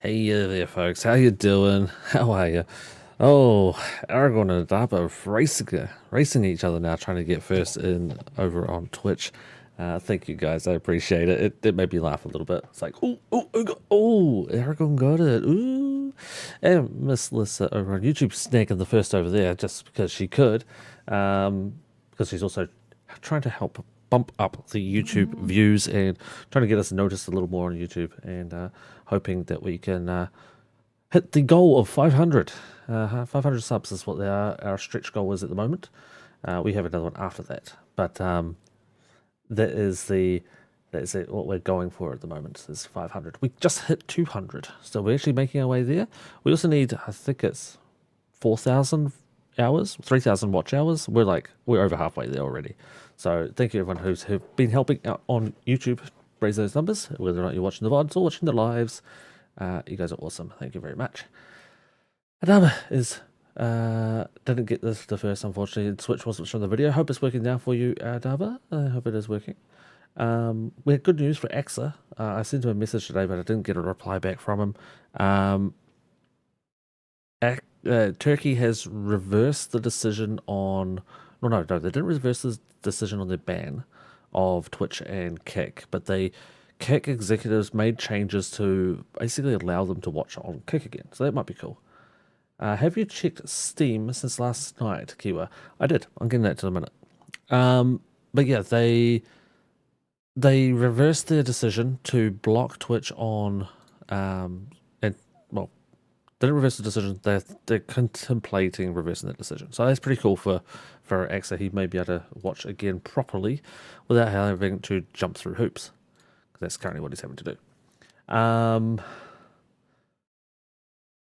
Hey there, folks. How you doing? How are you? Oh, Aragorn and Adapa are racing each other now, trying to get first in over on Twitch. Thank you guys. I appreciate it. It made me laugh a little bit. It's like, Aragorn got it. Ooh. And Miss Lissa over on YouTube snagging the first over there just because she could. Because she's also trying to help bump up the YouTube views and trying to get us noticed a little more on YouTube and hoping that we can hit the goal of 500. 500 subs is what our stretch goal is at the moment. We have another one after that, but that is what we're going for at the moment is 500. We just hit 200, so we're actually making our way there. We also need, I think it's 4,000 hours, 3,000 watch hours. We're over halfway there already. So thank you everyone who's been helping out on YouTube raise those numbers, whether or not you're watching the VODs or watching the lives. You guys are awesome. Thank you very much. Adama is didn't get this the first, unfortunately. Switch wasn't showing the video. Hope it's working now for you, Adama. I hope it is working. We had good news for ESSA. I sent him a message today, but I didn't get a reply back from him. Turkey has reversed the decision on... No, they didn't reverse the decision on their ban of Twitch and Kick, but Kick executives made changes to basically allow them to watch on Kick again, so that might be cool. Have you checked Steam since last night, Kiwa? I did. I'm getting that to in a minute. But yeah, they reversed their decision to block Twitch on, they didn't reverse the decision. They're contemplating reversing that decision. So that's pretty cool for AXA. He may be able to watch again properly without having to jump through hoops. Because that's currently what he's having to do.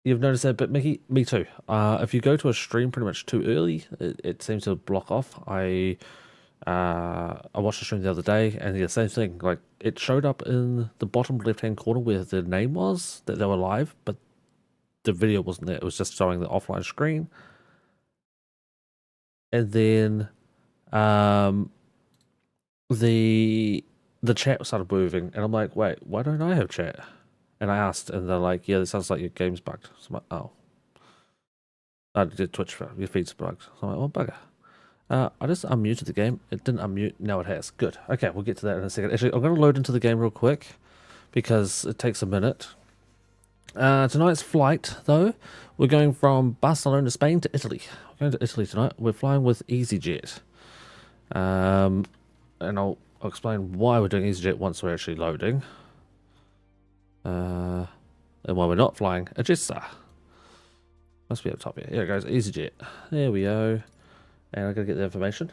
You've noticed that, but Mickey, me too. If you go to a stream pretty much too early, it seems to block off. I watched the stream the other day, and the same thing. Like, it showed up in the bottom left-hand corner where the name was, that they were live, but the video wasn't there. It was just showing the offline screen. And then the chat started moving, and I'm like, wait, why don't I have chat? And I asked, and they're like, yeah, this sounds like your game's bugged. So I'm like, oh. I did Twitch, your feed's bugged. So I'm like, oh, bugger. I just unmuted the game. It didn't unmute. Now it has. Good. Okay, we'll get to that in a second. Actually, I'm going to load into the game real quick because it takes a minute. Tonight's flight, though, we're going from Barcelona, Spain to Italy. We're going to Italy tonight. We're flying with EasyJet. And I'll explain why we're doing EasyJet once we're actually loading. And why we're not flying a ESSA. Must be up top here. Here it goes, EasyJet. There we go. And I'm going to get the information.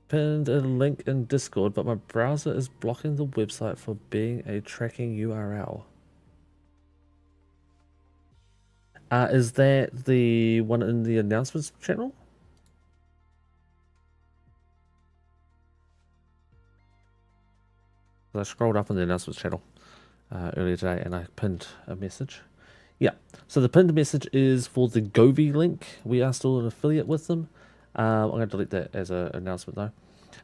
Pinned a link in Discord, but my browser is blocking the website for being a tracking URL. Is that the one in the announcements channel? I scrolled up on the announcements channel earlier today and I pinned a message. Yeah, so the pinned message is for the Govi link. We are still an affiliate with them. I'm going to delete that as an announcement though.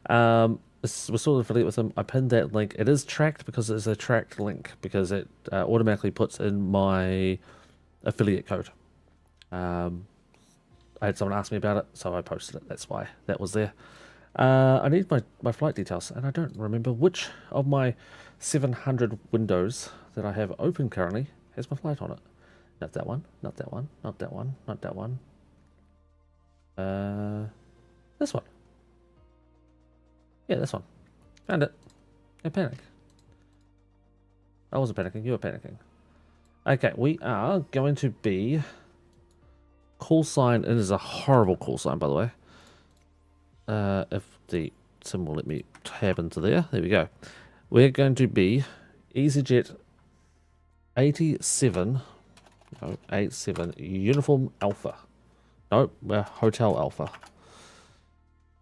We're still an affiliate with them. I pinned that link. It is tracked because it's a tracked link because it automatically puts in my affiliate code. I had someone ask me about it, so I posted it. That's why that was there. I need my flight details, and I don't remember which of my 700 windows that I have open currently has my flight on it. Not that one, not that one, not that one, not that one. This one. Yeah, this one. Found it. Don't panic. I wasn't panicking, you were panicking. Okay, we are going to be... Call sign, it is a horrible call sign, by the way. If the sim will let me tab into there. There we go. We're going to be EasyJet 87... No, 87 Uniform Alpha. Nope, we're Hotel Alpha.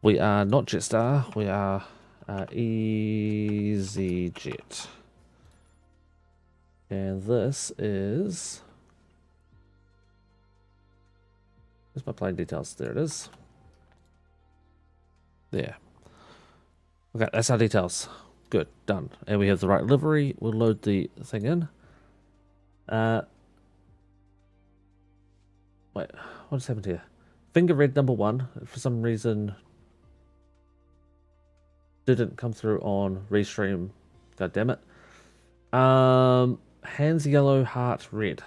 We are not Jetstar, we are EasyJet. And this is... Where's my plane details? There it is. There. Okay, that's our details. Good, done. And we have the right livery. We'll load the thing in. Wait, what just happened here? Finger red number 1, for some reason, didn't come through on restream. God damn it. Hands yellow, heart red.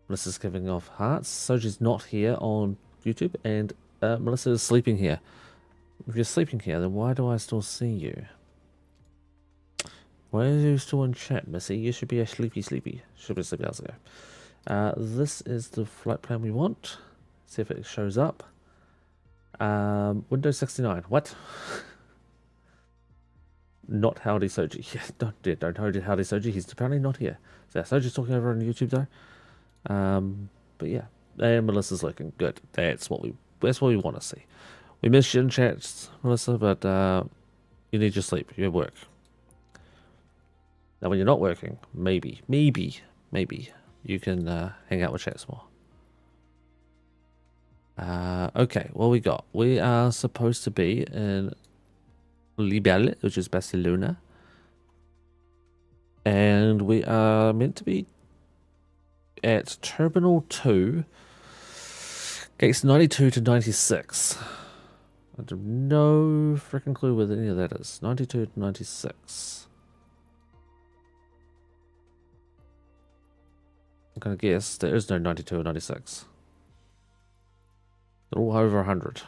Melissa's giving off hearts. Soji's not here on YouTube, and Melissa is sleeping here. If you're sleeping here, then why do I still see you? Why are you still in chat, Missy? You should be a sleepy. Should be sleepy hours ago. This is the flight plan we want. See if it shows up. Windows 69. What? Not Howdy Soji. Yeah, don't Howdy Soji. He's apparently not here. So Soji's talking over on YouTube though. But yeah, and Melissa's looking good. That's what we want to see. We missed you in chats, Melissa, but you need your sleep, your work. Now, when you're not working, maybe you can hang out with chats more. Okay, what we got? We are supposed to be in Libel, which is Barcelona, and we are meant to be at Terminal 2, gates 92 to 96. I have no freaking clue where any of that is. 92 to 96. I'm gonna guess there is no 92 or 96. They're all over 100.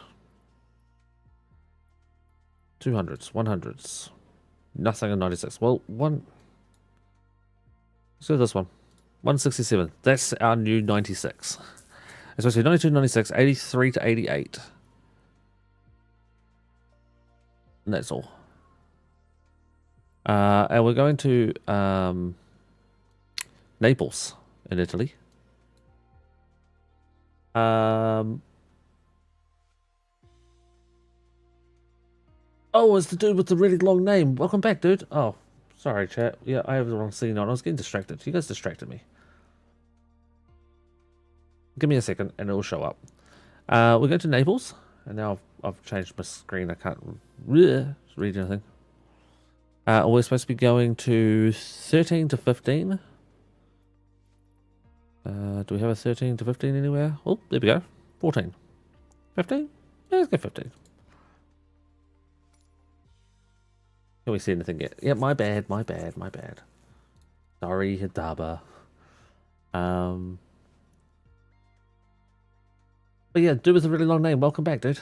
200s, 100s. Nothing in 96. Well, let's go with this one. 167. That's our new 96. It's supposed to be 92 to 96, 83 to 88. And that's all. And we're going to Naples in Italy. Oh, it's the dude with the really long name. Welcome back, dude. Oh, sorry, chat. Yeah, I have the wrong scene on. I was getting distracted. You guys distracted me. Give me a second and it'll show up. We're going to Naples. And now I've changed my screen. I can't read anything. We're supposed to be going to 13 to 15. Do we have a 13 to 15 anywhere? Oh, there we go. 14. 15? Yeah, let's go 15. Can we see anything yet? Yeah, my bad. Sorry, Hidaba. But yeah, dude with a really long name. Welcome back, dude.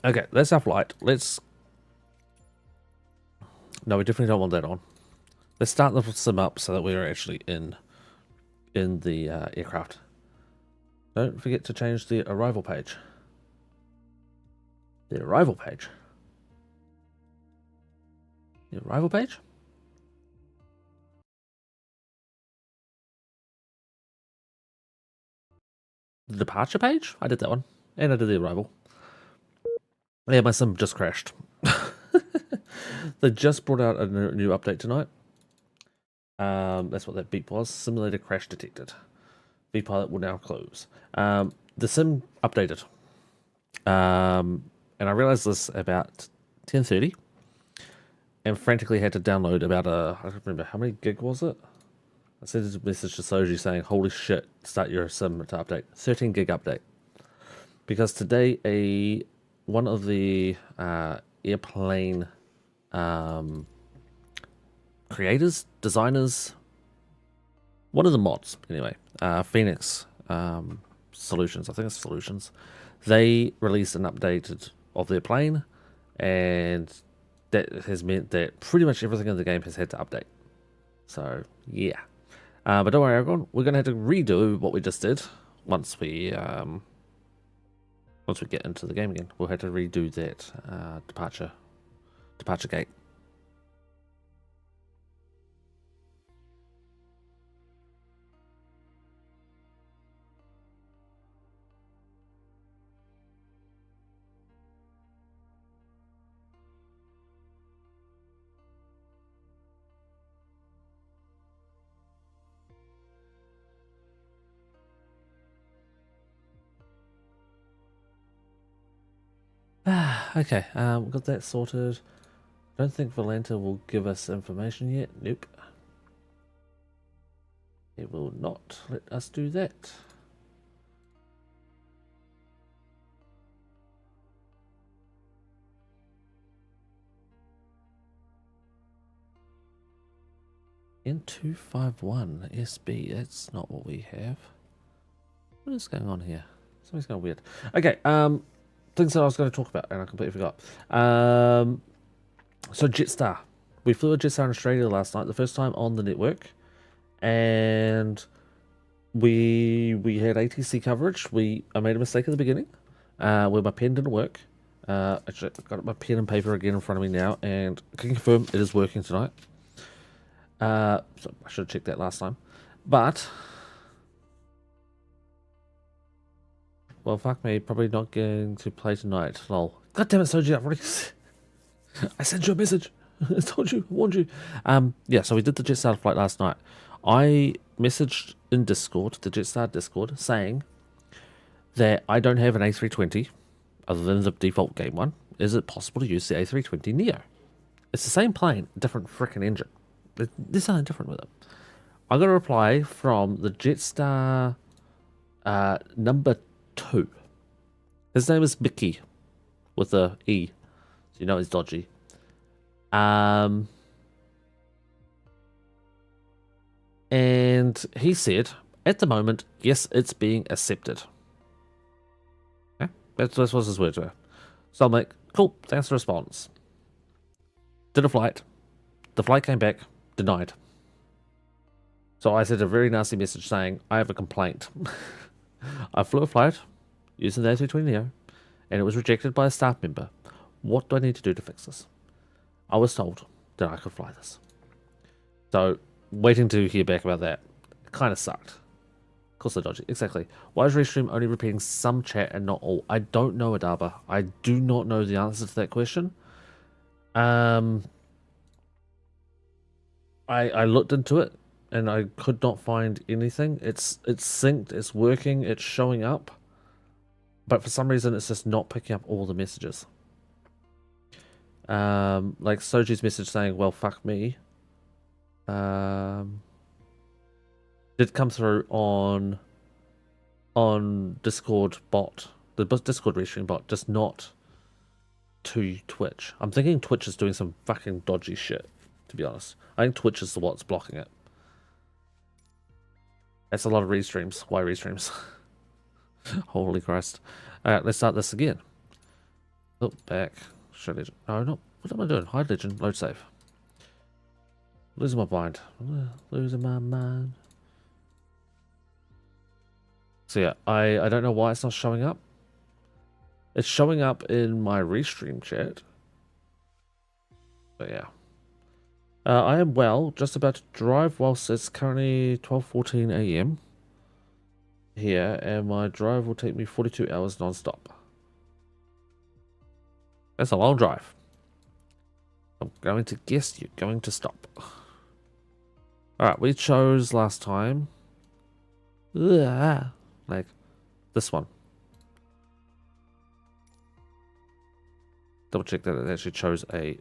Okay, that's our flight. No, we definitely don't want that on. Let's start the sim up so that we're actually in the aircraft. Don't forget to change the arrival page. The arrival page. The arrival page? The departure page? I did that one. And I did the arrival. Yeah, my sim just crashed. They just brought out a new update tonight. That's what that beep was. Simulator crash detected. vPilot will now close. The sim updated. And I realized this about 10:30. And frantically had to download about I don't remember, how many gig was it? I sent a message to Soji saying, holy shit, start your sim to update. 13 gig update. Because today one of the airplane creators, designers, one of the mods anyway, Phoenix Solutions, I think it's Solutions, they released an update of their plane, and that has meant that pretty much everything in the game has had to update. So yeah, but don't worry everyone, we're gonna have to redo what we just did once we get into the game again. We'll have to redo that departure gate. Okay, we got that sorted. Don't think Valenta will give us information yet. Nope. It will not let us do that. N251 SB, that's not what we have. What is going on here? Something's going weird. Okay, things that I was going to talk about and I completely forgot. So Jetstar. We flew a Jetstar in Australia last night, the first time on the network. And we had ATC coverage. I made a mistake at the beginning where my pen didn't work. Actually, I've got my pen and paper again in front of me now, and I can confirm it is working tonight. So I should have checked that last time. But, well, fuck me, probably not going to play tonight. Lol. God damn it, Soji, I've already... I sent you a message. I told you, warned you. Yeah, so we did the Jetstar flight last night. I messaged in Discord, the Jetstar Discord, saying that I don't have an A320 other than the default game one. Is it possible to use the A320neo? It's the same plane, different frickin' engine. There's something different with it. I got a reply from the Jetstar number 2. His name is Mickey with a E, so you know he's dodgy. And he said, at the moment, yes, it's being accepted. Okay? That's what his words were. So I'm like, cool, thanks for the response. Did a flight. The flight came back, denied. So I sent a very nasty message saying, I have a complaint. I flew a flight using the A320neo, and it was rejected by a staff member. What do I need to do to fix this? I was told that I could fly this. So, waiting to hear back about that. It kind of sucked. Of course they're dodgy. Exactly. Why is Restream only repeating some chat and not all? I don't know, Adaba. I do not know the answer to that question. I looked into it and I could not find anything. It's synced, it's working, it's showing up. But for some reason it's just not picking up all the messages. Like Soji's message saying, well, fuck me. Did come through on Discord bot, the Discord restream bot, just not to Twitch. I'm thinking Twitch is doing some fucking dodgy shit, to be honest. I think Twitch is the what's blocking it. That's a lot of restreams. Why restreams? Holy Christ. Alright, let's start this again. Oh, back. Show legend. No, no. What am I doing? Hide legend. Load save. Losing my mind. Losing my mind. So yeah, I don't know why it's not showing up. It's showing up in my restream chat. But yeah. I am well, just about to drive whilst it's currently 12:14 AM here, and my drive will take me 42 hours non-stop. That's a long drive. I'm going to guess you're going to stop. Alright, we chose last time. Like this one. Double check that it actually chose a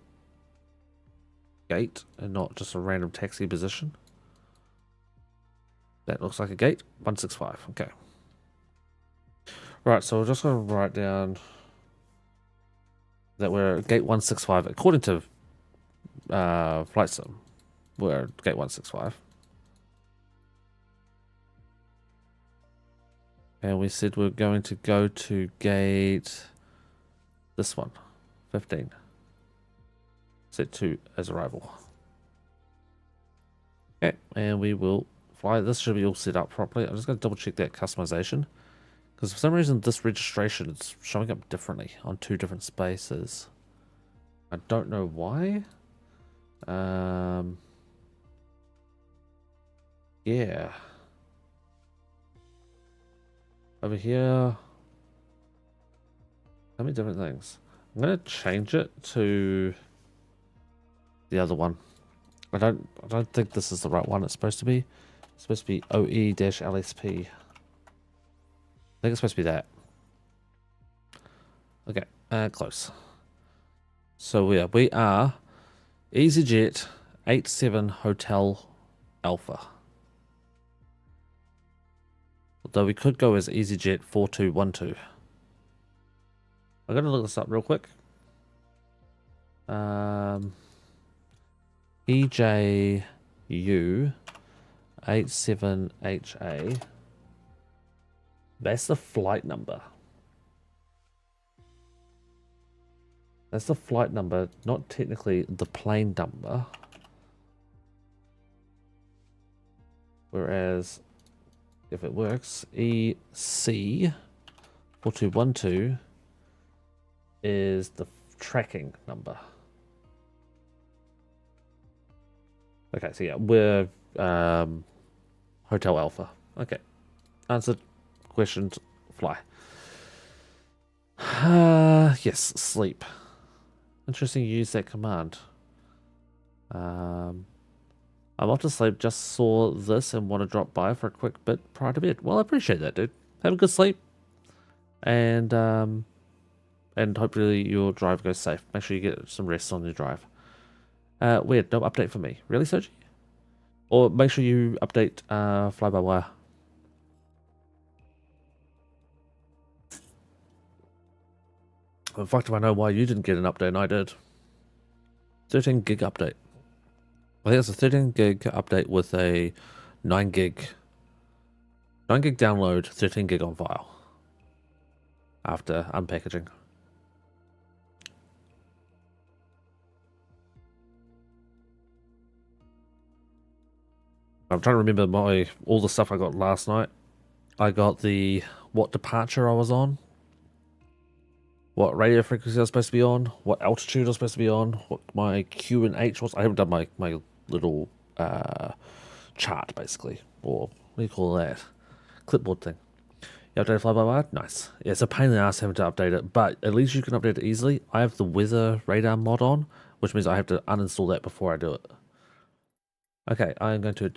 gate and not just a random taxi position. That looks like a gate. 165. Okay. Right, so we're just going to write down that we're at gate 165 according to flight sim. We're at gate 165. And we said we're going to go to gate this one, 15. Set 2 as arrival. Okay, and we will fly. This should be all set up properly. I'm just going to double check that customization. Because for some reason this registration is showing up differently on 2 different spaces. I don't know why. Yeah. Over here. How many different things? I'm going to change it to the other one. I don't think this is the right one. It's supposed to be. It's supposed to be OE-LSP. I think it's supposed to be that. Okay, close. So we are EasyJet 87 Hotel Alpha. Although we could go as EasyJet 4212. I'm going to look this up real quick. EJU 87HA. That's the flight number. That's the flight number, not technically the plane number. Whereas, if it works, EC 4212 is the tracking number. Okay, so yeah, we're Hotel Alpha. Okay, answered. Questions, fly. Yes, sleep. Interesting you use that command. I'm off to sleep, just saw this and want to drop by for a quick bit prior to bed. Well, I appreciate that, dude. Have a good sleep. And hopefully your drive goes safe. Make sure you get some rest on your drive. Weird, no update for me. Really, Soji? Or make sure you update fly-by-wire. In fact, if I know why you didn't get an update and I did. 13 gig update. I think it's a 13 gig update with a 9 gig download, 13 gig on file. After unpackaging. I'm trying to remember all the stuff I got last night. I got what departure I was on. What radio frequency I was supposed to be on, what altitude I was supposed to be on, what my Q and H was. I haven't done my little chart, basically. Or what do you call that? Clipboard thing. You update fly-by-wire? Nice. Yeah, it's a pain in the ass having to update it, but at least you can update it easily. I have the weather radar mod on, which means I have to uninstall that before I do it. Okay, I'm going to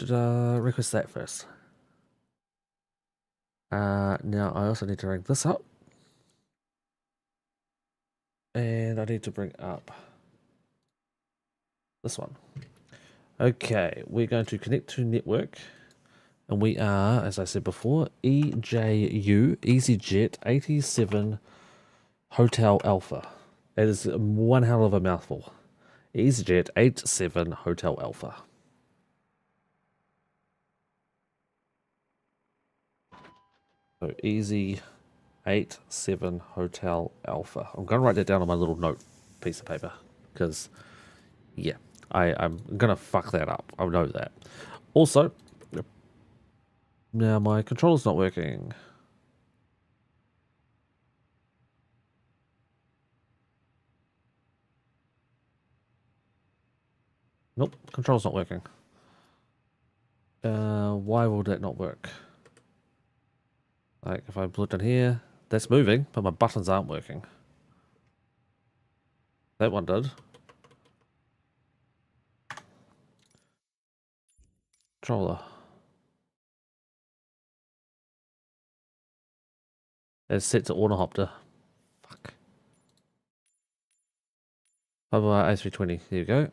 request that first. Now I also need to rank this up. And I need to bring up this one. Okay, we're going to connect to network. And we are, as I said before, EJU, EasyJet 87 Hotel Alpha. It is one hell of a mouthful. EasyJet 87 Hotel Alpha. So Easy 87 Hotel Alpha. I'm going to write that down on my little note piece of paper because, yeah, I'm going to fuck that up. I know that. Also, now my controller's not working. Nope, control's not working. Why would that not work? Like, if I put it in here, that's moving, but my buttons aren't working. That one did. Controller. It's set to ornithopter. Fuck. Bye-bye, A320. There you go.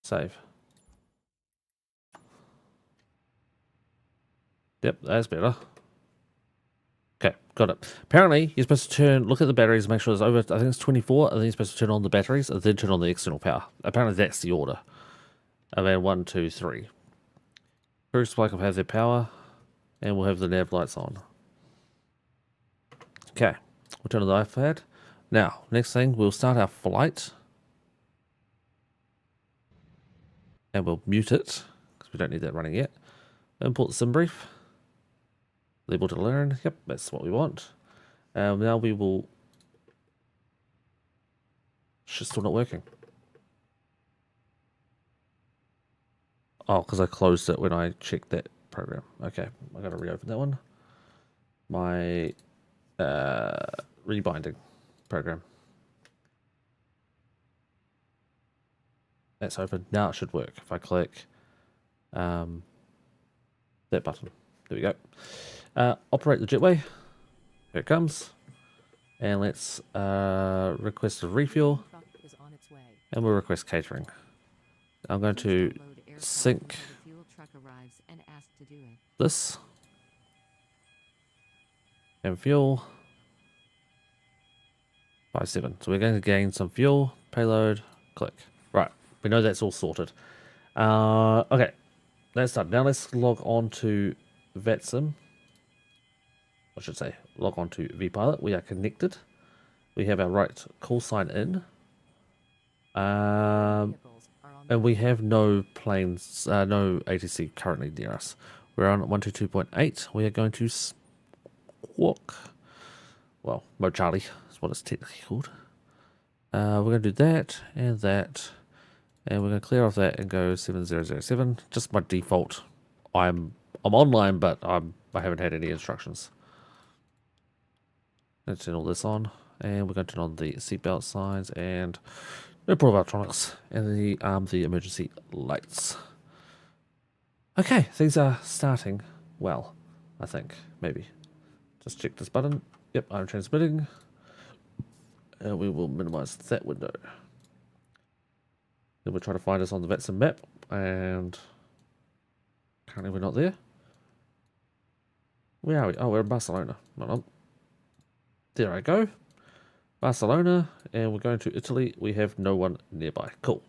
Save. Yep, that's better. Okay, got it. Apparently, you're supposed to look at the batteries, make sure it's over, I think it's 24, and then you're supposed to turn on the batteries, and then turn on the external power. Apparently, that's the order. I mean, 1, 2, 3. Cruise spike will have their power, and we'll have the nav lights on. Okay, we'll turn on the iPad. Now, next thing, we'll start our flight. And we'll mute it, because we don't need that running yet. Import the sim brief. Label to learn. Yep, that's what we want. Now we will... It's still not working. Oh, because I closed it when I checked that program. Okay, I gotta reopen that one. My rebinding program. That's open. Now it should work. If I click that button. There we go. Operate the jetway. Here it comes. And let's request a refuel. And we'll request catering. I'm going to sync this. And fuel. 57. So we're going to gain some fuel. Payload. Click. Right. We know that's all sorted. Okay. That's done. Now let's log on to VATSIM. I should say log on to vPilot. We are connected. We have our right call sign in. And we have no planes, no ATC currently near us. We're on 122.8. We are going to squawk. Well, Mo Charlie is what it's technically called. We're going to do that and that. And we're going to clear off that and go 7007. Just by default. I'm online, but I haven't had any instructions. Let's turn all this on. And we're going to turn on the seatbelt signs and no port of electronics and the emergency lights. Okay, things are starting well, I think. Maybe. Just check this button. Yep, I'm transmitting. And we will minimize that window. Then we'll try to find us on the VATSIM map. And currently we're not there. Where are we? Oh, we're in Barcelona. There I go. Barcelona, and we're going to Italy. We have no one nearby. Cool.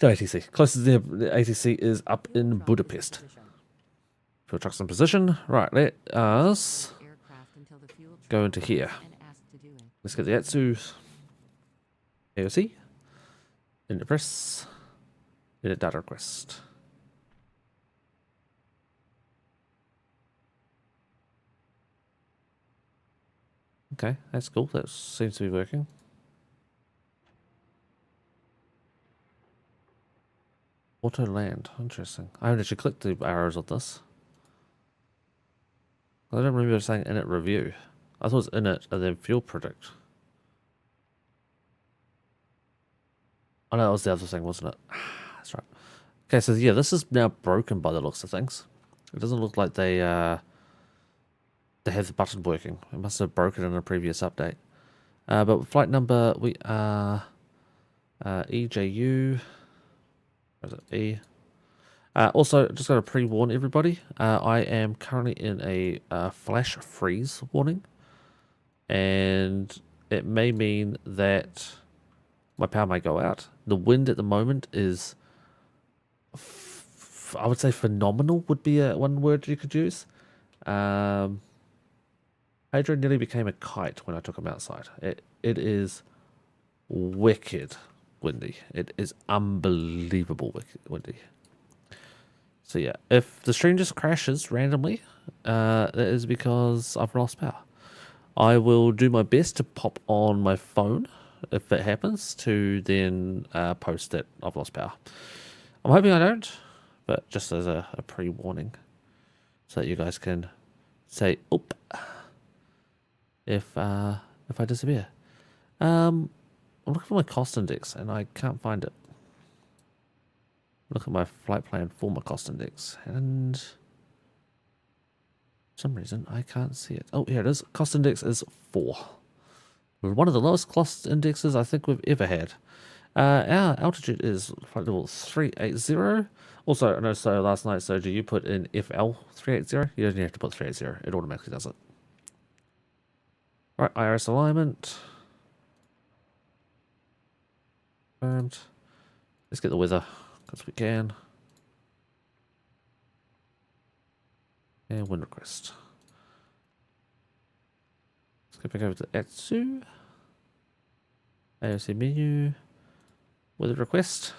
No ATC. Closest near the ATC is up in Budapest. Fuel trucks in position. Right, let us go into here. Let's get the Atsu AOC. Into press. Edit data request. Okay, that's cool. That seems to be working. Auto land. Interesting. I haven't actually clicked the arrows on this. I don't remember saying init review. I thought it was init and then fuel predict. Oh no, that was the other thing, wasn't it? That's right. Okay, so yeah, this is now broken by the looks of things. It doesn't look like they have the button working. It must have broken in a previous update. But with flight number, we are EJU. Where is it? E. Also, just got to pre-warn everybody. I am currently in a flash freeze warning. And it may mean that my power may go out. The wind at the moment is, I would say phenomenal would be one word you could use. Hadron nearly became a kite when I took him outside. It is wicked windy. It is unbelievable windy. So yeah, if the stream just crashes randomly, that is because I've lost power. I will do my best to pop on my phone if it happens to then post that I've lost power. I'm hoping I don't, but just as a pre-warning so that you guys can say, oop, if I disappear. I'm looking for my cost index and I can't find it. Look at my flight plan for my cost index and for some reason I can't see it. Oh, here it is. Cost index is 4. We're one of the lowest cost indexes I think we've ever had. Our altitude is flight level 380. Also, I know, so last night, so do you put in FL 380? You don't have to put 380. It automatically does it. Right, IRS alignment. Confirmed. Let's get the weather, because we can. And wind request. Let's go back over to Atsu. AOC menu. Weather request.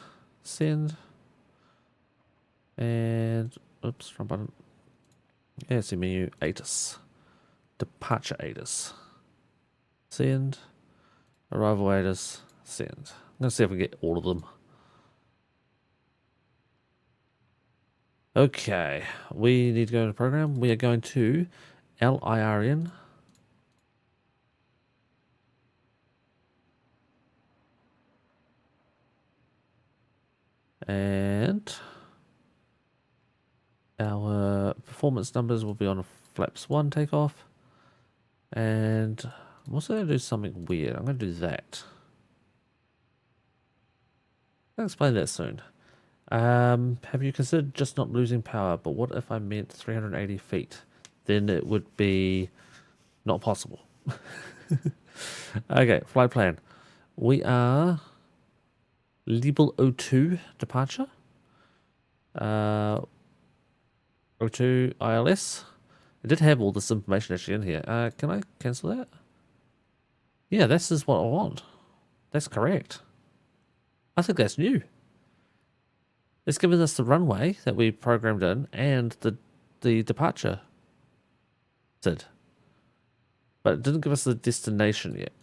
Send. And, oops, wrong button. AOC menu, ATIS. Departure ATIS. Send. Arrival ATIS. Send. I'm going to see if we get all of them. Okay, we need to go to the program. We are going to LIRN. And our performance numbers will be on a flaps 1 takeoff. And I'm also going to do something weird. I'm going to do that. I'll explain that soon. Have you considered just not losing power? But what if I meant 380 feet? Then it would be not possible. Okay, flight plan. We are Level 02 departure. O2 ILS. I did have all this information actually in here. Can I cancel that? Yeah, this is what I want. That's correct. I think that's new. It's given us the runway that we programmed in and the departure did. But it didn't give us the destination yet.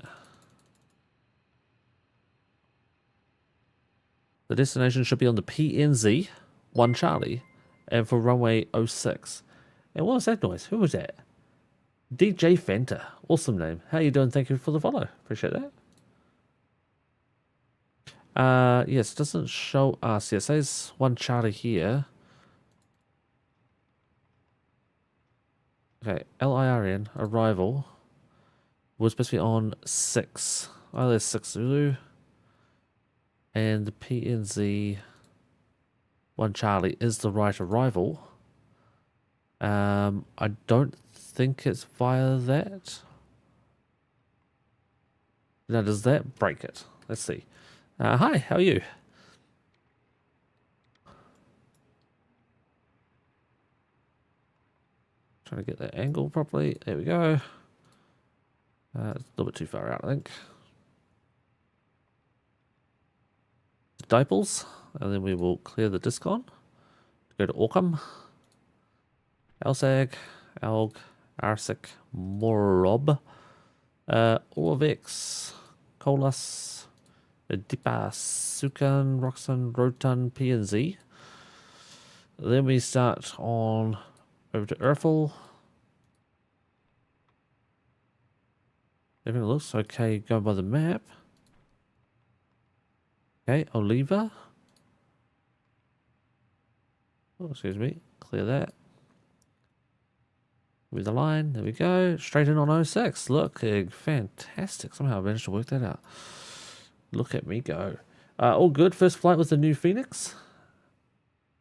The destination should be on the PNZ 1 Charlie and for runway 06. And what was that noise? Who was that? DJ Fanta. Awesome name. How you doing? Thank you for the follow. Appreciate that. Yes, it doesn't show us. Yes, it says 1 Charlie here. Okay, LIRN, arrival, was supposed to be on 6. Oh, there's 6 Zulu. And the PNZ 1 Charlie is the right arrival. I don't think it's via that. Now, does that break it? Let's see. Hi, how are you? Trying to get that angle properly. There we go. It's a little bit too far out, I think. Diples, and then we will clear the discon. Go to Orcam, Elsag, Alg, Arsic, Morob, Orvex, Colas, Dipa, Sukan, Roxan, Rotan, PNZ. Then we start on over to Urfel. Everything looks okay going by the map. Okay, Oliva. Oh, excuse me. Clear that. With the line. There we go. Straight in on 06. Look, fantastic. Somehow I managed to work that out. Look at me go. All good. First flight with the new Phoenix.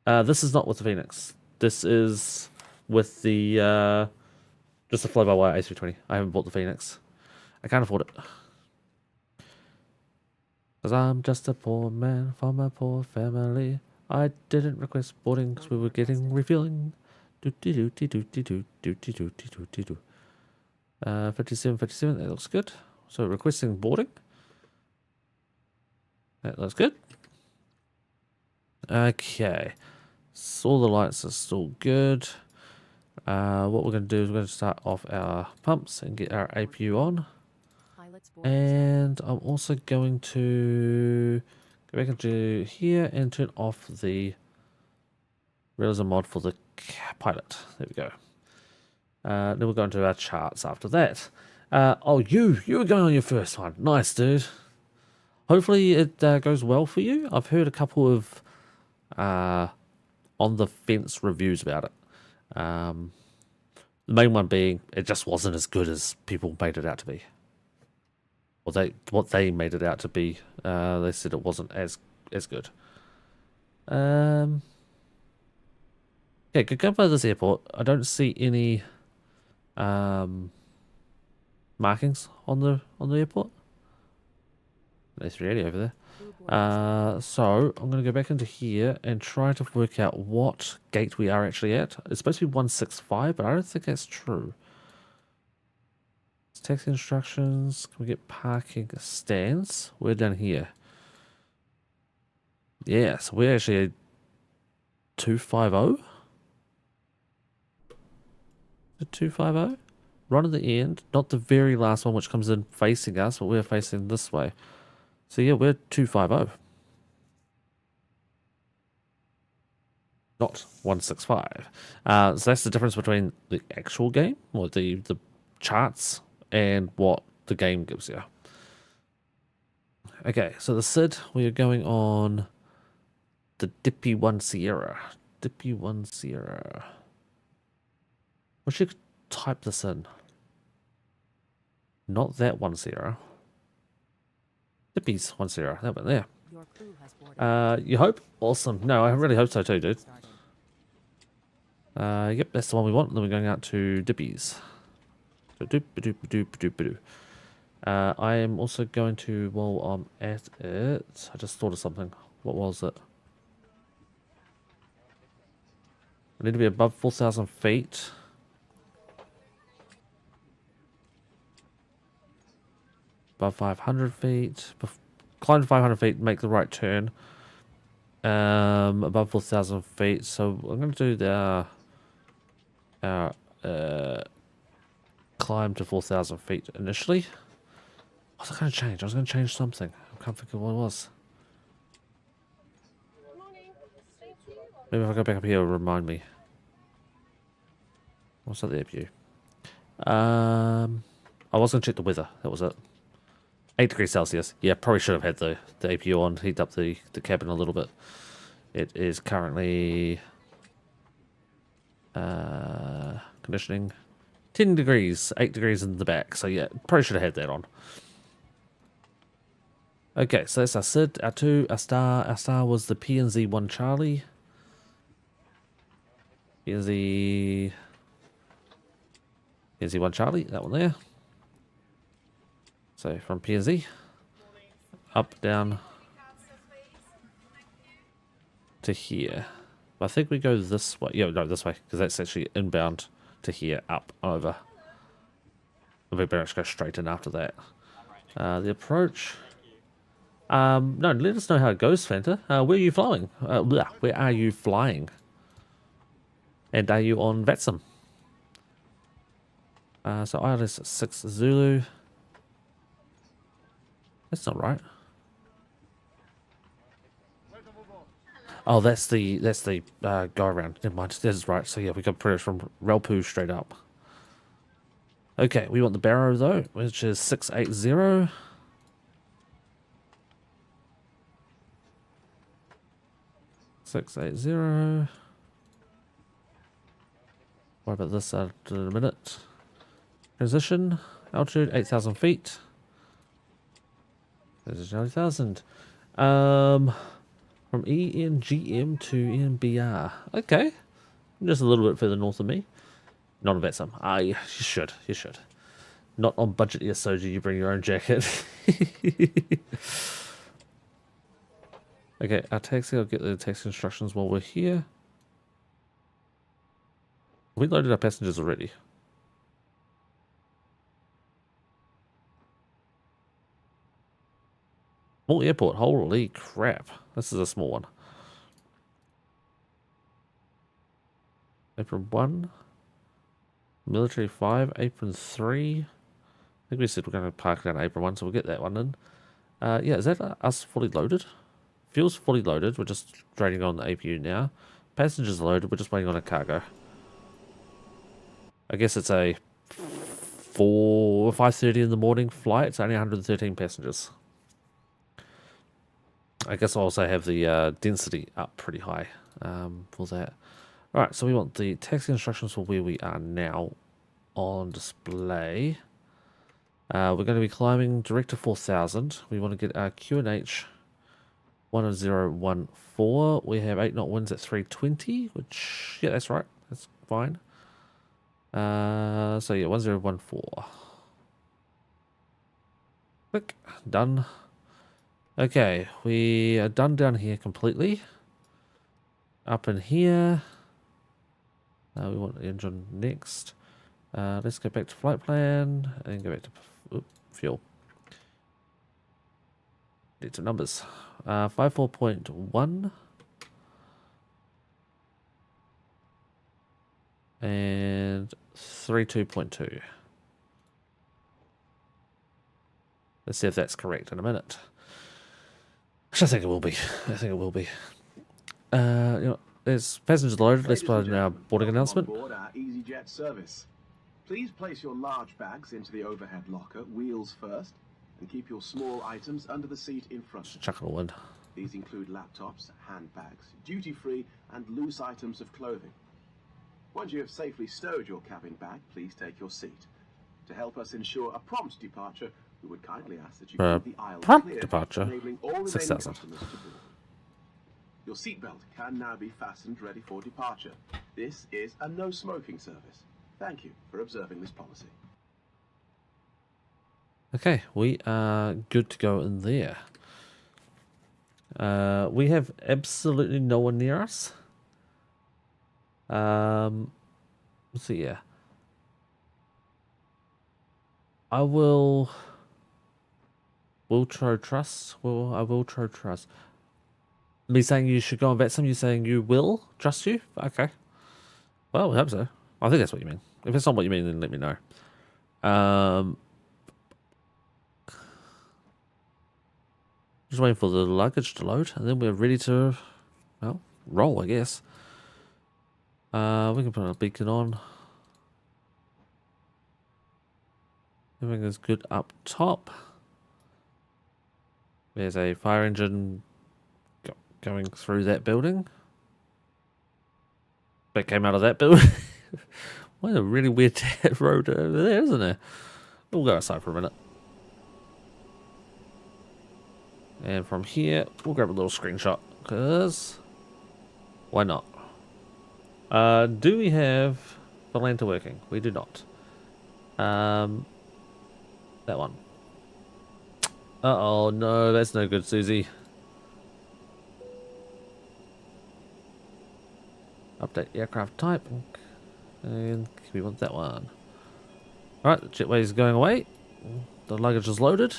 This is not with the Phoenix. This is with the just the fly-by-wire A320. I haven't bought the Phoenix. I can't afford it. Because I'm just a poor man from a poor family. I didn't request boarding because we were getting refueling. 57, 57, that looks good. So requesting boarding. That looks good. Okay. So all the lights are still good. What we're going to do is we're going to start off our pumps and get our APU on. And I'm also going to go back into here and turn off the realism mod for the pilot. There we go. Then we'll go into our charts after that. Oh, you were going on your first one. Nice, dude. Hopefully it goes well for you. I've heard a couple of on the fence reviews about it. The main one being it just wasn't as good as people made it out to be. Or what they made it out to be. They said it wasn't as good. Okay, go by this airport. I don't see any markings on the airport. A380 over there. So I'm going to go back into here and try to work out what gate we are actually at. It's supposed to be 165, but I don't think that's true. Taxi instructions. Can we get parking stands? We're down here. Yeah, so we're actually a 250. The 250? Right at the end, not the very last one which comes in facing us, but we're facing this way. So yeah, we're 250. Not 165. So that's the difference between the actual game, or the charts, and what the game gives you. Okay, so the SID, we are going on the Dippy 1 Sierra. Dippy 1 Sierra. We should type this in. Not that 10. Dippies 10. That went there. Your crew has boarded. You hope? Awesome. No, I really hope so too, dude. Yep, that's the one we want. Then we're going out to Dippies. I am also going to, while I'm at it, I just thought of something. What was it? I need to be above 4,000 feet. Above 500 feet. Climb to 500 feet, make the right turn. Above 4,000 feet. So I'm going to do the climb to 4,000 feet initially. What was I going to change? I was going to change something. I can't think of what it was. Maybe if I go back up here, it'll remind me. What's that, the APU? I was going to check the weather. That was it. 8 degrees Celsius. Yeah, probably should have had the APU on. Heat up the cabin a little bit. It is currently conditioning 10 degrees, 8 degrees in the back. So yeah, probably should have had that on. Okay, so that's our SID, our 2, our star. Our star was the PNZ 1 Charlie. PNZ 1 Charlie, that one there. So from PNZ, up, down to here. I think we go this way. Yeah, no, this way, because that's actually inbound to here, up, over. We better just go straight in after that. The approach. No, let us know how it goes, Fanta. Where are you flying? Where are you flying? And are you on VATSIM? So ILS 6 Zulu. That's not right. Oh, that's the go around. Never mind. This is right. So yeah, we got pretty much from Relpu straight up. Okay, we want the Barrow though, which is 680. What about this in a minute? Transition, altitude 8,000 feet. Transition 8,000. From ENGM to ENBR. Okay. Just a little bit further north of me. Not a VATSIM. You should. You should. Not on budget ESSA, you bring your own jacket. Okay, our taxi, I'll get the taxi instructions while we're here. We loaded our passengers already. Small airport, holy crap. This is a small one. Apron 1. Military 5, apron 3. I think we said we're going to park down apron 1, so we'll get that one in. Yeah, is that us fully loaded? Fuel's fully loaded, we're just draining on the APU now. Passengers loaded, we're just waiting on a cargo. I guess it's a 5:30 in the morning flight. It's only 113 passengers. I guess I'll also have the density up pretty high for that. Alright, so we want the taxi instructions for where we are now on display. We're going to be climbing direct to 4,000. We want to get our QNH 1014. We have 8 knot winds at 320, which, yeah, that's right. That's fine. So yeah, 1014. Click, done. Okay, we are done down here completely. Up in here. We want the engine next. Let's go back to flight plan and go back to fuel. Need some numbers. 54.1 and 32.2. Let's see if that's correct in a minute. Which I think it will be. I think it will be. You know, there's passengers loaded. Let's put in our boarding announcement. On board our EasyJet service. Please place your large bags into the overhead locker, wheels first, and keep your small items under the seat in front. Just chuck it all in. These include laptops, handbags, duty-free, and loose items of clothing. Once you have safely stowed your cabin bag, please take your seat. To help us ensure a prompt departure, we would kindly ask that you keep the aisles prompt clear, departure? enabling all remaining 6,000. customers to board. Your seatbelt can now be fastened ready for departure. This is a no smoking service. Thank you for observing this policy. Okay, we are good to go in there. We have absolutely no one near us. Let's see here. I will try trust. I will try trust. Me saying you should go on VATSIM, you saying you will trust you? Okay. Well, I hope so. I think that's what you mean. If it's not what you mean, then let me know. Just waiting for the luggage to load, and then we're ready to, well, roll, I guess. We can put a beacon on. Everything is good up top. There's a fire engine going through that building. That came out of that building. What a really weird road over there, isn't there? We'll go outside for a minute. And from here, we'll grab a little screenshot, because why not? Do we have the lantern working? We do not. That one. Uh-oh, no, that's no good, Susie. Update aircraft type. And we want that one. Alright, the jetway is going away. The luggage is loaded.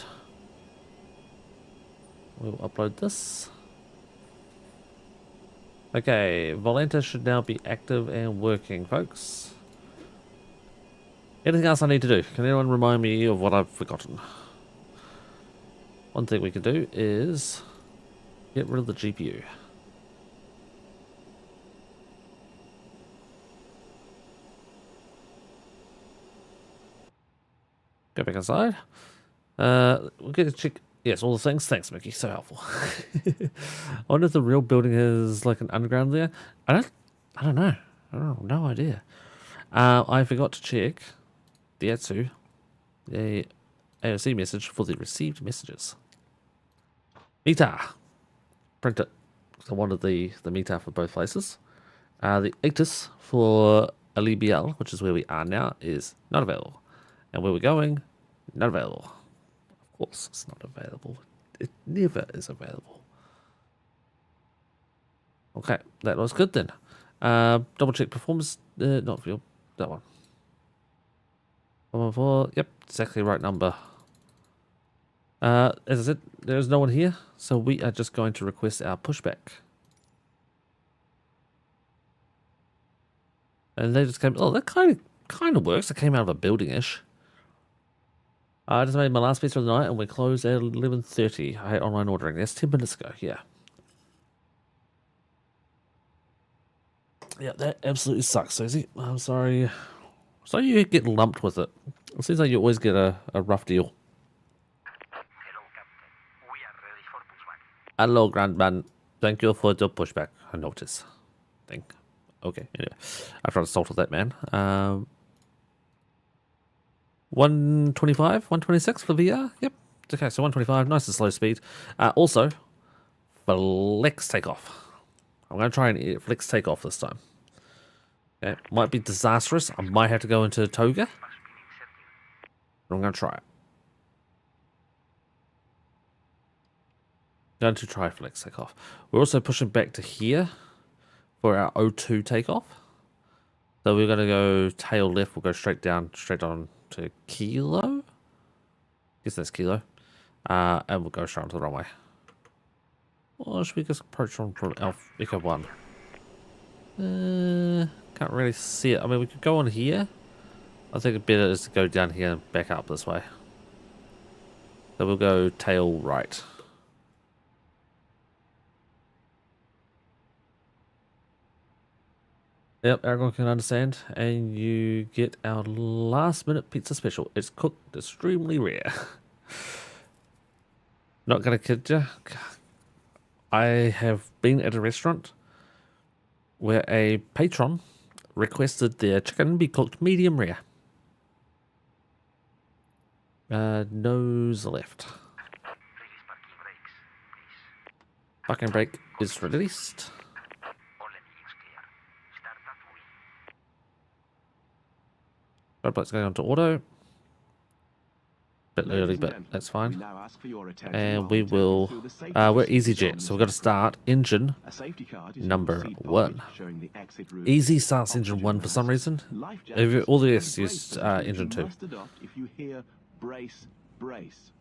We'll upload this. Okay, Volanta should now be active and working, folks. Anything else I need to do? Can anyone remind me of what I've forgotten? One thing we can do is get rid of the GPU. Go back inside. We'll get a check. Yes, all the things. Thanks, Mickey. So helpful. I wonder if the real building is like an underground there. I don't know. I don't know. No idea. I forgot to check the ATSU, the AOC message for the received messages. Meter. Print it. So I wanted the meter for both places. The ATIS for LEBL, which is where we are now, is not available. And where we're going, not available. Of course, it's not available. It never is available. Okay, that was good then. Double check performance. Not fuel. That one. 114. Yep, exactly right number. As I said, there's no one here, so we are just going to request our pushback. And they just came. Oh, that kind of works. It came out of a building-ish. I just made my last pizza of the night, and we're closed at 11:30. I had online ordering. That's 10 minutes ago. Yeah. Yeah, that absolutely sucks, Susie. I'm sorry. Sorry you get lumped with it. It seems like you always get a rough deal. Hello, Captain. We are ready for pushback. Hello, Grandman. Thank you for the pushback. I notice. Okay, anyway. After I assaulted that man. 125, 126 for VR? Yep. Okay, so 125, nice and slow speed. Also, flex takeoff. I'm going to try and flex takeoff this time. Okay, might be disastrous. I might have to go into toga. But I'm going to try it. Going to try flex takeoff. We're also pushing back to here for our O2 takeoff. So we're going to go tail left. We'll go straight on to Kilo. Guess that's Kilo. And we'll go straight onto the runway. Or should we just approach on from Echo 1? Can't really see it. I mean, we could go on here. I think it better is to go down here and back up this way. So we'll go tail right. Yep, Aragorn can understand. And you get our last minute pizza special. It's cooked extremely rare. Not gonna kid you. I have been at a restaurant where a patron requested their chicken be cooked medium rare. Nose left. Release parking brakes, please. Parking brake is released. All engines clear. Start at wheel. Roadblock's going on to auto. Bit Ladies early, and but gentlemen, that's we fine. now ask for your attention And while we take you will. through the safety We're procedures on EasyJet, this so we've got to aircraft. start engine A safety card is in number your seat pocket, 1. showing the exit route. Easy starts engine Oxygen 1 for some masks, reason. life All the jackets, rest and used brace positions engine you 2. must adopt if you hear brace, brace.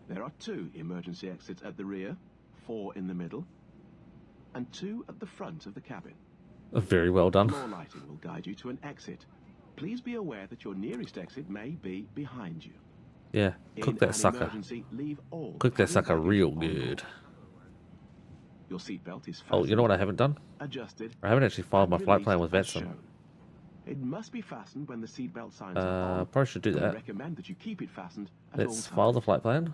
There are 2 emergency exits at the rear, 4 in the middle, and 2 at the front of the cabin. Very well done. Floor lighting will guide you to an exit. Please be aware that your nearest exit may be behind you. Yeah, cook In that an sucker. emergency, leave all Cook that cabin sucker baggage real on good. board. Your seatbelt is Oh, you know what I fastened, haven't done? adjusted, I haven't actually filed my and flight plan released with as VATSIM. shown. It must be fastened when the seatbelt signs are on. Probably should do We that. recommend that you keep it fastened at all Let's times. file the flight plan.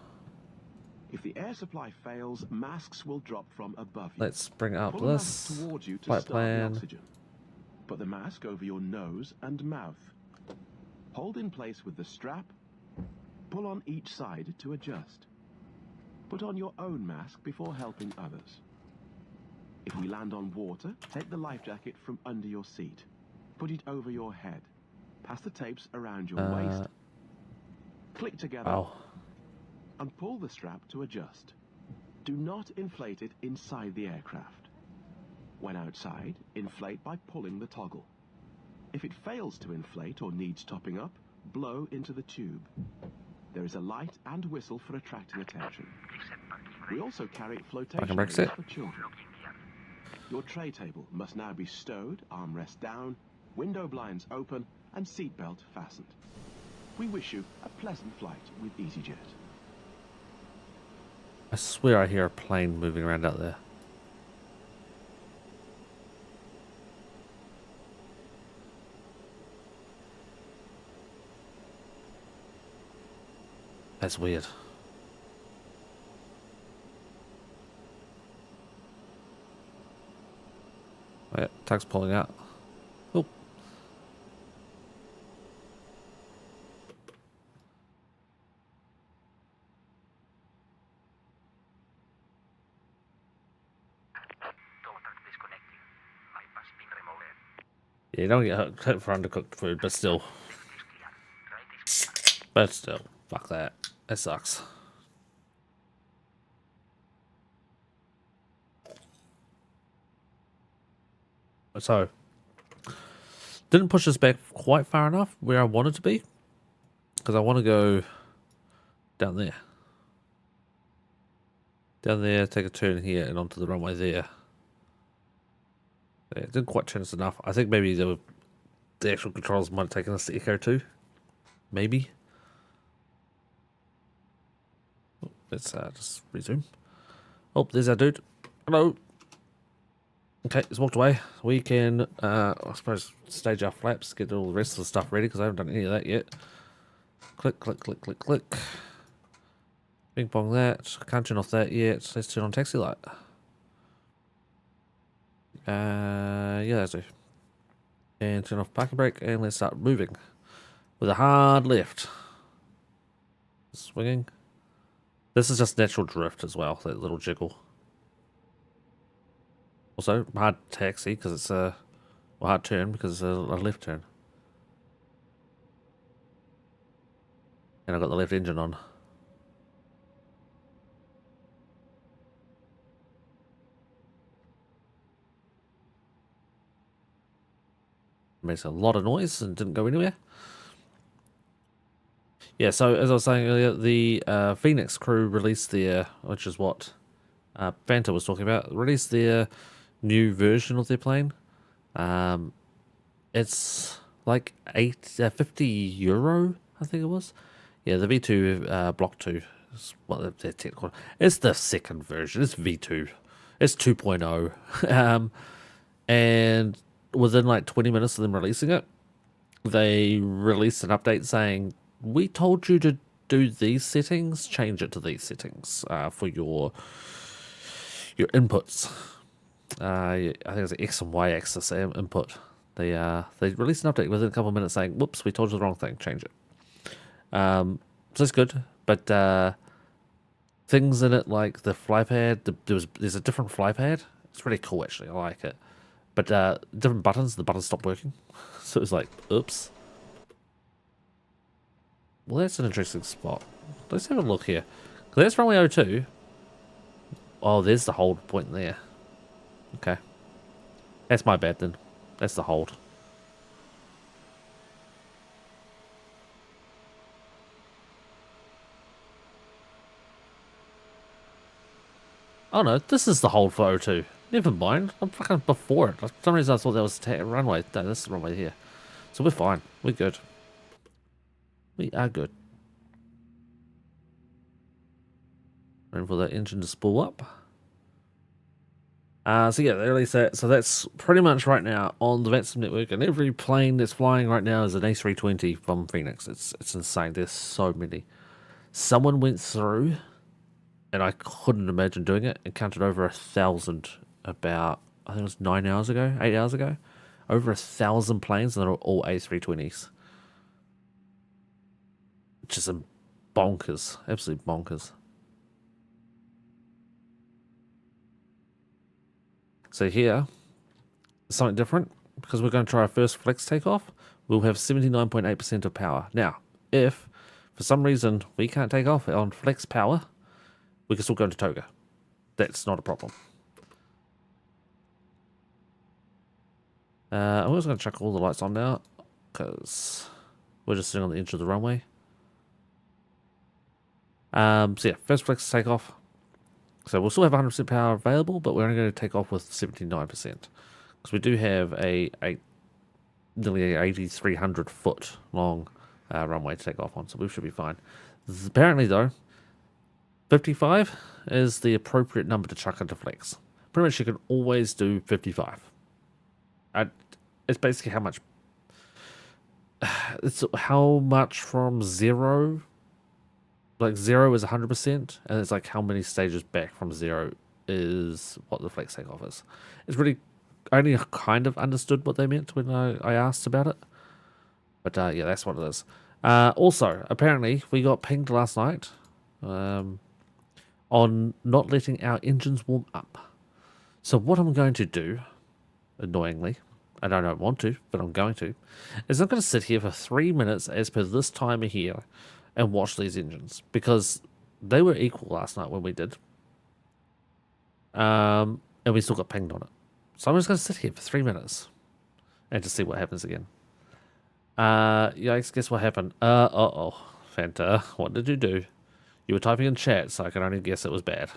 If the air supply fails, masks will drop from above you. Let's bring up Pull a mask this. towards you to Flight start plan. the oxygen. Put the mask over your nose and mouth. Hold in place with the strap. Pull on each side to adjust. Put on your own mask before helping others. If we land on water, take the life jacket from under your seat. Put it over your head. Pass the tapes around your waist. Click together. Wow. And pull the strap to adjust. Do not inflate it inside the aircraft. When outside, inflate by pulling the toggle. If it fails to inflate or needs topping up, blow into the tube. There is a light and whistle for attracting attention. Exit parking We brakes. also carry flotation Parking brakes areas set. for children. Locking gear. Your tray table must now be stowed, armrest down, window blinds open, and seatbelt fastened. We wish you a pleasant flight with EasyJet. I swear I hear a plane moving around out there. That's weird. Oh, yeah, tag's pulling out. Oh. Tow truck disconnected. Bypass pin removed. Yeah, you don't get hurt for undercooked food, but still. Left is clear. Right is clear. But still. Fuck that. That sucks. So, didn't push us back quite far enough where I wanted to be, because I want to go down there. Down there, take a turn here and onto the runway there. Yeah, it didn't quite turn us enough. I think maybe the actual controls might have taken us to Echo 2. Maybe. Oh, let's just resume. Oh, there's our dude. Hello. Okay, he's walked away. We can, I suppose, stage our flaps, get all the rest of the stuff ready, because I haven't done any of that yet. Click, click, click, click, click. Ping pong that. Can't turn off that yet. Let's turn on taxi light. Yeah, that's it. And turn off parking brake, and let's start moving. With a hard left. Swinging. This is just natural drift as well, that little jiggle. Also, hard taxi because it's a hard turn because it's a left turn. And I've got the left engine on. Makes a lot of noise and didn't go anywhere. Yeah, so as I was saying earlier, the Phoenix crew released their, which is what Fanta was talking about, released their new version of their plane. It's like 50 euro, I think it was. Yeah, the V2 Block 2 is what they're technical. It's the second version. It's V2. It's 2.0. And within like 20 minutes of them releasing it, they released an update saying, we told you to do these settings, change it to these settings for your inputs. I think it's the X and Y axis input. They released an update within a couple of minutes saying, whoops, we told you the wrong thing, change it. So that's good. But things in it like the fly pad, there's a different fly pad. It's really cool actually. I like it. But different buttons, the buttons stopped working. So it was like, oops. Well, that's an interesting spot. Let's have a look here. 'Cause that's runway 02. Oh, there's the hold point there. Okay. That's my bad then. That's the hold. Oh no, this is the hold for O2. Never mind. I'm fucking before it. For some reason I thought that was the runway. No, this is the runway here. So we're fine. We're good. We are good. Waiting for that engine to spool up. So yeah, they released that. So that's pretty much right now on the VATSIM network, and every plane that's flying right now is an A320 from Phoenix. It's insane. There's so many. Someone went through, and I couldn't imagine doing it, and counted over 1,000 about, I think it was 9 hours ago, 8 hours ago. Over 1,000 planes, and they're all A320s. Just bonkers. Absolutely bonkers. So here, something different, because we're going to try our first flex takeoff. We'll have 79.8% of power. Now, if for some reason we can't take off on flex power, we can still go into toga. That's not a problem. I'm just going to chuck all the lights on now, because we're just sitting on the edge of the runway. So yeah, first flex takeoff. So we'll still have 100% power available, but we're only going to take off with 79%. Because we do have nearly 8,300 foot long runway to take off on, so we should be fine. Apparently though, 55 is the appropriate number to chuck into flex. Pretty much you can always do 55. It's basically how much... It's how much from zero... Like 0 is 100%, and it's like how many stages back from 0 is what the flex takeoff is. It's really, I only kind of understood what they meant when I asked about it. But yeah, that's what it is. Also, apparently, we got pinged last night on not letting our engines warm up. So what I'm going to do, annoyingly, I don't want to, but I'm going to, is I'm going to sit here for 3 minutes as per this timer here, and watch these engines, because they were equal last night when we did. And we still got pinged on it. So I'm just going to sit here for 3 minutes and to see what happens again. Yikes, guess what happened? Uh-oh. Fanta, what did you do? You were typing in chat, so I can only guess it was bad.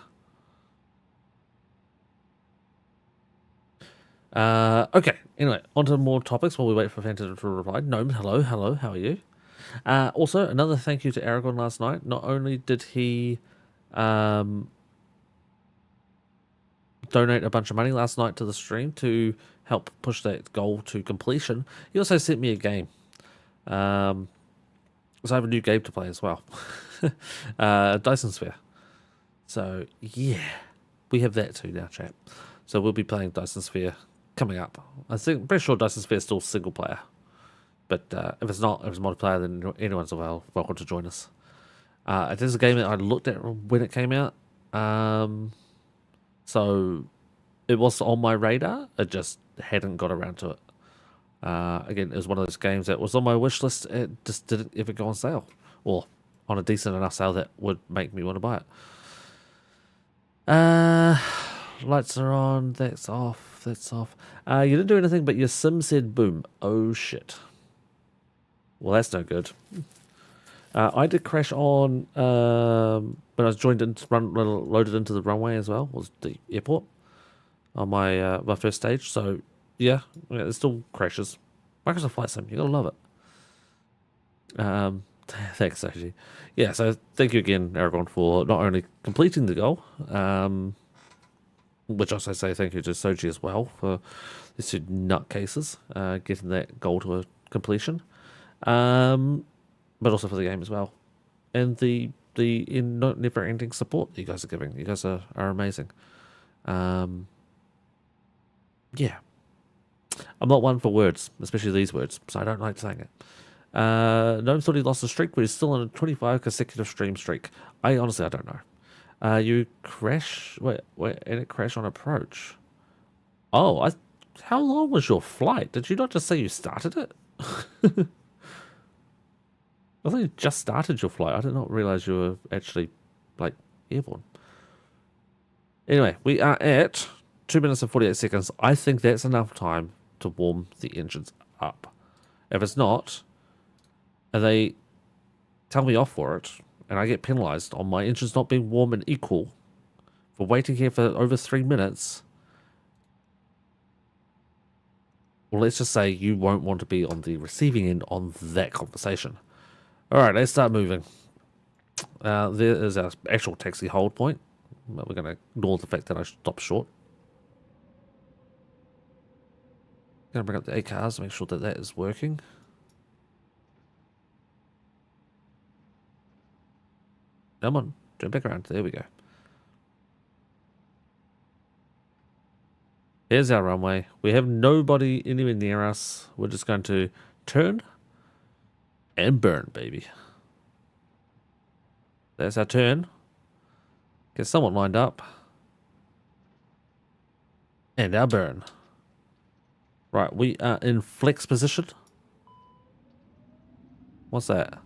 Okay, anyway, on to more topics while we wait for Fanta to reply. Gnome, hello, how are you? Also, another thank you to Aragon last night. Not only did he donate a bunch of money last night to the stream to help push that goal to completion, he also sent me a game. So I have a new game to play as well. Dyson Sphere. So, yeah, we have that too now, chat. So we'll be playing Dyson Sphere coming up. I'm pretty sure Dyson Sphere is still single player. But if it's not, if it's multiplayer, then anyone's welcome to join us. It is a game that I looked at when it came out. So it was on my radar. It just hadn't got around to it. Again, it was one of those games that was on my wish list. It just didn't ever go on sale. Or on a decent enough sale that would make me want to buy it. Lights are on. That's off. That's off. You didn't do anything, but your sim said boom. Oh, shit. Well, that's no good. I did crash on when I was loaded into the runway as well. Was the airport on my my first stage. So yeah, it still crashes. Microsoft Flight Sim, you gotta love it. Thanks, Soji. Yeah, so thank you again, everyone, for not only completing the goal, which also say thank you to Soji as well for these two nutcases getting that goal to a completion. But also for the game as well, and the never-ending support that you guys are giving. You guys are amazing. Yeah, I'm not one for words, especially these words, so I don't like saying it. No thought he lost the streak, but he's still on a 25 consecutive stream streak. I honestly, I don't know. You crash, wait, and it crashed on approach. Oh, how long was your flight? Did you not just say you started it? I thought you just started your flight. I did not realize you were actually, like, airborne. Anyway, we are at 2 minutes and 48 seconds. I think that's enough time to warm the engines up. If it's not, and they tell me off for it, and I get penalized on my engines not being warm and equal for waiting here for over 3 minutes, well, let's just say you won't want to be on the receiving end on that conversation. Alright, let's start moving. There is our actual taxi hold point. But we're going to ignore the fact that I stopped short. Going to bring up the A cars to make sure that that is working. Come on, turn back around. There we go. Here's our runway. We have nobody anywhere near us. We're just going to turn and burn, baby. There's our turn. Get someone lined up. And our burn. Right, we are in flex position. What's that?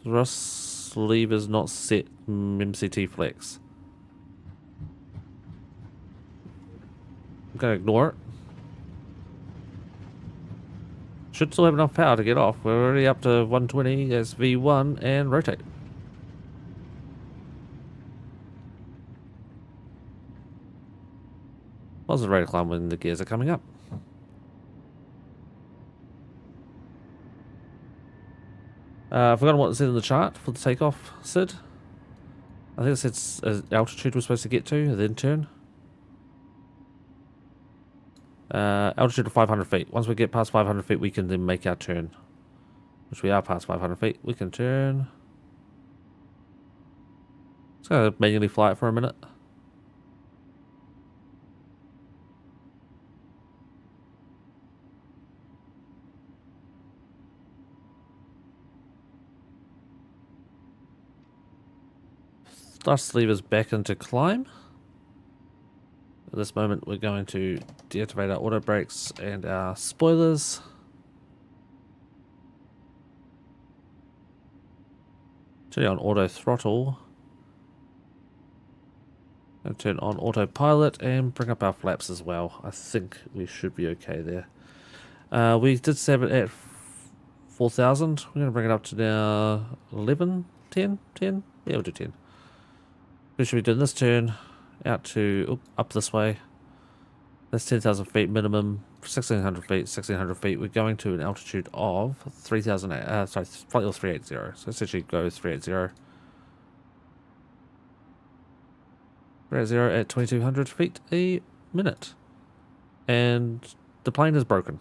Thrust levers not set. MCT flex. I'm gonna ignore it. Should still have enough power to get off. We're already up to 120 as V1 and rotate. Positive rate of climb when the gears are coming up. I've forgotten what it said in the chart for the takeoff, Sid. I think it said altitude we're supposed to get to, and then turn. Altitude of 500 feet. Once we get past 500 feet, we can then make our turn. Which we are past 500 feet. We can turn. Just gonna manually fly it for a minute. Thrust levers back into climb. At this moment, we're going to deactivate our auto brakes and our spoilers. Turn on auto throttle. And turn on autopilot and bring up our flaps as well. I think we should be okay there. We did save it at 4,000. We're going to bring it up to now 11, 10, 10. Yeah, we'll do 10. We should be doing this turn out to up this way. That's 10,000 feet minimum, 1,600 feet, 1,600 feet. We're going to an altitude of 3,000, sorry, flight level 380. So let's actually go 380. 380 at 2,200 feet a minute. And the plane is broken.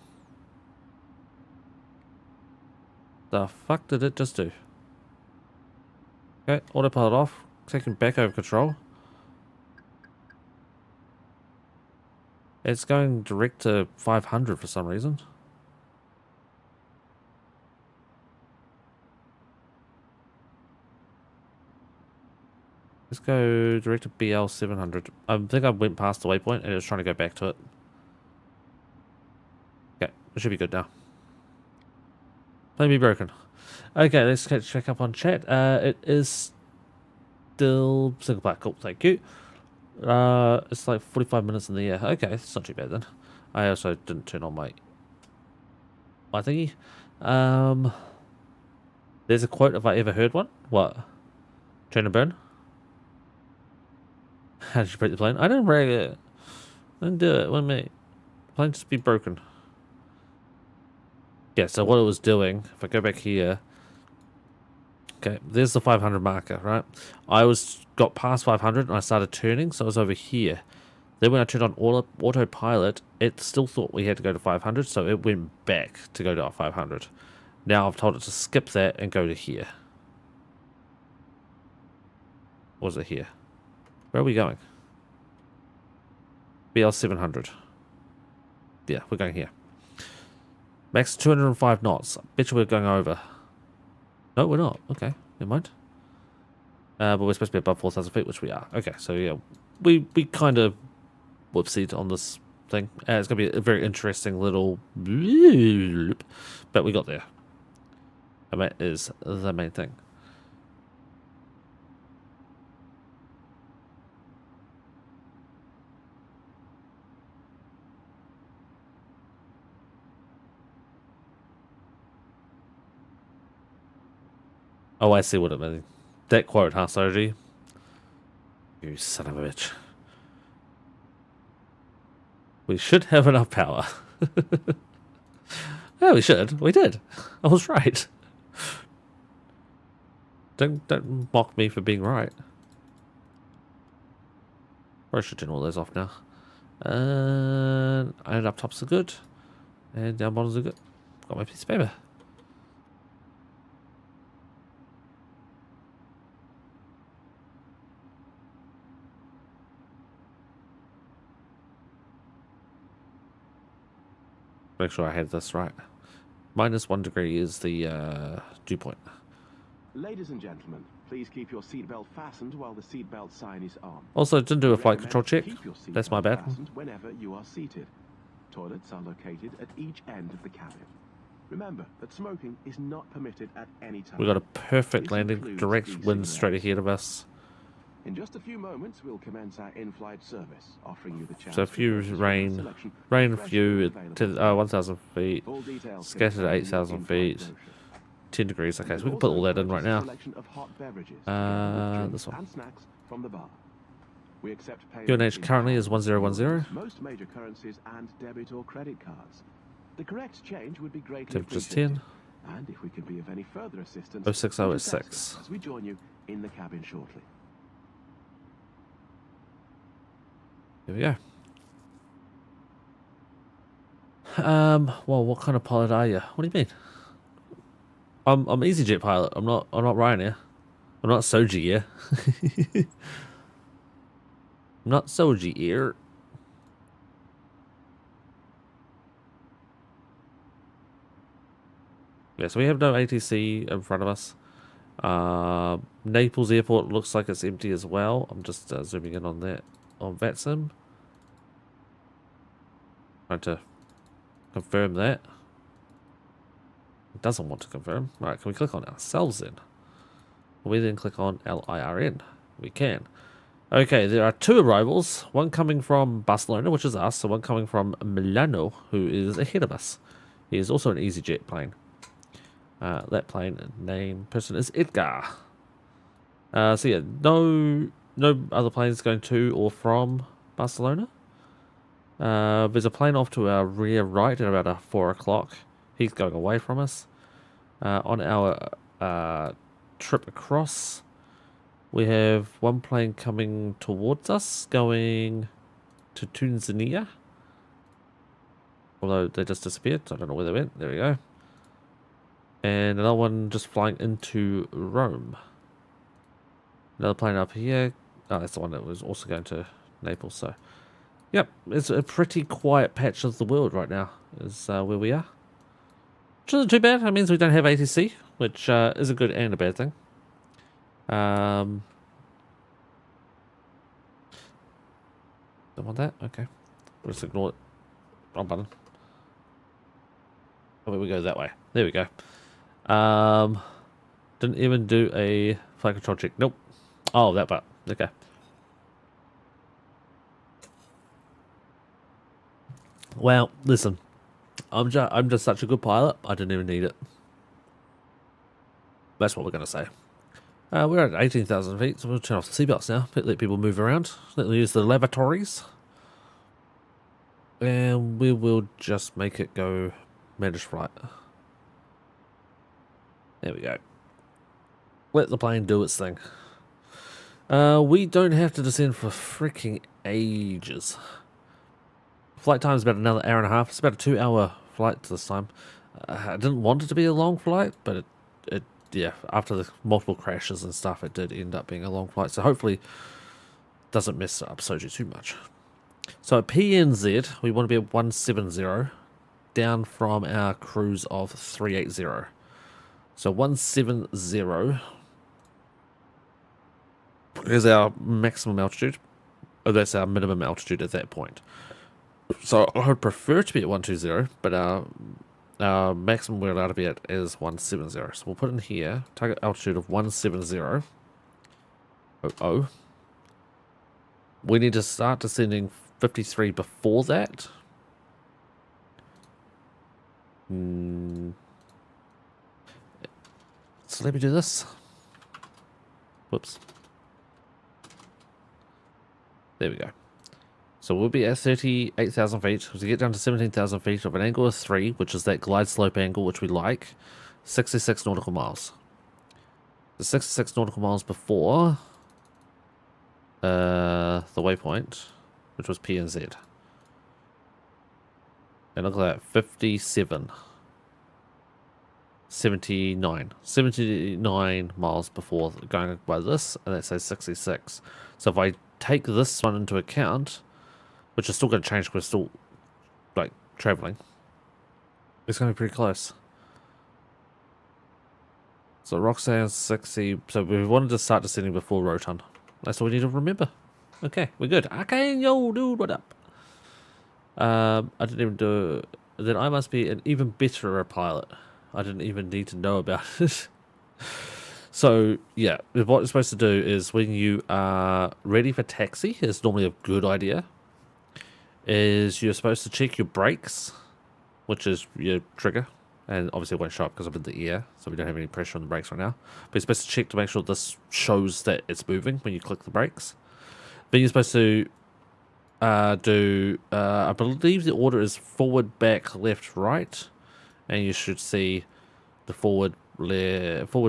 The fuck did it just do? Okay, autopilot off. Taking back over control. It's going direct to 500 for some reason. Let's go direct to BL 700. I think I went past the waypoint and it was trying to go back to it. Okay, it should be good now. Plane be broken. Okay, let's check up on chat. It is still single black. Cool, thank you. It's like 45 minutes in the air. Okay, it's not too bad then. I also didn't turn on my thingy. There's a quote if I ever heard one. What? Turn and burn? How did you break the plane? I didn't break it. I didn't do it. What me? The plane just be broken. Yeah, so what it was doing, if I go back here. Okay, there's the 500 marker, right? I got past 500 and I started turning, so I was over here. Then when I turned on autopilot, it still thought we had to go to 500, so it went back to go to 500. Now I've told it to skip that and go to here. Or was it here? Where are we going? BL 700. Yeah, we're going here. Max 205 knots. Bet you we're going over. No, we're not. Okay, never mind. But we're supposed to be above 4,000 feet, which we are. Okay, so yeah, we kind of whoopsied on this thing. It's going to be a very interesting little bloop, but we got there. And that is the main thing. Oh, I see what it means. That quote, huh, Soji? You son of a bitch. We should have enough power. Yeah, we should. We did. I was right. Don't mock me for being right. Probably should turn all those off now. And laptops are good. And down bottoms are good. Got my piece of paper. Make sure I had this right. -1 degree is the dew point. Ladies and gentlemen, please keep your seatbelt fastened while the seatbelt sign is on. Also, didn't do a flight Recommend control check. keep your seatbelt That's my bad. fastened whenever you are seated. Toilets are located at each end of the cabin. Remember that smoking is not permitted at any time. We got a perfect This landing, includes direct these wind straight signals. ahead of us. In just a few moments, we'll commence our in-flight service, offering you the chance. So a to few purchase from rain a selection of a fresh few food to available. 1,000 feet, Full details can scattered be at found in the 8,000 in-flight feet, brochure. 10 degrees. Okay, You so we can can put all also that in right purchase a now. selection of hot beverages, together with This drinks one. and snacks from the bar. We accept payments UNH in currently is pounds, 1010. euros, most major currencies, and debit or credit cards. The correct change would be greatly Temperature's appreciated. 10. And if we can be of any further assistance, 06086. please text us as we join you in the cabin shortly. Here we go. Well, what kind of pilot are you? What do you mean? I'm EasyJet pilot. I'm not Ryanair. I'm not Soji here. I'm not Soji here. Yeah, so we have no ATC in front of us. Naples Airport looks like it's empty as well. I'm just zooming in on that on VATSIM. Trying to confirm that. It doesn't want to confirm. Right, can we click on ourselves then? We then click on LIRN. We can. Okay, there are 2 arrivals. One coming from Barcelona, which is us, and one coming from Milano, who is ahead of us. He is also an EasyJet plane. That plane name person is Edgar. So yeah, no other planes going to or from Barcelona. There's a plane off to our rear right at about 4 o'clock. He's going away from us. On our trip across, we have one plane coming towards us, going to Tunisia. Although they just disappeared, so I don't know where they went. There we go. And another one just flying into Rome. Another plane up here. Oh, that's the one that was also going to Naples. So, yep, it's a pretty quiet patch of the world right now, is where we are. Which isn't too bad. That means we don't have ATC, which is a good and a bad thing. Don't want that? Okay. We'll just ignore it. Wrong button. Oh, we go that way. There we go. Didn't even do a flight control check. Nope. Oh, that button. Okay. Well, listen. I'm just such a good pilot. I didn't even need it. That's what we're gonna say. We're at 18,000 feet, so we'll turn off the seatbelts now. Let people move around. Let them use the lavatories. And we will just make it go managed flight. There we go. Let the plane do its thing. We don't have to descend for freaking ages. Flight time is about another hour and a half. It's about a 2-hour flight this time. I didn't want it to be a long flight, but it yeah, after the multiple crashes and stuff, it did end up being a long flight. So hopefully it doesn't mess up Soji too much. So at PNZ, we want to be at 170. down from our cruise of 380. So 170 is our maximum altitude. Oh, that's our minimum altitude at that point. So I would prefer to be at 120, but our maximum we're allowed to be at is 170. So we'll put in here, target altitude of 170. Oh. We need to start descending 53 before that. So let me do this. Whoops. There we go. So we'll be at 38,000 feet. To get down to 17,000 feet of an angle of 3, which is that glide slope angle which we like, 66 nautical miles. The 66 nautical miles before the waypoint, which was P and Z. And look at that, 57. 79 miles before going by this, and that says 66. So if I take this one into account, which is still going to change because we're still like traveling, it's going to be pretty close. So Roxanne 60. So we wanted to start descending before Roton. That's all we need to remember. Okay, we're good. Okay, yo, dude, what up? I didn't even do. Then I must be an even better pilot. I didn't even need to know about it. So yeah, what you're supposed to do is when you are ready for taxi, is normally a good idea. Is you're supposed to check your brakes, which is your trigger, and obviously it won't show up because I'm in the air, so we don't have any pressure on the brakes right now. But you're supposed to check to make sure this shows that it's moving when you click the brakes. Then you're supposed to do, I believe the order is forward, back, left, right, and you should see the forward,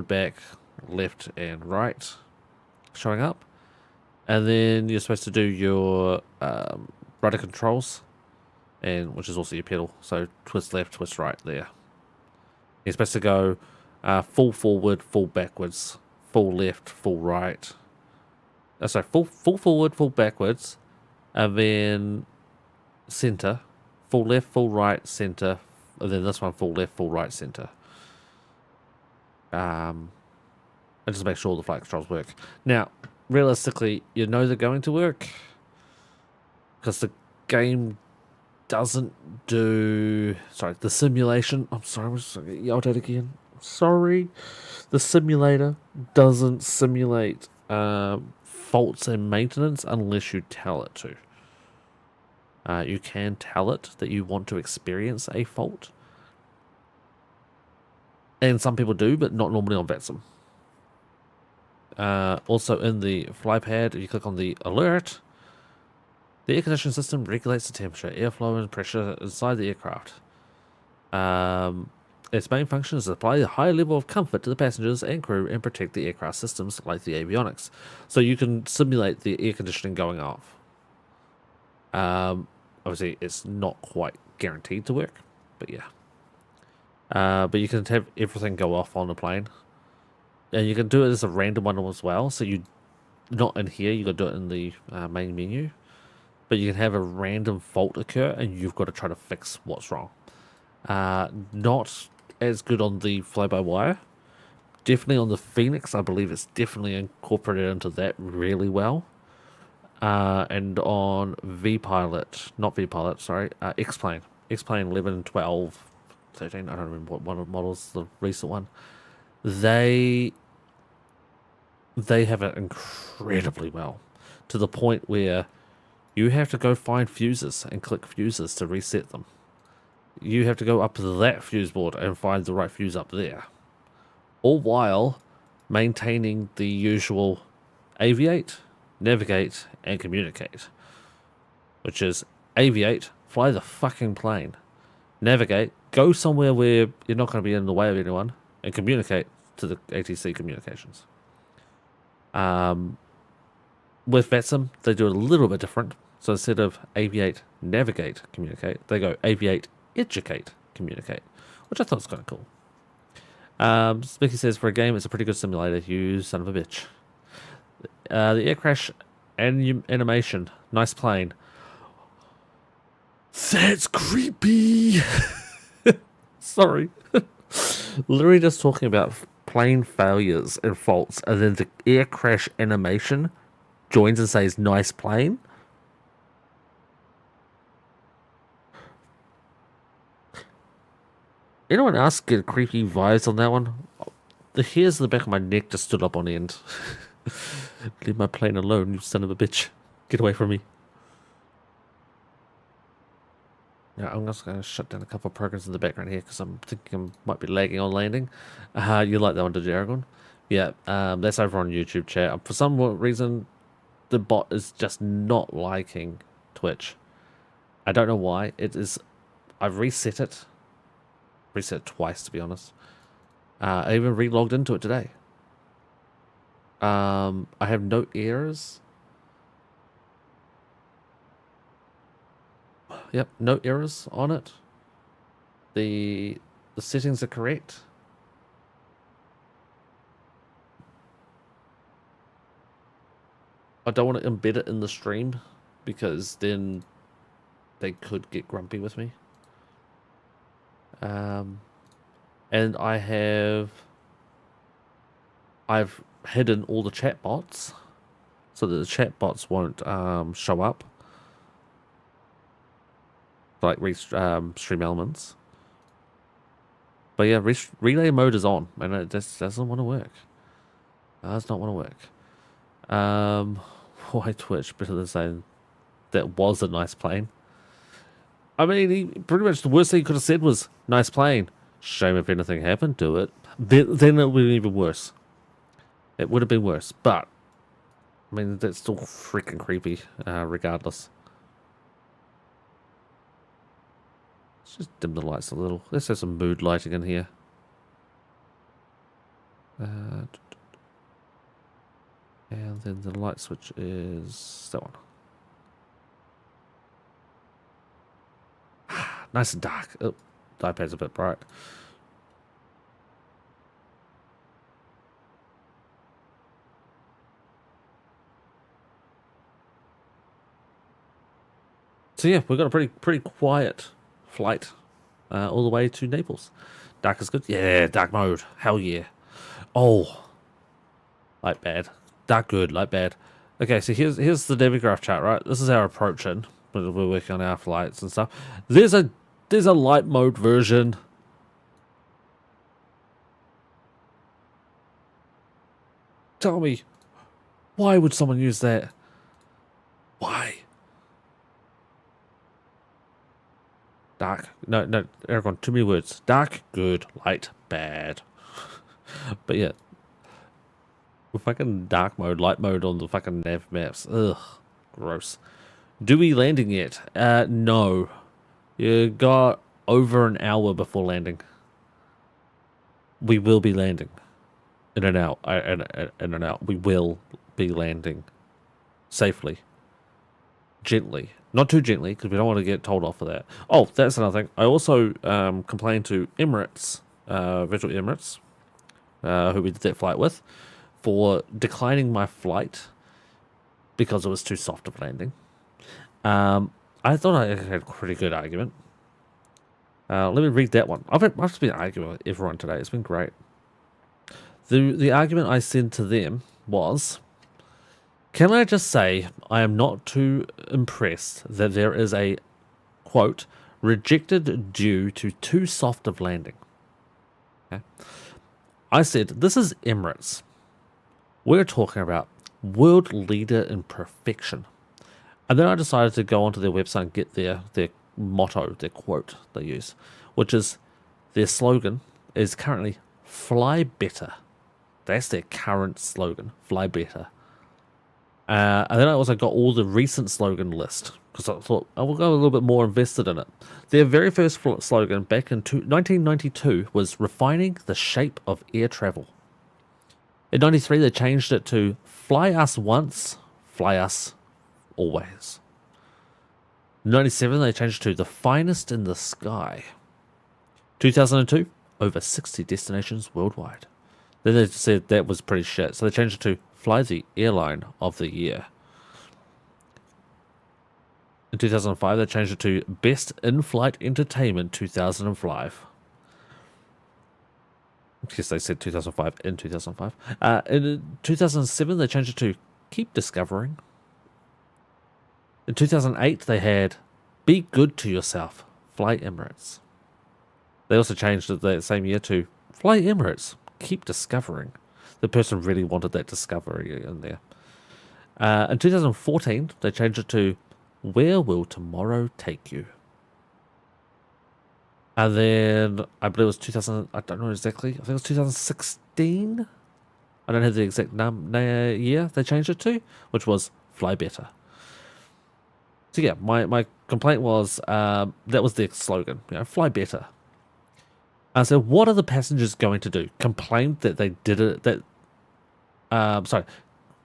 back, left, and right showing up. And then you're supposed to do your rudder controls, and which is also your pedal. So twist left, twist right there. You're supposed to go full forward, full backwards, full left, full right. Sorry, full forward, full backwards, and then center, full left, full right, center, and then this one full left, full right, center. And just make sure all the flight controls work. Now, realistically, you know they're going to work because the game doesn't do. Sorry, the simulation. I'm sorry, I'm just gonna get yelled at again. Sorry, the simulator doesn't simulate faults and maintenance unless you tell it to. You can tell it that you want to experience a fault. And some people do, but not normally on VATSIM. Also in the flypad, if you click on the alert, the air conditioning system regulates the temperature, airflow, and pressure inside the aircraft. Its main function is to supply a high level of comfort to the passengers and crew and protect the aircraft systems like the avionics. So you can simulate the air conditioning going off. Obviously, it's not quite guaranteed to work, but yeah. But you can have everything go off on the plane. And you can do it as a random one as well. So you, not in here, you got to do it in the main menu. But you can have a random fault occur and you've got to try to fix what's wrong. Not as good on the fly-by-wire. Definitely on the Phoenix, I believe it's definitely incorporated into that really well. And on V-Pilot, not V-Pilot, sorry, X-Plane. X-Plane 11, 12, 13, I don't remember what one of the models, the recent one. They have it incredibly well. To the point where you have to go find fuses and click fuses to reset them. You have to go up to that fuse board and find the right fuse up there. All while maintaining the usual aviate, navigate, and communicate. Which is aviate, fly the fucking plane. Navigate, go somewhere where you're not going to be in the way of anyone. And communicate to the ATC communications. With VATSIM, they do it a little bit different. So instead of aviate, navigate, communicate, they go aviate, educate, communicate, which I thought was kind of cool. Spicky says, for a game, it's a pretty good simulator, you son of a bitch. The air crash animation, nice plane. That's creepy. Sorry. Literally just talking about plane failures and faults, and then the air crash animation joins and says nice plane. Anyone else get creepy vibes on that one? The hairs in the back of my neck just stood up on end. Leave my plane alone, you son of a bitch. Get away from me. Yeah, I'm just going to shut down a couple of programs in the background here because I'm thinking I might be lagging on landing. You like that one, did you, Aragon? Yeah, that's over on YouTube chat. For some reason, the bot is just not liking Twitch. I don't know why. It is. I've reset it. Reset it twice, to be honest. I even re-logged into it today. I have no errors. Yep, no errors on it. The settings are correct. I don't want to embed it in the stream because then they could get grumpy with me. And I've hidden all the chat bots so that the chat bots won't show up. Like stream elements. But yeah, relay mode is on, and it just doesn't want to work. It does not want to work. Why Twitch? Better than saying that was a nice plane. I mean, pretty much the worst thing he could have said was nice plane. Shame if anything happened to it. Then it would be even worse. It would have been worse, but I mean that's still freaking creepy, regardless. Let's just dim the lights a little. Let's have some mood lighting in here. And then the light switch is that one. Nice and dark. Oh, the iPad's a bit bright. So yeah, we've got a pretty quiet flight all the way to Naples. Dark is good. Yeah, dark mode. Hell yeah. Oh, light bad. Dark good, light bad. Okay, so here's the Navigraph chart, right? This is our approach in. We're working on our flights and stuff. There's a light mode version. Tell me, why would someone use that? Why? Dark. No, Aragon, too many words. Dark, good, light, bad. But yeah. With fucking dark mode, light mode on the fucking nav maps. Ugh. Gross. Do we landing yet? No. You got over an hour before landing. We will be landing. In an hour. In an hour. We will be landing. Safely. Gently. Not too gently, because we don't want to get told off for that. Oh, that's another thing. I also complained to Emirates, Virtual Emirates, who we did that flight with, for declining my flight because it was too soft of landing. I thought I had a pretty good argument. Let me read that one. I've just been arguing with everyone today. It's been great. The argument I sent to them was, can I just say I am not too impressed that there is a, quote, rejected due to too soft of landing. Okay. I said, this is Emirates. We're talking about world leader in perfection. And then I decided to go onto their website and get their motto, their quote they use, which is their slogan is currently fly better. That's their current slogan, fly better. And then I also got all the recent slogan list because I thought I will go a little bit more invested in it. Their very first slogan back in 1992 was refining the shape of air travel. In 93 they changed it to fly us once, fly us always. In 97 they changed it to the finest in the sky. 2002, over 60 destinations worldwide. Then they said that was pretty shit, so they changed it to fly the airline of the year. In 2005 they changed it to best in-flight entertainment 2005. Yes, they said 2005 in 2005. In 2007, they changed it to keep discovering. In 2008, they had be good to yourself, fly Emirates. They also changed it that same year to fly Emirates, keep discovering. The person really wanted that discovery in there. In 2014, they changed it to where will tomorrow take you? And then I believe it was 2000, I don't know exactly, I think it was 2016. I don't have the exact year they changed it to, which was fly better. So yeah, my complaint was, that was their slogan, fly better. So what are the passengers going to do? Complain that they did it,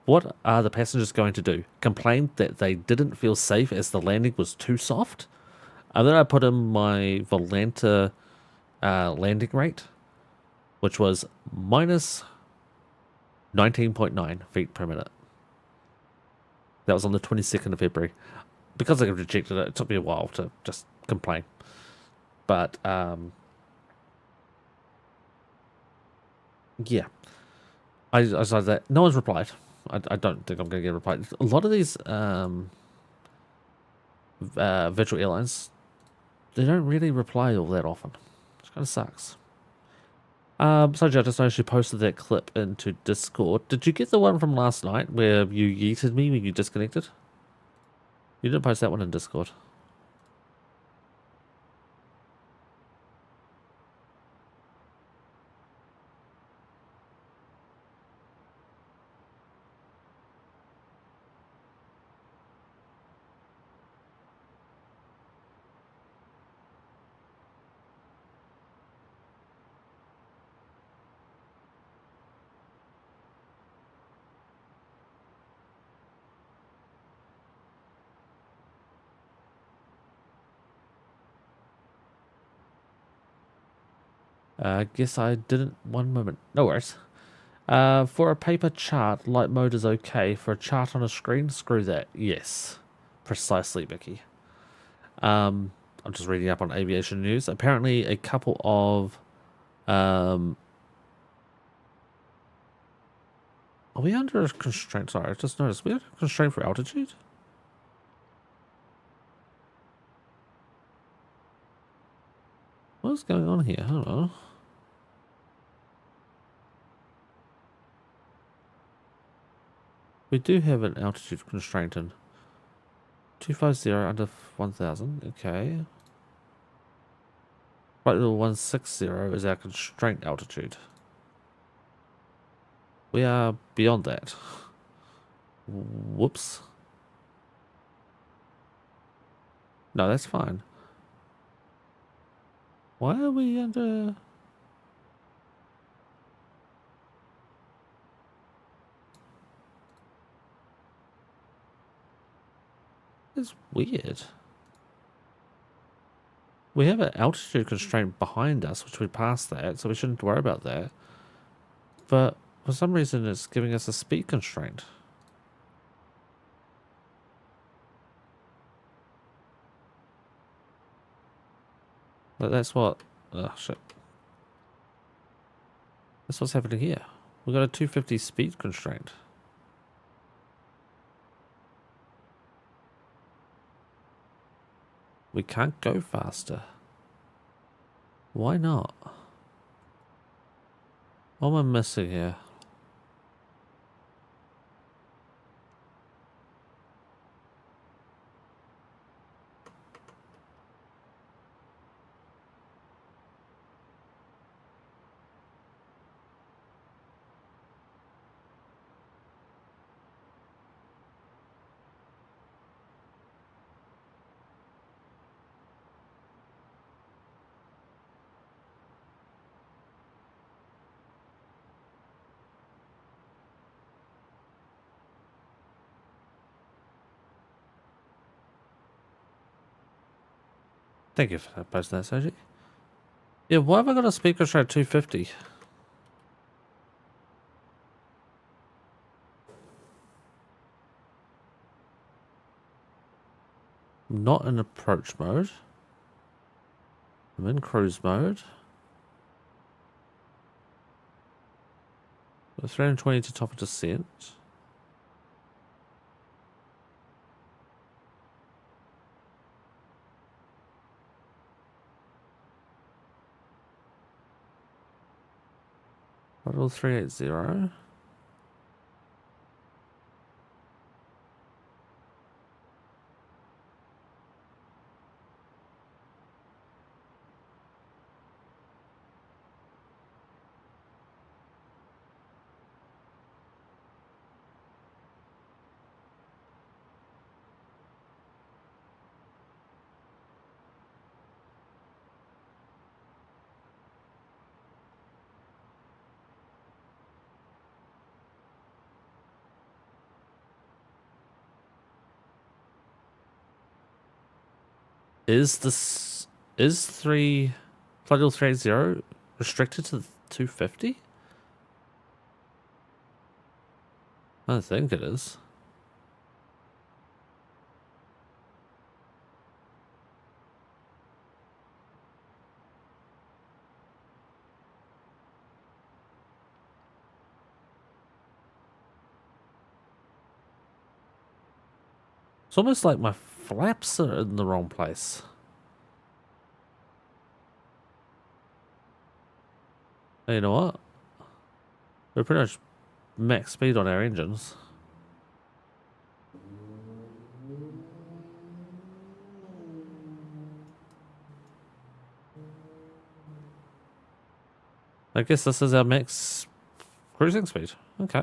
what are the passengers going to do? Complain that they didn't feel safe as the landing was too soft? And then I put in my Volanta landing rate, which was minus 19.9 feet per minute. That was on the 22nd of February. Because I rejected it, it took me a while to just complain. But, yeah. I decided that no one's replied. I don't think I'm going to get a reply. A lot of these virtual airlines, they don't really reply all that often. It kind of sucks. So I just noticed you posted that clip into Discord. Did you get the one from last night where you yeeted me when you disconnected? You didn't post that one in Discord. I guess I didn't. One moment. No worries. For a paper chart, light mode is okay. For a chart on a screen, screw that. Yes. Precisely, Vicky. I'm just reading up on aviation news. Apparently, a couple of... are we under a constraint? Sorry, I just noticed. We under a constraint for altitude? What's going on here? Hold on. We do have an altitude constraint in 250 under 1000. Okay. Right, little 160 is our constraint altitude. We are beyond that. Whoops. No, that's fine. Why are we under... It's weird. We have an altitude constraint behind us, which we passed that, so we shouldn't worry about that. But for some reason, it's giving us a speed constraint. But that's what... Oh, shit. That's what's happening here. We've got a 250 speed constraint. We can't go faster. Why not? What am I missing here? Thank you for posting that, Soji. Yeah, why have I got a speed constraint 250? I'm not in approach mode. I'm in cruise mode. 320 to top of descent. Model 380. Is Pluggle 380 restricted to 250? I don't think it is. It's almost like my flaps are in the wrong place. You know what? We're pretty much max speed on our engines. I guess this is our max cruising speed. Okay.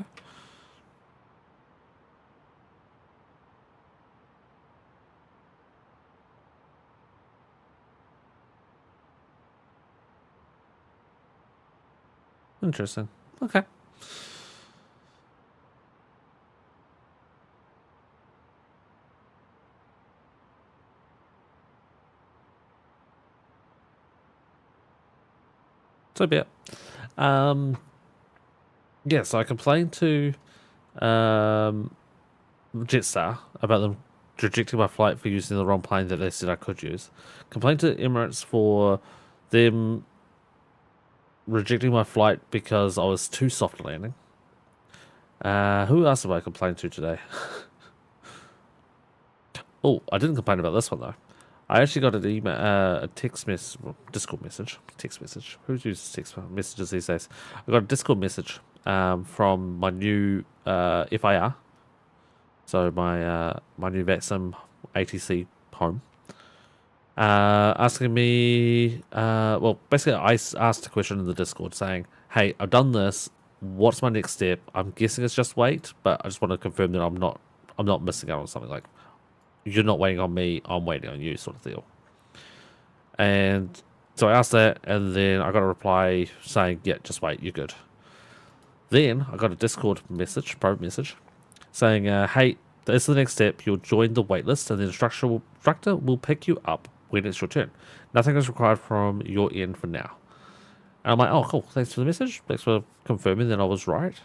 Interesting. Okay. So be it. Yeah, so I complained to Jetstar about them rejecting my flight for using the wrong plane that they said I could use. Complained to Emirates for them rejecting my flight because I was too soft landing. Who else have I complained to today? Oh, I didn't complain about this one though. I actually got an email, a text message, Discord message, text message. Who uses text messages these days? I got a Discord message from my new FIR. So my new VATSIM ATC home. Asking me, well, basically I asked a question in the Discord saying, hey, I've done this. What's my next step? I'm guessing it's just wait, but I just want to confirm that I'm not missing out on something. Like, you're not waiting on me, I'm waiting on you, sort of deal. And so I asked that, and then I got a reply saying, yeah, just wait, you're good. Then I got a Discord message, private message, saying, hey, this is the next step. You'll join the waitlist, and the instructor will pick you up when it's your turn. Nothing is required from your end for now. And I'm like, oh, cool. Thanks for the message. Thanks for confirming that I was right.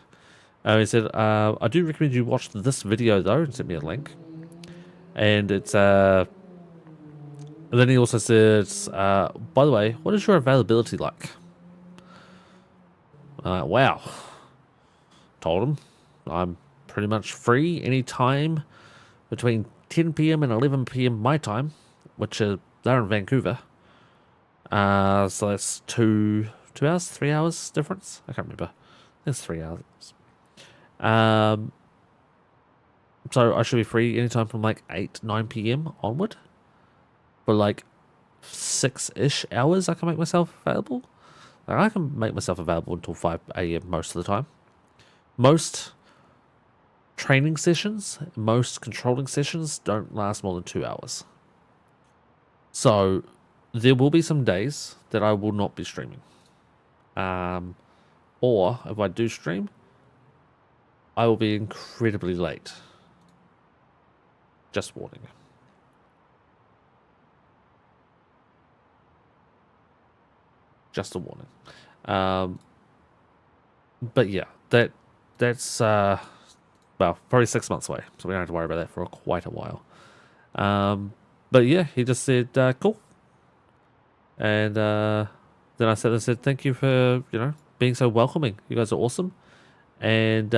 He said, I do recommend you watch this video, though, and sent me a link. And it's, and then he also says, by the way, what is your availability like? Wow. Told him I'm pretty much free anytime between 10 p.m. and 11 p.m. my time, which is they're in Vancouver. So that's 2 hours, 3 hours difference. I can't remember. I think it's 3 hours. So I should be free anytime from like 8, 9 p.m. onward. For like 6-ish hours, I can make myself available. Like, I can make myself available until 5 a.m. most of the time. Most training sessions, most controlling sessions don't last more than 2 hours. So there will be some days that I will not be streaming. Or if I do stream, I will be incredibly late. Just warning. Just a warning. But yeah, that's well, probably 6 months away, so we don't have to worry about that for quite a while. But yeah, he just said cool, and then I said thank you for being so welcoming. You guys are awesome, and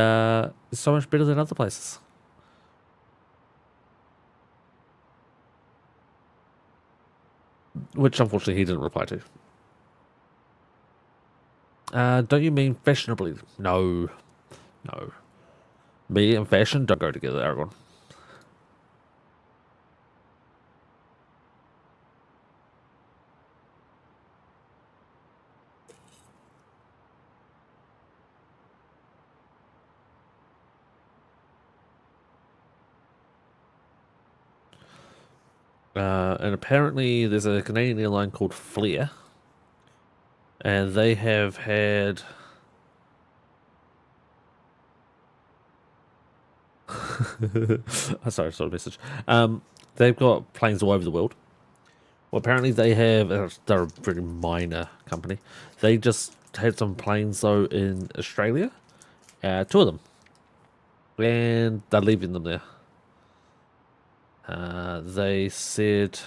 it's so much better than other places. Which unfortunately he didn't reply to. Don't you mean fashionably? No. No. Me and fashion don't go together, Aragon. And apparently there's a Canadian airline called Flair. And they have had... sorry, sort of message. They've got planes all over the world. Well, apparently they have... they're a pretty minor company. They just had some planes, though, in Australia. 2 of them. And they're leaving them there. They said...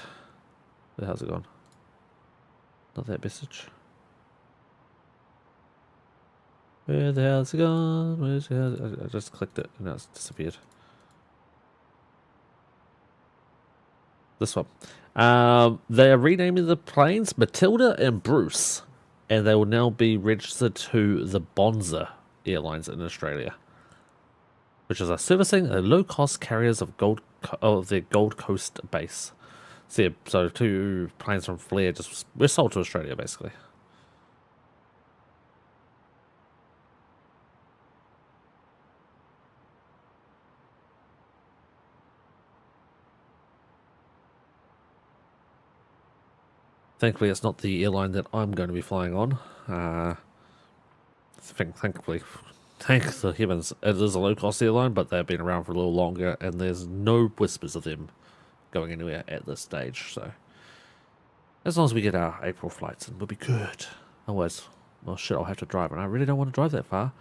How's it gone? Not that message. Where the hell's it gone? Where's the hell? I just clicked it and it's disappeared. This one. They are renaming the planes Matilda and Bruce, and they will now be registered to the Bonza Airlines in Australia, which is servicing a low-cost carriers of their Gold Coast base. So, yeah, so 2 planes from Flair just were sold to Australia, basically. Thankfully, it's not the airline that I'm going to be flying on. Thankfully, thank the heavens, it is a low-cost airline, but they've been around for a little longer, and there's no whispers of them going anywhere at this stage. So, as long as we get our April flights, and we'll be good. Otherwise, well, shit, I'll have to drive, and I really don't want to drive that far.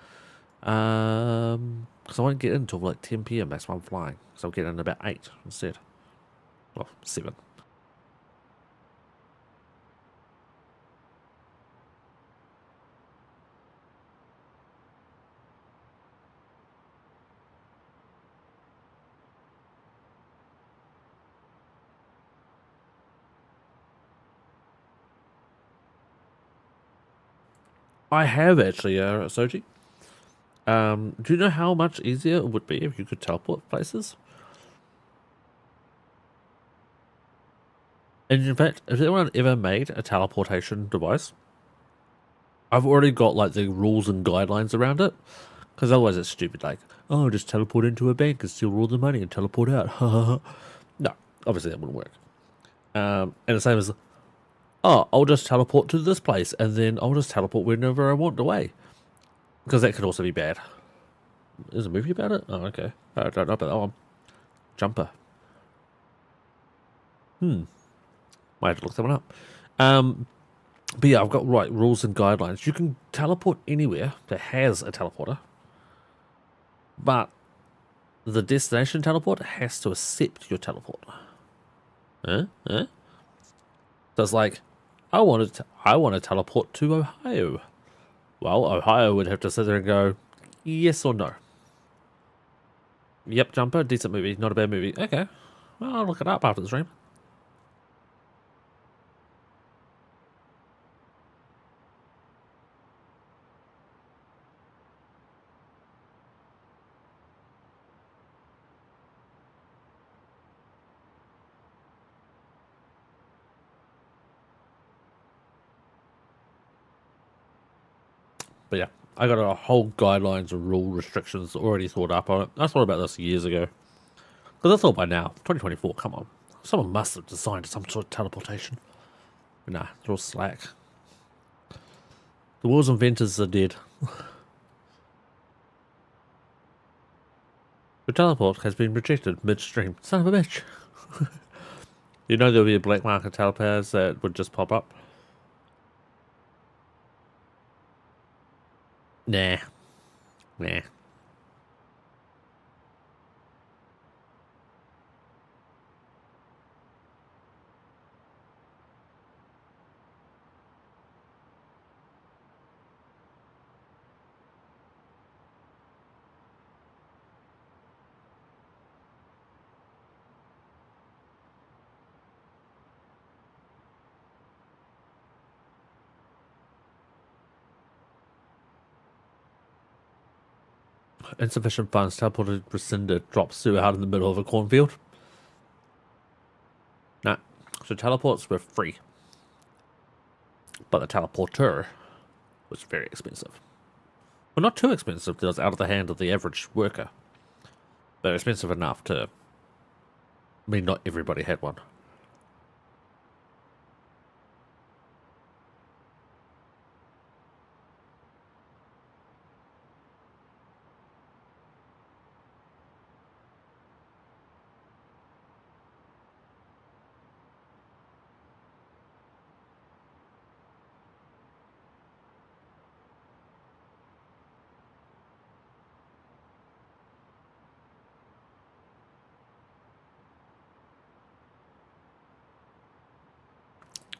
Because I won't get in until like 10 p.m. That's when I'm flying. So I'll get in about 8 instead. Well, 7. I have actually, Soji. Do you know how much easier it would be if you could teleport places? And in fact, has anyone ever made a teleportation device? I've already got like the rules and guidelines around it, because otherwise it's stupid. Like, oh, just teleport into a bank and steal all the money and teleport out. No, obviously that wouldn't work. And the same as, oh, I'll just teleport to this place and then I'll just teleport whenever I want away, because that could also be bad. There's a movie about it? Oh, okay. I don't know about that one. Jumper. Might have to look that one up. But yeah, I've got rules and guidelines. You can teleport anywhere that has a teleporter, but the destination teleport has to accept your teleport. So it's like, I want to teleport to Ohio. Well, Ohio would have to sit there and go, yes or no. Yep, Jumper, decent movie, not a bad movie. Okay, well, I'll look it up after the stream. But yeah, I got a whole guidelines and rule restrictions already thought up on it. I thought about this years ago. Because I thought by now, 2024, come on. Someone must have designed some sort of teleportation. But nah, they're all slack. The world's inventors are dead. The teleport has been rejected midstream. Son of a bitch. You know there'll be a black market teleporters that would just pop up? Nah. Nah. insufficient funds. Teleported rescinded. Drops Sue out in the middle of a cornfield. Nah. So teleports were free. But the teleporter was very expensive. Well, not too expensive because it was out of the hand of the average worker. But expensive enough to... I mean, not everybody had one.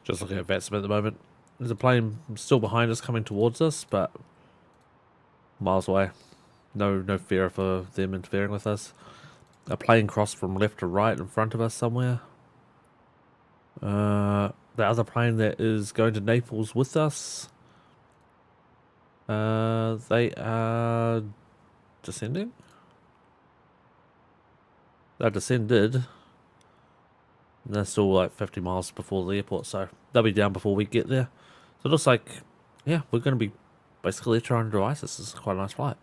Just looking at VATSIM at the moment. There's a plane still behind us coming towards us, but miles away. No fear for them interfering with us. A plane crossed from left to right in front of us somewhere. The other plane that is going to Naples with us. They are descending. They're descended. And they're still like 50 miles before the airport, so they'll be down before we get there. So it looks like, yeah, we're going to be basically trying to do ISIS. This is quite a nice flight.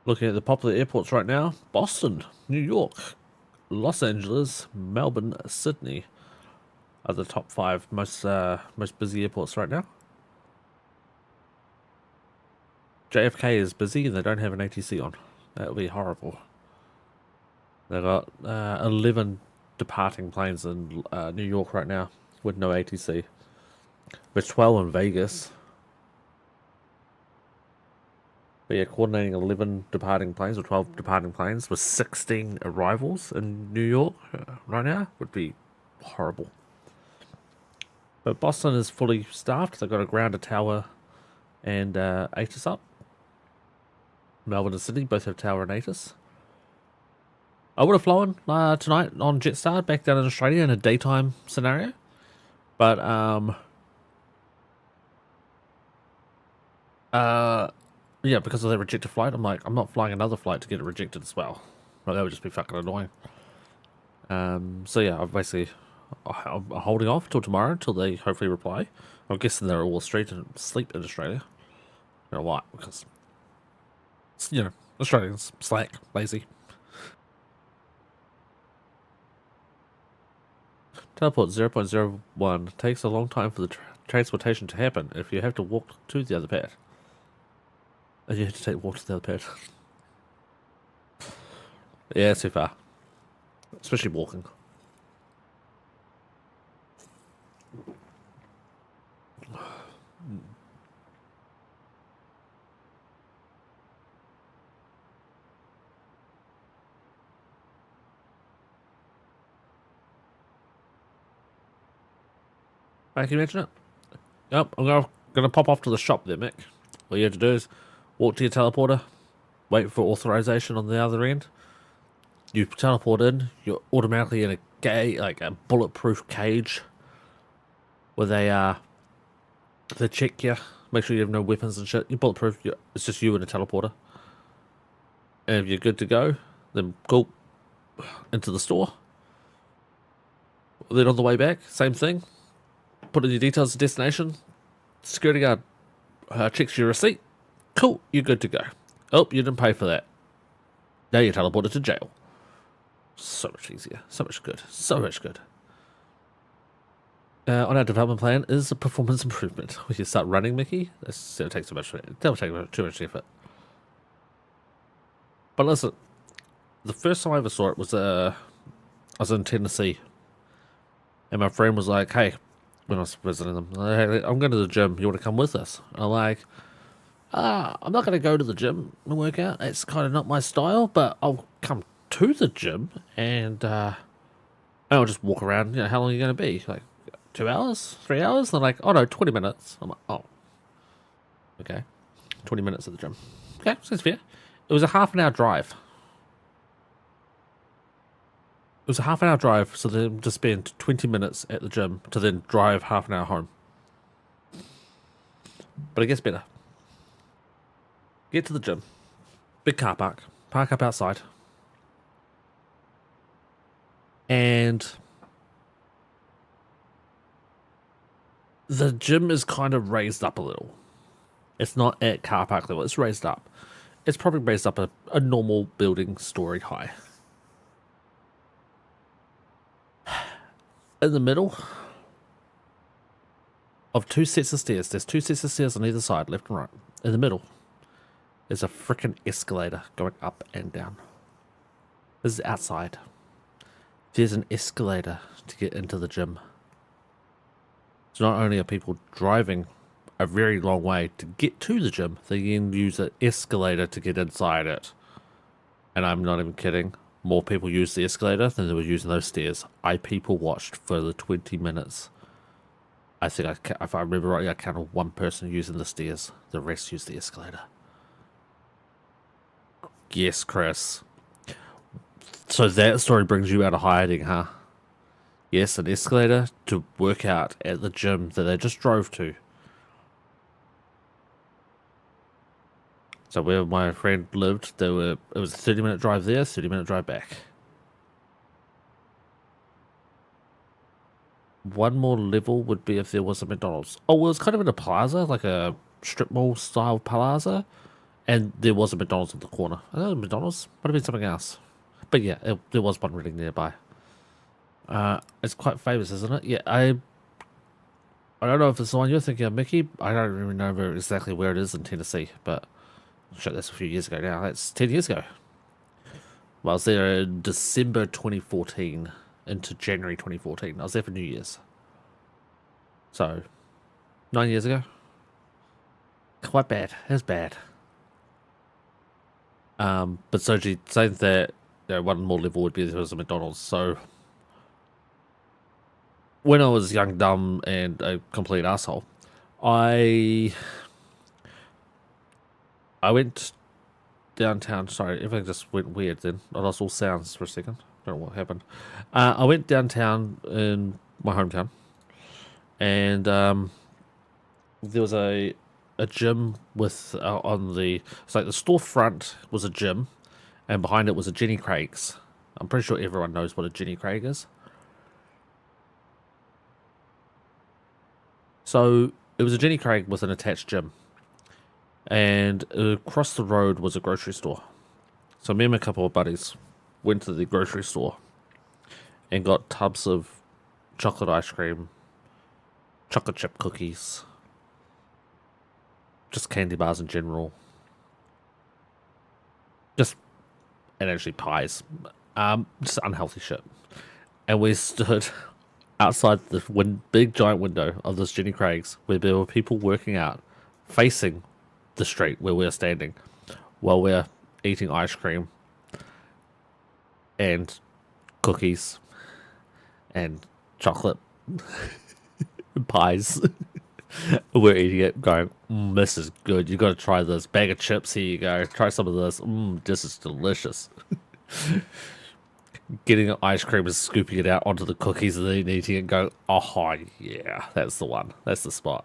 Looking at the popular airports right now, Boston, New York, Los Angeles, Melbourne, Sydney are the top 5 most busy airports right now. JFK is busy and they don't have an ATC on. That would be horrible. They've got 11 departing planes in New York right now with no ATC. There's 12 in Vegas. But yeah, coordinating 11 departing planes or 12 departing planes with 16 arrivals in New York right now would be horrible. But Boston is fully staffed. They've got a ground, a tower, and ATIS up. Melbourne and Sydney both have tower and ATIS. I would have flown tonight on Jetstar back down in Australia in a daytime scenario. But, yeah, because of that rejected flight, I'm like, I'm not flying another flight to get it rejected as well. Like, that would just be fucking annoying. So yeah, I'm holding off till tomorrow until they hopefully reply. I'm guessing they're all asleep in Australia. You know why? Because, you know, Australians, slack, lazy. Teleport 0.01 takes a long time for the transportation to happen if you have to walk to the other pad. And you have to walk to the other pad. Yeah, it's too far. Especially walking. Can you imagine it? Yep, I'm gonna pop off to the shop there, Mick. All you have to do is walk to your teleporter, wait for authorization on the other end. You teleport in, you're automatically in a bulletproof cage where they check you, make sure you have no weapons and shit. You're bulletproof, it's just you and a teleporter. And if you're good to go, then go into the store. Then on the way back, same thing. Put in your details of destination. Security guard checks your receipt. Cool, you're good to go. Oh, you didn't pay for that. Now you're teleported to jail. So much easier. So much good. So much good. On our development plan is a performance improvement. We can start running, Mickey. That's going to take so much. That'll take too much effort. But listen, the first time I ever saw it was I was in Tennessee, and my friend was like, "Hey," when I was visiting them, "Hey, I'm going to the gym. You want to come with us?" And I'm like, I'm not going to go to the gym and work out. It's kind of not my style, but I'll come to the gym and I'll just walk around. You know, how long are you going to be? Like 2 hours, 3 hours? And they're like, oh no, 20 minutes. I'm like, oh, okay, 20 minutes at the gym. Okay, sounds fair. It was a half an hour drive. It was a half an hour drive, so then to spend 20 minutes at the gym to then drive half an hour home. But it gets better. Get to the gym. Big car park. Park up outside. And the gym is kind of raised up a little. It's not at car park level. It's raised up. It's probably raised up a normal building story high. In the middle of 2 sets of stairs, there's 2 sets of stairs on either side, left and right. In the middle, there's a freaking escalator going up and down. This is outside. There's an escalator to get into the gym. So not only are people driving a very long way to get to the gym, they then use an escalator to get inside it. And I'm not even kidding. More people use the escalator than they were using those stairs. I people watched for the 20 minutes. I think, if I remember rightly, I counted 1 person using the stairs. The rest used the escalator. Yes, Chris. So that story brings you out of hiding, huh? Yes, an escalator to work out at the gym that they just drove to. So where my friend lived, it was a 30-minute drive there, 30-minute drive back. One more level would be if there was a McDonald's. Oh, well, it was kind of in a plaza, like a strip mall style plaza. And there was a McDonald's at the corner. I don't know, McDonald's might have been something else. But yeah, there was one really nearby. It's quite famous, isn't it? Yeah, I don't know if it's the one you're thinking of, Mickey. I don't even remember exactly where it is in Tennessee, but shit, that's a few years ago now. That's 10 years ago. Well, I was there in December 2014 into January 2014. I was there for New Year's. So, 9 years ago. Quite bad. It was bad. But so she saying that one more level would be there was a McDonald's. So when I was young, dumb, and a complete asshole, I went downtown. Sorry, everything just went weird then. I lost all sounds for a second. Don't know what happened. I went downtown in my hometown, and there was a gym with on the, it's like the storefront was a gym, and behind it was a Jenny Craig's. I'm pretty sure everyone knows what a Jenny Craig is. So it was a Jenny Craig with an attached gym, and across the road was a grocery store. So me and a couple of buddies went to the grocery store and got tubs of chocolate ice cream, chocolate chip cookies, just candy bars in general, and actually pies, just unhealthy shit. And we stood outside the big giant window of this Jenny Craig's, where there were people working out, facing the street where we're standing, while we're eating ice cream and cookies and chocolate pies. We're eating it, going, this is good. You got to try this. Bag of chips, here you go. Try some of this. This is delicious. Getting an ice cream and scooping it out onto the cookies and then eating it and go, oh yeah, that's the one. That's the spot.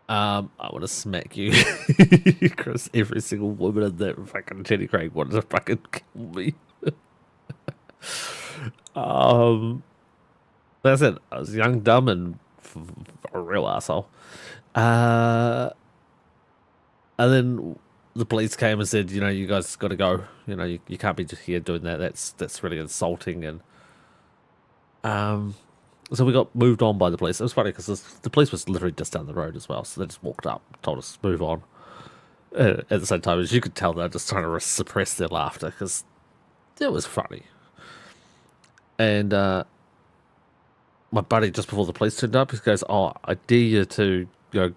I want to smack you, Chris. Every single woman in that fucking Jenny Craig wanted to fucking kill me. That's it. I was young, dumb, and a real asshole. And then the police came and said, you know, you guys got to go. You know, you can't be just here doing that. That's really insulting. And so we got moved on by the police. It was funny because the police was literally just down the road as well. So they just walked up, told us to move on. At the same time, as you could tell, they're just trying to suppress their laughter because it was funny. And my buddy, just before the police turned up, he goes, "Oh, I dare you to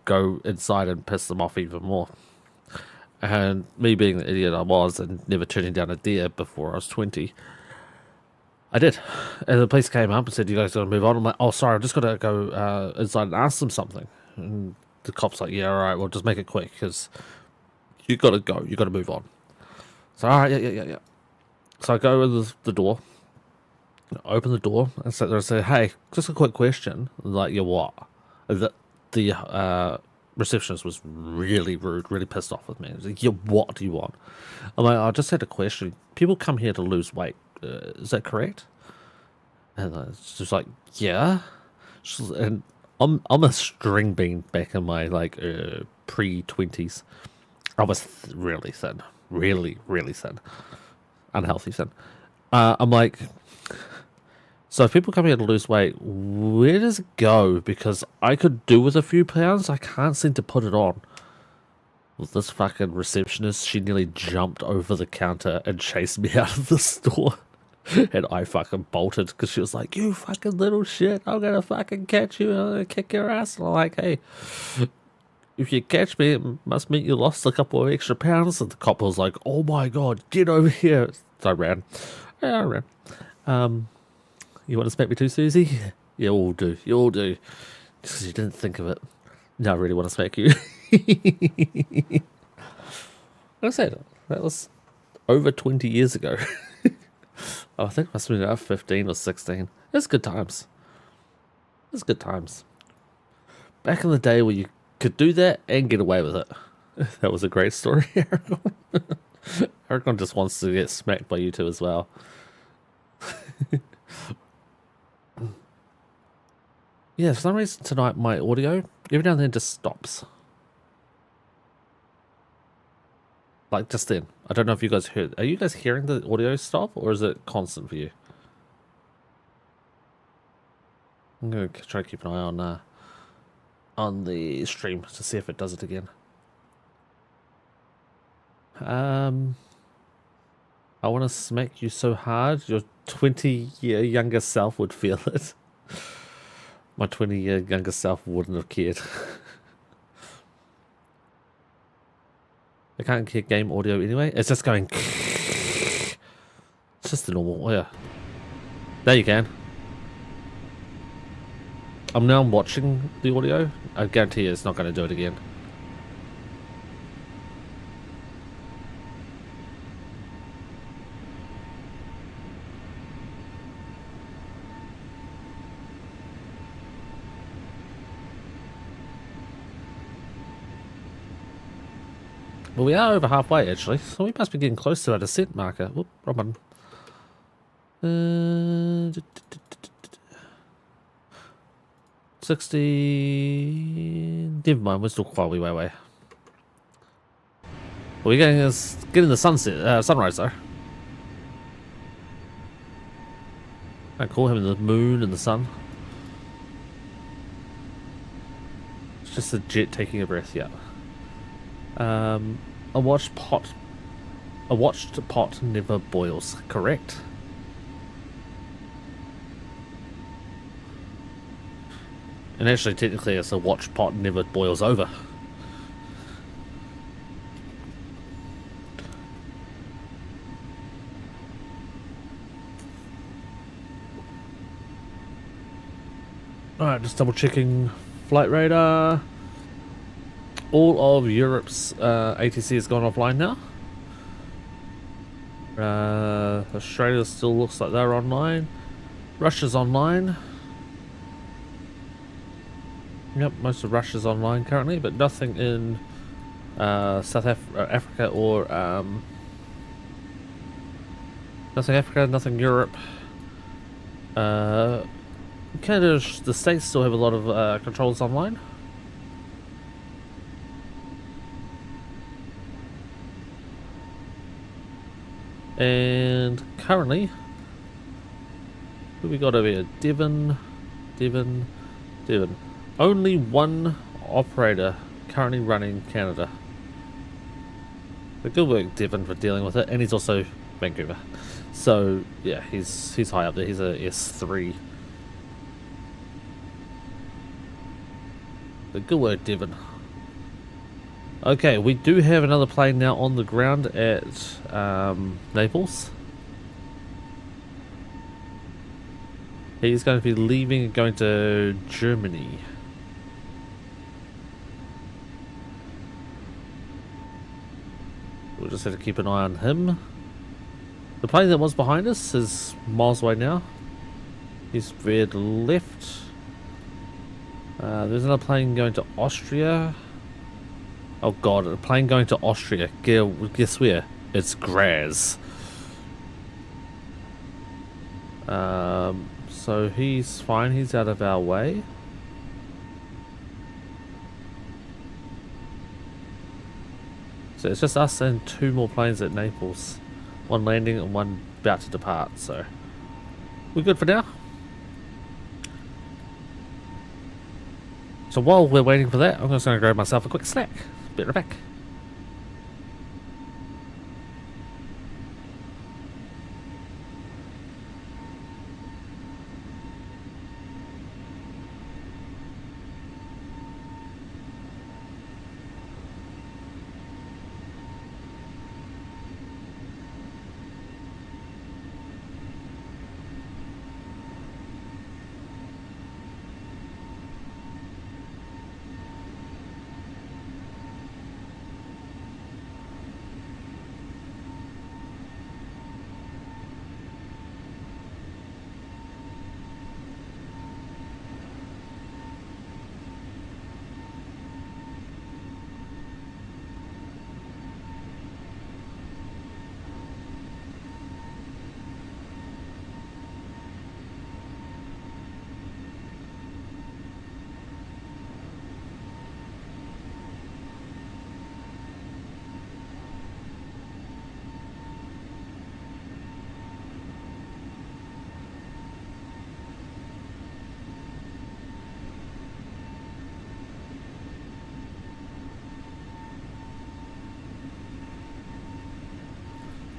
go inside and piss them off even more." And me being the idiot I was and never turning down a dare before I was 20, I did. And the police came up and said, "You guys got to move on." I'm like, "Oh, sorry, I've just got to go inside and ask them something." And the cop's like, "Yeah, all right, well, just make it quick because you got to go. You got to move on." So, all right, yeah. So I go in the door, open the door, and sit there and say, "Hey, just a quick question." Like, "Yeah, what?" The receptionist was really rude, really pissed off with me. He's like, "Yeah, what do you want?" I'm like, "I just had a question. People come here to lose weight. Is that correct?" And she's like, "Yeah." And I'm a string bean back in my like pre-20s. I was really thin, really thin, unhealthy thin. I'm like, so if people come here to lose weight, where does it go? Because I could do with a few pounds. I can't seem to put it on. With this fucking receptionist, she nearly jumped over the counter and chased me out of the store. And I fucking bolted because she was like, "You fucking little shit, I'm gonna fucking catch you and I'm gonna kick your ass." And I'm like, "Hey, if you catch me, it must mean you lost a couple of extra pounds." And the cop was like, "Oh my god, get over here." So I ran. Yeah, I ran. You want to smack me too, Susie? You all do. You all do. Because you didn't think of it. No, I really want to smack you. I said that was over 20 years ago. I think I must have been about 15 or 16. It's good times. It's good times. Back in the day where you could do that and get away with it. That was a great story, Aragon. Aragon just wants to get smacked by you two as well. Yeah, for some reason tonight my audio every now and then just stops. Like just then. I don't know if you guys heard. Are you guys hearing the audio stop or is it constant for you? I'm going to try to keep an eye on the stream to see if it does it again. I want to smack you so hard your 20-year younger self would feel it. My 20-year younger self wouldn't have cared. I can't hear game audio anyway. It's just going. It's just the normal. Yeah. There you can. I'm now watching the audio. I guarantee you it's not going to do it again. Well, we are over halfway actually, so we must be getting close to our descent marker. Whoop, wrong button. 60. Never mind, we're still quite a wee way away. We're getting the sunset, sunrise though. I call him the moon and the sun. It's just a jet taking a breath, yeah. A watched pot never boils, correct? And actually, technically, it's a watched pot never boils over. Alright, just double checking flight radar. All of Europe's ATC has gone offline now. Australia still looks like they're online. Russia's online. Yep, most of Russia's online currently, but nothing in South Africa or nothing Africa, nothing Europe. Canada, the States still have a lot of controls online. And currently, who we got over here? Devon. Only one operator currently running Canada. But good work, Devon, for dealing with it, and he's also Vancouver. So yeah, he's high up there. He's a S3. But good work, Devon. Okay, we do have another plane now on the ground at Naples. He's going to be leaving and going to Germany. We'll just have to keep an eye on him. The plane that was behind us is miles away now. He's veered left. There's another plane going to Austria. Oh god, a plane going to Austria. Guess where? It's Graz. So he's fine. He's out of our way. So it's just us and two more planes at Naples. One landing and one about to depart, so we're good for now. So while we're waiting for that, I'm just going to grab myself a quick snack. Be right back.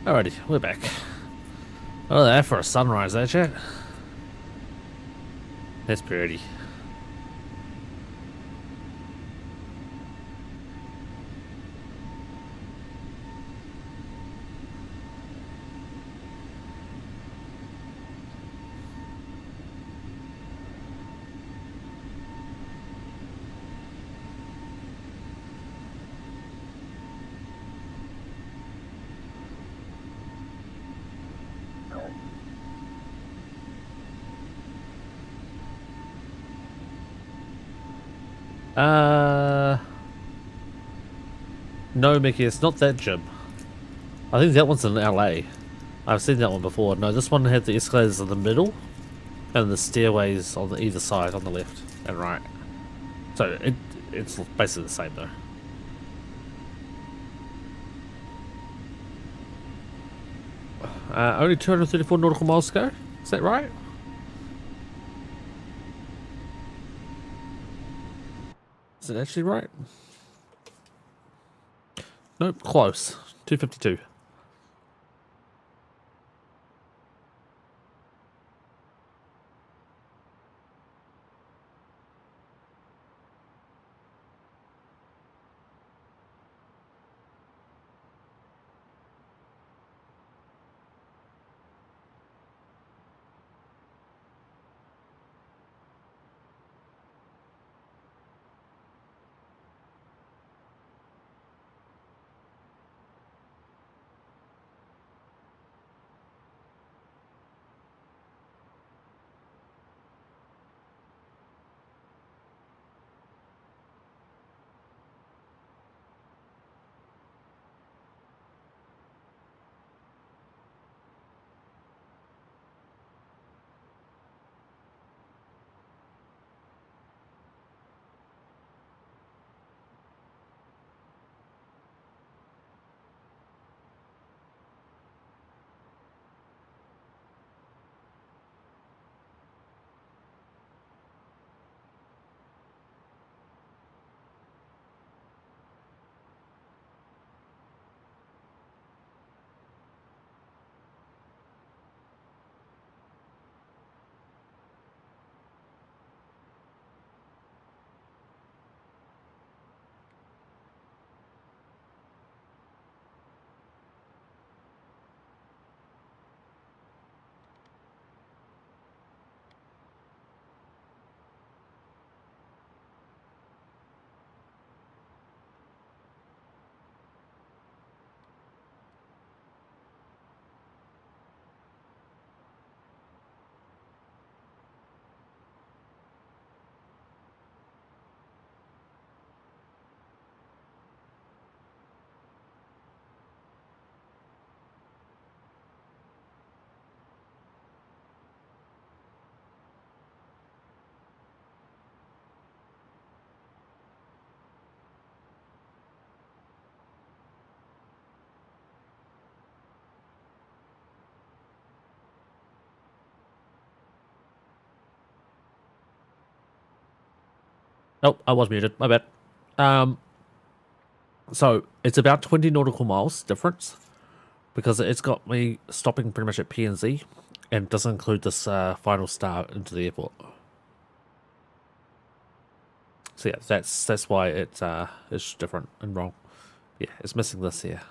Alrighty, we're back. Oh, there for a sunrise, that chat. That's pretty. No, Mickey, it's not that gym. I think that one's in LA. I've seen that one before. No, this one had the escalators in the middle and the stairways on either side, on the left and right. So it's basically the same though. Only 234 nautical miles to go. Is that right? Is it actually right? Nope, close. 252. Oh, I was muted. My bad. So it's about 20 nautical miles difference because it's got me stopping pretty much at PNZ and doesn't include this final start into the airport. So yeah, that's why it's different and wrong. Yeah, it's missing this here.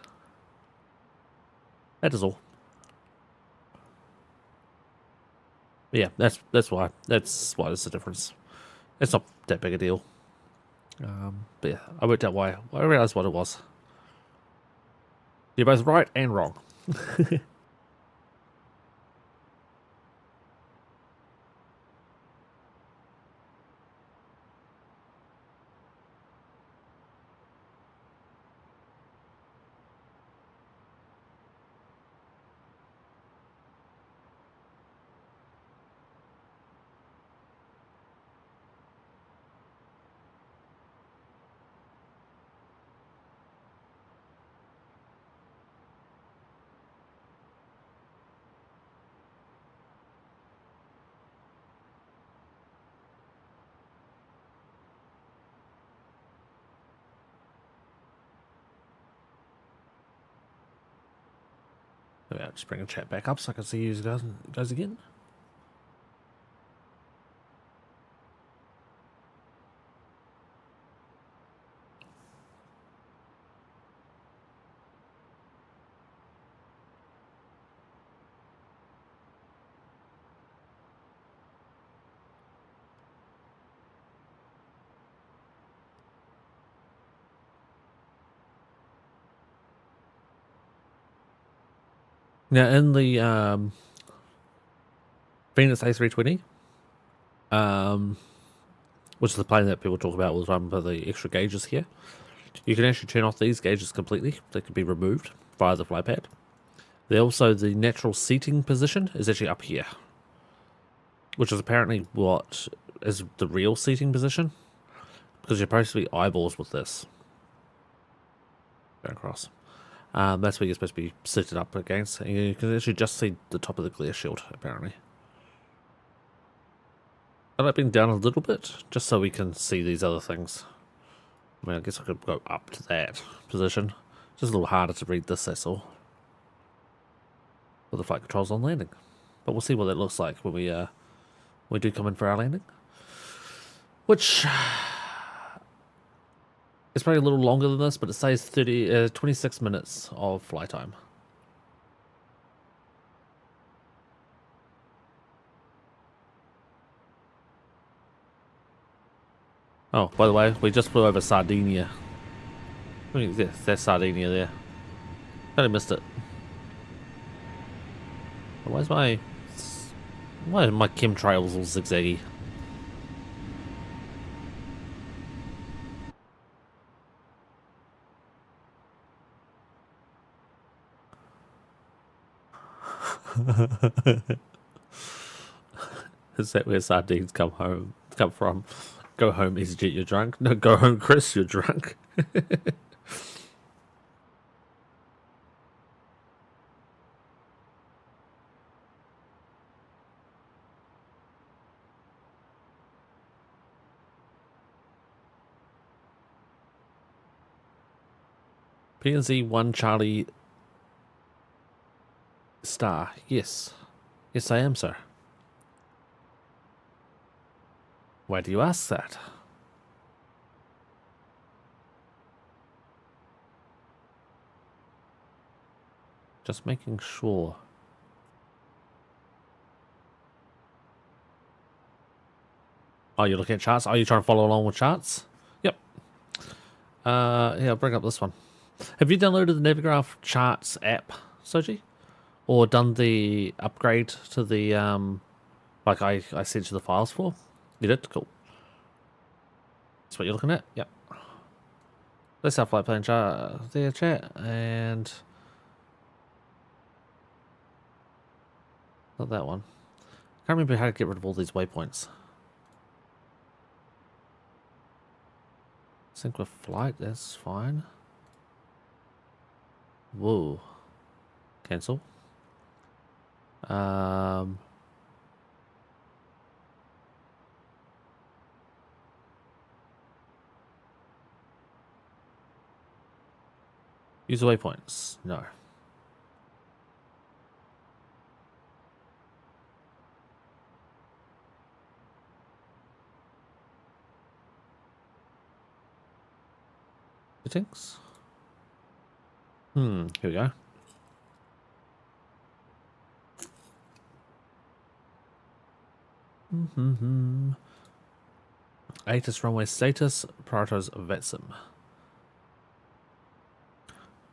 That is all. Yeah, that's why there's a difference. It's not that big a deal. But yeah, I worked out why. I realized what it was. You're both right and wrong. Yeah, just bring a chat back up so I can see you guys again. Now in the Venus A320, which is the plane that people talk about all the time for the extra gauges here, you can actually turn off these gauges completely. They can be removed via the fly pad. Also, the natural seating position is actually up here, which is apparently what is the real seating position, because you're supposed to be eyeballs with this. Going across. That's where you're supposed to be seated up against, and you can actually just see the top of the glare shield, apparently. I like being down a little bit, just so we can see these other things. I mean, I guess I could go up to that position. Just a little harder to read this, that's all. With the flight controls on landing. But we'll see what that looks like when we do come in for our landing. Which is probably a little longer than this, but it says 26 minutes of flight time. Oh, by the way, we just flew over Sardinia. There's Sardinia there. Kind of missed it. Why are my chemtrails all zigzaggy? Is that where sardines come from? Go home, EasyJet, you're drunk. No, go home, Chris, you're drunk. PNZ 1 Charlie Star. Yes. Yes, I am, sir. Why do you ask that? Just making sure. Oh, you're looking at charts? Are you trying to follow along with charts? Yep. Yeah, I'll bring up this one. Have you downloaded the Navigraph Charts app, Soji? Or done the upgrade to the, like I sent you the files for? You did? Cool. That's what you're looking at? Yep. Let's have flight plan chart there, chat, and not that one. Can't remember how to get rid of all these waypoints. Sync with flight, that's fine. Whoa. Cancel. Use waypoints. No. Settings. Here we go. ATIS runway status, prioritize VATSIM.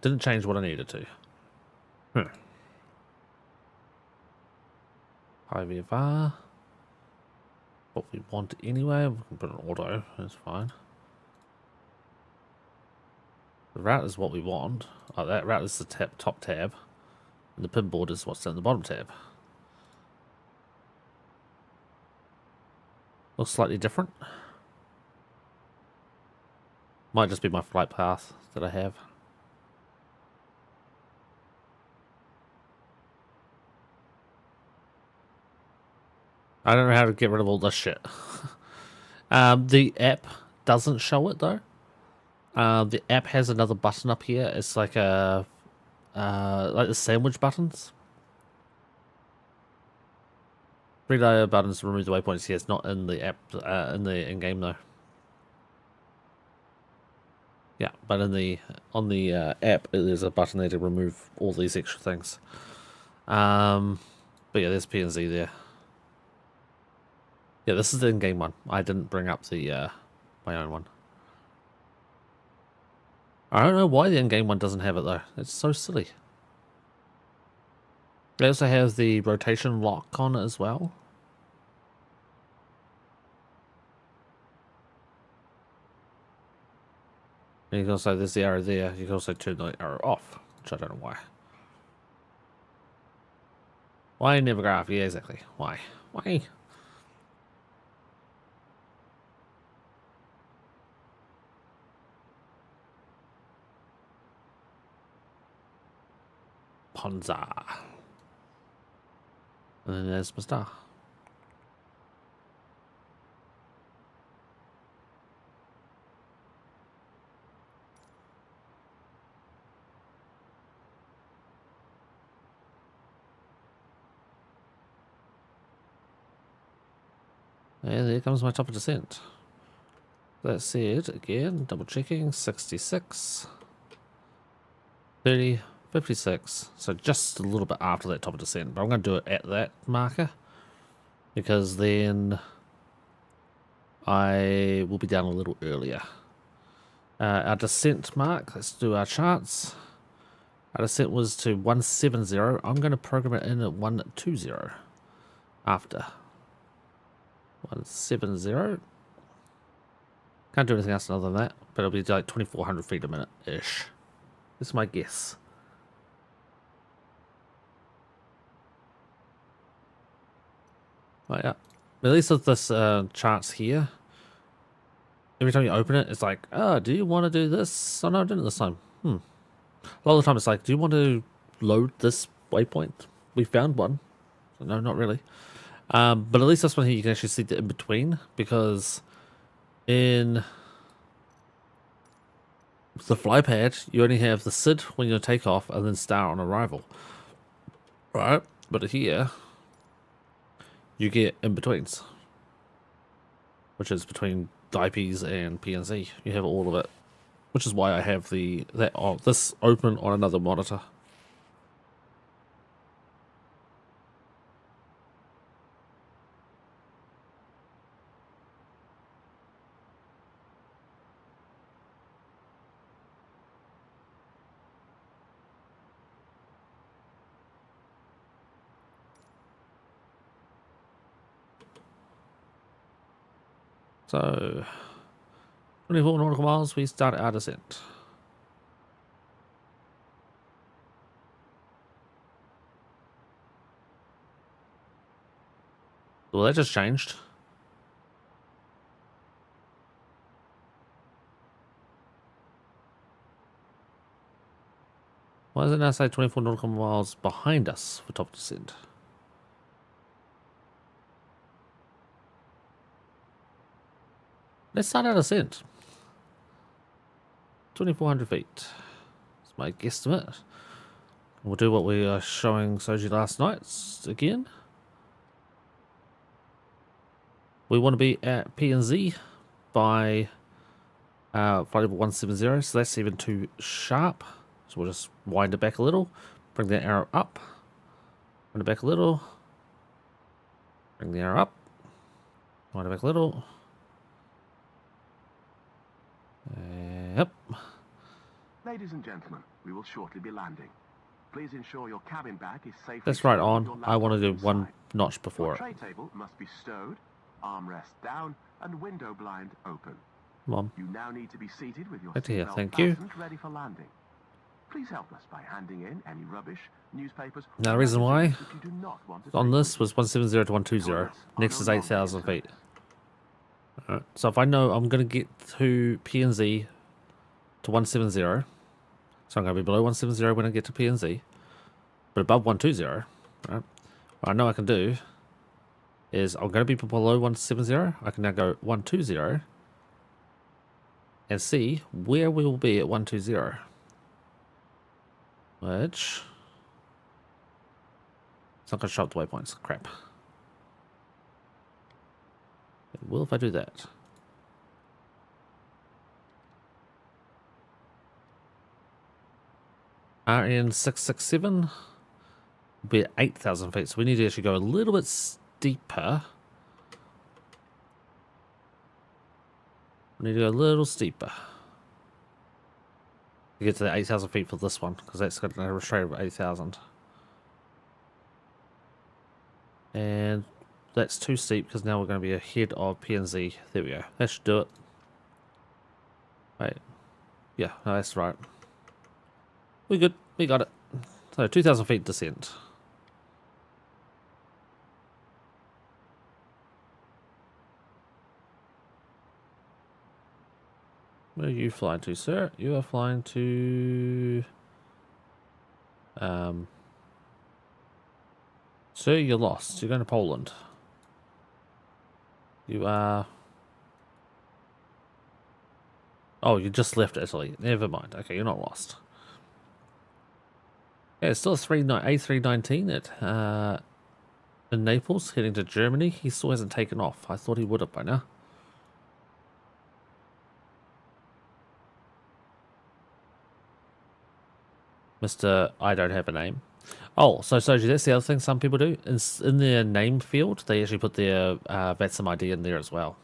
Didn't change what I needed to. High VFR. What we want anyway. We can put an auto, that's fine. The route is what we want. Oh, that route is the top tab. And the pinboard is what's in the bottom tab. Looks slightly different. Might just be my flight path that I have. I don't know how to get rid of all this shit. The app doesn't show it though. The app has another button up here. It's like a like the sandwich buttons. 3-layer buttons to remove the waypoints. Here, it's not in the app, in the in-game though. Yeah, but in the app, there's a button there to remove all these extra things. But yeah, there's P and Z there. Yeah, this is the in-game one. I didn't bring up the my own one. I don't know why the in-game one doesn't have it though. It's so silly. They also have the rotation lock on it as well. And you can also, there's the arrow there. You can also turn the arrow off, which I don't know why. Why never go off? Yeah, exactly. Why? Why? Ponza. And then there's my star. And there comes my top of descent. That said, again, double checking, 66, 30, 56. So just a little bit after that top of descent. But I'm going to do it at that marker. Because then I will be down a little earlier. Our descent mark, let's do our charts. Our descent was to 170. I'm going to program it in at 120 after. 170. Can't do anything else other than that, but it'll be like 2,400 feet a minute-ish. This is my guess. Right, yeah. At least with this charts here, every time you open it, it's like, oh, do you want to do this? Oh, no, I didn't this time. A lot of the time it's like, do you want to load this waypoint? We found one. So, no, not really. But at least this one here, you can actually see the in-between, because in the fly pad, you only have the SID when you take off and then star on arrival. Right? But here, you get in-betweens, which is between IPs and PNZ. You have all of it, which is why I have this open on another monitor. So, 24 nautical miles, we start our descent. Well, that just changed. Why does it now say 24 nautical miles behind us for top descent? Let's start our descent. 2,400 feet. Let's my guesstimate. We'll do what we are showing Soji last night again. We want to be at PNZ by flight level 170, so that's even too sharp. So we'll just wind it back a little, bring the arrow up, wind it back a little, bring the arrow up, wind it back a little. Yep. Ladies and gentlemen, we will shortly be landing. Please ensure your cabin bag is safely That's right stowed with your on. I want to do laptop one inside. notch before Your it. tray table must be stowed, armrest down, and window blind open. Come on. You now need to be seated with your Right here, seatbelt thank you. fastened, ready for landing. Please help us by handing in any rubbish, newspapers. Now the or reason why magazines that you do not want to on take this with was 170 to 120. Next is 8,000 feet. Alright, so if I know I'm going to get to PNZ to 170, so I'm going to be below 170 when I get to PNZ, but above 120, right? What I know I can do is I'm going to be below 170. I can now go 120 and see where we will be at 120. Which it's not going to show up the waypoints. Crap. It will if I do that. RN 667 will be at 8,000 feet, so we need to actually go a little bit steeper. We need to go a little steeper to get to the 8,000 feet for this one, because that's got a straight over 8,000. And that's too steep because now we're going to be ahead of PNZ. There we go. That should do it. Wait. Yeah, no, that's right. We're good. We got it. So 2,000 feet descent. Where are you flying to, sir? You are flying to... Sir, you're lost. You're going to Poland. You are... Oh, you just left Italy. Never mind. Okay, you're not lost. Yeah, it's still a A319 at in Naples, heading to Germany. He still hasn't taken off. I thought he would have by now. Mr. I don't have a name. Oh, so Soji, that's the other thing some people do. In their name field, they actually put their VATSIM ID in there as well.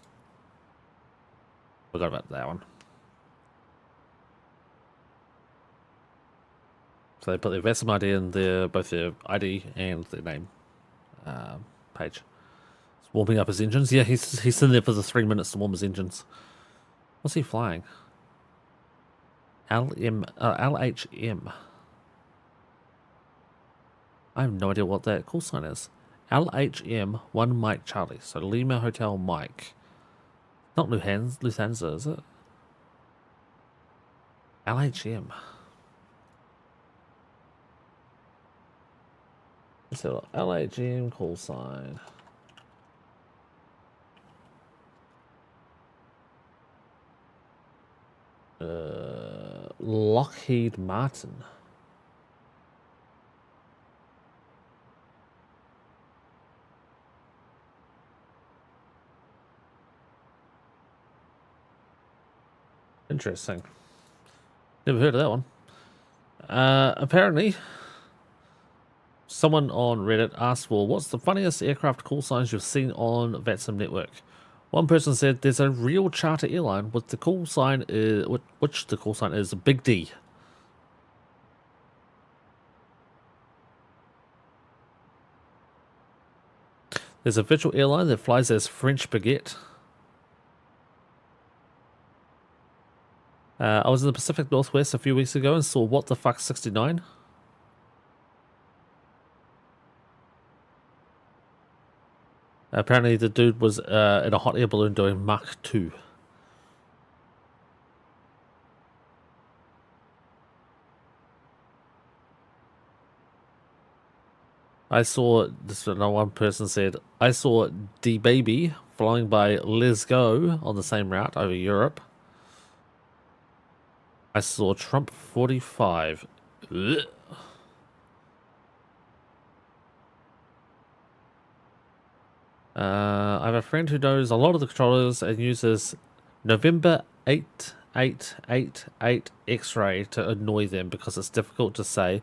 Forgot about that one. So they put their VATSIM ID in their, both their ID and their name page. It's warming up his engines. Yeah, he's in there for the 3 minutes to warm his engines. What's he flying? LHM. I have no idea what that call sign is. LHM 1 Mike Charlie. So Lima Hotel Mike. Not Lufthansa, is it? LHM. So LHM call sign. Lockheed Martin. Interesting. Never heard of that one. Apparently, someone on Reddit asked for what's the funniest aircraft call signs you've seen on VATSIM network. One person said there's a real charter airline with the call sign is which the call sign is Big D. There's a virtual airline that flies as French Baguette. I was in the Pacific Northwest a few weeks ago and saw What the Fuck 69. Apparently the dude was in a hot air balloon doing Mach 2. I saw, this one person said, I saw D-Baby flying by Let's Go on the same route over Europe. I saw Trump 45. Ugh. I have a friend who knows a lot of the controllers and uses November 8888 X-ray to annoy them because it's difficult to say.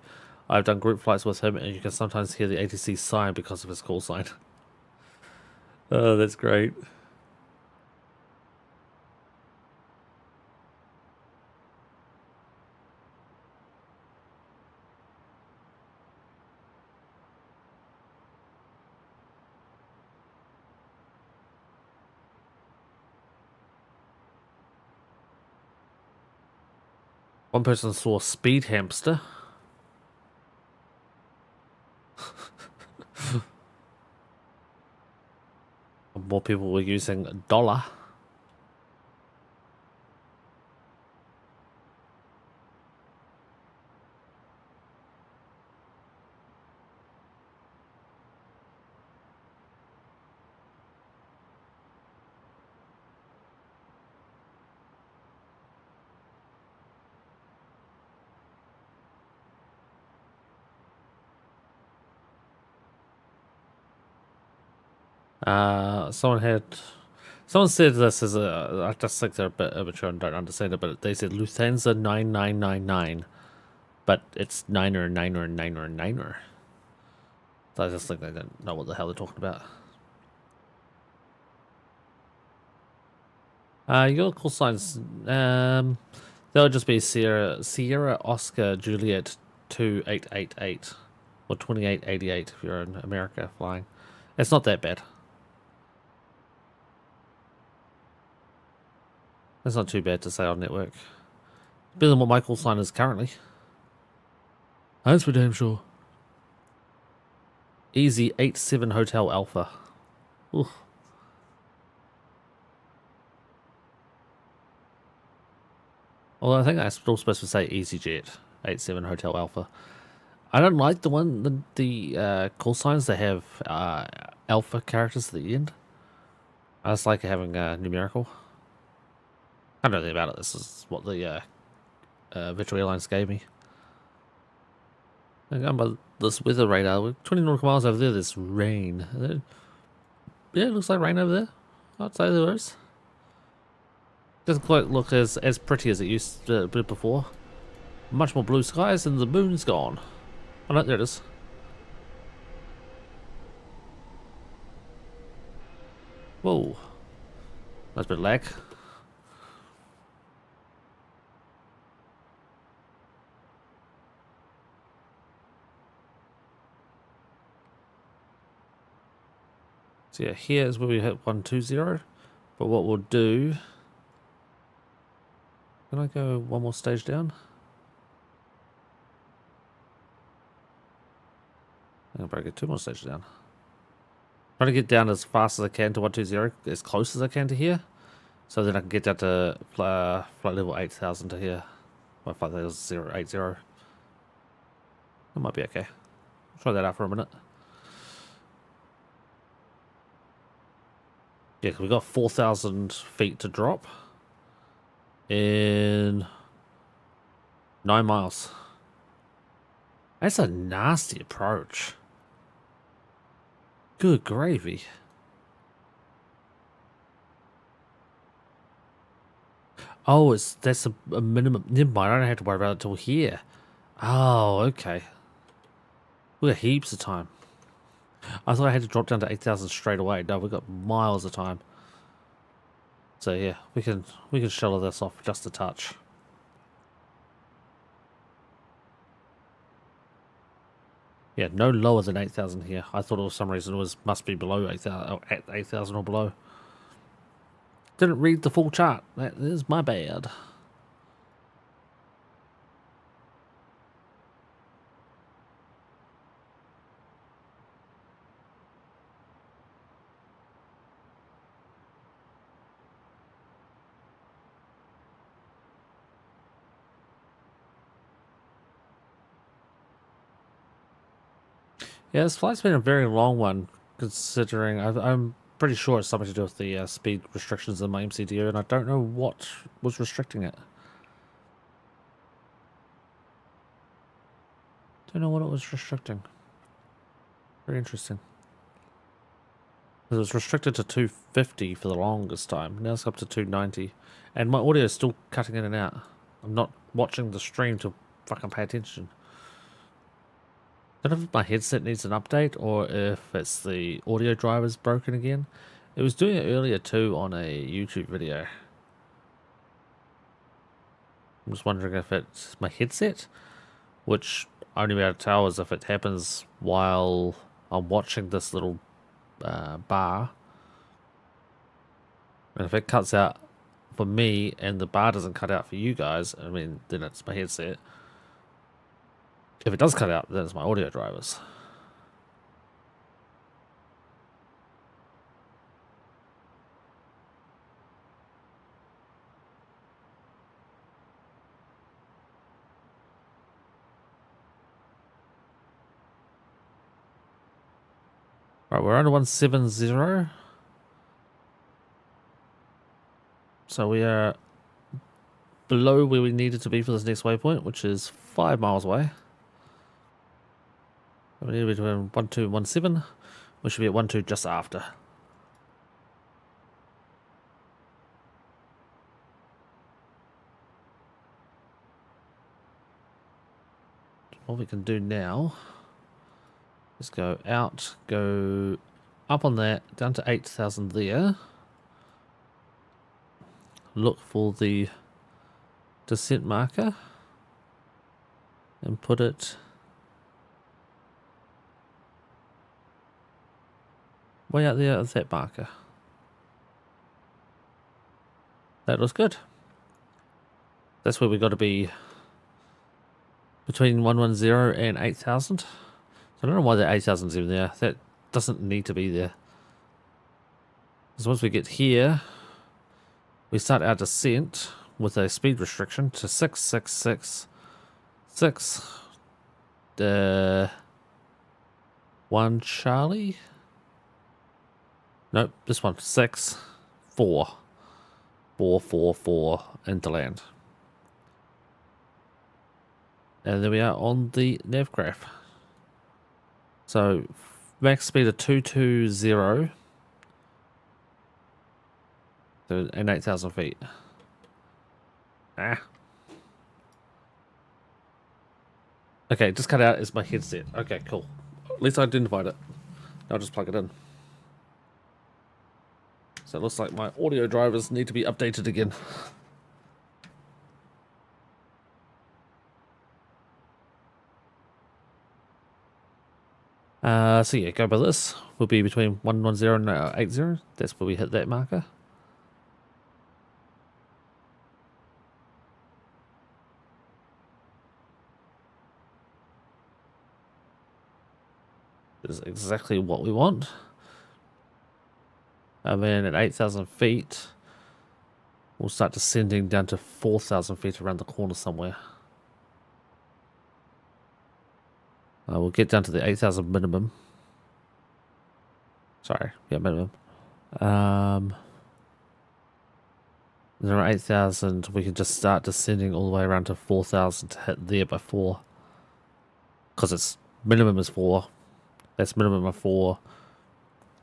I've done group flights with him and you can sometimes hear the ATC sign because of his call sign. Oh, that's great. One person saw Speed Hamster. More people were using dollar. Someone said this is I just think they're a bit immature and don't understand it, but they said Lufthansa 9999, but it's niner. So I just think they don't know what the hell they're talking about. Your call signs, they'll just be Sierra Oscar Juliet 2888 or 2888 if you're in America flying. It's not that bad. That's not too bad to say on network. Better than what my call sign is currently. That's for damn sure. Easy 87 Hotel Alpha. Ooh. Although I think I'm still supposed to say EasyJet 87 Hotel Alpha. I don't like the call signs that have alpha characters at the end. I just like having numerical. I don't know anything about it. This is what the Virtual Airlines gave me. I'm going by this weather radar. We're 20 nautical miles over there. There's rain. Yeah, it looks like rain over there. I'd say there is. Doesn't quite look as pretty as it used to be before. Much more blue skies and the moon's gone. Oh no, there it is. Whoa. That's a bit of lag. So yeah, here is where we hit 120. But what we'll do... Can I go one more stage down? I'm probably get two more stages down. Trying to get down as fast as I can to 120, as close as I can to here. So then I can get down to flight level 8000 to here. Or 5080. That might be okay. Try that out for a minute. Yeah, because we've got 4,000 feet to drop in 9 miles. That's a nasty approach. Good gravy. Oh, that's a minimum. Never mind, I don't have to worry about it till here. Oh, okay. We got heaps of time. I thought I had to drop down to 8,000 straight away. No, we've got miles of time. So yeah, we can shuttle this off just a touch. Yeah, no lower than 8,000 here. I thought for some reason it must be below 8,000 or below. Didn't read the full chart. That is my bad. Yeah, this flight's been a very long one, considering I'm pretty sure it's something to do with the speed restrictions in my MCDO, and I don't know what was restricting it. Don't know what it was restricting. Very interesting. It was restricted to 250 for the longest time. Now it's up to 290. And my audio is still cutting in and out. I'm not watching the stream to fucking pay attention. I don't know if my headset needs an update or if it's the audio driver's broken again. It was doing it earlier too on a YouTube video. I'm just wondering if it's my headset, which I only be able to tell is if it happens while I'm watching this little bar. And if it cuts out for me and the bar doesn't cut out for you guys, I mean, then it's my headset. If it does cut out, then it's my audio drivers. Right, we're under 170. So we are below where we needed to be for this next waypoint, which is 5 miles away. We need to be between 12 and 17. We should be at 12 just after. What we can do now is go out, go up on that, down to 8,000 there. Look for the descent marker and put it way out there at that marker. That was good. That's where we got to be between 110 and 8,000. So I don't know why that 8,000 is even there. That doesn't need to be there. Because once we get here, we start our descent with a speed restriction to 6666. 1 Charlie. Nope, this one 6 4 4 4 4 into land. And there we are on the nav graph. So max speed of 220. So, and 8,000 feet. Ah. Okay, just cut out is my headset. Okay, cool. At least I identified it. Now I'll just plug it in. So it looks like my audio drivers need to be updated again. So yeah, go by this. We'll be between 110 and 80. That's where we hit that marker. This is exactly what we want. And then at 8,000 feet, we'll start descending down to 4,000 feet around the corner somewhere. We'll get down to the 8,000 minimum. Sorry, yeah, minimum. Then around 8,000, we can just start descending all the way around to 4,000 to hit there by 4. Because its minimum is 4. That's minimum of 4.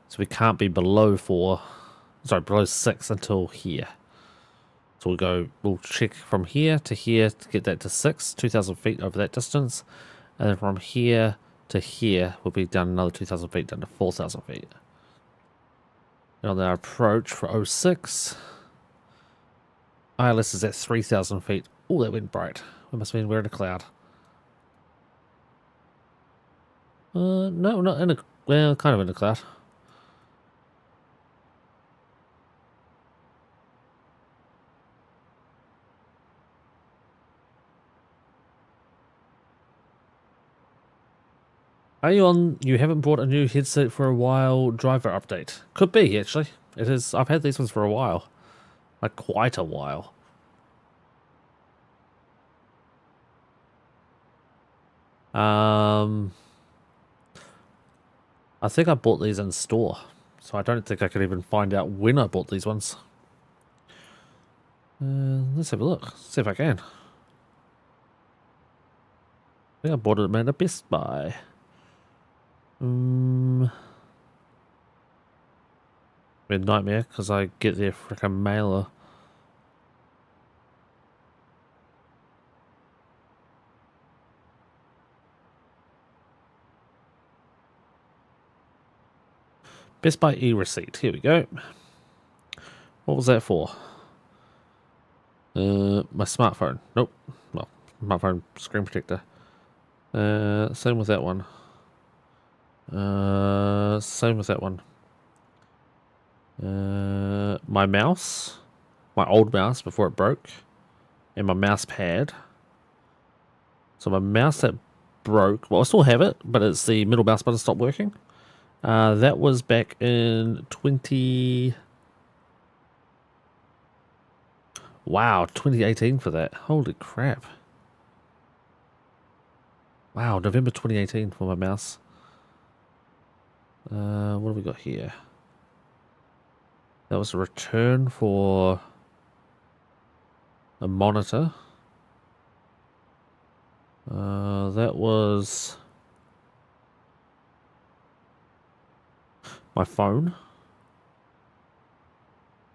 So we can't be below 4. Sorry, below 6 until here. So we'll check from here to get that to 6, 2,000 feet over that distance. And then from here to here, we'll be down another 2,000 feet, down to 4,000 feet. And on our approach for 06, ILS is at 3,000 feet. Oh, that went bright. We must mean we're in a cloud. No, not in a... Well, kind of in a cloud. Are you on... You haven't bought a new headset for a while, driver update? Could be, actually. It is... I've had these ones for a while. Like, quite a while. I think I bought these in store. So I don't think I could even find out when I bought these ones. Let's have a look. See if I can. think I bought them at a Best Buy. Be a nightmare because I get their frickin' mailer. Best Buy e-receipt. Here we go. What was that for? My smartphone. Nope. Well, smartphone screen protector. Same with that one. Same with that one. My mouse. My old mouse before it broke. And my mouse pad. So my mouse that broke. Well, I still have it, but it's the middle mouse button stopped working. That was back in 2018 for that. Holy crap. Wow, November 2018 for my mouse. What have we got here? That was a return for a monitor. That was my phone.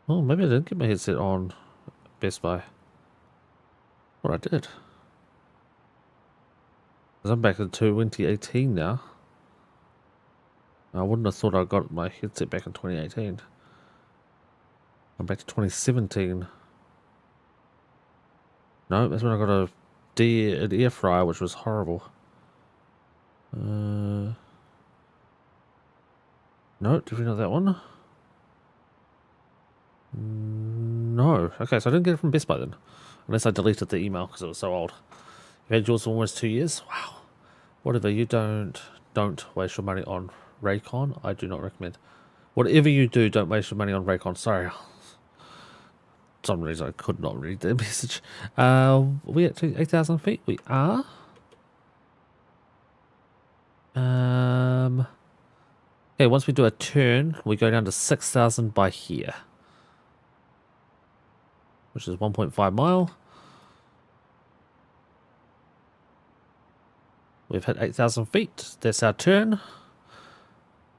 Oh, maybe I didn't get my headset on Best Buy. What I did. Because I'm back in 2018 now. I wouldn't have thought I got my headset back in 2018. I'm back to 2017. No, that's when I got an air fryer, which was horrible. No, definitely not that one. No. Okay, so I didn't get it from Best Buy then. Unless I deleted the email because it was so old. You've had yours for almost 2 years? Wow. Whatever, you don't waste your money on Raycon. I do not recommend. Whatever you do, don't waste your money on Raycon. Sorry. For some reason I could not read the message. We at 8,000 feet? We are. Okay, once we do a turn, we go down to 6,000 by here. Which is 1.5 mile. We've hit 8,000 feet. That's our turn.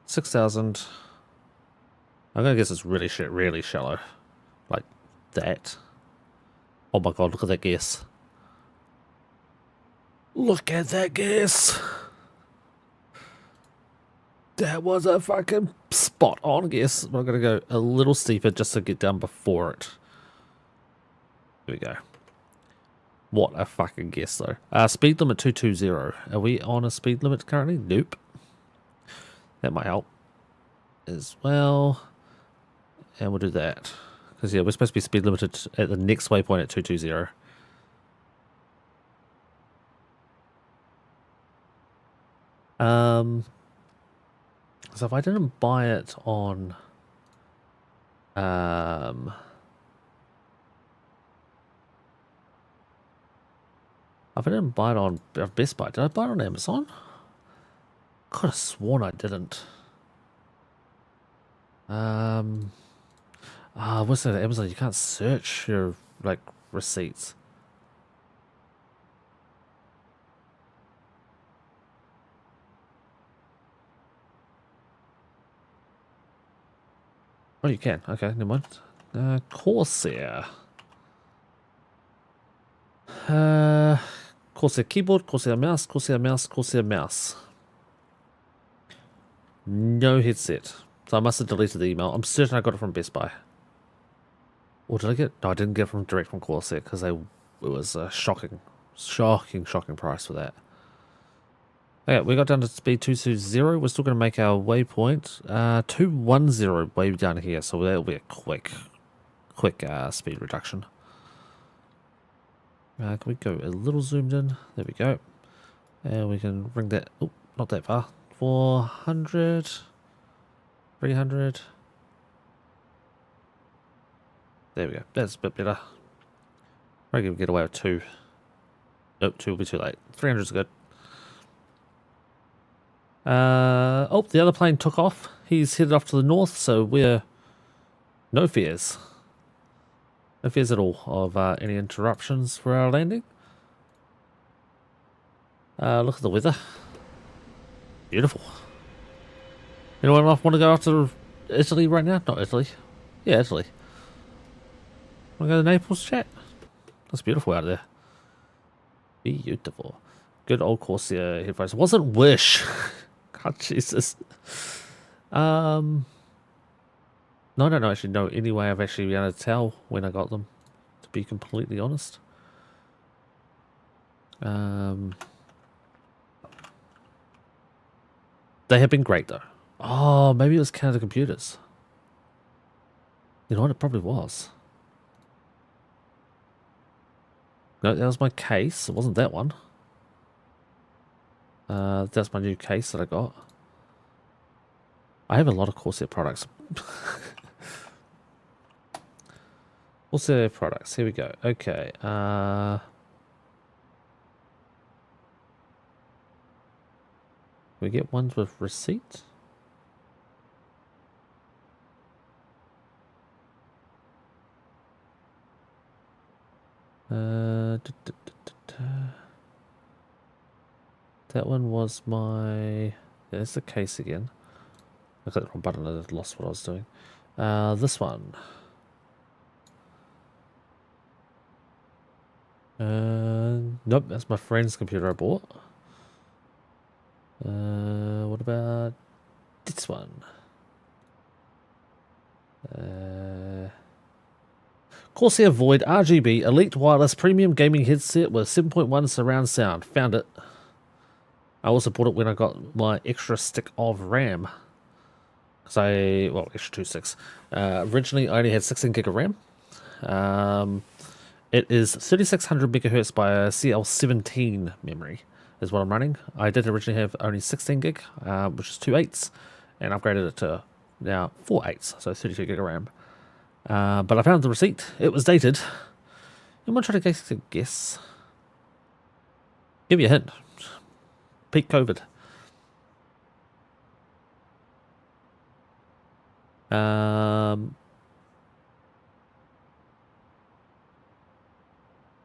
6,000. I'm gonna guess it's really shallow. Like that. Oh my god, look at that guess. Look at that guess. That was a fucking spot on guess. I'm gonna go a little steeper just to get down before it. Here we go. What a fucking guess though. Speed limit 220. Are we on a speed limit currently? Nope. That might help as well. And we'll do that. Because yeah, we're supposed to be speed limited at the next waypoint at 220. So if I didn't buy it on if I didn't buy it on Best Buy, did I buy it on Amazon? Could have sworn I didn't. What's that? Amazon, you can't search your like receipts. Oh, you can. Okay, never mind. Corsair. Corsair keyboard, Corsair mouse, Corsair mouse, Corsair mouse. No headset. So I must have deleted the email. I'm certain I got it from Best Buy. Or did I get? No, I didn't get it from direct from Corsair because it was a shocking price for that. Okay, we got down to speed 220. We're still going to make our waypoint 210 way down here, so that'll be a quick speed reduction. Can we go a little zoomed in? There we go. And we can bring that, oh, not that far. 400, 300. There we go. That's a bit better. I reckon we get away with 2. Nope, 2 will be too late. 300 is good. Oh, the other plane took off. He's headed off to the north, so we're no fears. No fears at all of any interruptions for our landing. Look at the weather. Beautiful. Anyone want to go out to Italy right now? Not Italy. Yeah, Italy. Want to go to Naples, chat? That's beautiful out there. Beautiful. Good old Corsair headphones. It wasn't Wish. God, Jesus. No, I don't actually know any way I've actually been able to tell when I got them, to be completely honest. They have been great though. Oh, maybe it was Canada Computers. You know what? It probably was. No, that was my case. It wasn't that one. That's my new case that I got. I have a lot of Corsair products. Corsair products. Here we go. Okay. We get ones with receipt. That one was my... Yeah, that's the case again. I got the wrong button, I lost what I was doing. This one. Nope, that's my friend's computer I bought. What about this one? Corsair Void RGB Elite Wireless Premium Gaming Headset with 7.1 surround sound. Found it. I also bought it when I got my extra stick of RAM. So, well, extra 2 sticks. Originally, I only had 16 gig of RAM. It is 3600 megahertz by a CL17 memory is what I'm running. I did originally have only 16 gig, which is 2 8s, and upgraded it to now 4 8s, so 32 gig of RAM. But I found the receipt. It was dated. I'm going to try to guess. Give you a hint. Peak COVID.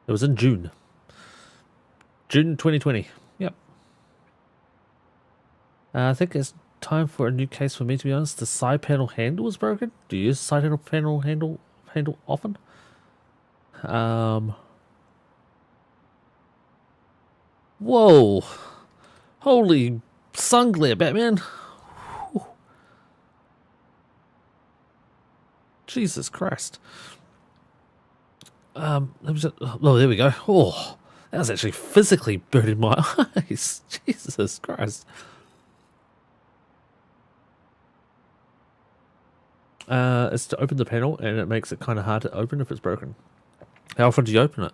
It was in June. June 2020. Yep. I think it's time for a new case for me, to be honest. The side panel handle is broken. Do you use side panel handle often? Whoa. Holy sun glare, Batman. Whew. Jesus Christ. Oh, there we go. Oh, that was actually physically burning my eyes. Jesus Christ. It's to open the panel, and it makes it kind of hard to open if it's broken. How often do you open it?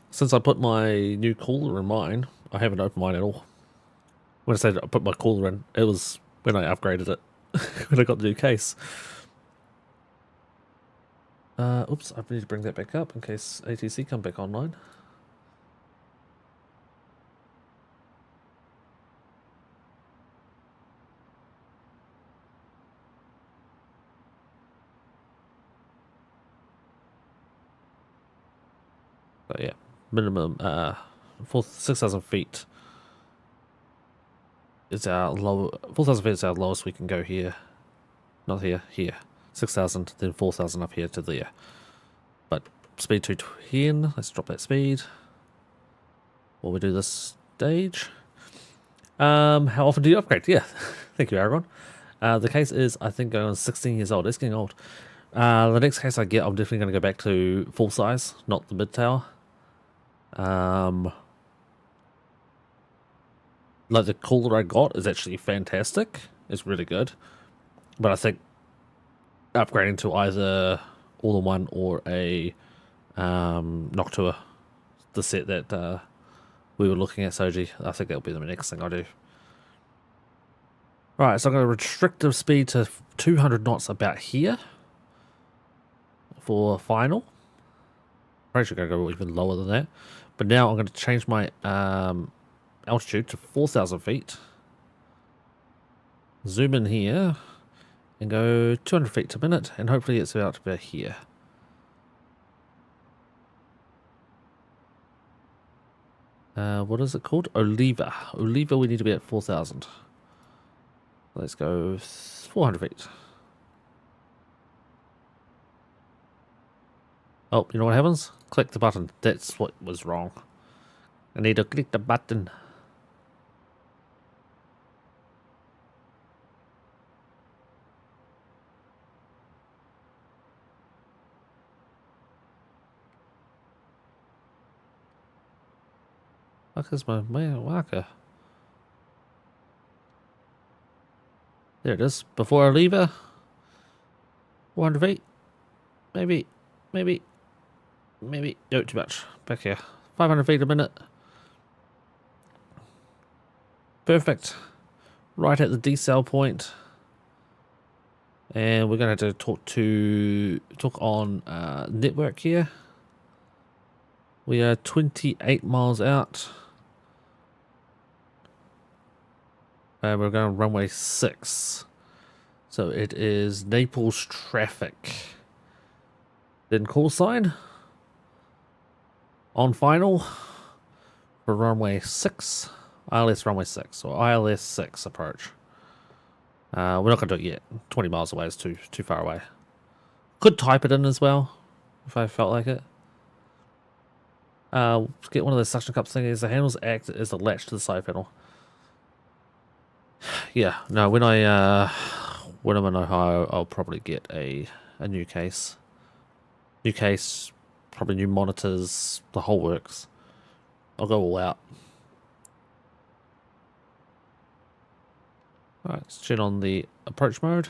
Since I put my new cooler in mine, I haven't opened mine at all. When I said I put my cooler in, it was when I upgraded it, when I got the new case. Oops, I need to bring that back up in case ATC come back online. So yeah, minimum 6,000 feet is our low. 4,000 feet is our lowest we can go here. Not here, here. 6,000, then 4,000 up here to there. But speed 210. Let's drop that speed. While we do this stage. How often do you upgrade? Yeah, thank you, Aragon. The case is, I think, going on 16 years old. It's getting old. The next case I get, I'm definitely going to go back to full size, not the mid tower. Like the cooler I got is actually fantastic. It's really good. But I think upgrading to either all-in-one or a Noctua, the set that we were looking at, Soji, I think that'll be the next thing I do. Right, so I'm going to restrict the speed to 200 knots about here for final. I'm actually going to go even lower than that. But now I'm going to change my altitude to 4,000 feet. Zoom in here and go 200 feet a minute, and hopefully it's about to be here. What is it called? Oliva. Oliva, we need to be at 4,000. Let's go 400 feet. Oh, you know what happens? Click the button. That's what was wrong. I need to click the button. Fuck is my marker? There it is. Before I leave her. 400 feet. Maybe. No, too much. Back here. 500 feet a minute. Perfect. Right at the decel point. And we're going to have to talk on network here. We are 28 miles out. And we're going runway 6. So it is Naples traffic. Then call sign. On final. For runway 6. ILS runway 6. Or ILS 6 approach. We're not going to do it yet. 20 miles away is too far away. Could type it in as well. If I felt like it. Get one of those suction cup thingies. The handles act as a latch to the side panel. Yeah, no, when I'm in Ohio, I'll probably get a new case. New case, probably new monitors, the whole works. I'll go all out. Alright, let's turn on the approach mode.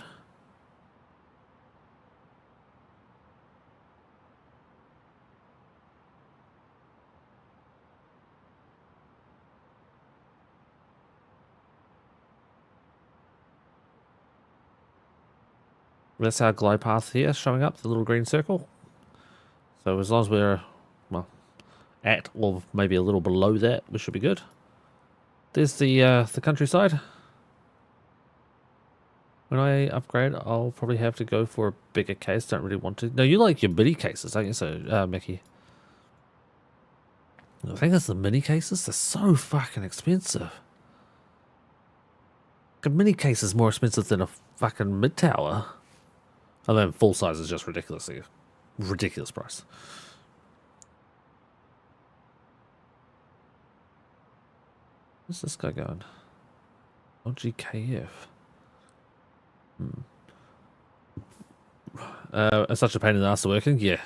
That's our glide path here showing up, the little green circle. So as long as we're, well, at or maybe a little below that, we should be good. There's the countryside. When I upgrade, I'll probably have to go for a bigger case. Don't really want to. No, you like your mini cases, don't you? So, Mickey. I think it's the mini cases. They're so fucking expensive. A mini case is more expensive than a fucking mid tower. And then full size is just ridiculous price. Where's this guy going? LGKF. It's such a pain in the ass to working. Yeah,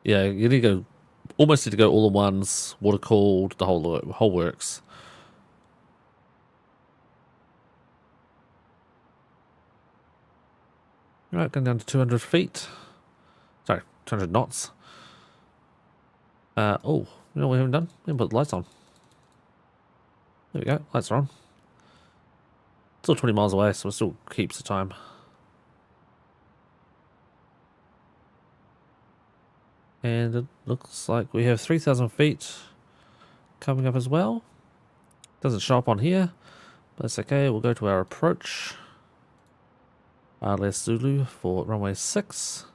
you need to go. Almost need to go all in ones. Water cooled. The whole works. Right, going down to 200 feet. Sorry, 200 knots. Oh, you know what we haven't done? We haven't put the lights on. There we go, lights are on. Still 20 miles away, so it still keeps the time. And it looks like we have 3,000 feet coming up as well. Doesn't show up on here, but that's okay. We'll go to our approach. ILS Zulu for runway 6.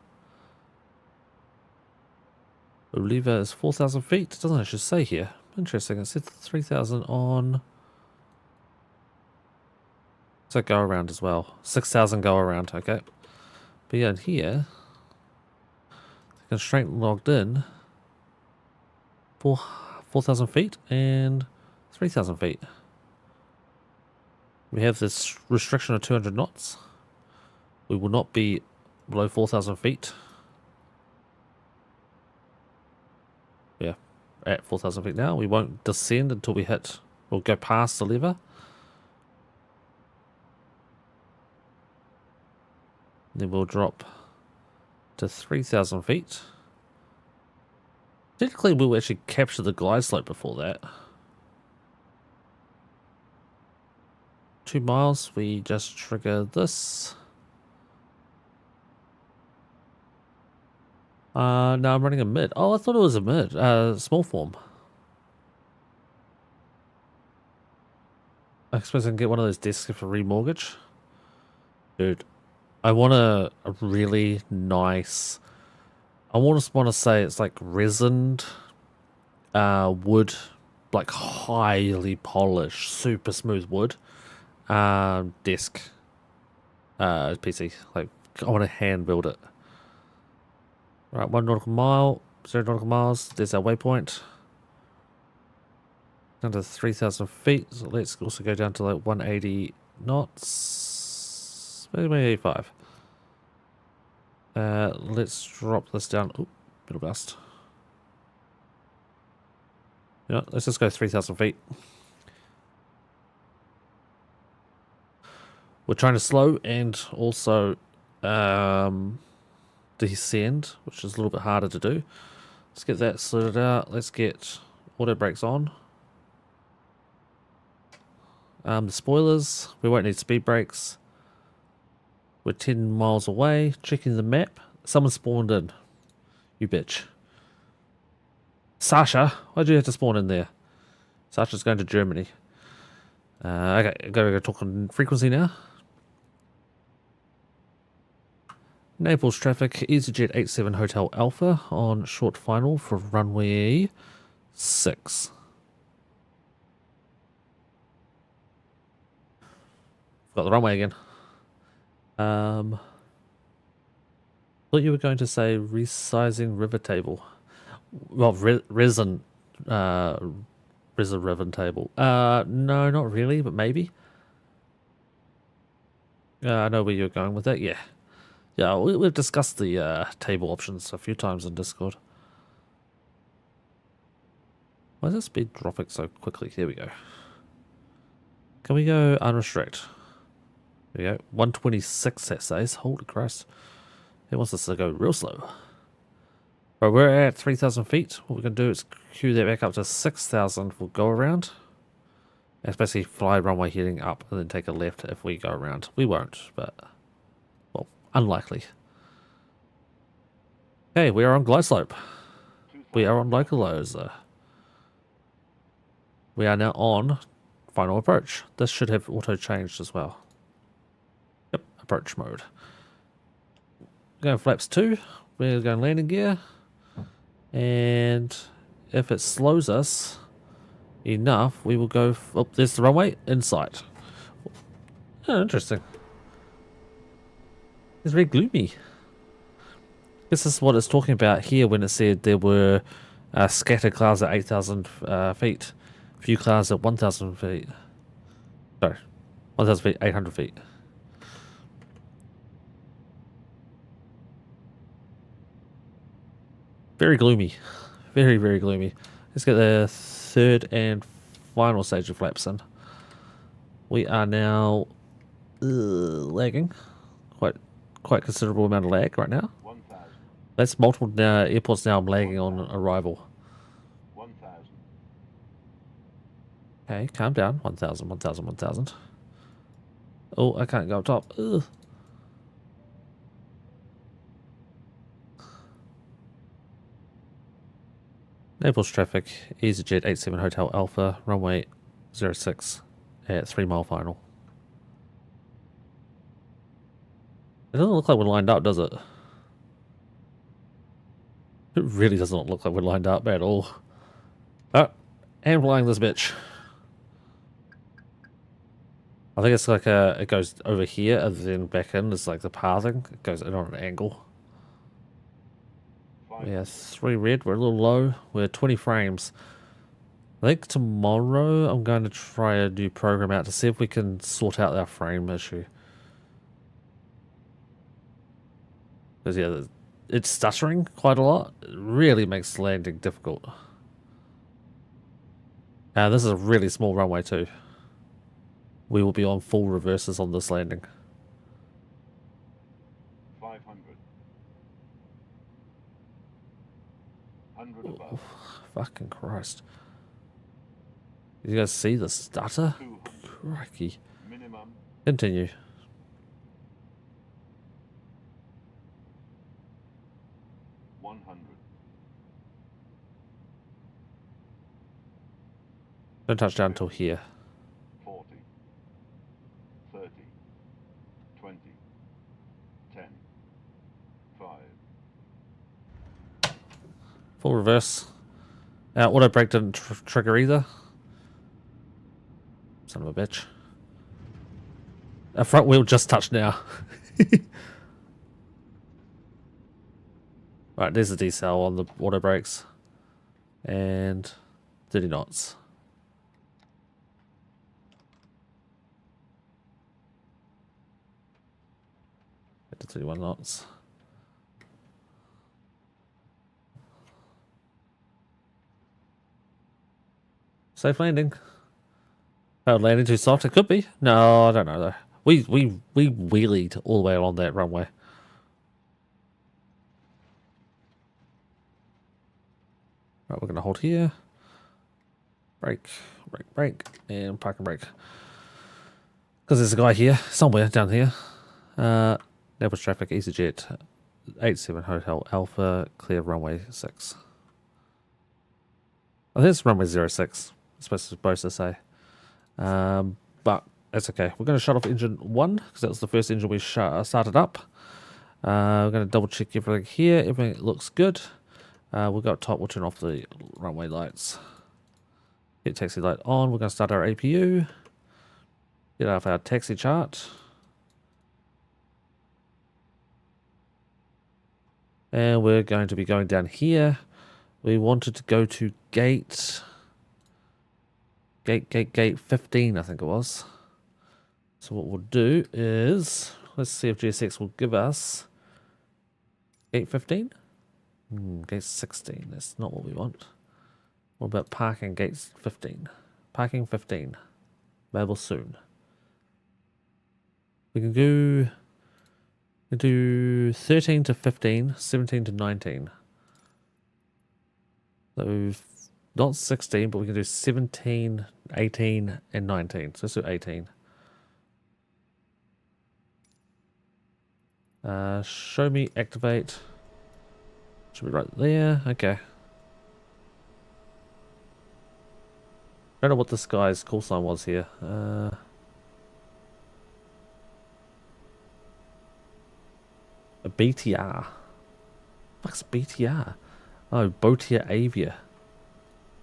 Oliva is 4,000 feet. It doesn't actually say here. Interesting. It said 3,000 on. So go around as well. 6,000 go around. Okay. But yeah, in here, the constraint logged in 4,000 feet and 3,000 feet. We have this restriction of 200 knots. We will not be below 4,000 feet. Yeah, at 4,000 feet now. We won't descend until we hit, we'll go past the lever. Then we'll drop to 3,000 feet. Technically, we'll actually capture the glide slope before that. 2 miles, we just trigger this. No, I'm running a mid. Oh, I thought it was a mid. Small form. I suppose I can get one of those desks for remortgage. Dude, I want a really nice... I want to say it's like resined wood like highly polished, super smooth wood desk PC. Like I want to hand build it. Right, 1 nautical mile, 0 nautical miles. There's our waypoint. Down to 3,000 feet. So let's also go down to like 180 knots. Maybe 85. Let's drop this down. Oop, bit of dust. Yeah, let's just go 3,000 feet. We're trying to slow and also descend, which is a little bit harder to do. Let's get that sorted out. Let's get auto brakes on. The spoilers, we won't need speed brakes. We're 10 miles away. Checking the map. Someone spawned in. You bitch. Sasha, why'd you have to spawn in there? Sasha's going to Germany. Okay, gotta go talk on frequency now. Naples traffic, EasyJet 87 Hotel Alpha on short final for runway 6. Got the runway again. Thought you were going to say resizing river table. Well, resin ribbon table. No, not really, but maybe. I know where you're going with that. Yeah. Yeah, we've discussed the table options a few times in Discord. Why is the speed dropping so quickly? Here we go. Can we go unrestrict? There we go. 126 that says. Holy Christ. It wants us to go real slow. Right, we're at 3,000 feet. What we're going to do is queue that back up to 6,000. We'll go around. And basically fly runway heading up and then take a left if we go around. We won't, but... well, unlikely. Okay, we are on glide slope. We are on localizer. We are now on final approach. This should have auto changed as well. Yep, approach mode. Going flaps 2. We're going landing gear. And if it slows us enough, we will go... oh, there's the runway in sight. Oh, interesting. It's very gloomy. This is what it's talking about here when it said there were scattered clouds at 8,000 feet. Few clouds at 1,000 feet. Sorry, 1,000 feet, 800 feet. Very gloomy. Very, very gloomy. Let's get the third and final stage of flaps in. We are now lagging. Quite considerable amount of lag right now. 1,000. That's multiple airports now I'm lagging on arrival. 1,000. Okay, calm down. 1,000, 1,000, 1,000. Oh, I can't go up top. Ugh. Naples traffic, EasyJet 87 Hotel Alpha, runway 06 at 3 mile final. It doesn't look like we're lined up, does it? It really does not look like we're lined up at all. Oh, and flying this bitch. I think it's like it goes over here and then back in. It's like the pathing. It goes in on an angle. Yeah, 3 red. We're a little low. We're 20 frames. I think tomorrow I'm going to try a new program out to see if we can sort out our frame issue. Because yeah, it's stuttering quite a lot. It really makes landing difficult. This is a really small runway too. We will be on full reverses on this landing. 500. 100 above. Fucking Christ. You guys see the stutter? 200. Crikey. Minimum. Continue. 100. Don't touch down until here. 40. 30. 20. 10. 5. Full reverse. Auto brake didn't trigger either. Son of a bitch. Our front wheel just touched now. Right, there's the decel on the auto brakes. And 30 knots. Get to 31 knots. Safe landing. Oh, landing too soft? It could be. No, I don't know though. We wheelied all the way along that runway. Right, we're gonna hold here. Brake, brake, brake, and park and brake. Because there's a guy here, somewhere down here. Naples traffic, EasyJet, 87 Hotel Alpha, clear runway 6. I think it's runway 06. It's supposed to say. But that's okay. We're going to shut off engine 1 because that was the first engine we started up. We're going to double check everything here. Everything looks good. We'll go up top. We'll turn off the runway lights. Get taxi light on. We're going to start our APU. Get off our taxi chart. And we're going to be going down here. We wanted to go to gate 15, I think it was. So what we'll do is, let's see if GSX will give us gate 15. Gate 16, that's not what we want. What about parking gate 15? Parking 15. Available soon. We can do 13 to 15, 17 to 19. So not 16, but we can do 17, 18, and 19. So let's do 18. Show me activate. Should be right there. Okay. I don't know what this guy's call sign was here. A BTR. What's BTR? Oh, Botia Avia.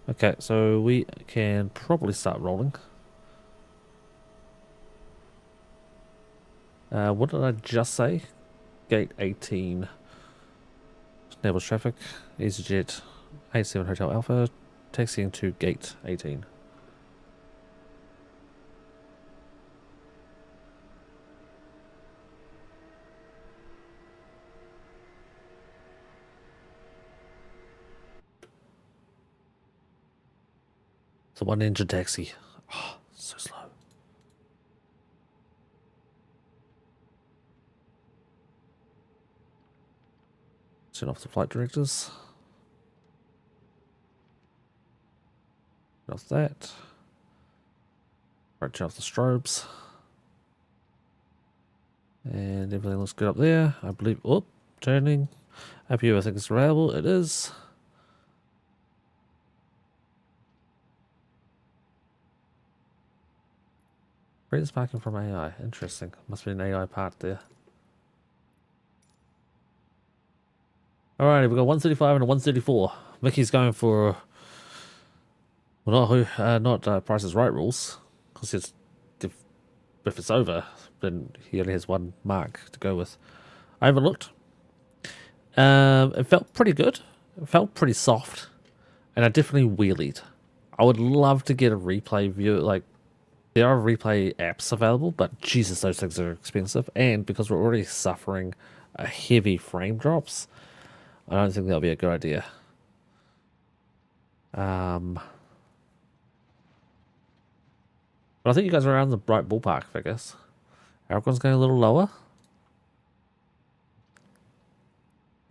Okay, so we can probably start rolling. What did I just say? Gate 18. Naples traffic. EasyJet 87 Hotel Alpha. Taxiing to gate 18. It's a one engine taxi. Oh, so slow. Turn off the flight directors. Turn off that. Right, turn off the strobes. And everything looks good up there. I believe. Oh, turning. APU, I think it's reliable. It is. Britain's parking from AI. Interesting. Must be an AI part there. Alrighty, we've got 135 and a 134. Mickey's going for, well, not Price is Right rules, because if it's over, then he only has one mark to go with. I haven't looked. It felt pretty good. It felt pretty soft, and I definitely wheelied. I would love to get a replay view. Like, there are replay apps available, but Jesus, those things are expensive. And because we're already suffering a heavy frame drops, I don't think that'll be a good idea. But I think you guys are around the right ballpark figures. Aragon's going a little lower.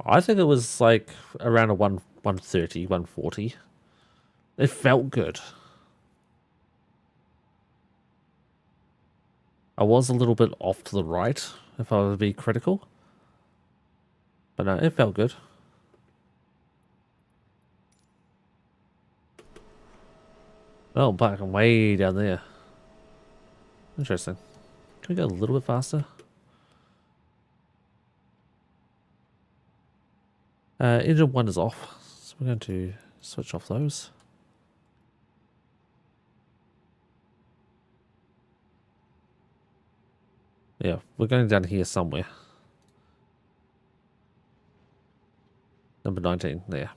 I think it was like around a 130, 140. It felt good. I was a little bit off to the right, if I were to be critical. But no, it felt good. Oh, back and way down there. Interesting. Can we go a little bit faster? Engine 1 is off. So we're going to Switch off those. Yeah, we're going down here somewhere. Number 19, there.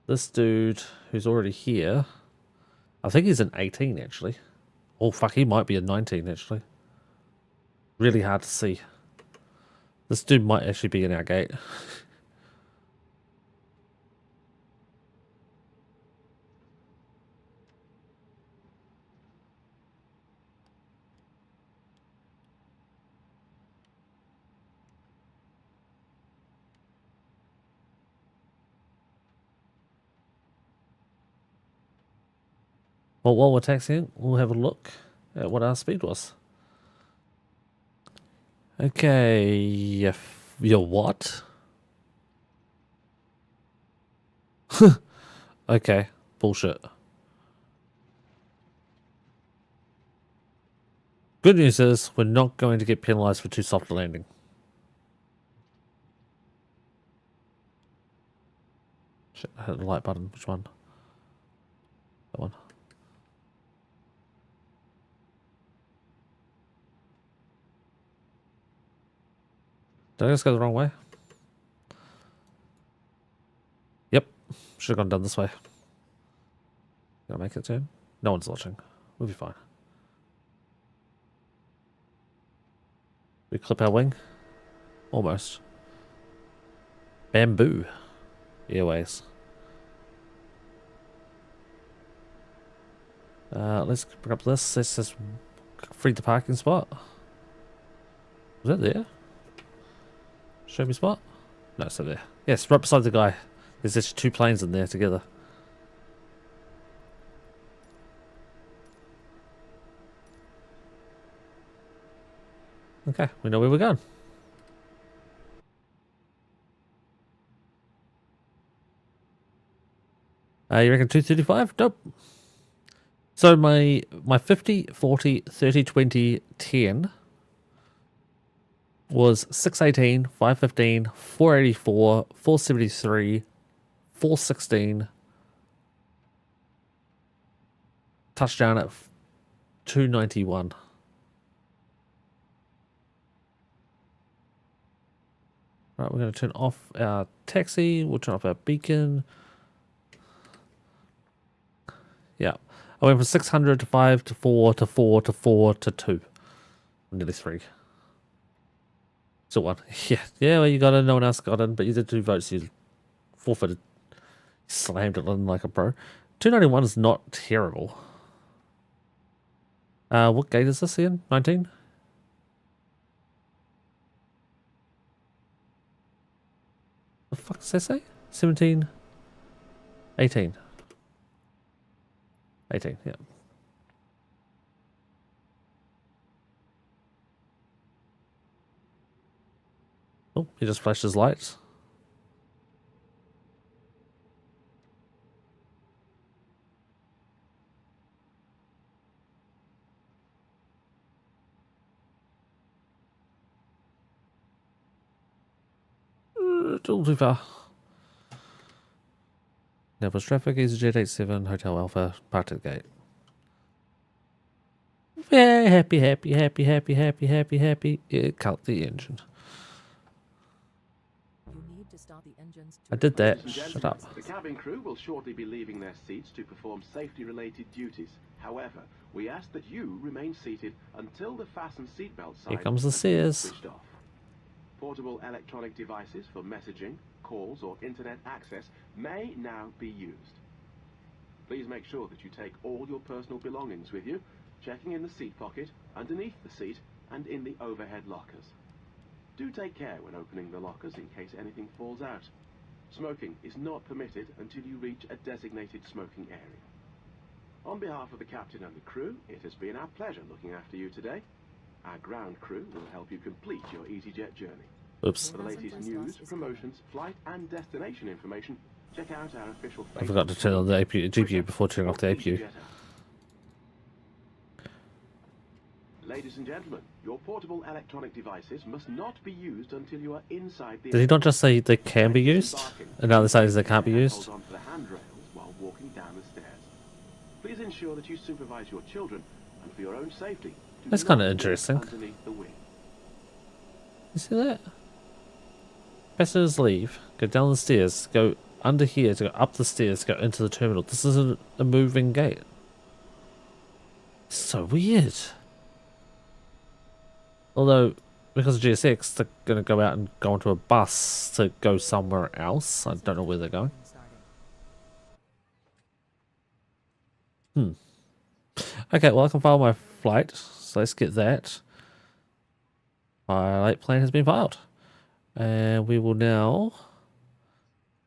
This dude who's already here, I think he's an 18 actually. Oh fuck, he might be a 19 actually. Really hard to see. This dude might actually be in our gate. Well, while we're taxiing, we'll have a look at what our speed was. Okay, your what? Okay, bullshit. Good news is we're not going to get penalized for too soft a landing. Shit, I hit the light button. Which one? That one. Did I just go the wrong way? Yep. Should have gone down this way. Gonna make it turn? No one's watching. We'll be fine. We clip our wing? Almost. Bamboo. Airways. Let's bring up this. Let's just free the parking spot. Was that there? Show me spot? No, it's not there. Yes, right beside the guy. There's just two planes in there together. Okay, we know where we're going. You reckon 235? Nope. So my 50, 40, 30, 20, 10 was 618, 515, 484, 473, 416. Touchdown at 291. Right, we're going to turn off our taxi. We'll turn off our beacon. Yeah. I went from 600 to 5 to 4 to 4 to 4 to 2. Nearly 3. So 1. Yeah. Yeah, well, you got in. No one else got in, but you did 2 votes. You forfeited. Slammed it in like a pro. 291 is not terrible. What gate is this again? 19? The fuck does that say? 17? 18. 18, yeah. Oh, he just flashed his lights. Still too far. Now, traffic is Jet 87, Hotel Alpha, parked at the gate. Very happy, happy, happy, happy, happy, happy, happy. It cut the engine. You need to start the engines to I did that. Ladies and Shut gentlemen, up. The cabin crew will shortly be leaving their seats to perform safety-related duties. However, we ask that you remain seated until the fasten seatbelt sign Here comes the has been stairs. switched off. Portable electronic devices for messaging, calls, or internet access may now be used. Please make sure that you take all your personal belongings with you, checking in the seat pocket, underneath the seat, and in the overhead lockers. Do take care when opening the lockers in case anything falls out. Smoking is not permitted until you reach a designated smoking area. On behalf of the captain and the crew, it has been our pleasure looking after you today. Our ground crew will help you complete your EasyJet journey. Oops. For the latest news, promotions, flight and destination information, check out our official Facebook. I forgot to turn on the APU, GPU before turning off the APU. Ladies and gentlemen, your portable electronic devices must not be used until you are inside the Did he not just say they can be used? Embarking. And now they're saying they can't be used. Hold on to the handrails while walking down the stairs. Please ensure that you supervise your children, and for your own safety, do That's not kind of walk interesting. underneath the wing. You see that? Passengers leave, go down the stairs, go under here to go up the stairs, go into the terminal. This isn't a moving gate. It's so weird. Although, because of GSX, they're going to go out and go onto a bus to go somewhere else. I don't know where they're going. Okay, well I can file my flight, so let's get that. My flight plan has been filed. And we will now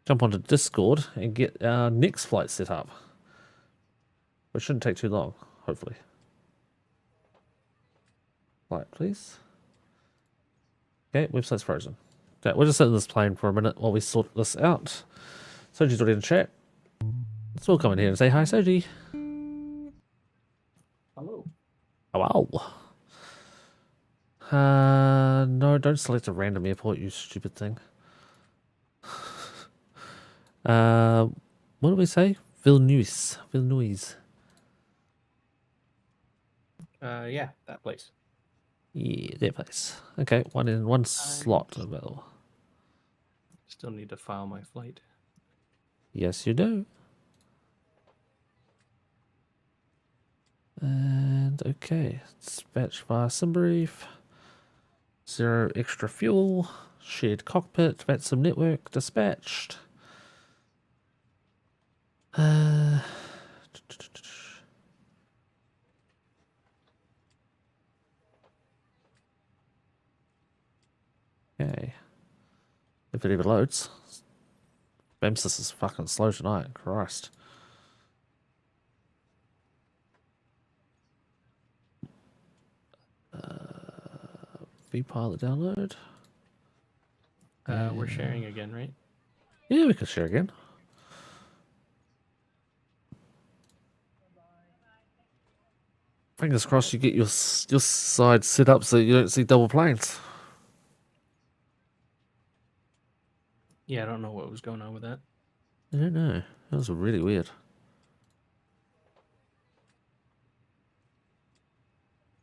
jump onto Discord and get our next flight set up. Which shouldn't take too long, hopefully. Flight, please. Okay, website's frozen. Okay, we'll just sit in this plane for a minute while we sort this out. Soji's already in chat. Let's all come in here and say hi, Soji. Hello. Oh, wow. No, don't select a random airport, you stupid thing. What do we say? Vilnius. Yeah, that place. Yeah, that place. Okay, one slot available. Still need to file my flight. Yes, you do. And okay, dispatch via SimBrief. 0 extra fuel. Shared cockpit. VATSIM network dispatched. Okay. If it even loads. vSAS is fucking slow tonight. Christ. vPilot download. We're sharing again, right? Yeah, we can share again. Fingers crossed you get your side set up so you don't see double planes. Yeah, I don't know what was going on with that. I don't know. That was really weird.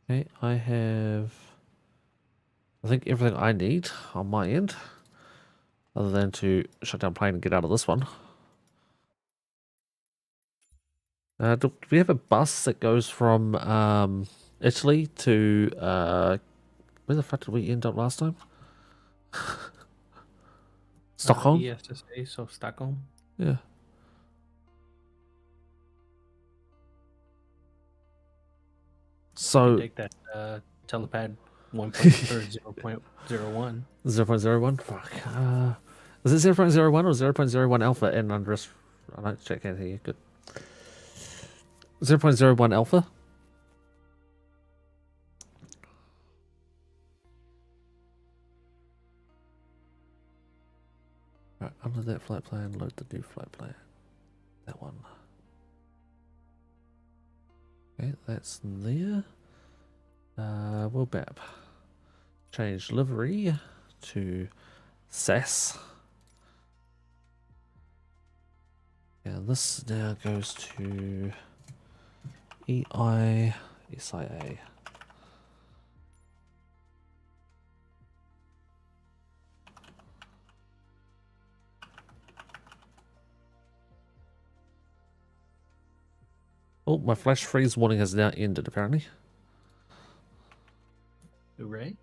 Okay, I think everything I need on my end, other than to shut down plane and get out of this one. Do we have a bus that goes from Italy to where the fuck did we end up last time? Stockholm? ESSA, so Stockholm. Yeah. So Take that telepad 0.01. 0.01? Fuck. Is it 0.01 or 0.01 alpha? And I'm just, I don't check out here. Good. 0.01 alpha? Right, under that flight plan, load the new flight plan. That one. Okay, that's there. We'll BAP. Change livery to SAS. And this now goes to EYSIA. Oh, my flash freeze warning has now ended, apparently. Hooray.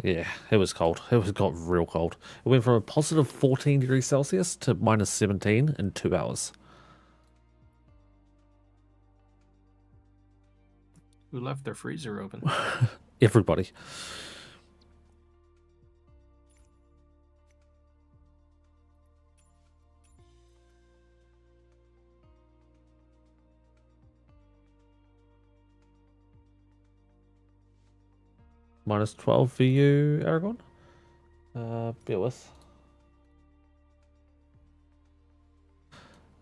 Yeah, it was cold. It got real cold. It went from a positive 14 degrees Celsius to minus 17 in 2 hours. Who left their freezer open? Everybody. Minus 12 for you, Aragon. Bear with.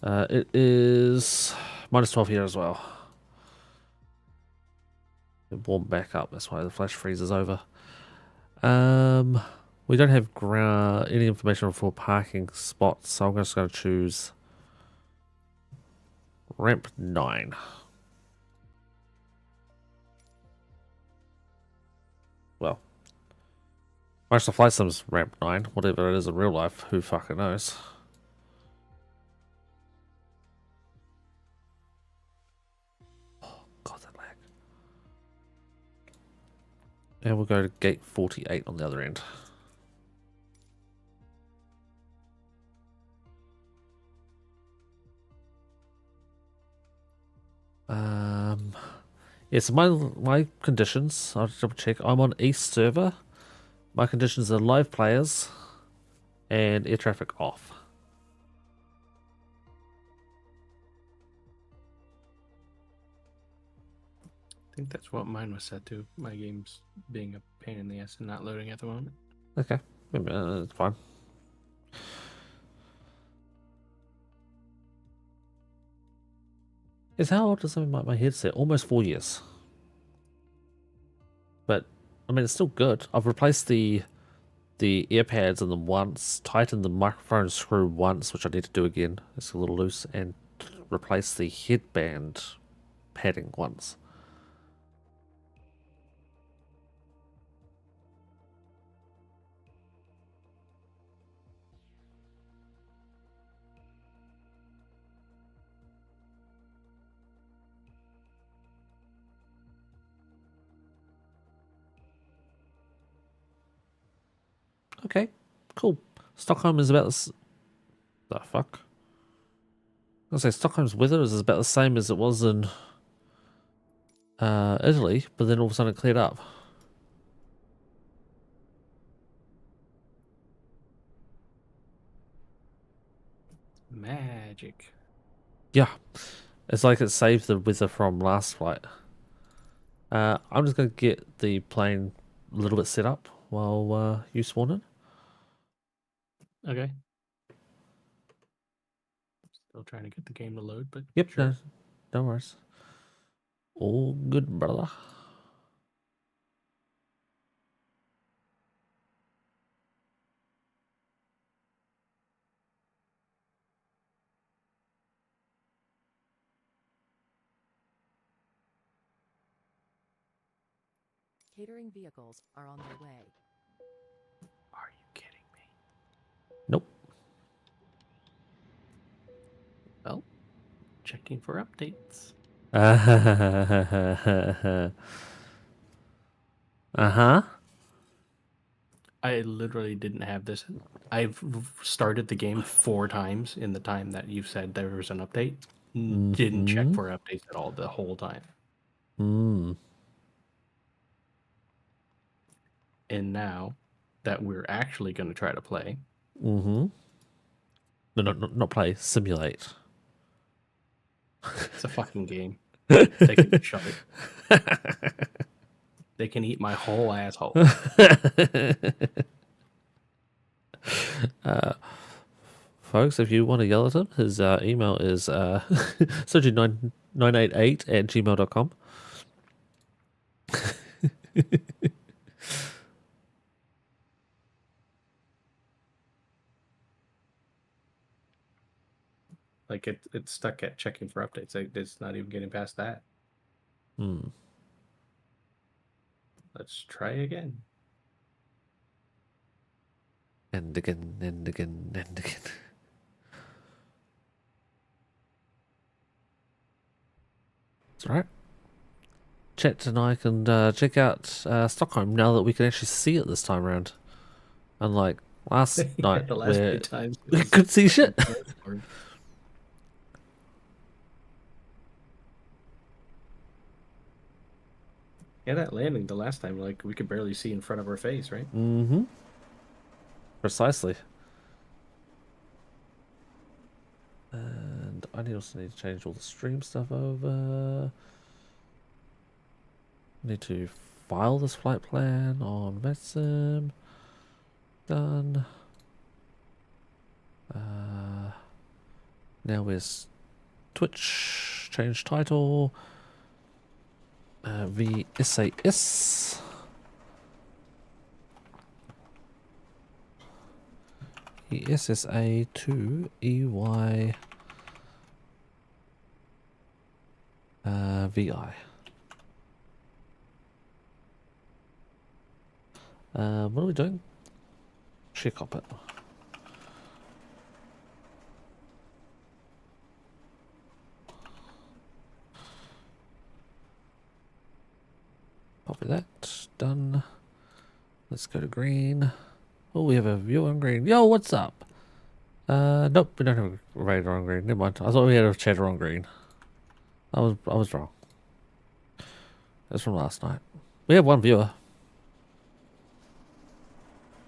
It is minus 12 here as well. It warmed back up, that's why the flash freeze is over. We don't have any information for parking spots, so I'm just going to choose ramp 9. Well, Microsoft Flight Sim's ramp 9, whatever it is in real life, who fucking knows. Oh, God, that lag. And we'll go to gate 48 on the other end. Yes, my conditions, I'll double check. I'm on East server. My conditions are live players and air traffic off. I think that's what mine was set to. My game's being a pain in the ass and not loading at the moment. Okay, it's fine. Is how old is my headset? Almost 4 years. But I mean, it's still good. I've replaced the AirPads in them once, tightened the microphone screw once, which I need to do again. It's a little loose, and replaced the headband padding once. Okay, cool. Stockholm is about this. The fuck? I was gonna say Stockholm's weather is about the same as it was in Italy, but then all of a sudden it cleared up. Magic. Yeah, it's like it saved the weather from last flight. I'm just gonna get the plane a little bit set up while you spawn in. Okay. Still trying to get the game to load, but Yep, sure. no, no worries. All good, brother. Catering vehicles are on their way. Are you kidding me? Nope. Well, checking for updates. Uh-huh. I literally didn't have this. I've started the game 4 times in the time that you said there was an update. Didn't check for updates at all the whole time. And now that we're actually going to try to play. No, not play. Simulate. It's a fucking game. They can shut it. They can eat my whole asshole. Folks, if you want to yell at him, his email is soju988@gmail.com. Like it's stuck at checking for updates. It's not even getting past that. Let's try again. And again, and again, and again. It's alright. Chat and I can check out Stockholm now that we can actually see it this time around. Unlike last night The last where 2 times we could see shit. Yeah, that landing the last time, like we could barely see in front of our face, right? Precisely. And I also need to change all the stream stuff over. Need to file this flight plan on VATSIM. Done. Now where's Twitch? Change title. vSAS. ESSA to EY VI. What are we doing? Share Cockpit. Copy that. Done. Let's go to green. Oh, we have a view on green. Yo, what's up? Nope, we don't have a radar on green. Never mind. I thought we had a chatter on green. I was wrong. That's from last night. We have one viewer.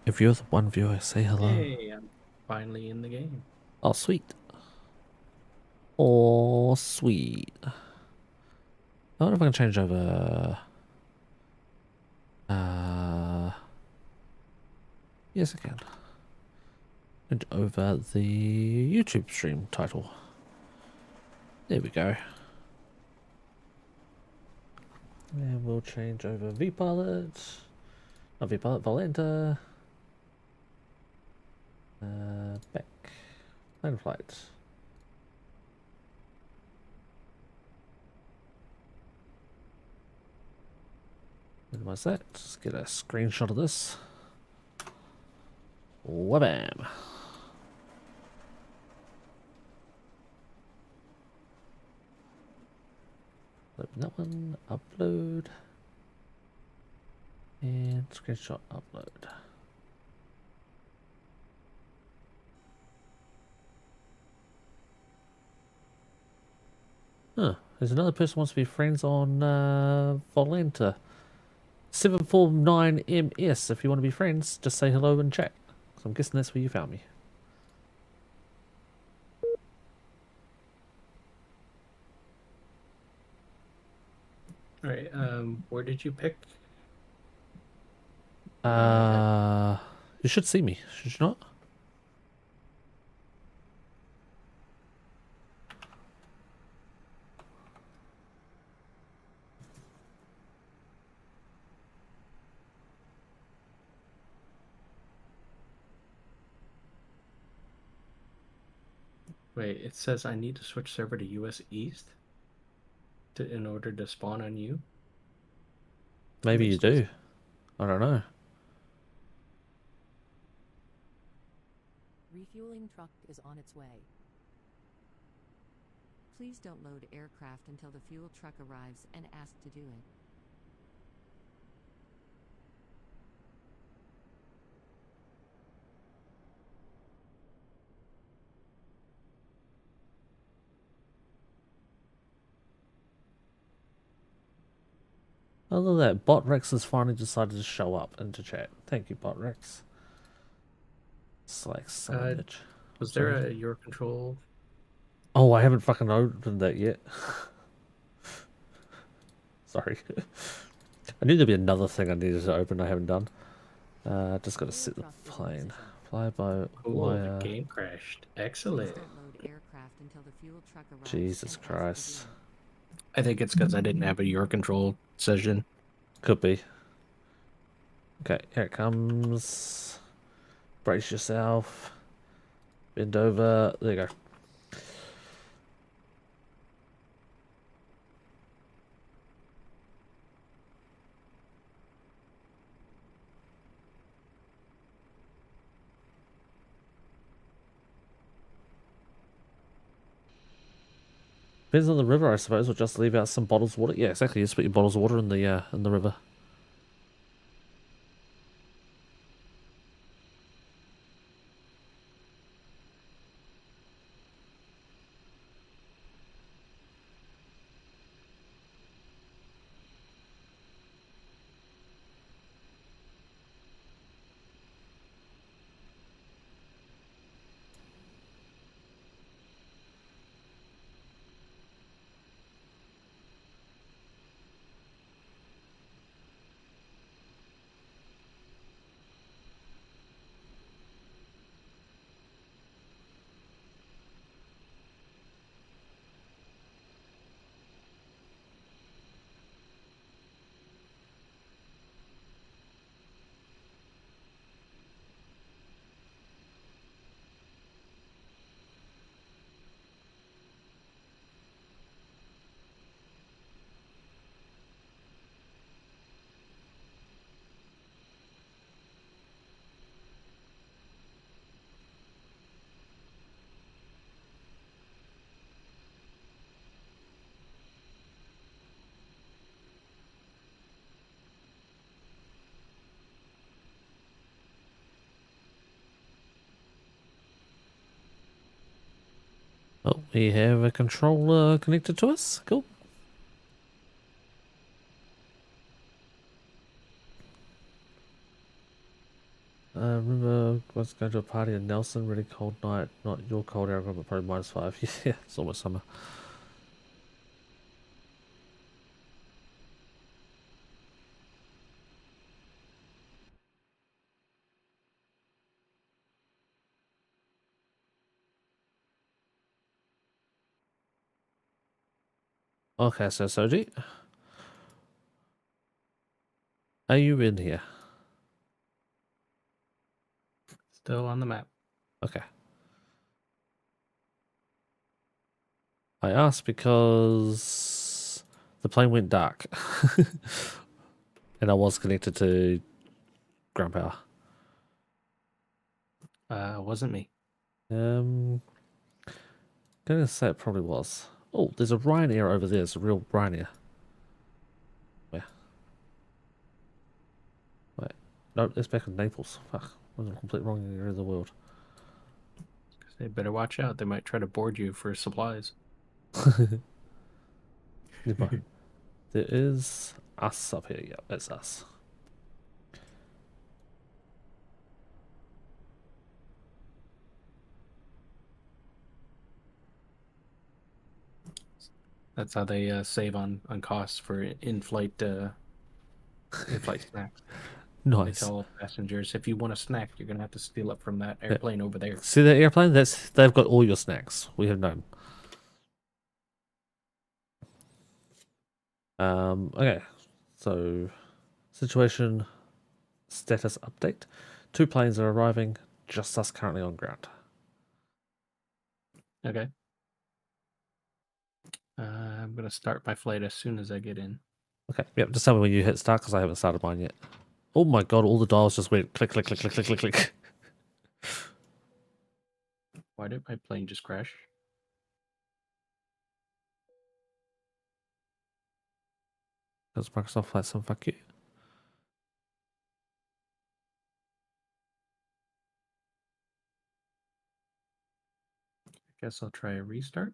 If you're the one viewer, say hello. Hey, I'm finally in the game. Oh, sweet. Oh, sweet. I wonder if I can change over. Yes, I can. Change over the YouTube stream title. There we go. And we'll change over vPilot. Not vPilot, Volanta. Back. Line of flight. Minimize that. Let's get a screenshot of this. Wabam. Open that one. Upload. And screenshot upload. Huh. There's another person who wants to be friends on Volanta. 749MS. If you want to be friends, just say hello and chat. So I'm guessing that's where you found me. All right. Where did you pick? You should see me, should you not? Wait, it says I need to switch server to US East in order to spawn on you. Maybe you do. I don't know. Refueling truck is on its way. Please don't load aircraft until the fuel truck arrives and ask to do it. Other than that, Bot Rex has finally decided to show up into chat. Thank you, Bot Rex. It's like son of a bitch. Was there a your control? Oh, I haven't fucking opened that yet. Sorry. I knew there'd be another thing I needed to open I haven't done. Just gotta sit the plane. Fly by wire. The game crashed. Excellent. Please don't load aircraft until the fuel truck arrives Jesus and ask to Christ. do it. I think it's because I didn't have a your control session. Could be. Okay, here it comes. Brace yourself. Bend over. There you go. Depends on the river, I suppose. We'll just leave out some bottles of water. Yeah, exactly. Just put your bottles of water in the river. Oh, we have a controller connected to us. Cool. Remember, was going to a party in Nelson, really cold night. Not your cold, Aragon, but probably -5. Yeah, it's almost summer. Okay, so Soji, are you in here? Still on the map. Okay. I asked because the plane went dark. And I was connected to ground power. Wasn't me. Gonna say it probably was. Oh, there's a Ryanair over there. It's a real Ryanair. Where? Wait. No, it's back in Naples. Fuck. I was completely wrong area of the world. They better watch out. They might try to board you for supplies. Never mind. There is us up here. Yeah, that's us. That's how they save on costs for in-flight snacks. They Nice. tell passengers, if you want a snack, you're gonna have to steal it from that airplane over there. See that airplane? They've got all your snacks. We have none. Okay. So situation status update. 2 planes are arriving, just us currently on ground. Okay. I'm gonna start my flight as soon as I get in. Okay, yep, just tell me when you hit start because I haven't started mine yet. Oh my god, all the dials just went click, click, click, click, click, click, click. Why did my plane just crash? Because Microsoft Flight Sim, fuck you. Guess I'll try a restart.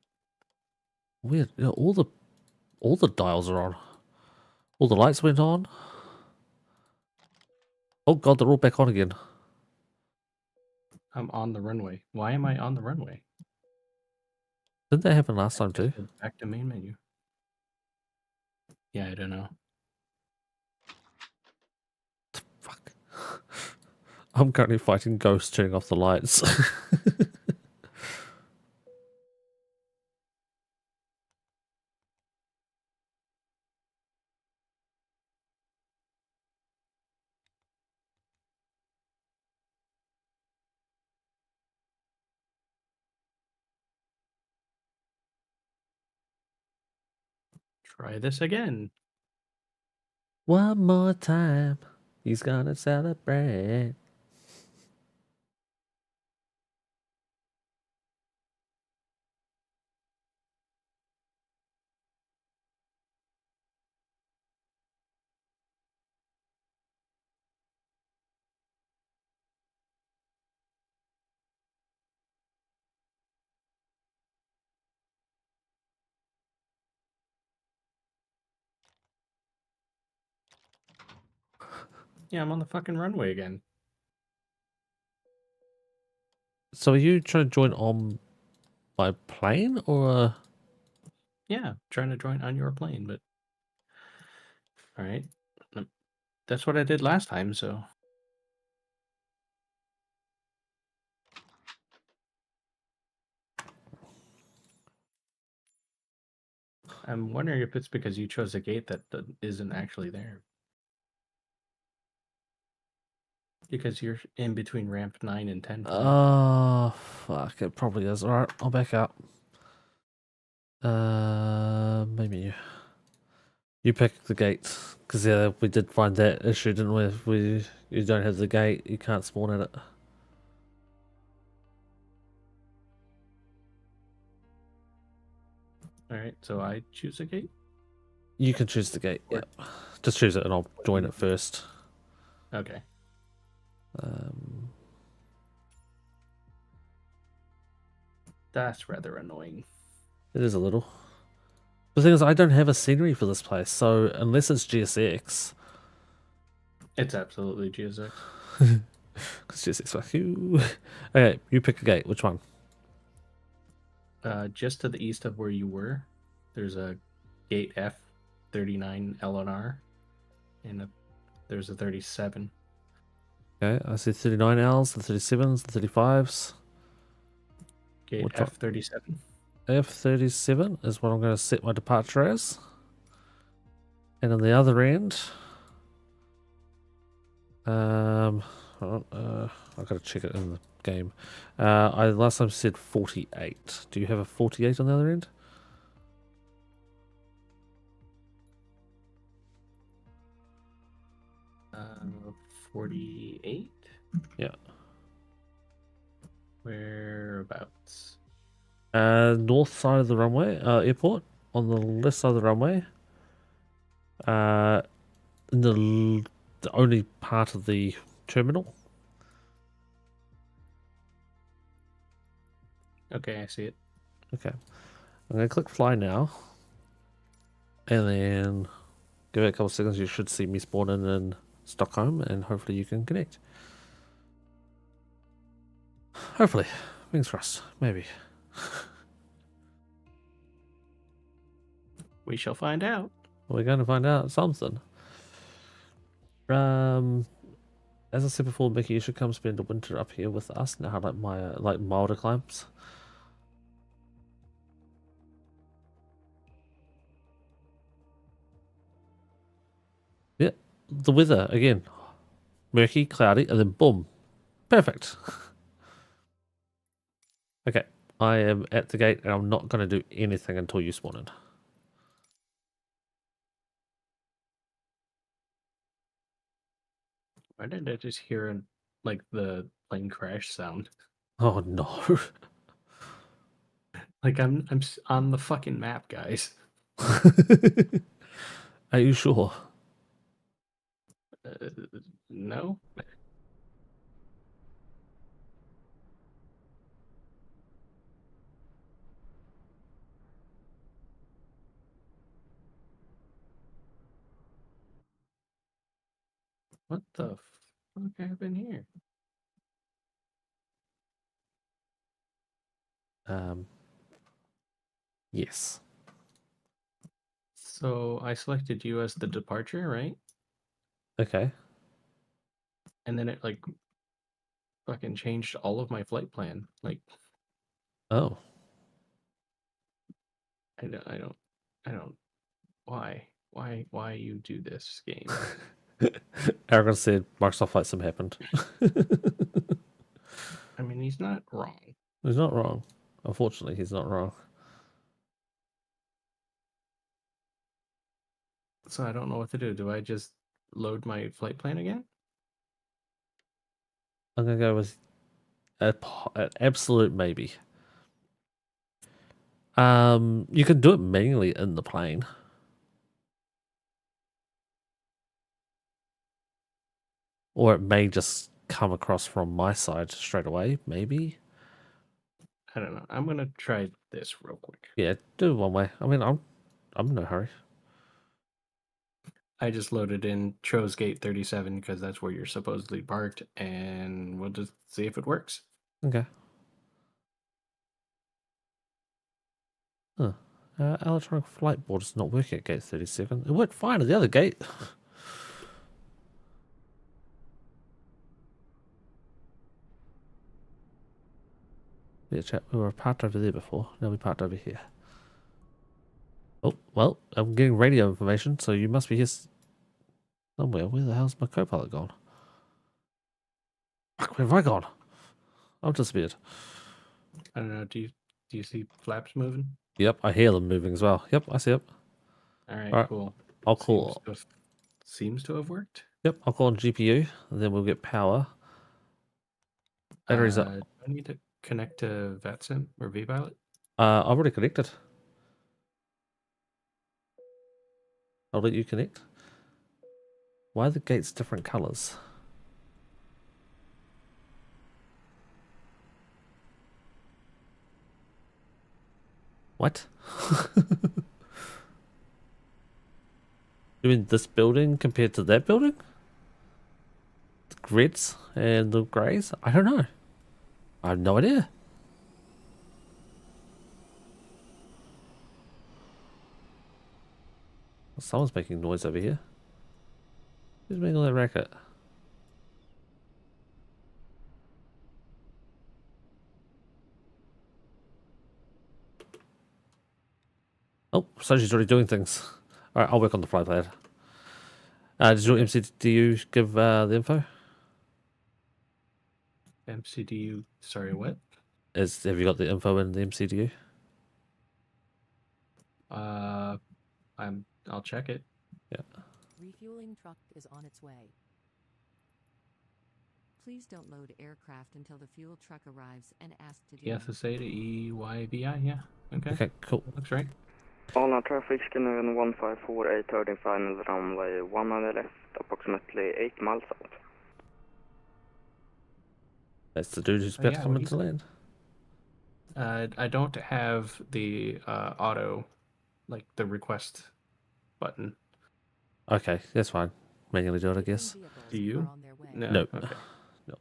Weird, you know, all the dials are on. All the lights went on. Oh god, they're all back on again. I'm on the runway. Why am I on the runway? Didn't that happen last time too? Back to main menu. Yeah, I don't know. Fuck. I'm currently fighting ghosts turning off the lights. Try this again. One more time. He's gonna celebrate. Yeah, I'm on the fucking runway again. So are you trying to join on my plane or? Yeah, trying to join on your plane, but all right. That's what I did last time, so I'm wondering if it's because you chose a gate that isn't actually there. Because you're in between ramp 9 and 10. Oh, fuck, it probably is. Alright, I'll back up. Maybe you pick the gate. Because, yeah, we did find that issue, didn't we? You don't have the gate, you can't spawn at it. Alright, so I choose a gate? You can choose the gate, yeah. Just choose it and I'll join it first. Okay. That's rather annoying. It is a little. The thing is, I don't have a scenery for this place, so unless it's GSX, It's absolutely GSX. because GSX fuck you. Okay, you pick a gate. Which one? Just to the east of where you were, there's a gate F39 LNR, and there's a 37. Okay, I see 39Ls, the 37s, the 35s. Gate Which one? F37. F37 is what I'm going to set my departure as. And on the other end, hold on, I've got to check it in the game. I last time said 48. Do you have a 48 on the other end? Uh, 48. Yeah. Whereabouts? North side of the runway, airport, on the left side of the runway. In the only part of the terminal. Okay, I see it. Okay. I'm going to click fly now. And then give it a couple of seconds. You should see me spawn in Stockholm, and hopefully you can connect. Hopefully. Fingers crossed. Maybe. We shall find out. We're going to find out something. As I said before, Mickey, you should come spend the winter up here with us. Now, like my like milder climbs. Yeah, the weather again, murky, cloudy, and then boom, perfect. Okay, I am at the gate, and I'm not going to do anything until you spawn in. Why did I just hear like the plane crash sound? Oh no. Like I'm on the fucking map, guys. Are you sure? No. What the fuck happened here? Yes. So I selected you as the departure, right? Okay. And then it like fucking changed all of my flight plan. Like Oh. I don't. Why you do this game? Aragon said Microsoft Flight Sim happened. I mean, he's not wrong. He's not wrong. Unfortunately, he's not wrong. So I don't know what to do. Do I just load my flight plan again? I'm going to go with an absolute maybe. You can do it manually in the plane. Or it may just come across from my side straight away, maybe. I don't know. I'm gonna try this real quick. Yeah, do it one way. I mean, I'm in no hurry. I just loaded in Chose Gate 37 because that's where you're supposedly parked, and we'll just see if it works. Okay. Huh. Electronic flight board is not working at gate 37. It worked fine at the other gate. Yeah, chat. We were parked over there before. Now we parked over here. Oh, well, I'm getting radio information, so you must be here somewhere. Where the hell's my co-pilot gone? Fuck, where have I gone? I've disappeared. I don't know. Do you see flaps moving? Yep, I hear them moving as well. Yep, I see it. All right, Alright, cool. I'll call. Seems to have worked. Yep, I'll call on GPU, and then we'll get power. Batteries up. Do I need to connect to VATSIM or vPilot? I've already connected. I'll let you connect. Why are the gates different colors? What? You mean this building compared to that building? The grids and the greys? I don't know. I have no idea. Someone's making noise over here. Who's making all that racket? Oh, Soji's already doing things. Alright, I'll work on the fly pad. Did your MCDU give the info? MCDU. Sorry, what? Have you got the info in the MCDU? I'll check it. Yeah. Refueling truck is on its way. Please don't load aircraft until the fuel truck arrives and ask to do it. ESSA to EYVI, yeah. Okay. Okay, cool. Looks right. All our traffic scanner 154 830 final runway 100 left, approximately 8 miles out. That's the dude who's Oh, about yeah, to come what into land. I don't have the auto, like the request button. Okay, that's fine. Manually do it, I guess. Vehicles Do you? are on their way. No. Nope. Okay. No.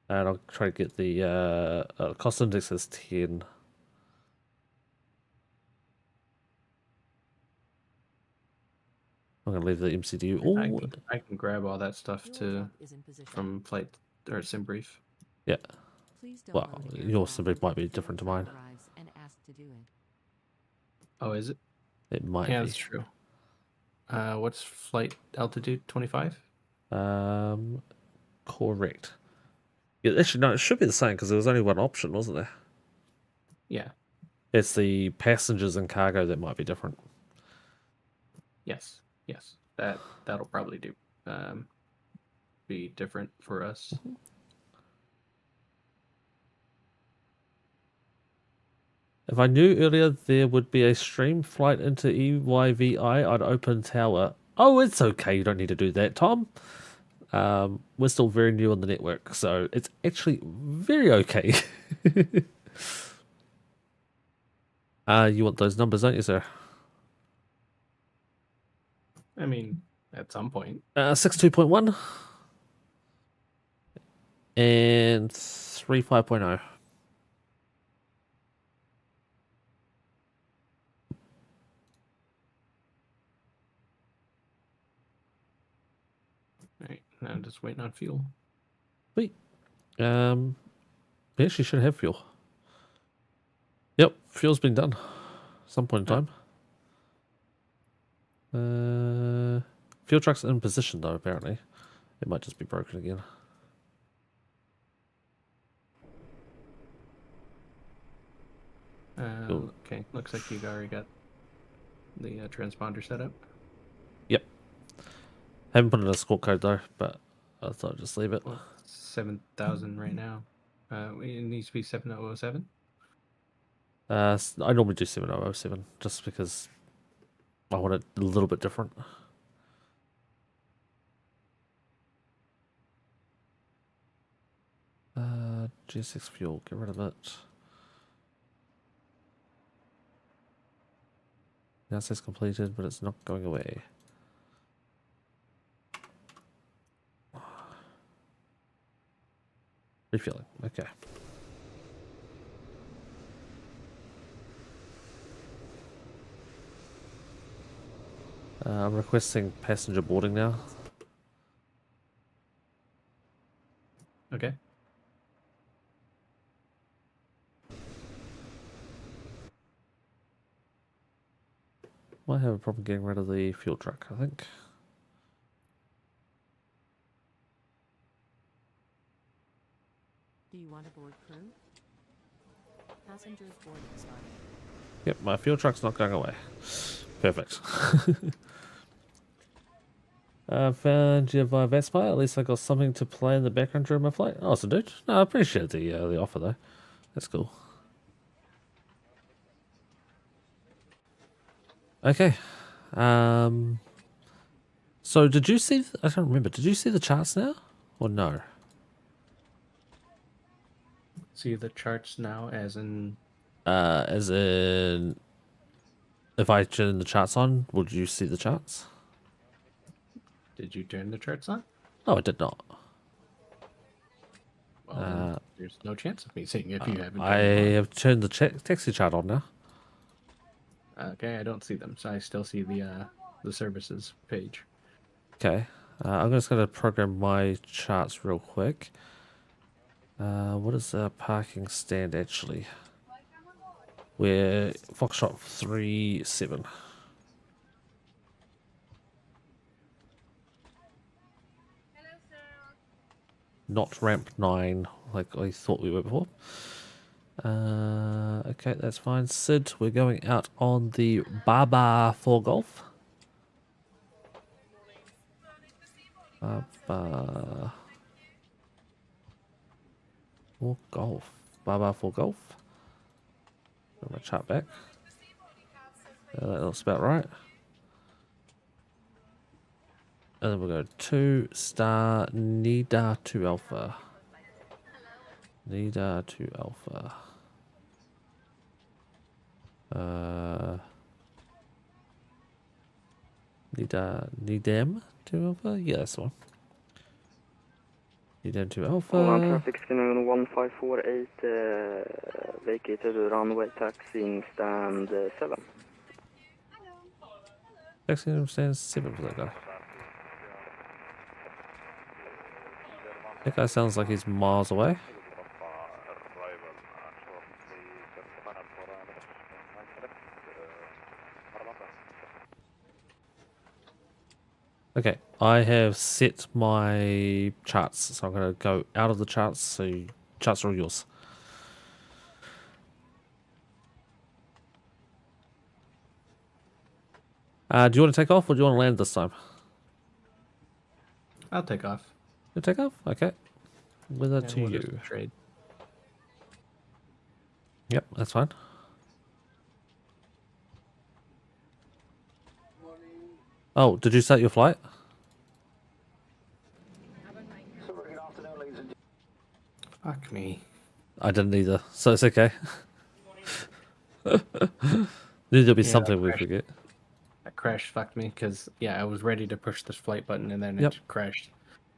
And I'll try to get the cost index is 10. I'm gonna leave the MCDU. Oh, I can grab all that stuff Fuel to truck is in position. from flight or sim brief. yeah. Please don't Well, load your aircraft sim brief might until be the different to fuel truck mine. arrives and ask to do it. Oh, is it? It might Yeah, be. that's true. What's flight altitude? 25? Correct. Yeah, actually, no, it should be the same because there was only one option, wasn't there? Yeah. It's the passengers and cargo that might be different. Yes. Yes. That'll probably do. Be different for us. If I knew earlier there would be a stream flight into EYVI, I'd open tower. Oh, it's okay. You don't need to do that, Tom. We're still very new on the network, so it's actually very okay. You want those numbers, don't you, sir? I mean, at some point. 62.1 and 35.0. Right. Now I'm just waiting on fuel. Sweet. We actually should have fuel. Yep, fuel's been done. Some point in time. Fuel truck's in position though, apparently. It might just be broken again. Cool. Okay, looks like you already got the transponder set up. Yep. Haven't put in a score code though, but I thought I'd just leave it. Well, 7,000 right now. It needs to be 7007. I normally do 7007 just because I want it a little bit different. G6 fuel, get rid of it. Now it says completed, but it's not going away. Refueling, okay. I'm requesting passenger boarding now. Okay. Might have a problem getting rid of the fuel truck, I think. Do you want to board crew? Passengers boarding started. Yep, my fuel truck's not going away. Perfect. Found you via VATSIM. At least I got something to play in the background during my flight. Awesome, dude. No, I appreciate the offer though. That's cool. Okay. So did you see? I don't remember. Did you see the charts now, or no? See the charts now, as in As in, if I turn the charts on, would you see the charts? Did you turn the charts on? No, I did not. Well, then there's no chance of me seeing if you haven't I turned them have turned the taxi chart on now. on. Okay, I don't see them, so I still see the services page. Okay. I'm just going to program my charts real quick. What is the parking stand actually? We're Foxtrot 37. Not ramp 9 like I thought we were before. Okay, that's fine. Sid, we're going out on the Baba for golf. Baba for golf. Baba for golf. Got my chart back. That looks about right. And then we'll go 2 star Nida to Alpha. Nida to Alpha. Nidem to Alpha? Yeah, that's the one. Nidem to All on Alpha. traffic scanner 1548, vacated runway taxiing stand 7. Taxi stands 7 for that guy. That guy sounds like he's miles away. Okay, I have set my charts, so I'm going to go out of the charts, so charts are all yours. Do you want to take off or do you want to land this time? I'll take off. You take off? Okay. Whether And to we'll you. just trade. Yep, that's fine. Oh, did you start your flight? Fuck me. I didn't either, so it's okay. There'll be something we forget. That crash fucked me because, yeah, I was ready to push this flight button and then Yep. it crashed.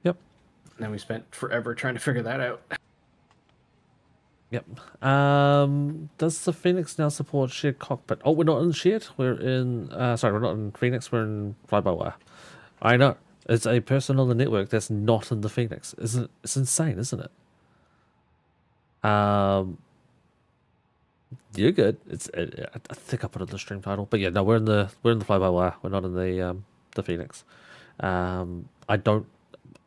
Yep. And then we spent forever trying to figure that out. Yep. Does the Phoenix now support shared cockpit? Oh, we're not in shared. We're in. Sorry, we're not in Phoenix. We're in fly-by-wire. I know. It's a person on the network that's not in the Phoenix. Isn't it? It's insane, isn't it? You're good. I think I put it in the stream title, but yeah, no, we're in the fly-by-wire. We're not in the Phoenix. I don't,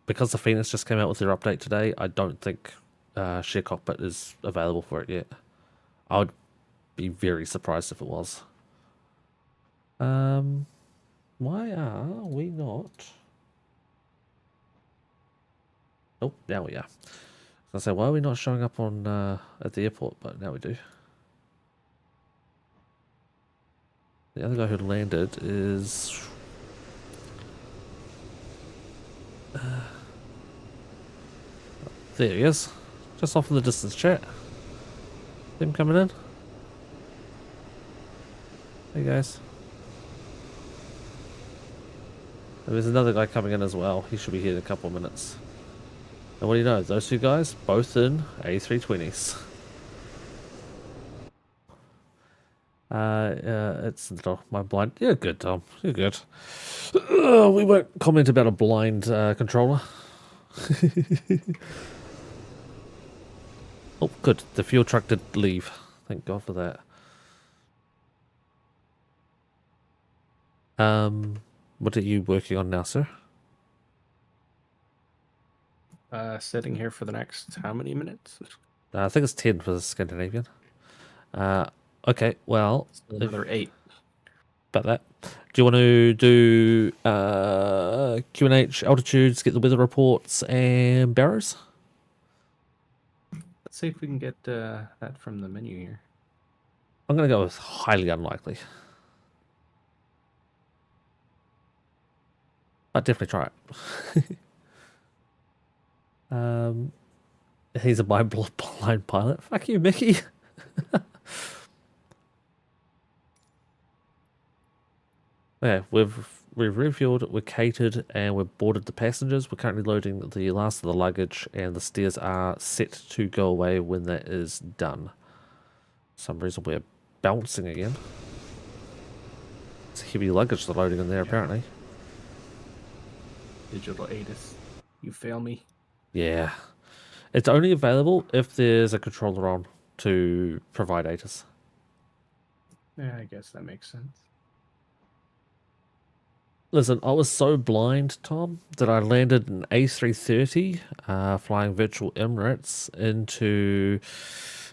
because the Phoenix just came out with their update today. I don't think share cockpit is available for it yet. I would be very surprised if it was. Why are we not? Oh, now we are. I was gonna say, why are we not showing up on at the airport? But now we do. The other guy who landed is. There he is. Just off in the distance, chat. Him coming in. Hey guys. And there's another guy coming in as well. He should be here in a couple of minutes. And what do you know? Those two guys, both in A320s. It's not my blind. You're good, Tom. You're good. We won't comment about a blind controller. Oh, good. The fuel truck did leave. Thank God for that. What are you working on now, sir? Sitting here for the next how many minutes? I think it's 10 for the Scandinavian. Okay, well, Another 8. about that. Do you want to do QNH altitudes, get the weather reports, and barrows? Let's see if we can get that from the menu here. I'm going to go with highly unlikely. But definitely try it. He's a blind pilot. Fuck you, Mickey. Okay, we've refueled, we're catered, and we've boarded the passengers. We're currently loading the last of the luggage, and the stairs are set to go away when that is done. For some reason we're bouncing again. It's heavy luggage they're loading in there, apparently. Digital ATIS. You fail me. Yeah. It's only available if there's a controller on to provide ATIS. Yeah, I guess that makes sense. Listen, I was so blind, Tom, that I landed an A330 flying virtual Emirates into,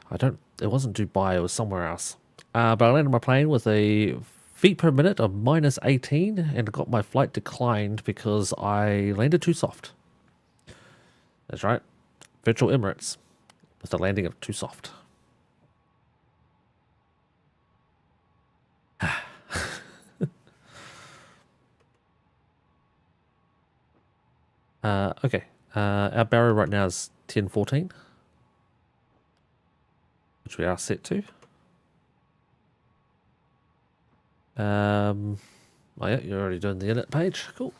it wasn't Dubai, it was somewhere else. But I landed my plane with a feet per minute of -18 and got my flight declined because I landed too soft. That's right, virtual Emirates with the landing of too soft. Okay. Our barrier right now is 1014, which we are set to. Oh yeah, you're already doing the init page. Cool.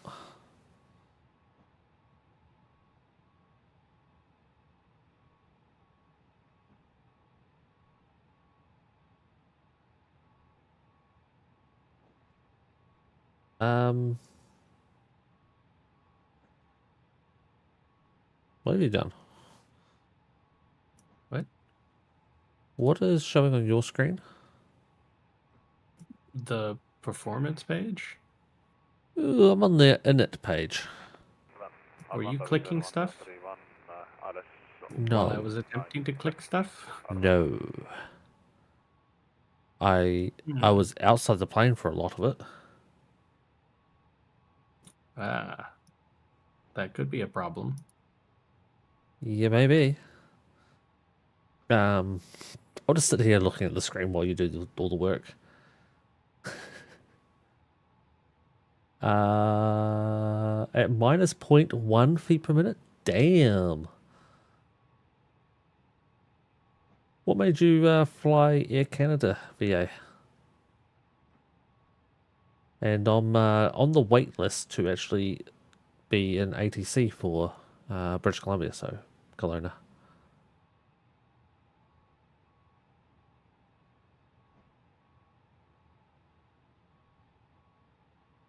What have you done? What? What is showing on your screen? The performance page? Ooh, I'm on the init page. Were you clicking stuff? No. While I was attempting to click stuff? No. I was outside the plane for a lot of it. Ah. That could be a problem. Yeah, maybe. I'll just sit here looking at the screen while you do all the work. At minus 0.1 feet per minute? Damn. What made you fly Air Canada, VA? And I'm on the wait list to actually be in ATC for British Columbia, so Kelowna.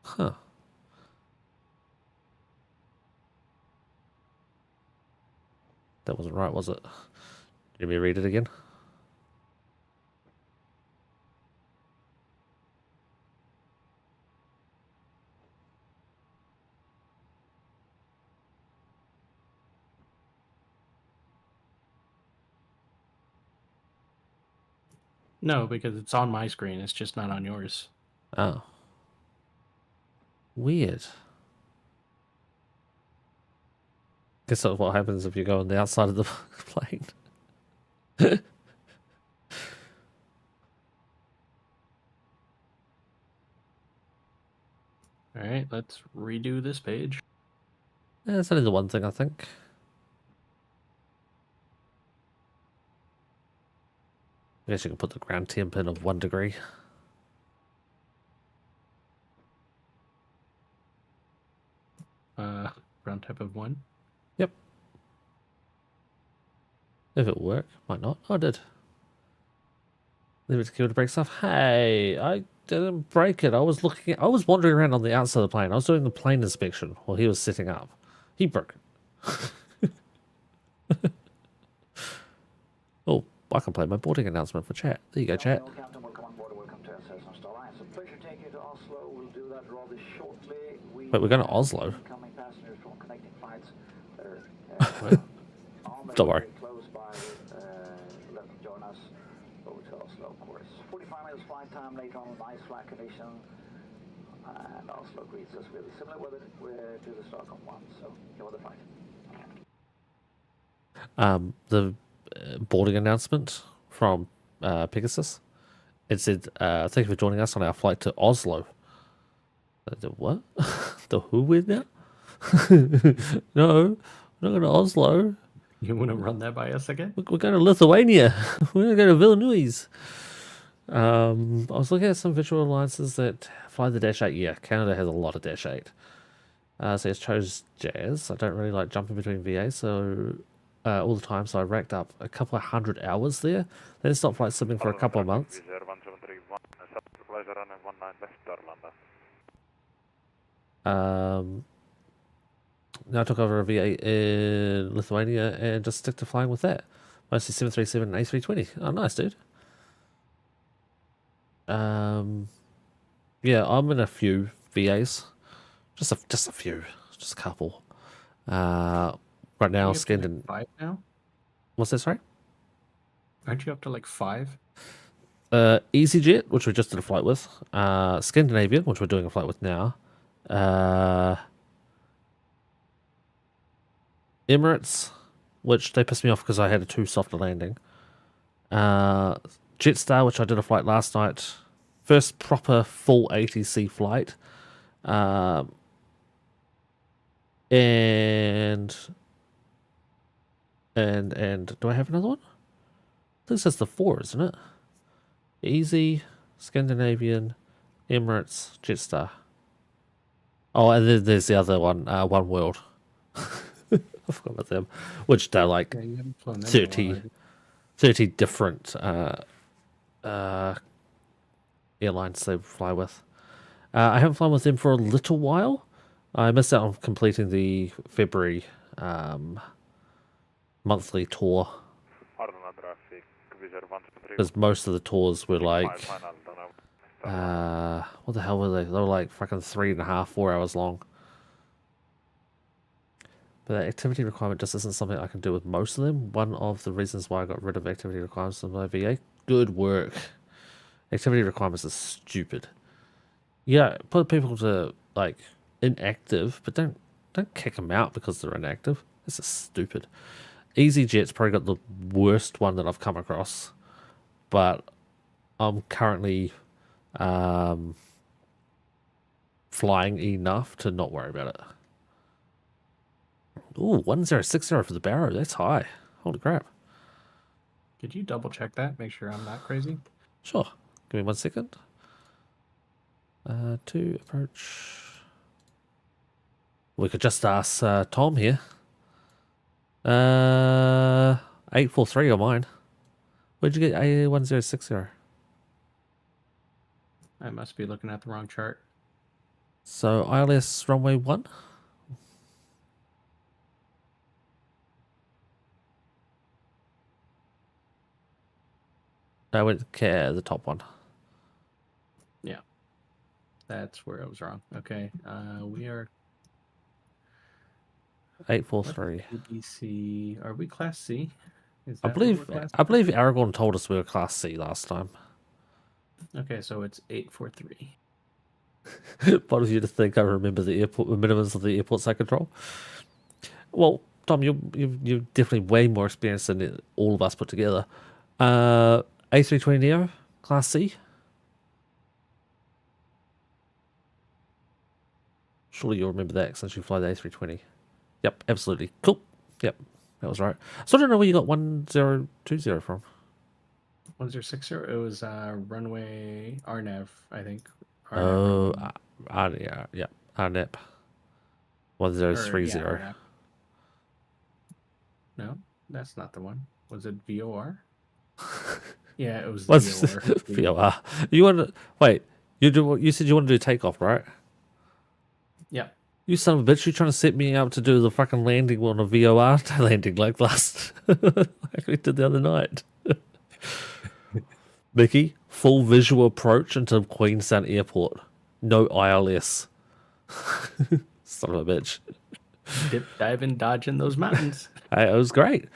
Huh. That wasn't right, was it? Let me read it again. No, because it's on my screen. It's just not on yours. Oh. Weird. Guess that's what happens if you go on the outside of the plane. All right, let's redo this page. Yeah, that's only the one thing, I think. I guess you can put the ground temp in of 1 degree. Ground type of 1. Yep. If it worked, might not. Oh, it did. Leave it to kill to break stuff. Hey, I didn't break it. I was wandering around on the outside of the plane. I was doing the plane inspection while he was sitting up. He broke it. Oh, I can play my boarding announcement for chat. There you go, chat. Captain, welcome on board. Welcome to Cessna Star Alliance. It's a pleasure taking you to Oslo. We'll do that rather shortly. Wait, we're going to Oslo? Incoming passengers from connecting flights. Don't worry. Close by. Let them join us over to Oslo, of course. 45 minutes flight time later on, nice flat condition. And Oslo greets us with similar weather to the Stockholm one. So enjoy the flight. The boarding announcement from Pegasus. It said, "Thank you for joining us on our flight to Oslo." The what? The who with now? No, we're not going to Oslo. You want to run that by us again? We're going to Lithuania. We're going to go to Vilnius. I was looking at some virtual alliances that fly the Dash 8. Yeah, Canada has a lot of Dash 8. So I chose Jazz. I don't really like jumping between VA, so all the time. So I racked up a couple of 100 hours there. Then stopped flight simming for a couple of months. Now I took over a VA in Lithuania and just stick to flying with that. Mostly 737 and A320. Oh, nice, dude. Yeah, I'm in a few VAs. Just a few. Just a couple. Right now, Scandinavian. Like 5 now? What's that, sorry? Aren't you up to like 5? EasyJet, which we just did a flight with. Scandinavian, which we're doing a flight with now. Emirates, which they pissed me off because I had a too soft a landing. Jetstar, which I did a flight last night. First proper full ATC flight. And do I have another one? This is the 4, isn't it? Easy, Scandinavian, Emirates, Jetstar. Oh, and then there's the other one, One World. I forgot about them. Which they're like 30 different airlines they fly with. I haven't flown with them for a little while. I missed out on completing the February monthly tour. Because most of the tours were like, what the hell were they? They were like fucking 3.5, 4 hours long. But that activity requirement just isn't something I can do with most of them. One of the reasons why I got rid of activity requirements in my VA. Good work. Activity requirements are stupid. Yeah, put people to like inactive, but don't kick them out because they're inactive. This is stupid. EasyJet's probably got the worst one that I've come across, but I'm currently flying enough to not worry about it. Ooh, 1060 for the Barrow. That's high. Holy crap. Could you double check that? Make sure I'm not crazy? Sure. Give me 1 second. To approach. We could just ask Tom here. 843 on mine. Where'd you get A1060? I must be looking at the wrong chart. So ILS runway 1. I went to the top one. Yeah. That's where I was wrong. Okay. We are 843. ABC. Are we class C? Is I that believe what we're class I believe Aragorn told us we were class C last time. Okay, so it's 843. What of you to think I remember the minimums of the airports I control? Well, Tom, you're definitely way more experienced than all of us put together. A320neo, Class C. Surely you'll remember that since you fly the A320. Yep, absolutely. Cool. Yep, that was right. So I don't know where you got 1020 from. 1060. It was runway RNAV, I think. Oh, yeah, RNAP. 1030. RNAV. No, that's not the one. Was it VOR? Yeah, it was What's VOR. VOR? You want to wait? You said you want to do takeoff, right? Yeah. You son of a bitch! You trying to set me up to do the fucking landing on a VOR landing like last, like we did the other night. Mickey, full visual approach into Queenstown Airport. No ILS. Son of a bitch. Dip, dive, and dodge in those mountains. Hey, it was great.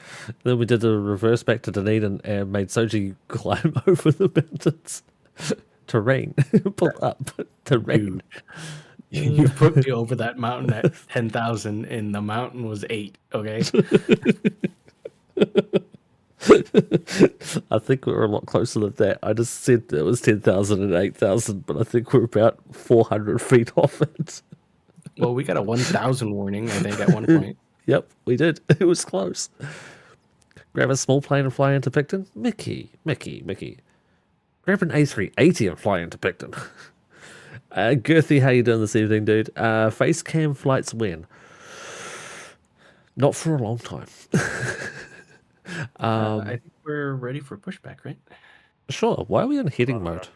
Then we did the reverse back to Dunedin and made Soji climb over the mountains. Terrain. Pull up. Terrain. You put me over that mountain at 10,000 and the mountain was 8, okay? I think we were a lot closer than that. I just said it was 10,000 and 8,000, but I think we're about 400 feet off it. Well, we got a 1,000 warning, I think, at one point. Yep, we did. It was close. Grab a small plane and fly into Picton? Mickey. Grab an A380 and fly into Picton. Girthy, how you doing this evening, dude? Face cam flights when? Not for a long time. I think we're ready for pushback, right? Sure. Why are we in heading mode?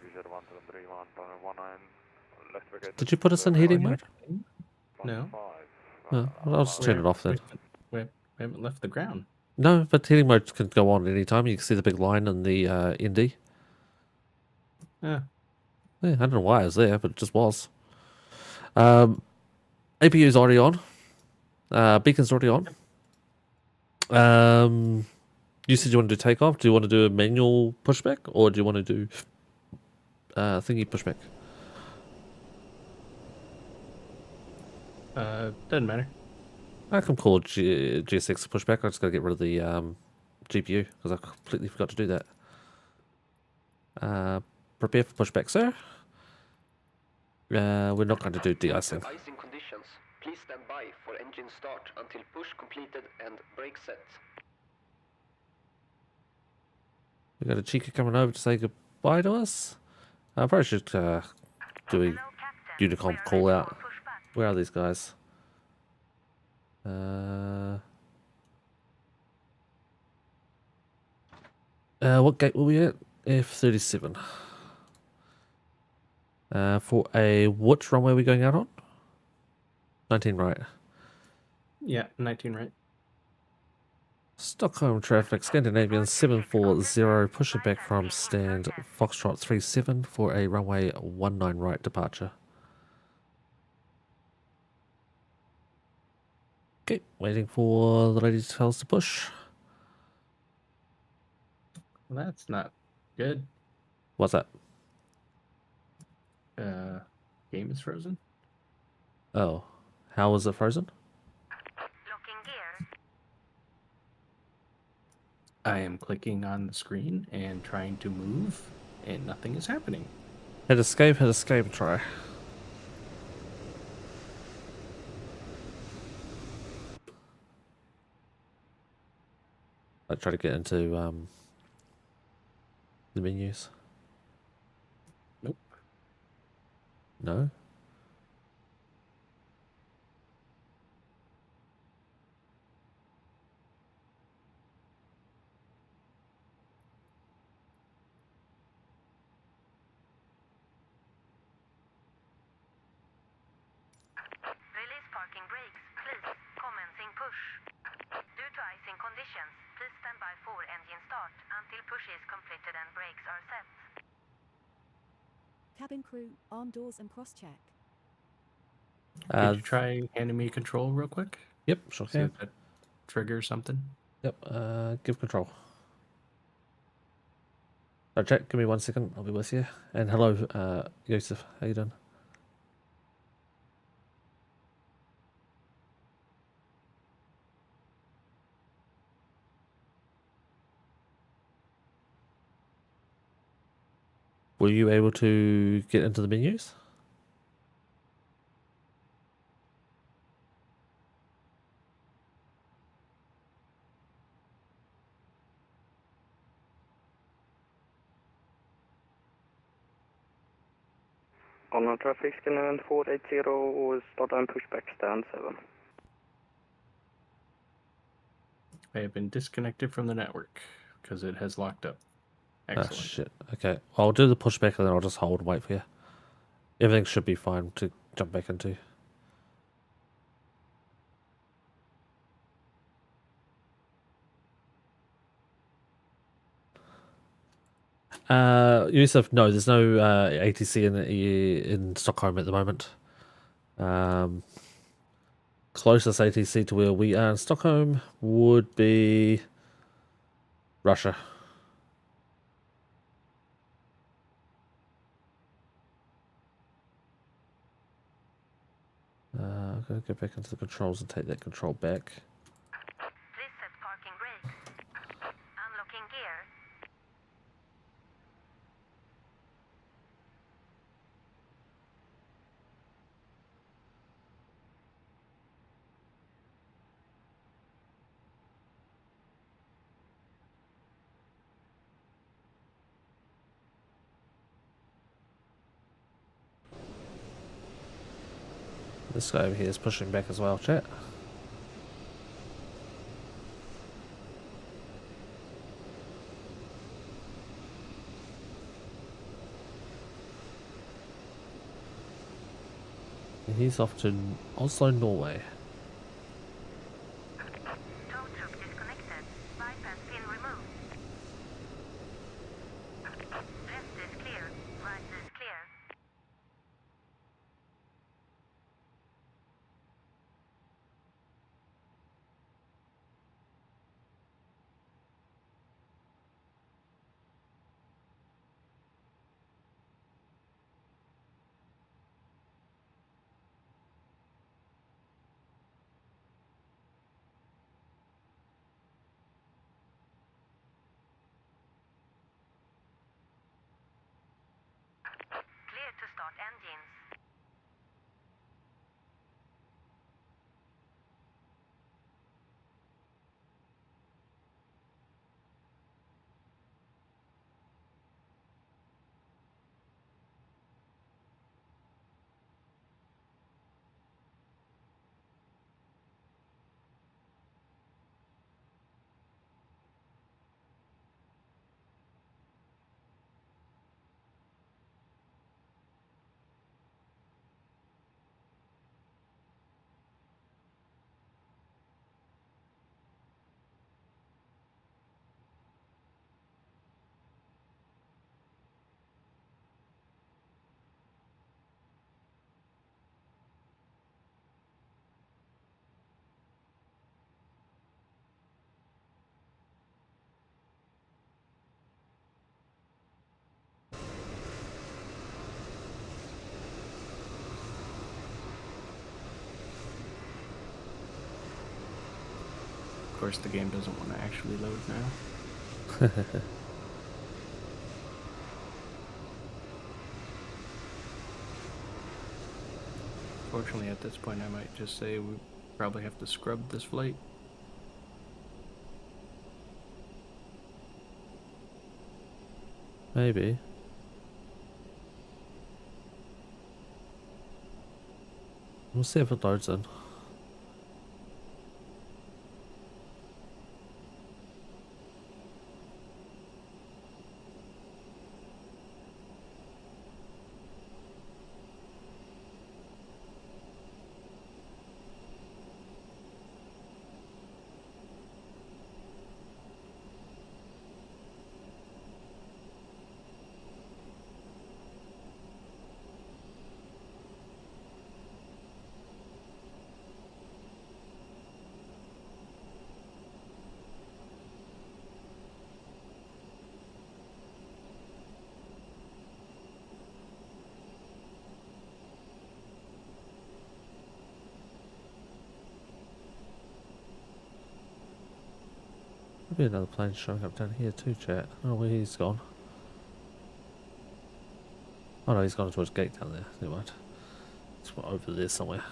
Did you put us in heading mode? No. No, I'll just turn it off then. We haven't left the ground. No, but heading mode can go on anytime. You can see the big line in the ND. Yeah. Yeah, I don't know why it was there, but it just was. APU's already on. Beacon's already on. You said you want to do takeoff. Do you want to do a manual pushback, or do you want to do thingy pushback? Doesn't matter. I can call GSX pushback. I just got to get rid of the GPU because I completely forgot to do that. Prepare for pushback, sir. We're not going to do de-icing. Icing conditions. Please stand by for engine start until push completed and brake set. We got a Chica coming over to say goodbye to us. I probably should do a Unicom call out. Where are these guys? What gate were we at? F37. For a which runway are we going out on? 19 right. Yeah, 19 right. Stockholm traffic, Scandinavian 740, pushing back from stand Foxtrot 37 for a runway 19 right departure. Okay, waiting for the lady to tell us to push. Well, that's not good. What's that? Game is frozen. Oh, how was it frozen? Locking gear. I am clicking on the screen and trying to move, and nothing is happening. Hit escape, and try. I try to get into the menus. Nope. No? Release parking brakes, please. Commencing push. Due to icing conditions, please stand by for engine start until push is completed and brakes are set. Cabin crew, arm doors and cross-check. Could you try handing me control real quick? Yep, sure See can. if that triggers something. Yep, give control. Oh, Jack, give me 1 second. I'll be with you. And hello, Yusuf. How you doing? Were you able to get into the menus? On traffic scanner 480 och starta en pushback stand 7. I have been disconnected from the network because it has locked up. Excellent. Oh, shit. Okay. I'll do the pushback and then I'll just hold and wait for you. Everything should be fine to jump back into. Yusuf, no, there's no ATC in Stockholm at the moment. Closest ATC to where we are in Stockholm would be Russia. I'm going to go back into the controls and take that control back. Please set parking brakes. Unlocking gear. This guy over here is pushing back as well, chat. And he's off to Oslo, Norway. Tow truck disconnected. Bypass pin removed. Left is clear. Right is clear. Clear to start engines. Of course, the game doesn't want to actually load now. Fortunately, at this point, I might just say we probably have to scrub this flight. Maybe. We'll see if it loads in. Be another plane showing up down here too, chat. I don't know where he's gone. Oh no, he's gone towards the gate down there. Never mind. It's over there somewhere.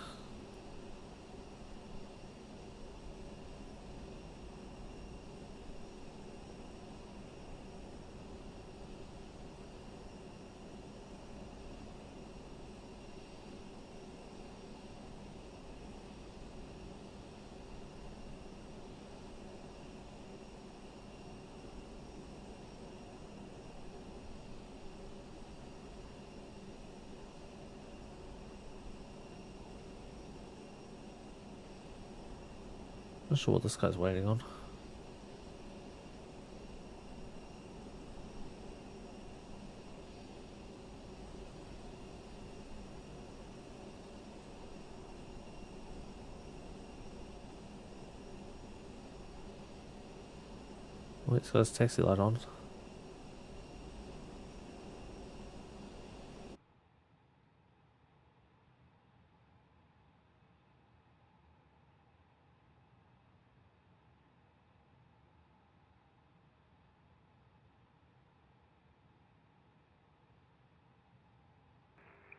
Not sure what this guy's waiting on. Wait, it's got his taxi light on.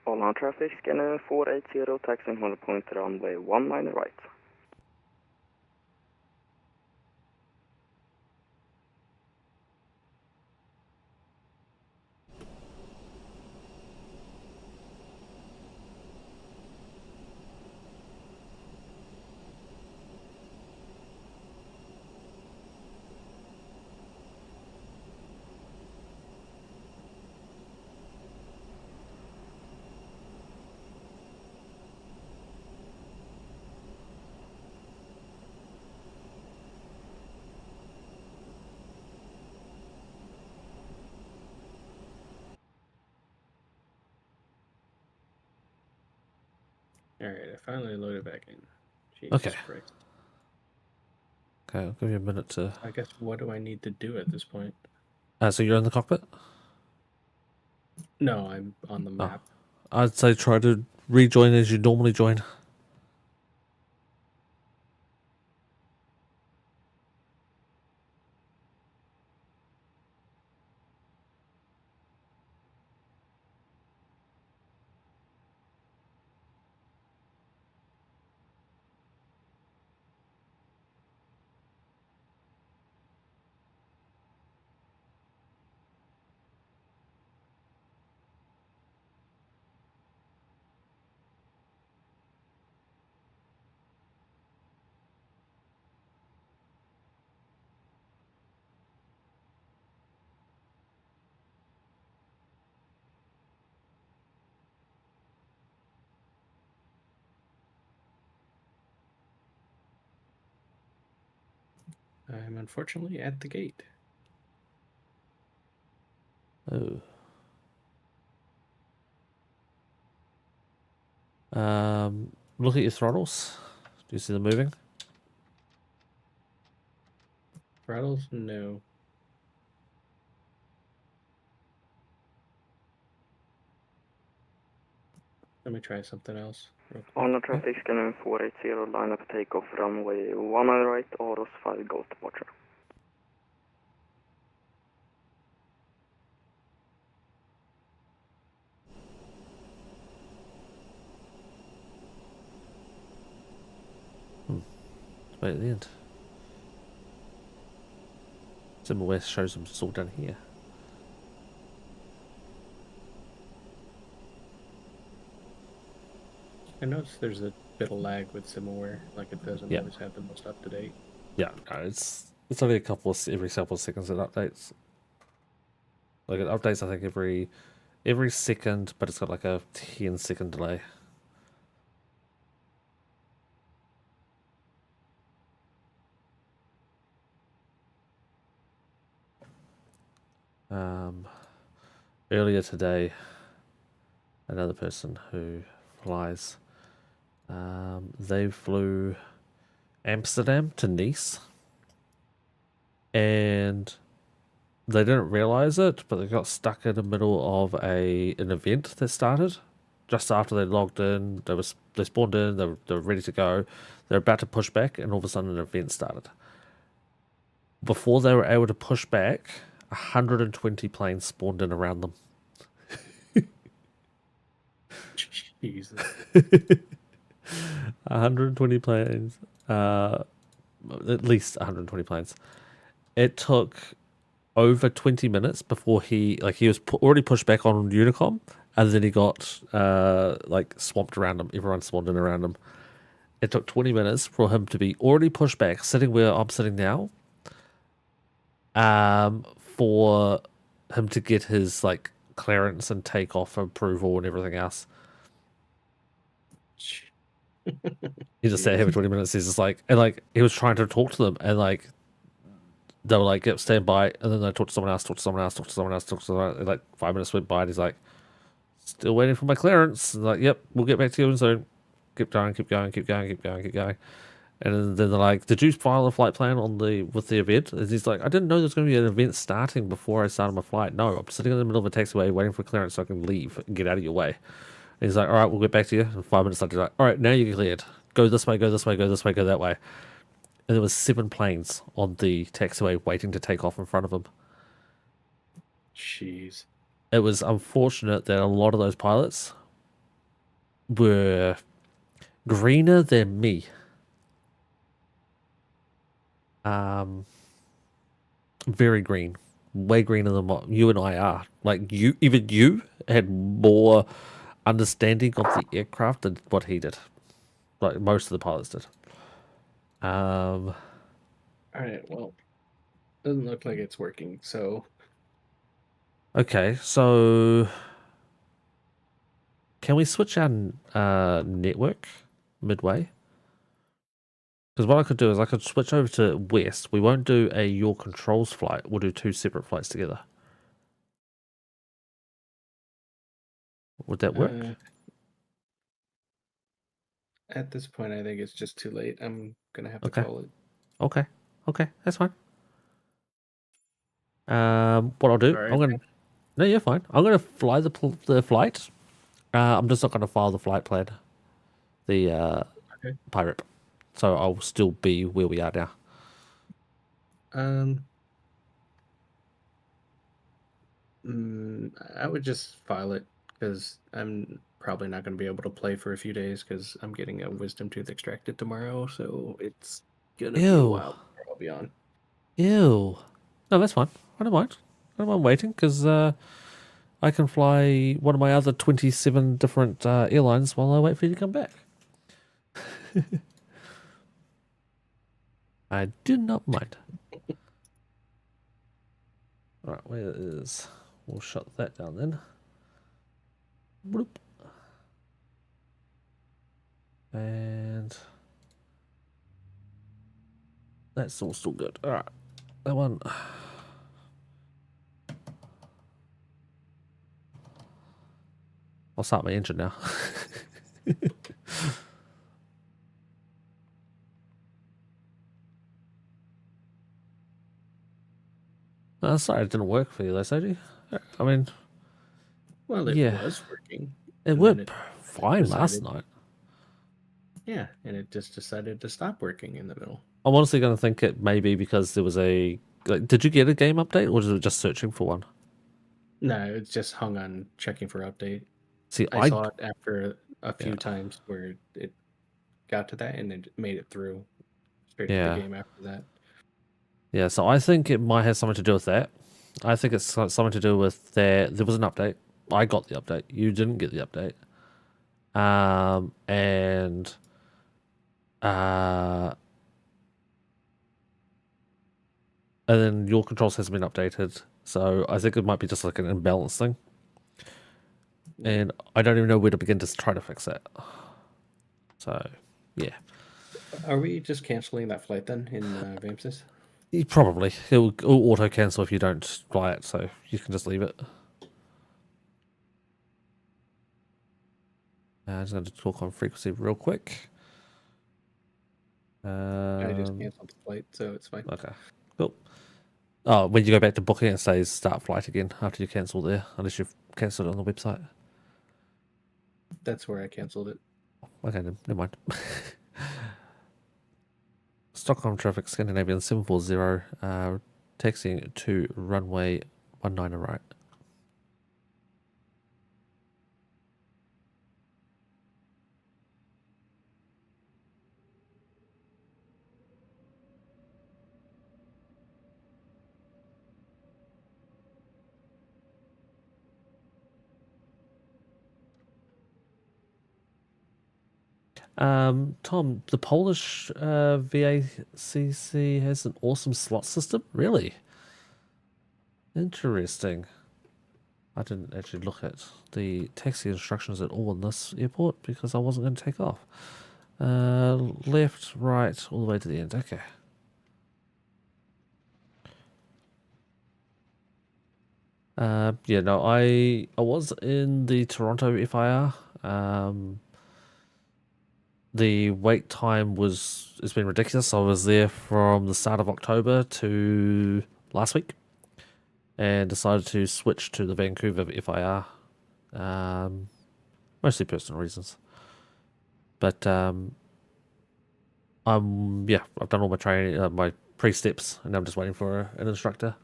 All on traffic, scanner 480, taxiing hold point runway 19 right. Alright, I finally loaded back in. Jesus Okay. Christ. Okay, I'll give you a minute to... I guess what do I need to do at this point? so you're in the cockpit? No, I'm on the map. I'd say try to rejoin as you normally join. I'm unfortunately at the gate. Oh. Look at your throttles. Do you see them moving? Throttles? No. Let me try something else. On traffic scanning 480, line up takeoff runway 1 right, Aros 5, go departure. Wait at the end. Symbol West shows them it's all done here. I noticed there's a bit of lag with SimAware, like it doesn't Yeah. always have the most up to date. Yeah, no, it's only a couple of every couple of seconds it updates. Like it updates, I think every second, but it's got like a 10-second delay. Earlier today, another person who flies, they flew Amsterdam to Nice, and they didn't realize it, but they got stuck in the middle of an event that started just after they logged in. They spawned in, they were ready to go. They're about to push back, and all of a sudden an event started. Before they were able to push back, 120 planes spawned in around them. Jesus. 120 planes. At least 120 planes. It took over 20 minutes before he was already pushed back on Unicom, and then he got swamped around him. Everyone spawned in around him. It took 20 minutes for him to be already pushed back, sitting where I'm sitting now, for him to get his clearance and takeoff approval and everything else. He just sat here for 20 minutes. He's just he was trying to talk to them, and they were like, yep, stand by, and then they talked to someone else, talked to someone else, talked to someone else, talked to someone else. Like 5 minutes went by, and he's like, still waiting for my clearance. And like, yep, we'll get back to you soon. Keep going, keep going, keep going, keep going, keep going. And then they're like, did you file a flight plan with the event? And he's like, I didn't know there's going to be an event starting before I started my flight. No, I'm sitting in the middle of a taxiway waiting for clearance so I can leave and get out of your way. And he's like, all right, we'll get back to you. And 5 minutes later, he's like, all right, now you're cleared. Go this way, go this way, go this way, go that way. And there was 7 planes on the taxiway waiting to take off in front of him. Jeez. It was unfortunate that a lot of those pilots were greener than me. Very green. Way greener than what you and I are. Like, even you had more understanding of the aircraft than what he did. Like, most of the pilots did. Alright, well, doesn't look like it's working, so... Okay, so... Can we switch our network midway? Because what I could do is I could switch over to West. We won't do a your controls flight. We'll do 2 separate flights together. Would that work? At this point, I think it's just too late. I'm gonna have to Okay. call it. Okay. Okay, that's fine. What I'll do, Sorry. I'm gonna. No, you're fine. I'm gonna fly the flight. I'm just not gonna file the flight plan. The Okay. pirate. So I'll still be where we are now. I would just file it because I'm probably not going to be able to play for a few days because I'm getting a wisdom tooth extracted tomorrow, so it's gonna be a Ew. while before I'll be on. Ew. No, that's fine. I don't mind. I don't mind waiting because I can fly one of my other 27 different airlines while I wait for you to come back. I do not mind. Alright, where is... We'll shut that down then. Bloop. And... That's all still good. Alright. That one... I'll start my engine now. Sorry it didn't work for you though, Soji. I mean... Well, it yeah. was working. It worked fine last night. Yeah, and it just decided to stop working in the middle. I'm honestly going to think it may be because there was a... Like, did you get a game update or was it just searching for one? No, it's just hung on checking for update. See, I saw it after a few times where it got to that and it made it through straight to the game after that. Yeah, so I think it might have something to do with that. I think it's something to do with there was an update. I got the update. You didn't get the update. And then your controls hasn't been updated. So I think it might be just like an imbalance thing. And I don't even know where to begin to try to fix that. So, yeah. Are we just canceling that flight then in vSAS? Probably. It'll auto cancel if you don't fly it, so you can just leave it. I'm just going to talk on frequency real quick. I just canceled the flight, so it's fine. Okay, cool. Oh, when you go back to booking, it says start flight again after you cancel there, unless you've cancelled it on the website. That's where I cancelled it. Okay, then, never mind. Stockholm traffic, Scandinavian 740, taxiing to runway 19 right. Tom, the Polish VACC has an awesome slot system? Really? Interesting. I didn't actually look at the taxi instructions at all in this airport because I wasn't going to take off. Left, right, all the way to the end. Okay. Yeah, no, I was in the Toronto FIR. The wait time it's been ridiculous. I was there from the start of October to last week and decided to switch to the Vancouver FIR. Mostly personal reasons. But I've done all my training, my pre-steps, and I'm just waiting for an instructor.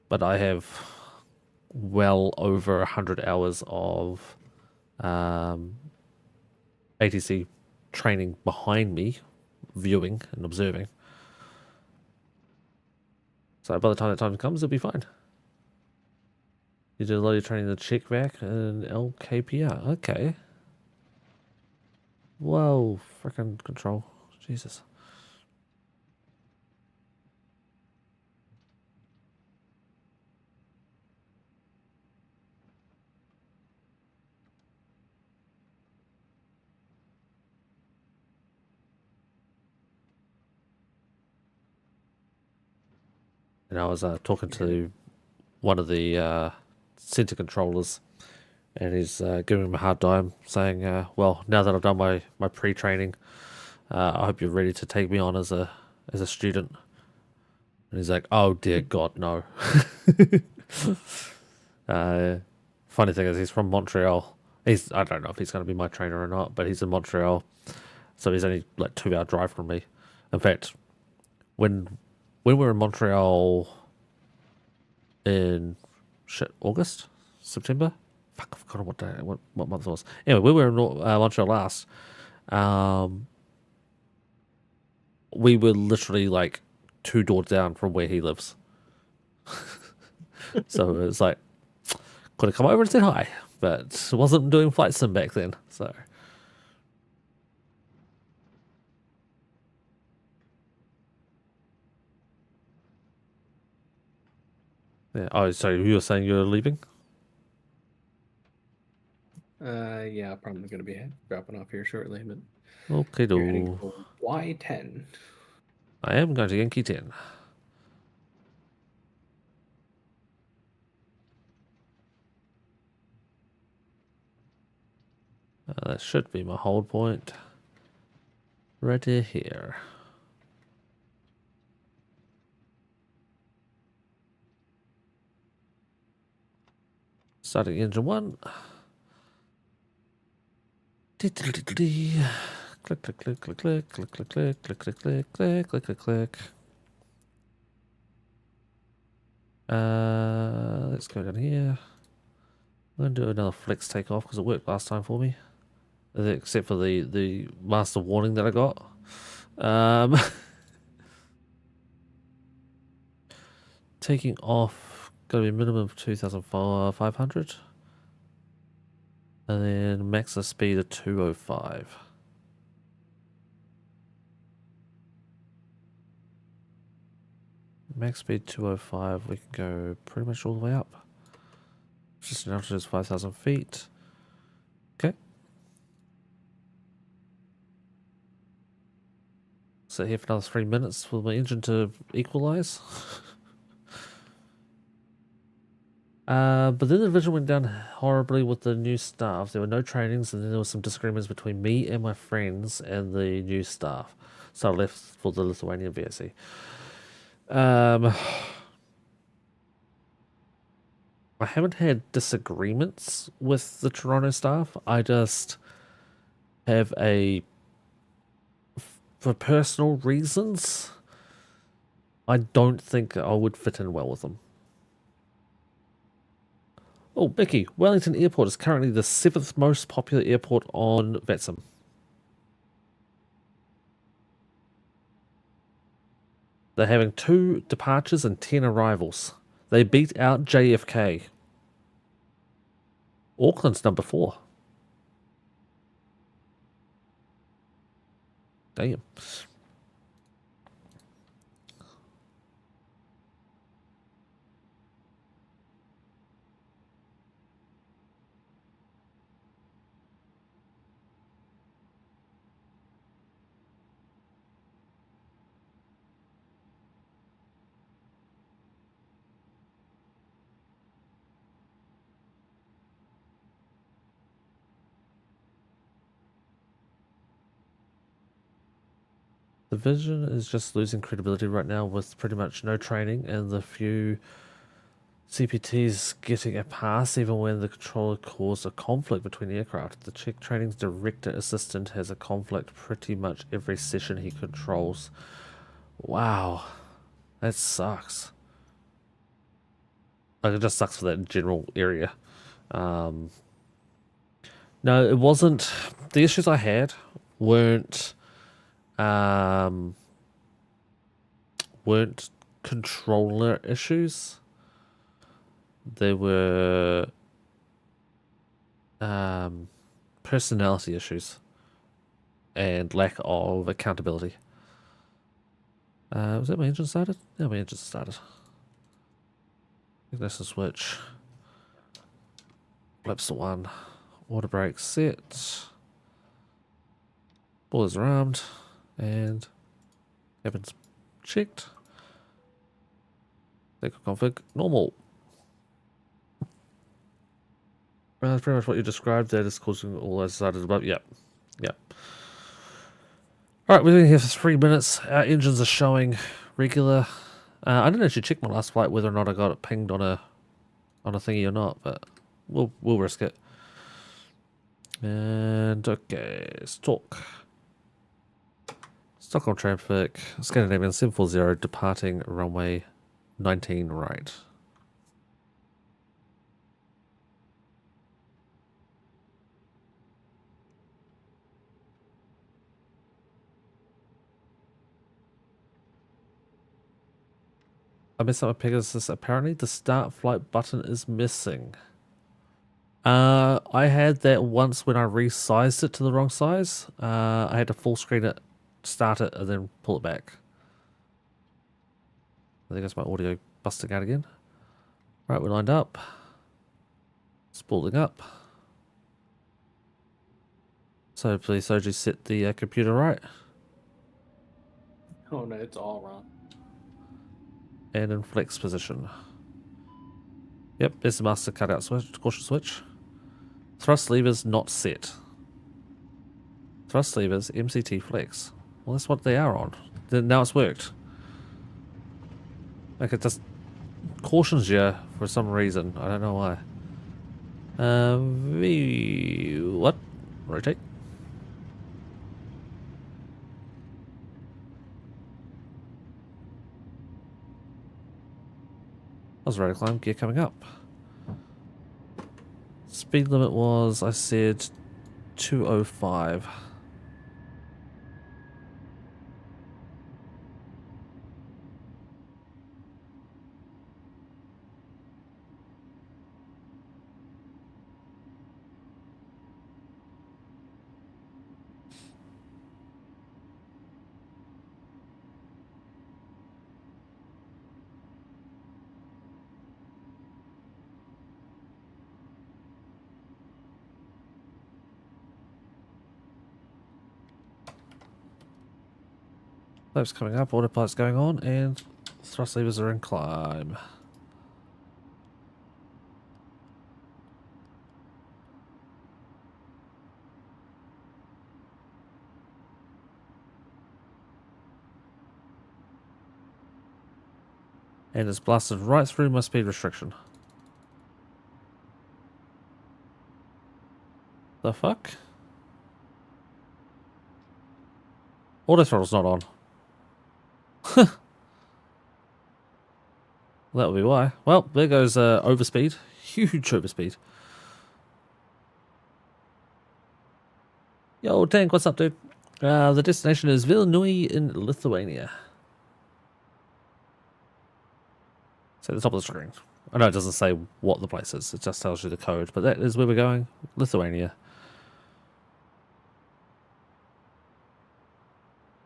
But I have well over 100 hours of ATC training behind me, viewing and observing. So by the time that time comes, it'll be fine. You did a lot of training in the Czech VAC and LKPR. Okay. Whoa, freaking control. Jesus. And I was talking to one of the center controllers, and he's giving him a hard time, saying, "Well, now that I've done my pre-training, I hope you're ready to take me on as a student." And he's like, "Oh dear God, no." Funny thing is, he's from Montreal. I don't know if he's going to be my trainer or not, but he's in Montreal, so he's only like 2-hour drive from me. In fact, when we were in Montreal in August, September. Fuck, I've forgotten what day, what month it was. Anyway, we were in Montreal last. We were literally like 2 doors down from where he lives. So it's like, could have come over and said hi, but wasn't doing flight sim back then. So yeah. Oh, so you were saying you're leaving? Yeah, probably going to be dropping off here shortly, but Okay, you're heading do. to Y10. I am going to Yankee 10. That should be my hold point. Right here. Starting engine 1. Click, click, click, click, click, click, click, click, click, click, click, click, click, click, click, click. Let's go down here. I'm going to do another flex takeoff because it worked last time for me. Except for the master warning that I got. Taking off, got to be a minimum of 2,500. And then max the speed of 205. Max speed 205, we can go pretty much all the way up. Just an altitude is 5,000 feet. Okay. Sit here for another 3 minutes for my engine to equalize. But then the vision went down horribly with the new staff. There were no trainings, and then there was some disagreements between me and my friends and the new staff. So I left for the Lithuanian VSE. I haven't had disagreements with the Toronto staff. I just have for personal reasons, I don't think I would fit in well with them. Oh, Becky, Wellington Airport is currently the 7th most popular airport on VATSIM. They're having 2 departures and 10 arrivals. They beat out JFK. Auckland's number 4. Damn. The Vision is just losing credibility right now with pretty much no training and the few CPTs getting a pass even when the controller caused a conflict between aircraft. The Czech Training's director assistant has a conflict pretty much every session he controls. Wow. That sucks. Like, it just sucks for that general area. No, it wasn't. The issues I had weren't controller issues. They were personality issues and lack of accountability. Was that my engine started? Yeah, my engine started. Ignition switch. Flips to 1. Water brake set. Boilers are armed. And cabin's checked. Vehicle config normal. That's pretty much what you described. That is causing all those decided above. Yep. Yep. Alright, we've been here for 3 minutes. Our engines are showing regular. I didn't actually check my last flight whether or not I got it pinged on a thingy or not, but we'll risk it. And okay, let's talk. Stockholm traffic, Scandinavian 740 departing runway 19 right. I messed up my Pegasus. Apparently the start flight button is missing. I had that once when I resized it to the wrong size. I had to full screen it, start it, and then pull it back. I think that's my audio busting out again. Right, we're lined up. Spooling up. So please, Soji, set the computer right. Oh no, it's all wrong. And in flex position. Yep, there's the master cutout switch, caution switch. Thrust levers not set. Thrust levers, MCT flex. Well, that's what they are on. Then now it's worked. Like it just cautions you for some reason. I don't know why. What? Rotate. I was ready to climb, gear coming up. Speed limit was, I said, 205. Flaps coming up, autopilot's going on, and thrust levers are in climb. And it's blasted right through my speed restriction. The fuck? Auto throttle's not on. That would be why. Well, there goes overspeed. Huge overspeed. Yo, Tank, what's up, dude? The destination is Vilnius in Lithuania. So the top of the screen. I know it doesn't say what the place is. It just tells you the code. But that is where we're going. Lithuania.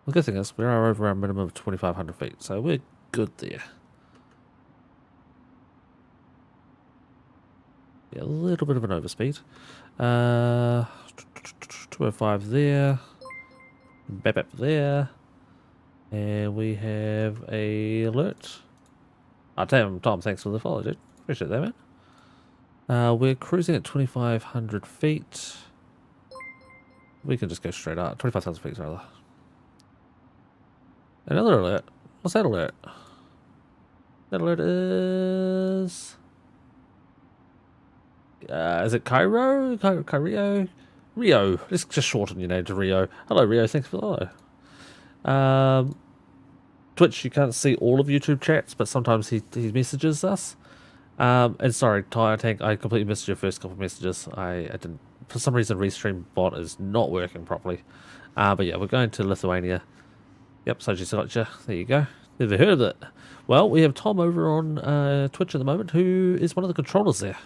The good thing is we are over our minimum of 2,500 feet. So we're good there. Yeah, a little bit of an overspeed. 205 there. Bap there. And we have a alert. Oh, damn, Tom, thanks for the follow, dude. Appreciate that, man. We're cruising at 2,500 feet. We can just go straight up. 25,000 feet, rather. Another alert. What's that alert? That alert is... is it Cairo? Cairo? Rio. Let's just shorten your name to Rio. Hello, Rio. Thanks for the follow. Twitch, you can't see all of YouTube chats, but sometimes he messages us. And sorry, Tire Tank, I completely missed your first couple of messages. I didn't... For some reason, Restream bot is not working properly. But yeah, we're going to Lithuania. Yep, Soji Selacha. There you go. Never heard of it. Well, we have Tom over on Twitch at the moment, who is one of the controllers there.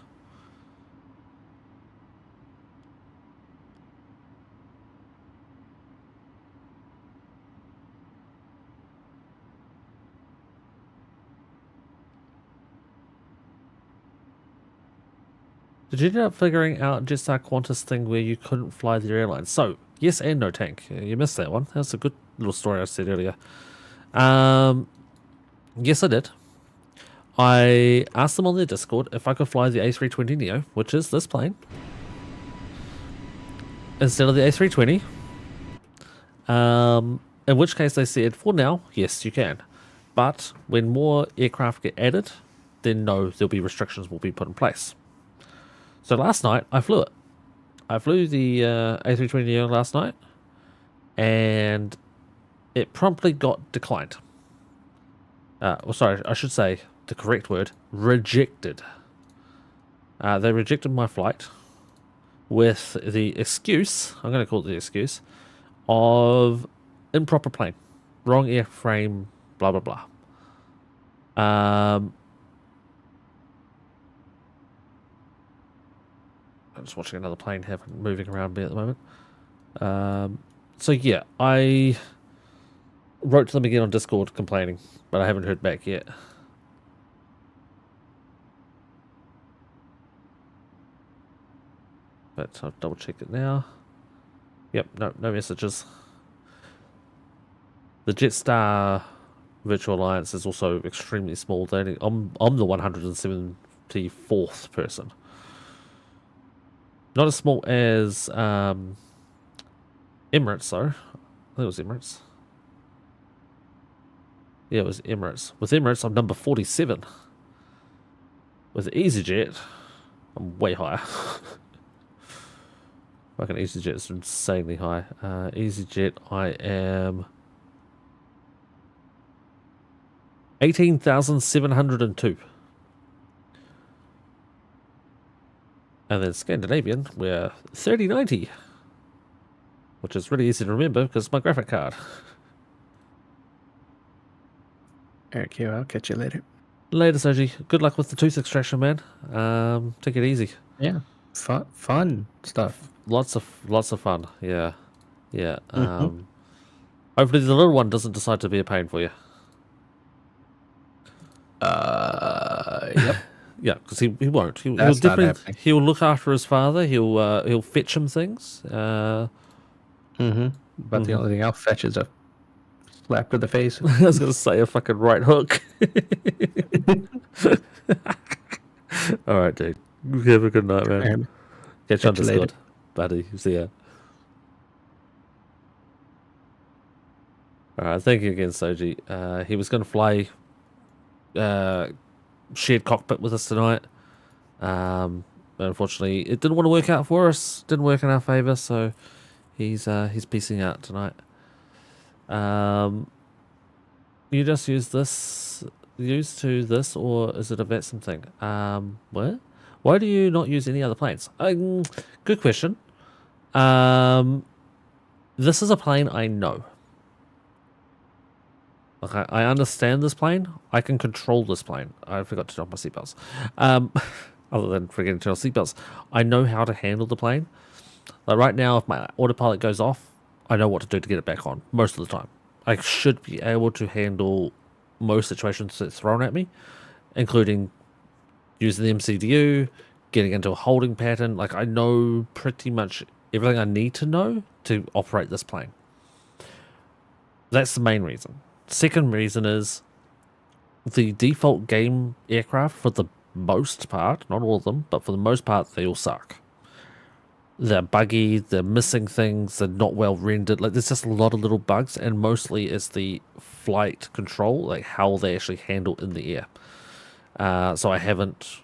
Did you end up figuring out Jetstar Qantas thing where you couldn't fly the airline? So, yes and no, Tank. You missed that one. That's a good little story I said earlier. Yes, I did. I asked them on their Discord if I could fly the A320neo, which is this plane, instead of the A320. In which case they said, for now, yes, you can. But when more aircraft get added, then no, there'll be restrictions will be put in place. So last night, I flew it. I flew the A320neo last night, and it promptly got declined. Well, sorry, I should say the correct word, rejected. They rejected my flight with the excuse, I'm going to call it the excuse, of improper plane, wrong airframe, blah, blah, blah. I'm just watching another plane moving around me at the moment. So yeah, I wrote to them again on Discord complaining, but I haven't heard back yet. But I'll double check it now. Yep, no messages. The Jetstar Virtual Alliance is also extremely small. I'm the 174th person. Not as small as Emirates though. I think it was Emirates. Yeah, it was Emirates. With Emirates, I'm number 47. With EasyJet, I'm way higher. Fucking EasyJet is insanely high. EasyJet, I am 18,702. And then Scandinavian, we're 3090. Which is really easy to remember because it's my graphic card. Eric, I'll catch you later. Later, Soji. Good luck with the tooth extraction, man. Take it easy. Yeah, fun stuff. Lots of fun. Yeah. Hopefully the little one doesn't decide to be a pain for you. Yep. Yeah, because he won't. He'll definitely he'll look after his father. He'll fetch him things. But the only thing I'll fetch is a slap to the face. I was gonna say a fucking right hook. All right, dude. Have a good night, man. Catch you on Discord, buddy. See ya. All right, thank you again, Soji. He was gonna fly shared cockpit with us tonight. But unfortunately, it didn't want to work out for us. Didn't work in our favor, so he's piecing out tonight. You just use this, or is it a VATSIM thing? What? Why do you not use any other planes? Good question. This is a plane I know. Okay, I understand this plane. I can control this plane. I forgot to turn off my seatbelts. Other than forgetting to turn off seatbelts, I know how to handle the plane. Like right now, if my autopilot goes off, I know what to do to get it back on most of the time. I should be able to handle most situations that's thrown at me, including using the MCDU, getting into a holding pattern. Like I know pretty much everything I need to know to operate this plane. That's the main reason. Second reason is the default game aircraft, for the most part, not all of them, but for the most part, they all suck. They're buggy, they're missing things, they're not well rendered. Like there's just a lot of little bugs, and mostly it's the flight control, like how they actually handle in the air. So I haven't.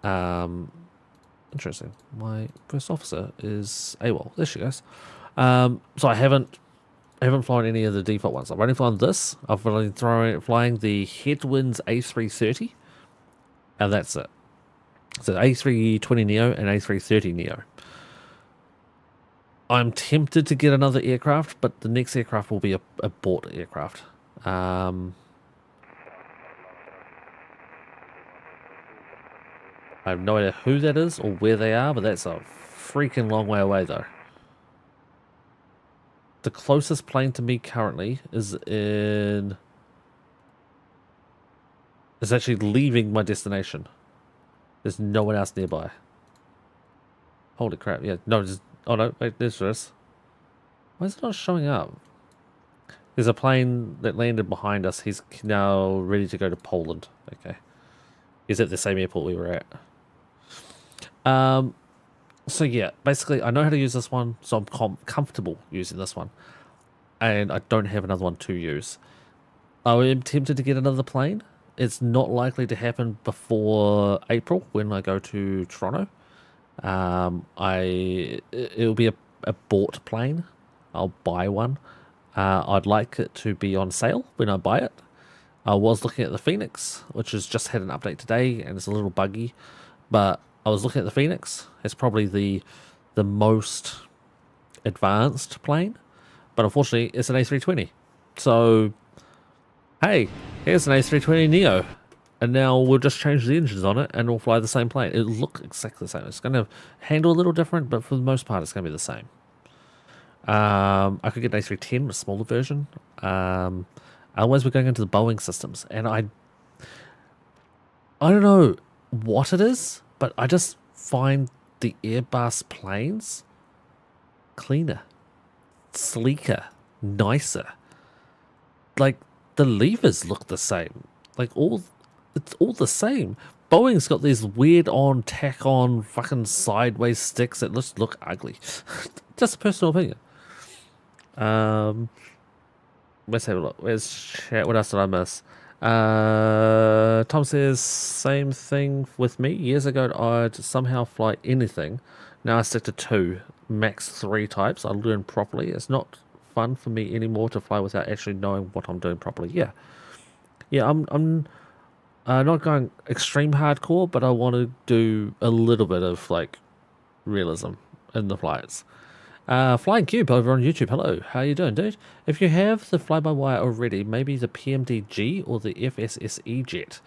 Interesting. My first officer is AWOL. There she goes. So I haven't flown any of the default ones. I've only flown this. I've only flying the Headwinds A330, and that's it. So A320neo and A330neo. I'm tempted to get another aircraft, but the next aircraft will be a bought aircraft. I have no idea who that is or where they are, but that's a freaking long way away, though. The closest plane to me currently is actually leaving my destination. There's no one else nearby. Holy crap! Yeah, no, oh no, wait, there's this. Why is it not showing up? There's a plane that landed behind us. He's now ready to go to Poland. Okay. He's at the same airport we were at. So yeah, basically I know how to use this one, so I'm comfortable using this one. And I don't have another one to use. I am tempted to get another plane. It's not likely to happen before April when I go to Toronto. It'll be a bought plane. I'll buy one. I'd like it to be on sale when I buy it. I was looking at the Phoenix, which has just had an update today, and it's a little buggy. But I was looking at the Phoenix. It's probably the most advanced plane. But unfortunately, it's an A320. So, hey, here's an A320neo. And now we'll just change the engines on it and we'll fly the same plane. It'll look exactly the same. It's going to handle a little different, but for the most part, it's going to be the same. I could get an A310, a smaller version. Otherwise, we're going into the Boeing systems. And I don't know what it is, but I just find the Airbus planes cleaner, sleeker, nicer. Like, the levers look the same. Like, it's all the same. Boeing's got these weird tack-on fucking sideways sticks that just look ugly. Just a personal opinion. Let's have a look. Where's chat? What else did I miss? Tom says, same thing with me. Years ago, I'd somehow fly anything. Now I stick to 2, max 3 types. I learn properly. It's not fun for me anymore to fly without actually knowing what I'm doing properly. Yeah, I'm not going extreme hardcore, but I want to do a little bit of like realism in the flights. Flying Cube over on YouTube. Hello, how you doing, dude? If you have the fly-by-wire already, maybe the PMDG or the FSSE jet.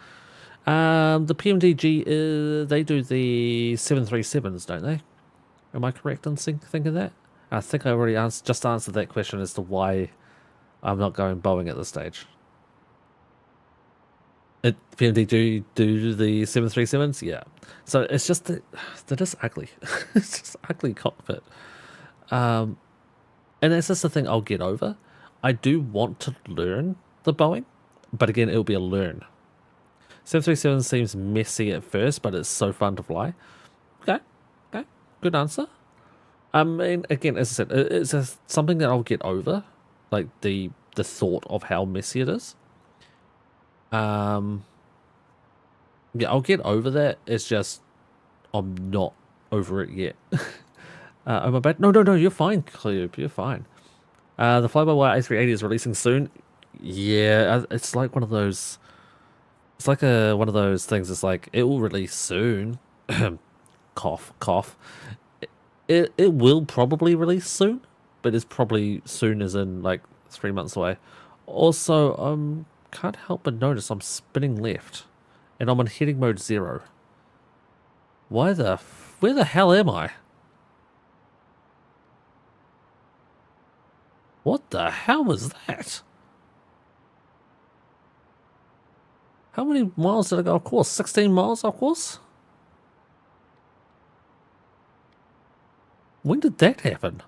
The PMDG, they do the 737s, don't they? Am I correct in thinking that? I think I already just answered that question as to why I'm not going Boeing at this stage. PMDG do the 737s? Yeah. So it's just that they're just ugly. It's just ugly cockpit. And that's just the thing I'll get over. I do want to learn the Boeing, but again, it'll be a learn. 737 seems messy at first, but it's so fun to fly. Okay, good answer. I mean, again, as I said, it's something that I'll get over, like the thought of how messy it is. Yeah, I'll get over that. It's just I'm not over it yet. Am I bad? No, you're fine, Clube. You're fine. The fly-by-wire A380 is releasing soon. Yeah, it's like one of those. It's like one of those things. It's like it will release soon. Cough, cough. It will probably release soon, but it's probably soon as in like 3 months away. Also, can't help but notice I'm spinning left, and I'm on heading mode 0. Where the hell am I? What the hell was that? How many miles did I go off course? 16 miles off course? When did that happen?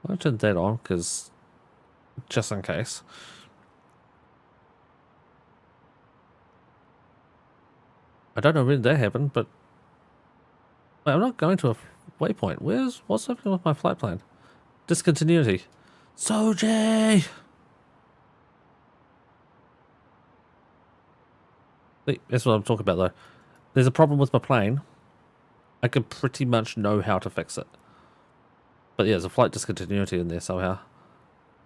I turned that on because just in case. I don't know when that happened, but wait, I'm not going to a waypoint. What's happening with my flight plan? Discontinuity. Soji! That's what I'm talking about, though. There's a problem with my plane. I can pretty much know how to fix it. But yeah, there's a flight discontinuity in there somehow.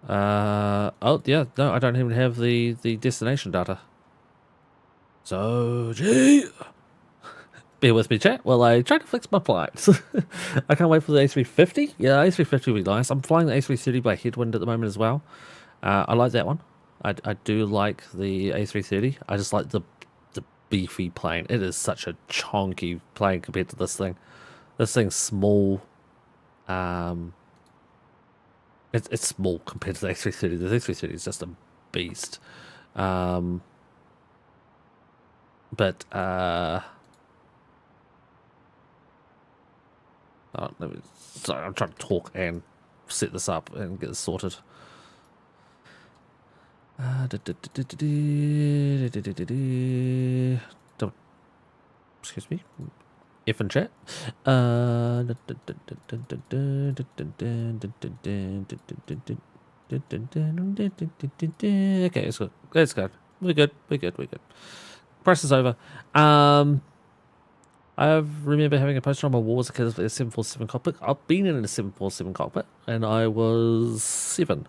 Oh, yeah, no, I don't even have the destination data. Soji! Bear with me, chat, while I try to fix my flights. I can't wait for the A350. Yeah, A350 will be nice. I'm flying the A330 by Headwind at the moment as well. I like that one. I do like the A330. I just like the beefy plane. It is such a chonky plane compared to this thing. This thing's small. It's small compared to the A330. The A330 is just a beast. But sorry, I'm trying to talk and set this up and get this sorted. Excuse me. F in chat. Okay, it's good. It's good. We're good. We're good. We're good. Press is over. I remember having a poster on my wall as a kid of a 747 cockpit. I've been in a 747 cockpit, and I was 7.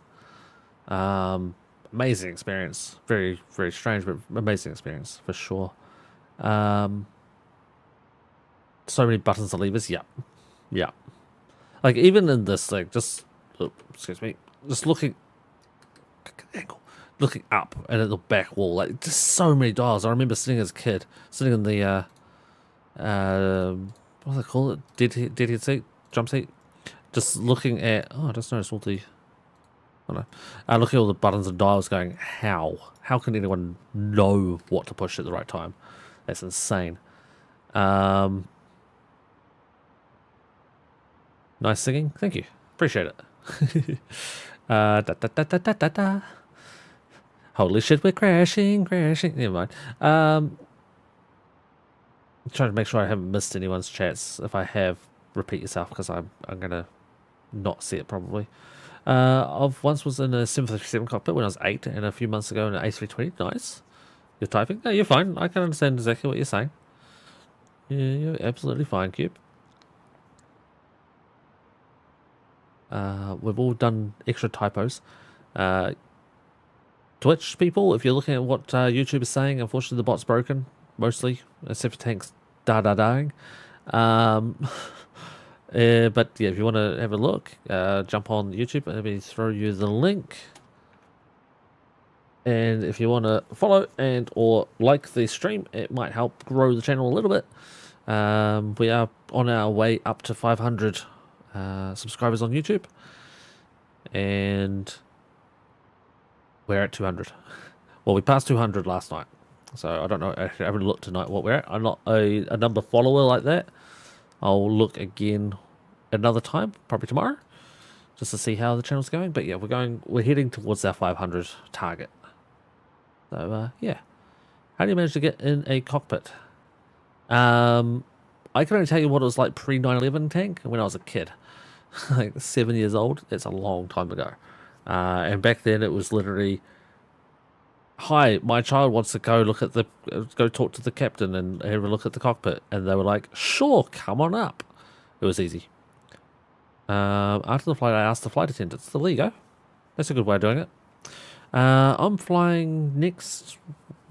Amazing experience. Very, very strange, but amazing experience for sure. So many buttons and levers. Yeah, yeah. Like even in this, like just excuse me, just looking up and at the back wall, like just so many dials. I remember sitting as a kid, sitting in the what do they call it? Deadhead seat, jump seat. Just looking at. Oh, I just noticed all the. I don't know. Looking at all the buttons and dials, going, how can anyone know what to push at the right time? That's insane. Nice singing. Thank you. Appreciate it. Holy shit, we're crashing. Never mind. I'm trying to make sure I haven't missed anyone's chats. If I have, repeat yourself because I'm gonna not see it probably. I once was in a 757 cockpit when I was 8, and a few months ago in an A320. Nice. You're typing? No, you're fine. I can understand exactly what you're saying. Yeah, you're absolutely fine, Cube. We've all done extra typos. Twitch people, if you're looking at what YouTube is saying, unfortunately the bot's broken, mostly, except for tanks da-da-daing. But yeah, if you want to have a look, jump on YouTube and let me throw you the link. And if you want to follow and or like the stream, it might help grow the channel a little bit. We are on our way up to 500 subscribers on YouTube. And we're at 200. Well, we passed 200 last night. So I don't know. I haven't looked tonight what we're at. I'm not a number follower like that. I'll look again another time, probably tomorrow, just to see how the channel's going. But yeah, we're heading towards our 500 target. So yeah, how do you manage to get in a cockpit? I can only tell you what it was like pre 9/11 tank when I was a kid, like 7 years old. It's a long time ago, and back then it was literally, "Hi, my child wants to go talk to the captain and have a look at the cockpit," and they were like, "Sure, come on up." It was easy. After the flight, I asked the flight attendants. So there you go. That's a good way of doing it. I'm flying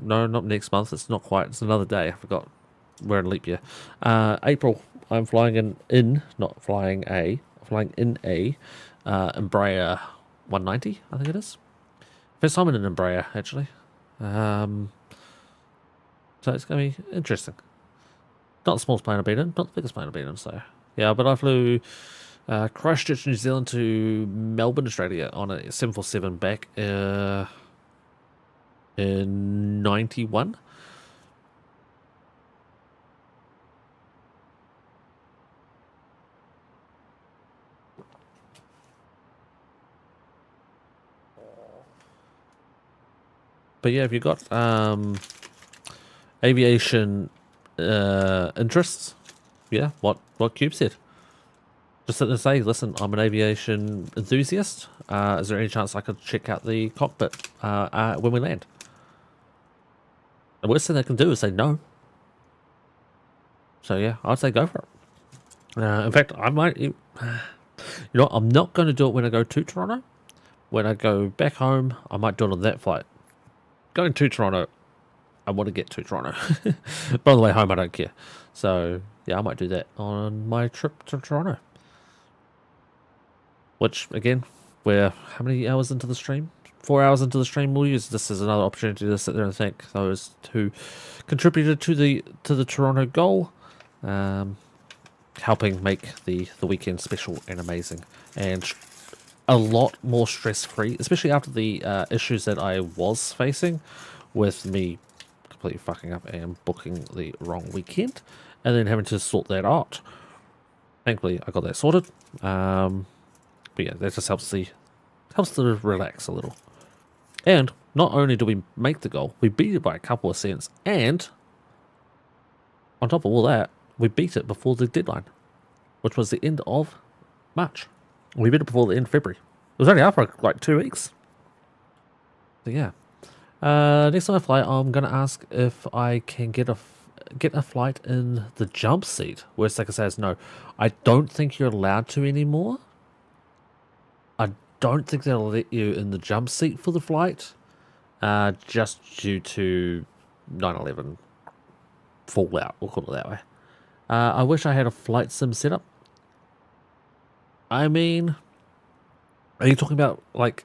not next month. It's not quite. It's another day. I forgot. We're in leap year. April. I'm flying flying in a Embraer 190. I think it is. First time in an Embraer actually. So it's going to be interesting. Not the smallest plane I've been in, not the biggest plane I've been in. So yeah, but I flew Christchurch, New Zealand to Melbourne, Australia on a 747 back in 91. But yeah, if you've got aviation interests, yeah, what Cube said. Just to say, listen, I'm an aviation enthusiast. Is there any chance I could check out the cockpit when we land? The worst thing they can do is say no. So yeah, I'd say go for it. In fact, I might. You know, I'm not going to do it when I go to Toronto. When I go back home, I might do it on that flight. Going to Toronto, I want to get to Toronto. But on the way home, I don't care. So yeah, I might do that on my trip to Toronto. Which, again, we're how many hours into the stream? 4 hours into the stream. We'll use this as another opportunity to sit there and thank those who contributed to the Toronto goal, helping make the weekend special and amazing, and a lot more stress-free, especially after the issues that I was facing with me completely fucking up and booking the wrong weekend, and then having to sort that out. Thankfully, I got that sorted. But yeah, that just helps to relax a little. And not only do we make the goal, we beat it by a couple of cents, and on top of all that, we beat it before the deadline, which was the end of March. We beat it before the end of February. It was only out for like 2 weeks. So yeah. Next time I fly, I'm gonna ask if I can get a flight in the jump seat. Worst says no. I don't think you're allowed to anymore. I don't think they'll let you in the jump seat for the flight, just due to 9/11 fallout. We'll call it that way. I wish I had a flight sim setup. I mean, are you talking about like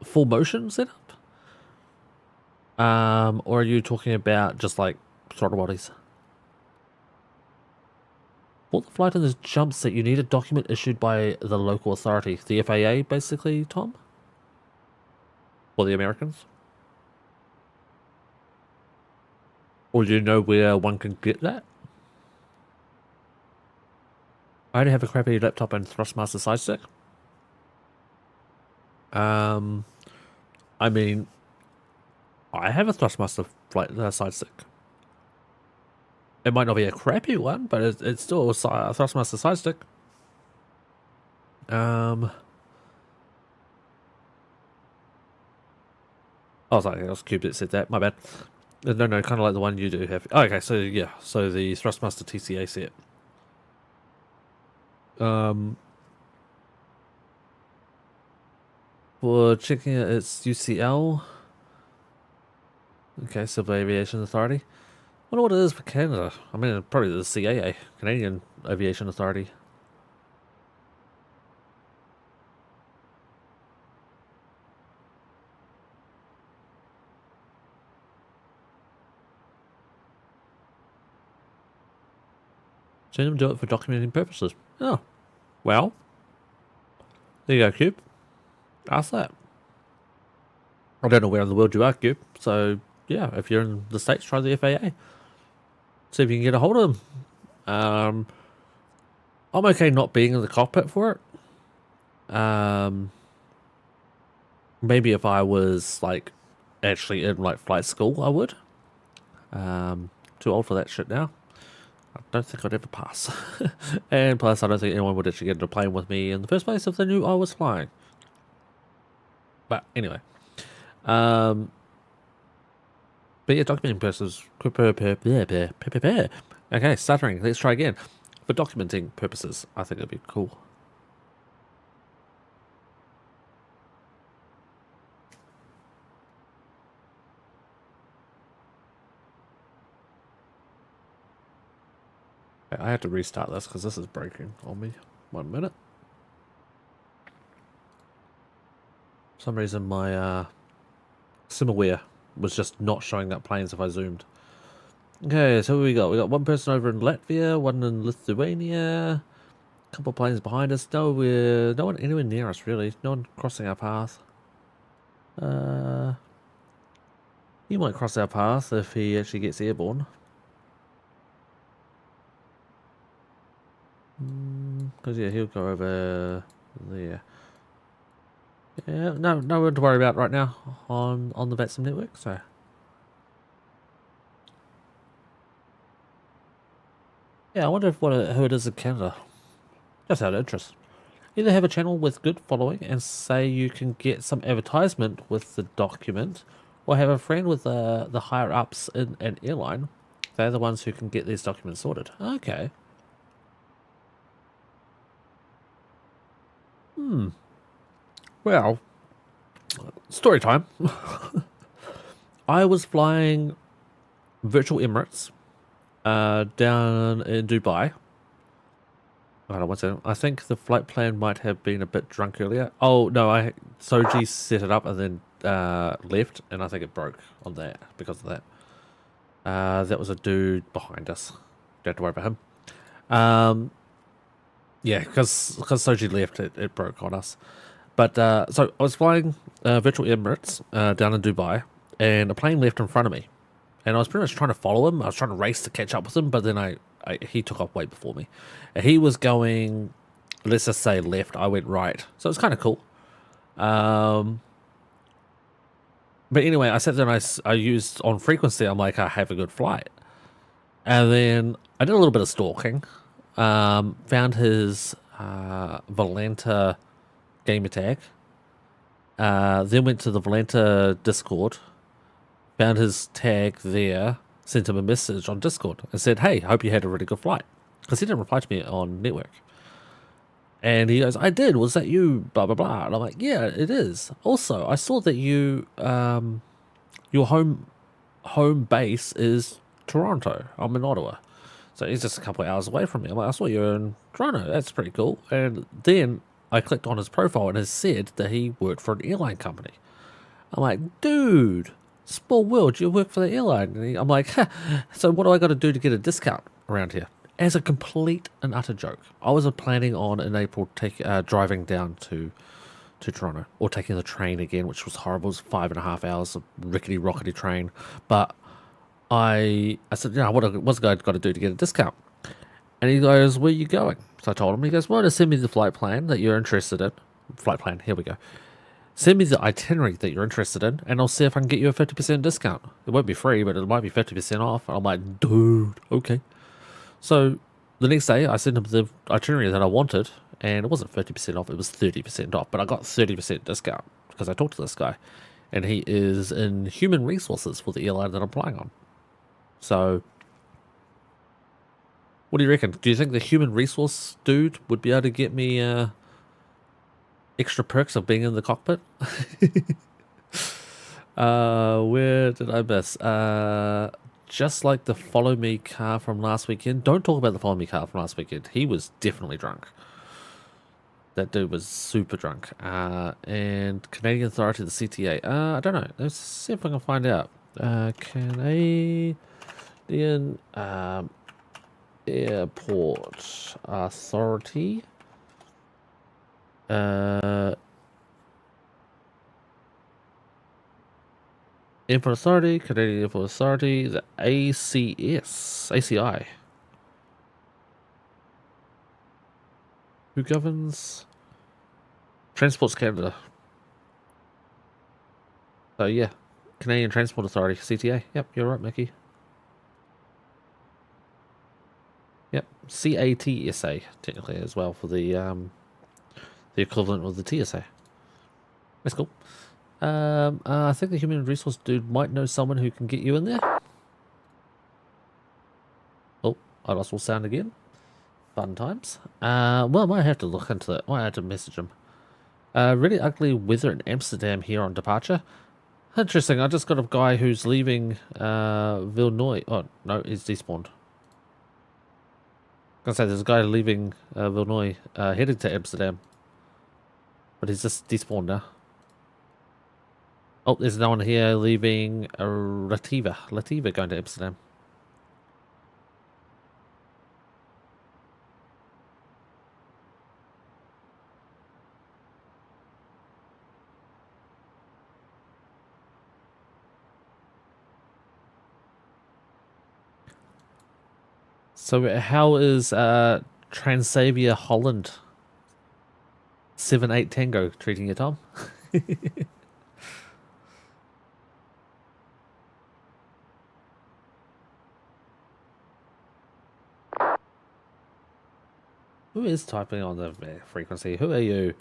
full motion setup? Or are you talking about just like throttle bodies? For the flight in this jump seat, you need a document issued by the local authority, the FAA, basically, Tom? Or the Americans? Or do you know where one can get that? I only have a crappy laptop and Thrustmaster side stick. I mean, I have a Thrustmaster side stick. It might not be a crappy one, but it's still a Thrustmaster side stick. Oh, sorry, I was cubed it said that. My bad. No, kind of like the one you do have. Oh, okay, so yeah, so the Thrustmaster TCA set. For checking it, it's UCL. Okay, Civil Aviation Authority. I wonder what it is for Canada. I mean, probably the CAA, Canadian Aviation Authority. Send them do it for documenting purposes. Oh, well. There you go, Cube. Ask that. I don't know where in the world you are, Cube. So, yeah, if you're in the States, try the FAA. See if you can get a hold of them. I'm okay not being in the cockpit for it. Maybe if I was, like, actually in, like, flight school, I would. Too old for that shit now. I don't think I'd ever pass. And plus, I don't think anyone would actually get into a plane with me in the first place if they knew I was flying. But anyway. But yeah, documenting purposes. Okay, stuttering. Let's try again. For documenting purposes, I think it'd be cool. I had to restart this because this is breaking on me. 1 minute. For some reason my SimAware was just not showing up planes if I zoomed. Okay, so we got one person over in Latvia, one in Lithuania, a couple of planes behind us. No one anywhere near us really. No one crossing our path. He might cross our path if he actually gets airborne. Because yeah, he'll go over there. Yeah, no one to worry about right now on the VATSIM network. So yeah, I wonder if who it is in Canada. Just out of interest. Either have a channel with good following and say you can get some advertisement with the document, or have a friend with the higher ups in an airline. They're the ones who can get these documents sorted. Okay. Well, story time. I was flying Virtual Emirates down in Dubai. Hold on one second. I think the flight plan might have been a bit drunk earlier. Oh, no, Soji set it up and then left, and I think it broke on that because of that. That was a dude behind us. Don't have to worry about him. Yeah, because Soji left, it broke on us. But, so I was flying Virtual Emirates down in Dubai, and a plane left in front of me. And I was pretty much trying to follow him. I was trying to race to catch up with him, but then he took off way before me. And he was going, let's just say left, I went right. So it was kind of cool. But anyway, I sat there and I used on frequency. I'm like, I have a good flight. And then I did a little bit of stalking. Found his Valenta gamer tag. Then went to the Valenta Discord. Found his tag there. Sent him a message on Discord and said, hey, I hope you had a really good flight. Because he didn't reply to me on network. And he goes, I did. Was that you? Blah, blah, blah. And I'm like, yeah, it is. Also, I saw that you, your home base is Toronto. I'm in Ottawa. So he's just a couple of hours away from me. I'm like, I saw you're in Toronto. That's pretty cool. And then I clicked on his profile and it said that he worked for an airline company. I'm like, dude, small world, you work for the airline. And I'm like, so what do I got to do to get a discount around here? As a complete and utter joke. I was planning on in April driving down to Toronto or taking the train again, which was horrible. It was 5.5 hours of rickety train. But I said, you know, what's the guy got to do to get a discount? And he goes, where are you going? So I told him. He goes, well, just send me the flight plan that you're interested in. Flight plan, here we go. Send me the itinerary that you're interested in, and I'll see if I can get you a 50% discount. It won't be free, but it might be 50% off. And I'm like, dude, okay. So the next day, I sent him the itinerary that I wanted, and it wasn't 50% off, it was 30% off. But I got 30% discount because I talked to this guy, and he is in human resources for the airline that I'm flying on. So, what do you reckon? Do you think the human resource dude would be able to get me extra perks of being in the cockpit? Where did I miss? Just like the follow me car from last weekend. Don't talk about the follow me car from last weekend. He was definitely drunk. That dude was super drunk. And Canadian Authority, the CTA. I don't know. Let's see if I can find out. Canadian Airport Authority. Airport Authority, Canadian Airport Authority, the ACI. Who governs? Transports Canada. So yeah, Canadian Transport Authority, CTA. Yep, you're right, Mickey. Yep, CATSA technically as well for the equivalent of the TSA. That's cool. I think the human resource dude might know someone who can get you in there. Oh, I lost all sound again. Fun times. Well, I might have to look into it. I might have to message him. Really ugly weather in Amsterdam here on departure. Interesting. I just got a guy who's leaving Villeneuve. Oh, no, he's despawned. I was gonna say there's a guy leaving Villeneuve heading to Amsterdam. But he's just despawned now. Oh, there's no one here leaving Lativa. Lativa going to Amsterdam. So how is Transavia Holland 78 Tango treating you, Tom? Who is typing on the frequency? Who are you?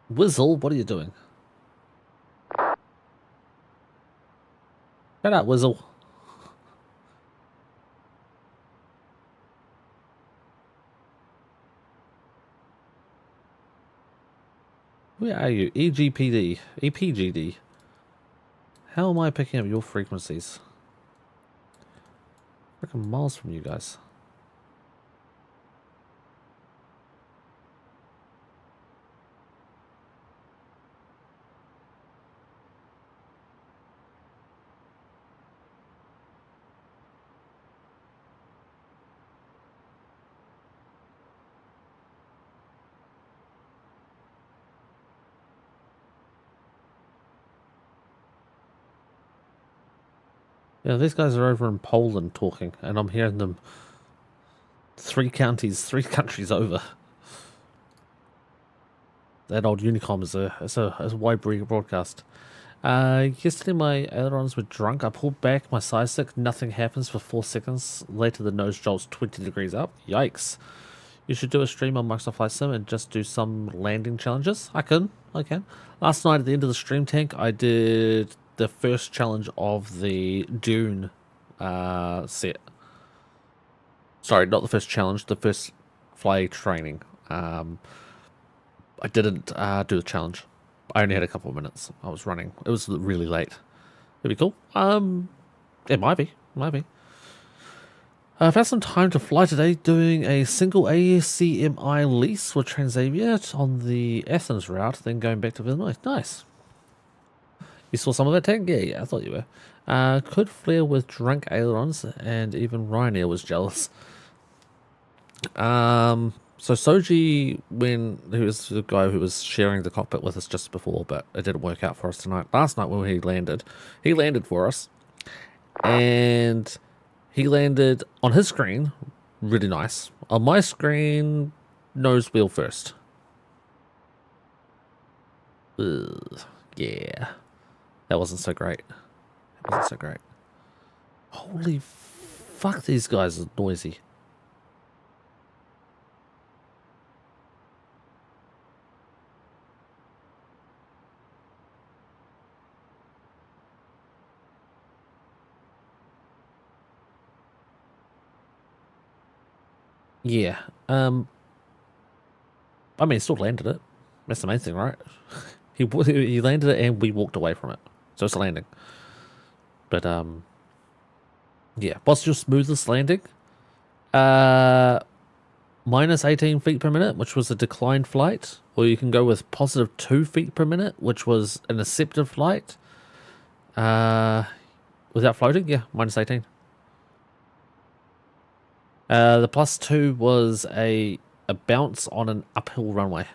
Whizzle, what are you doing? Shut up, Whizzle. Where are you? EGPD. EPGD. How am I picking up your frequencies? Freaking miles from you guys. Yeah, these guys are over in Poland talking, and I'm hearing them 3 countries over. That old Unicom is a wide broadcast. Yesterday my ailerons were drunk. I pulled back my side stick. Nothing happens for 4 seconds. Later the nose jolts 20 degrees up. Yikes. You should do a stream on Microsoft Flight Sim and just do some landing challenges. I can. Last night at the end of the stream tank, I did the first challenge of the Dune set. Sorry, not the first challenge, the first fly training. I didn't do the challenge. I only had a couple of minutes. I was running. It was really late. It'd be cool. It might be. I've had some time to fly today doing a single ACMI lease with Transavia on the Athens route, then going back to Illinois. Nice. You saw some of it, Tank? Yeah, I thought you were. Could flare with drunk ailerons, and even Ryanair was jealous. So Soji, he was the guy who was sharing the cockpit with us just before, but it didn't work out for us tonight. Last night when he landed for us, and he landed on his screen, really nice. On my screen, nose wheel first. Ugh, yeah, that wasn't so great. Holy fuck, these guys are noisy. Yeah. I mean, he still landed it. That's the main thing, right? he landed it and we walked away from it. So it's a landing. But, yeah. What's your smoothest landing? Minus 18 feet per minute, which was a declined flight. Or you can go with positive 2 feet per minute, which was an accepted flight. Without floating, yeah, minus 18. The +2 was a bounce on an uphill runway.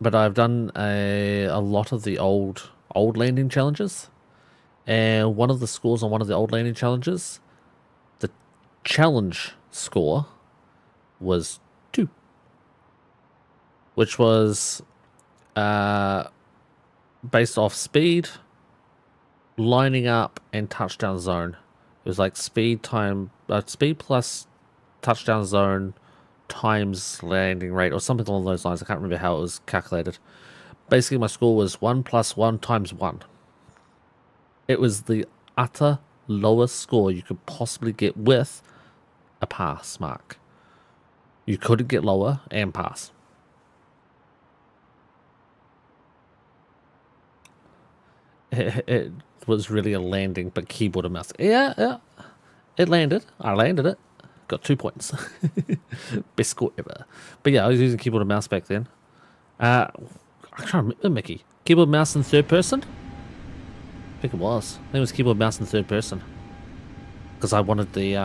But I've done a lot of the old landing challenges. And one of the scores on one of the old landing challenges, the challenge score was 2. Which was based off speed, lining up, and touchdown zone. It was like speed plus touchdown zone times landing rate or something along those lines. I can't remember how it was calculated. Basically, my score was 1 + 1 × 1. It was the utter lowest score you could possibly get with a pass mark. You couldn't get lower and pass. It was really a landing, but keyboard and mouse. Yeah. It landed. I landed it. Got 2 points. Best score ever. But yeah, I was using keyboard and mouse back then. I'm trying to remember, Mickey. Keyboard and mouse in third person? I think it was. I think it was keyboard and mouse in third person. Because I wanted the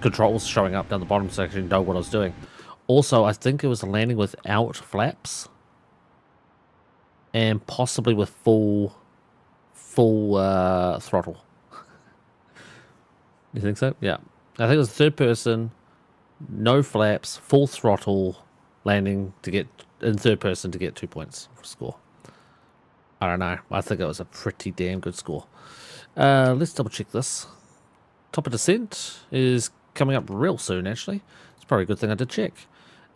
controls showing up down the bottom so I actually know what I was doing. Also, I think it was a landing without flaps. And possibly with full throttle. You think so? Yeah. I think it was third person, no flaps, full throttle landing to get in third person to get 2 points for score. I don't know. I think it was a pretty damn good score. Let's double check this. Top of descent is coming up real soon, actually. It's probably a good thing I did check.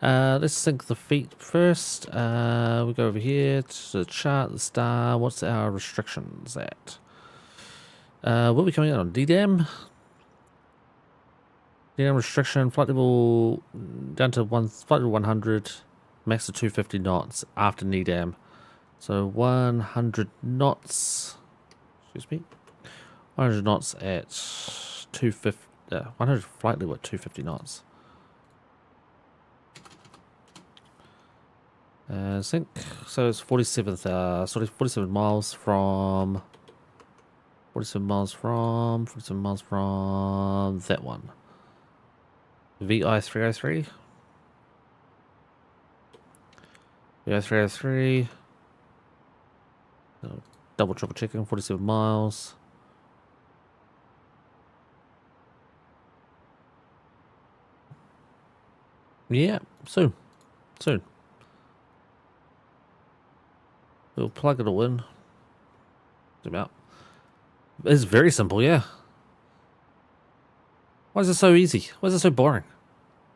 Let's sync the feet first. We go over here to the chart, the star. What's our restrictions at? We'll be coming out on DDAM. DDAM restriction, flight level down to flight level 100, max to 250 knots after NEDAM. So 100 knots, excuse me, 100 knots at 250, 100 flight level at 250 knots. Sync. So it's 47 miles from that one. VI 303. VI 303. Double triple checking. 47 miles. Yeah, soon. We'll plug it all in. Zoom out. It's very simple, yeah. Why is it so easy? Why is it so boring?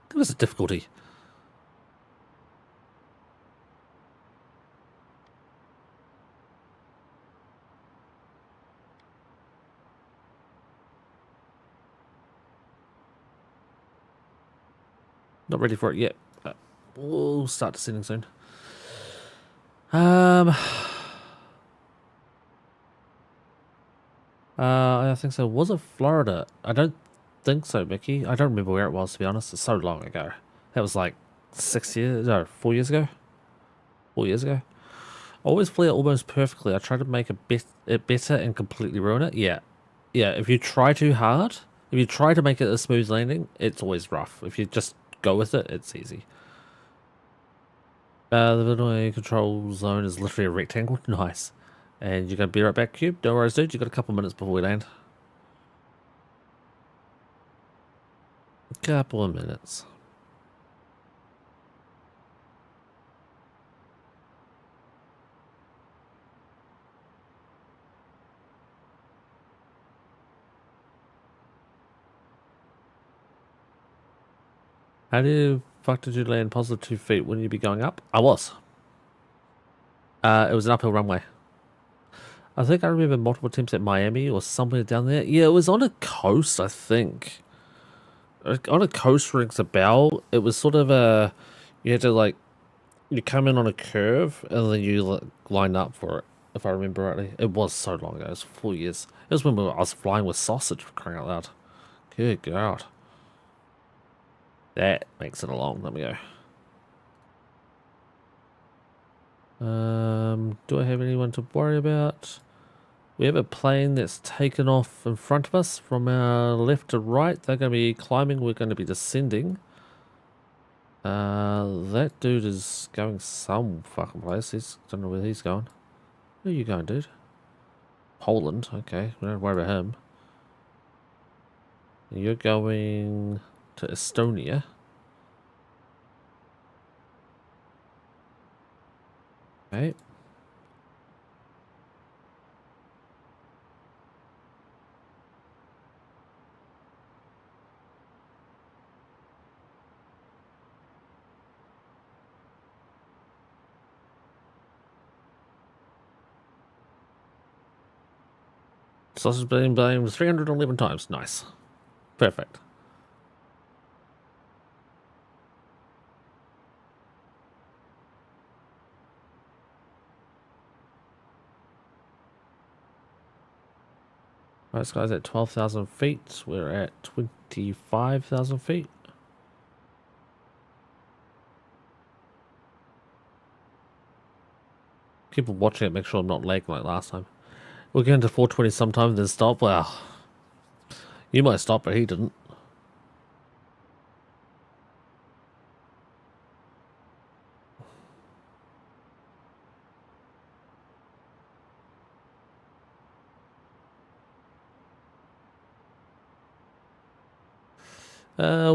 Give us a difficulty. Not ready for it yet. We'll start descending soon. I think so. Was it Florida? I don't think so, Mickey. I don't remember where it was, to be honest. It's so long ago. That was like 6 years, no, 4 years ago. 4 years ago. I always play it almost perfectly. I try to make it better and completely ruin it. Yeah. Yeah, if you try too hard, if you try to make it a smooth landing, it's always rough. If you just go with it, it's easy. The runway control zone is literally a rectangle. Nice. And you're going to be right back, Cube. No worries, dude. You've got a couple minutes before we land. Couple of minutes. How do you fuck did you land positive 2 feet? Wouldn't you be going up? I was. It was an uphill runway. I think I remember multiple attempts at Miami or somewhere down there. Yeah, it was on a coast, I think. On a coast rings a bell. It was sort of a... You had to, like... You come in on a curve, and then you like, line up for it, if I remember rightly. It was so long ago. It was 4 years. It was when I was flying with sausage, for crying out loud. Good God. That makes it along. Let me go. Do I have anyone to worry about? We have a plane that's taken off in front of us from our left to right. They're going to be climbing. We're going to be descending. That dude is going some fucking place. Don't know where he's going. Where are you going, dude? Poland. Okay, we don't worry about him. You're going to Estonia. Okay. Sausage being blamed 311 times. Nice. Perfect. Right, this guy's at 12,000 feet. We're at 25,000 feet. Keep watching it, make sure I'm not lagging like last time. We're going to 420 sometime, then stop. Well, you might stop, but he didn't.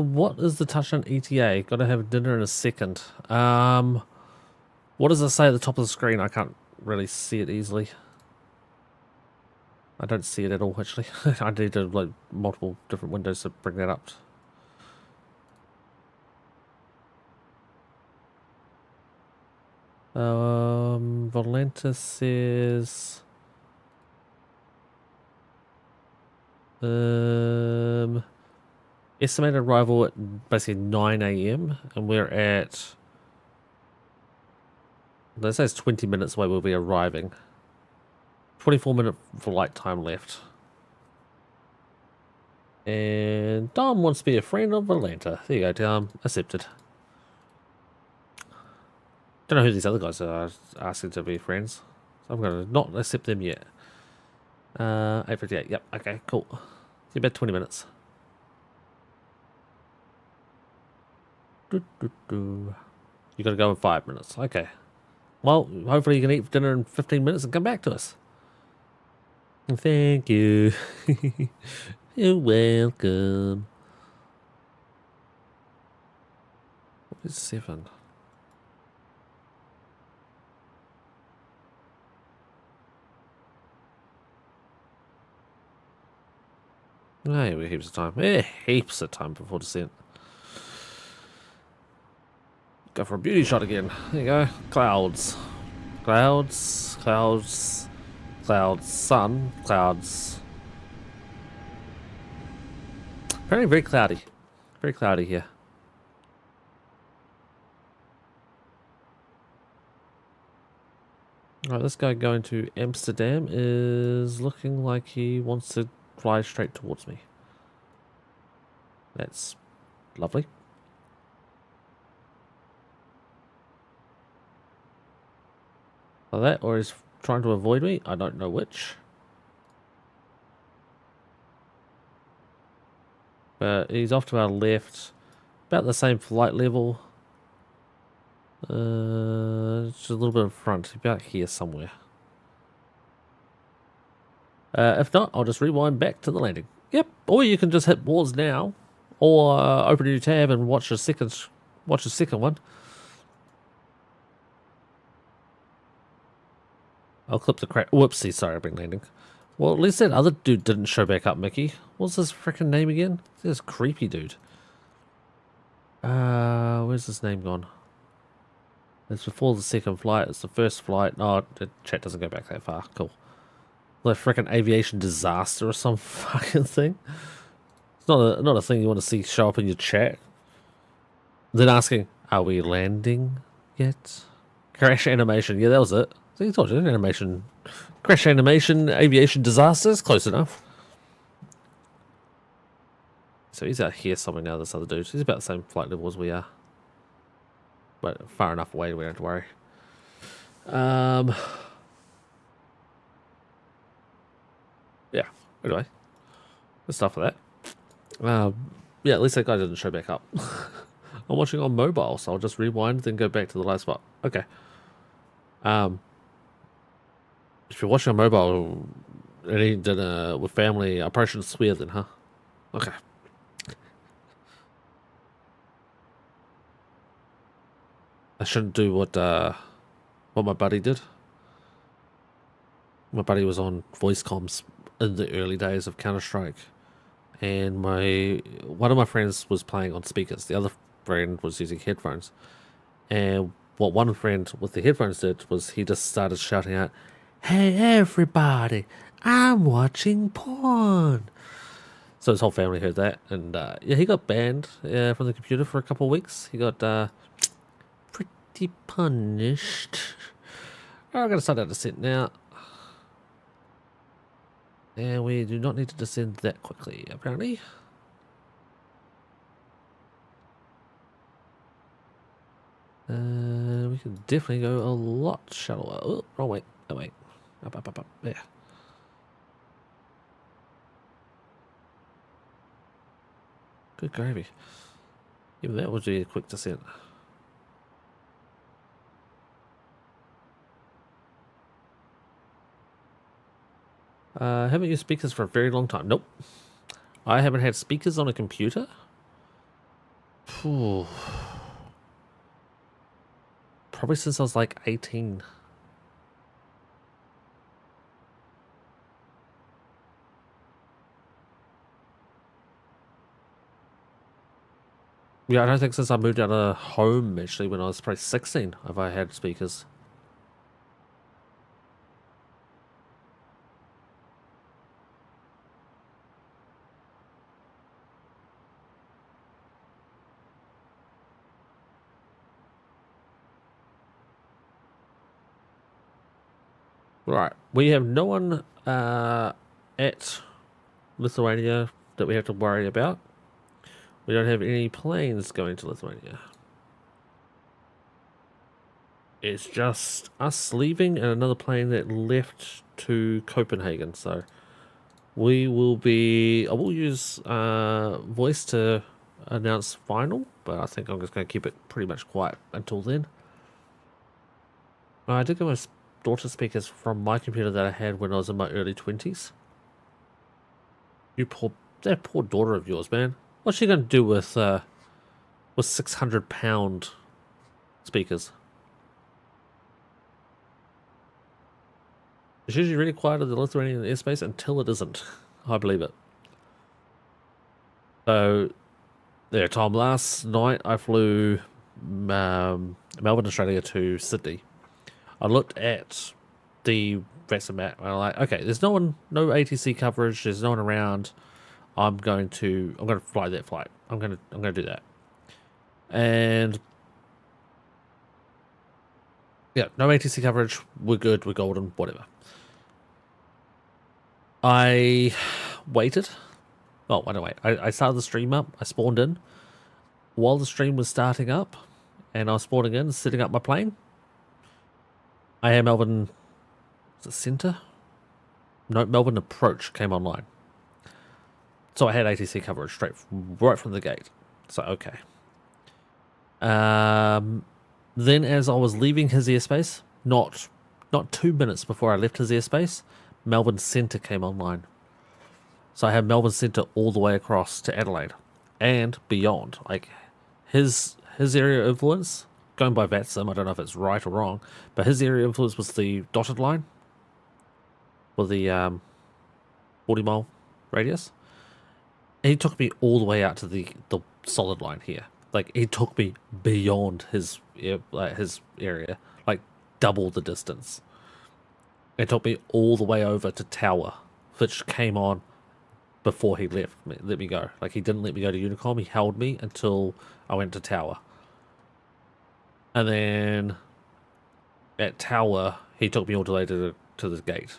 What is the touchdown ETA? Gotta have dinner in a second. What does it say at the top of the screen? I can't really see it easily. I don't see it at all, actually. I need to like multiple different windows to bring that up. Volanta says... estimated arrival at basically 9 AM, and we're at... Let's say it's 20 minutes away we'll be arriving. 24-minute flight time left. And Dom wants to be a friend of Atlanta. There you go, Dom. Accepted. Don't know who these other guys are asking to be friends. So I'm going to not accept them yet. 8:58. Yep. Okay, cool. See you about 20 minutes. You got to go in 5 minutes. Okay. Well, hopefully you can eat dinner in 15 minutes and come back to us. Thank you. You're welcome. What is 7? Hey, we heaps of time. Yeah, heaps of time before descent. Go for a beauty shot again. There you go. Clouds. Clouds. Clouds. Clouds. Sun. Clouds. Apparently very cloudy. Very cloudy here. Alright, this guy going to Amsterdam is looking like he wants to fly straight towards me. That's lovely. Like that, or he's trying to avoid me. I don't know which. But he's off to our left. About the same flight level. Just a little bit in front. About here somewhere. If not, I'll just rewind back to the landing. Yep. Or you can just hit pause now. Or open a new tab and watch a second one. I'll clip the crack. Whoopsie, sorry, I've been landing. Well, at least that other dude didn't show back up, Mickey. What's his freaking name again? This creepy dude. Where's his name gone? It's before the second flight. It's the first flight. Oh, the chat doesn't go back that far. Cool. Like freaking aviation disaster or some fucking thing. It's not a thing you want to see show up in your chat. Then asking, are we landing yet? Crash animation. Yeah, that was it. So you told you, animation. Crash animation, aviation disasters. Close enough. So he's out here somewhere now, this other dude. He's about the same flight level as we are. But far enough away, we don't have to worry. Yeah, anyway. Good stuff for that. Yeah, at least that guy didn't show back up. I'm watching on mobile, so I'll just rewind, then go back to the live spot. Okay. If you're watching on mobile and eating dinner with family, I probably shouldn't swear then, huh? Okay. I shouldn't do what my buddy did. My buddy was on voice comms in the early days of Counter-Strike, and one of my friends was playing on speakers. The other friend was using headphones, and what one friend with the headphones did was he just started shouting out, "Hey everybody, I'm watching porn." So his whole family heard that, and yeah, he got banned from the computer for a couple of weeks. He got pretty punished. Alright, I'm going to start our descent now. And we do not need to descend that quickly, apparently. We can definitely go a lot shallower. Oh, wrong way. Oh, wait. Up. There. Good gravy. Even that would be a quick descent. Haven't used speakers for a very long time. Nope. I haven't had speakers on a computer. Probably since I was like 18. Yeah, I don't think since I moved out of home, actually, when I was probably 16, have I had speakers. Right, we have no one at Lithuania that we have to worry about. We don't have any planes going to Lithuania. It's just us leaving and another plane that left to Copenhagen. So we will be... I will use voice to announce final, but I think I'm just going to keep it pretty much quiet until then. I did get my daughter speakers from my computer that I had when I was in my early 20s. That poor daughter of yours, man. What's she going to do with 600-pound speakers? It's usually really quiet in the Lithuanian airspace until it isn't. I believe it. So, yeah, Tom, last night I flew Melbourne, Australia to Sydney. I looked at the VATSIM map and I'm like, okay, there's no ATC coverage, there's no one around. I'm going to fly that flight. I'm gonna do that. And yeah, no ATC coverage, we're good, we're golden, whatever. I waited. Oh, I don't wait. I started the stream up, I spawned in. While the stream was starting up and I was spawning in, setting up my plane, I had Melbourne Centre? No, Melbourne Approach came online. So I had ATC coverage right from the gate. So, okay. Then as I was leaving his airspace, not 2 minutes before I left his airspace, Melbourne Centre came online. So I had Melbourne Centre all the way across to Adelaide and beyond. Like his area of influence, going by VATSIM, I don't know if it's right or wrong, but his area of influence was the dotted line with the 40-mile radius. And he took me all the way out to the solid line here. Like he took me beyond his area, like double the distance. It took me all the way over to Tower, which came on before he let me go. Like he didn't let me go to Unicom. He held me until I went to Tower. And then at Tower, he took me all the way to the gate.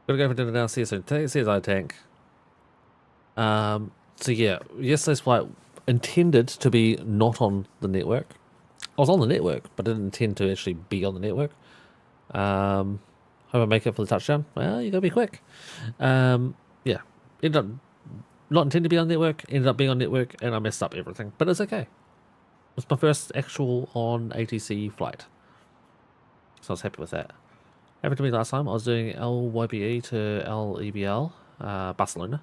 Gonna go for dinner now. See you soon. See you, tank. So yeah, yesterday's flight intended to be not on the network. I was on the network, but didn't intend to actually be on the network. Hope I make it for the touchdown. Well, you gotta be quick. Yeah, ended up not intending to be on network, ended up being on network, and I messed up everything. But it's okay. It's my first actual on ATC flight. So I was happy with that. Happened to me last time. I was doing LYBE to LEBL, Barcelona.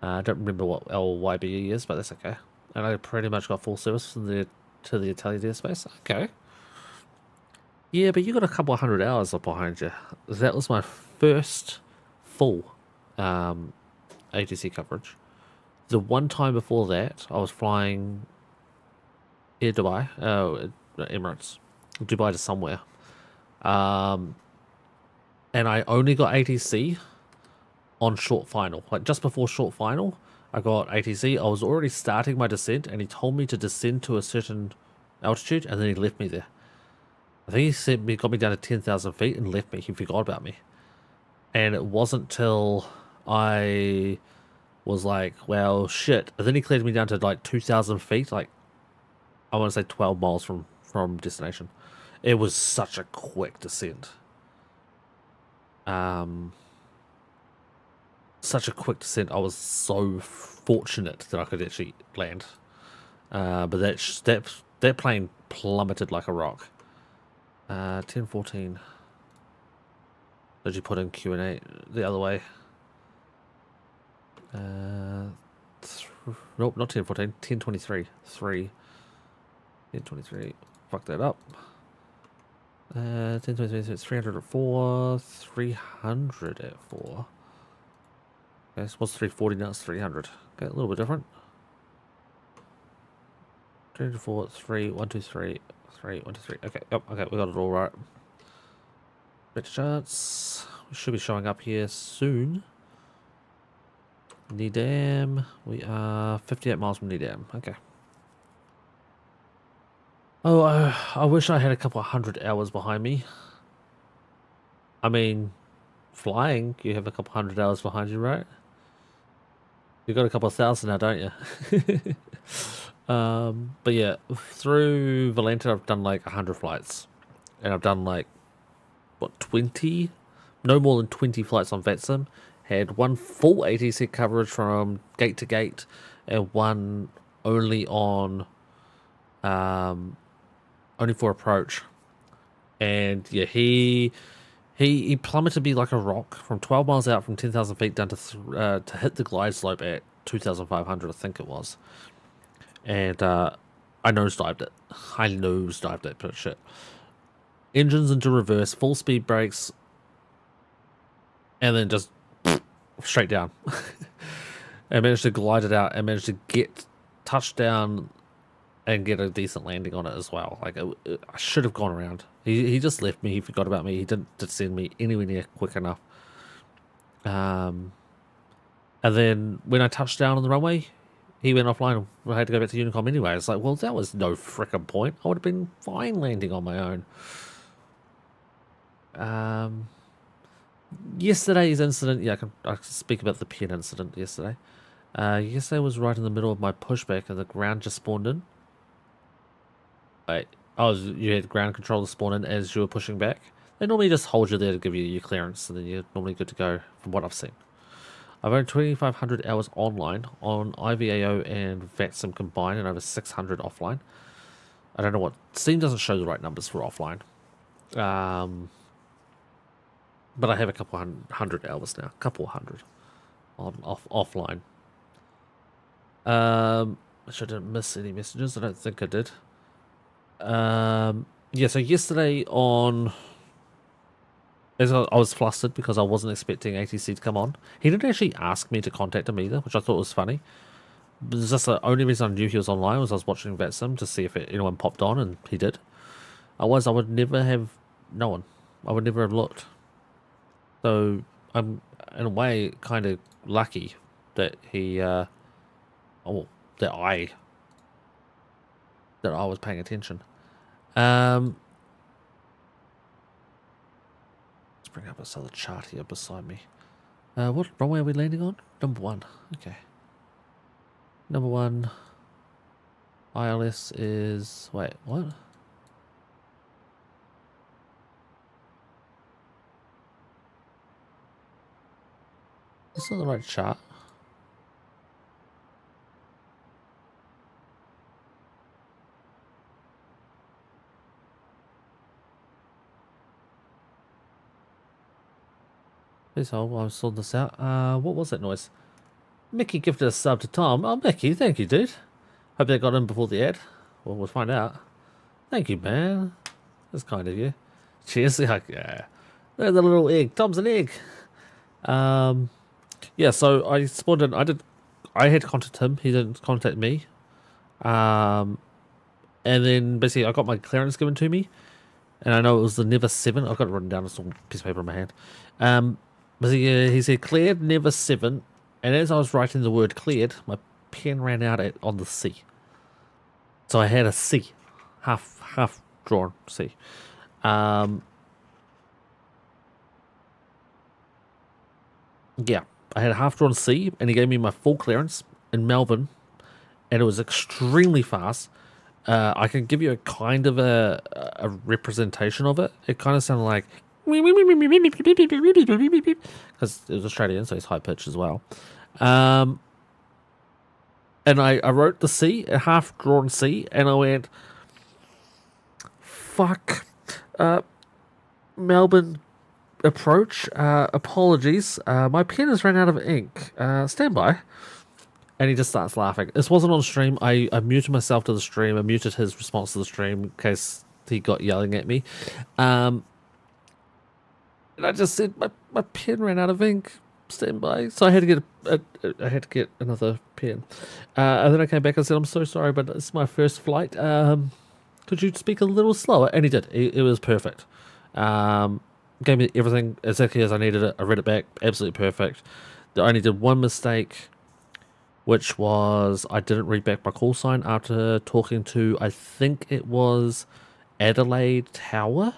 I don't remember what LYBE is, but that's okay. And I pretty much got full service from to the Italian airspace. Okay. Yeah, but you got a couple of 100 hours up behind you. That was my first full ATC coverage. The one time before that, I was flying Air Dubai, Emirates, Dubai to somewhere. And I only got ATC on short final. Like just before short final, I got ATC. I was already starting my descent and he told me to descend to a certain altitude and then he left me there. I think he got me down to 10,000 feet and left me. He forgot about me. And it wasn't till I was like, well, shit. And then he cleared me down to like 2,000 feet, like I want to say 12 miles from destination. It was such a quick descent. Such a quick descent. I was so fortunate that I could actually land. But that plane plummeted like a rock. 1014. Did you put in Q&A the other way? Nope, not 1014. 1023. 3. 1023. Fuck that up. 1023. 300 at 4. 300 at 4. Okay, so what's 340 now? It's 300. Okay, a little bit different. 304, 3, 1, 2, 3, 3, 1, 2, 3. Okay, yep, okay, we got it all right. Better charts. We should be showing up here soon. Needham. We are 58 miles from Needham. Okay. Oh, I wish I had a couple of 100 hours behind me. I mean, flying, you have a couple 100 hours behind you, right? You got a couple of thousand now, don't you? But yeah, through Valenta, I've done like 100 flights, and I've done like what 20, no more than 20 flights on VATSIM. Had one full ATC coverage from gate to gate, and one only on only for approach. And yeah, he plummeted me like a rock from 12 miles out from 10,000 feet down to hit the glide slope at 2,500, I think it was. And I nosedived it. I nosedived that put shit. Engines into reverse, full speed brakes, and then just straight down. I managed to glide it out and managed to get touchdown and get a decent landing on it as well. Like, I should have gone around. He just left me. He forgot about me. He didn't send me anywhere near quick enough. And then when I touched down on the runway, he went offline. I had to go back to Unicom anyway. It's like, well, that was no frickin' point. I would have been fine landing on my own. Yesterday's incident, yeah, I can speak about the pen incident yesterday. Yesterday was right in the middle of my pushback and the ground just spawned in. Wait, you had ground controller spawn in as you were pushing back. They normally just hold you there to give you your clearance, and then you're normally good to go from what I've seen. I've earned 2,500 hours online on IVAO and VATSIM combined and over 600 offline. I don't know what... Steam doesn't show the right numbers for offline. But I have a couple hundred hours now. A couple hundred on offline. I didn't miss any messages. I don't think I did. Yeah, so yesterday on... I was flustered because I wasn't expecting ATC to come on. He didn't actually ask me to contact him either, which I thought was funny. But just the only reason I knew he was online was I was watching VATSIM to see if anyone popped on, and he did. Otherwise, I would never have known. I would never have looked. So I'm in a way kind of lucky that he, that I was paying attention. Let's bring up this other chart here beside me. What runway are we landing on? Number 1. Okay. Number 1. ILS is... Wait, what? This is not the right chart. Please hold while I sort this out. What was that noise? Mickey gifted a sub to Tom. Oh, Mickey, thank you, dude. Hope they got in before the ad. Well, we'll find out. Thank you, man. That's kind of you. Cheers. Yeah. There's a little egg. Tom's an egg. Yeah, so I spawned in. I had to contact him. He didn't contact me. And then basically I got my clearance given to me. And I know it was the Never 7. I've got it written down. It's a piece of paper in my hand. But he said cleared Never 7. And as I was writing the word cleared, my pen ran out on the C. So I had a C. Half drawn C. Yeah, I had a half-drawn C, and he gave me my full clearance in Melbourne, and it was extremely fast. I can give you a kind of a representation of it. It kind of sounded like... Because it was Australian, so it's high-pitched as well. And I wrote the C, a half-drawn C, and I went... Fuck. Melbourne... approach, apologies, my pen has run out of ink, stand by. And he just starts laughing. This wasn't on stream. I muted myself to the stream. I muted his response to the stream in case he got yelling at me. And I just said my pen ran out of ink, stand by. So I had to get another pen. And then I came back and said, I'm so sorry, but it's my first flight. Could you speak a little slower? And he did. It was perfect. Gave me everything exactly as I needed it. I read it back, absolutely perfect. I only did one mistake, which was I didn't read back my call sign after talking to, I think it was Adelaide Tower.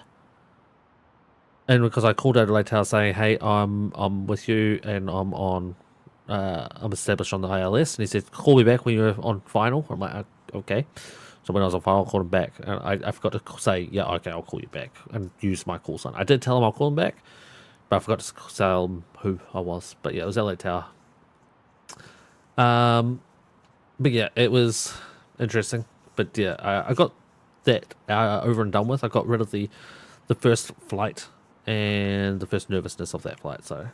And because I called Adelaide Tower saying, hey, I'm with you and I'm established on the ILS. And he said, call me back when you're on final. I'm like, okay. So when I was on final, I called him back. And I forgot to say, yeah, okay, I'll call you back. And use my call sign. I did tell him I'll call him back. But I forgot to tell him who I was. But yeah, it was LA Tower. But yeah, it was interesting. But yeah, I got that over and done with. I got rid of the first flight and the first nervousness of that flight. So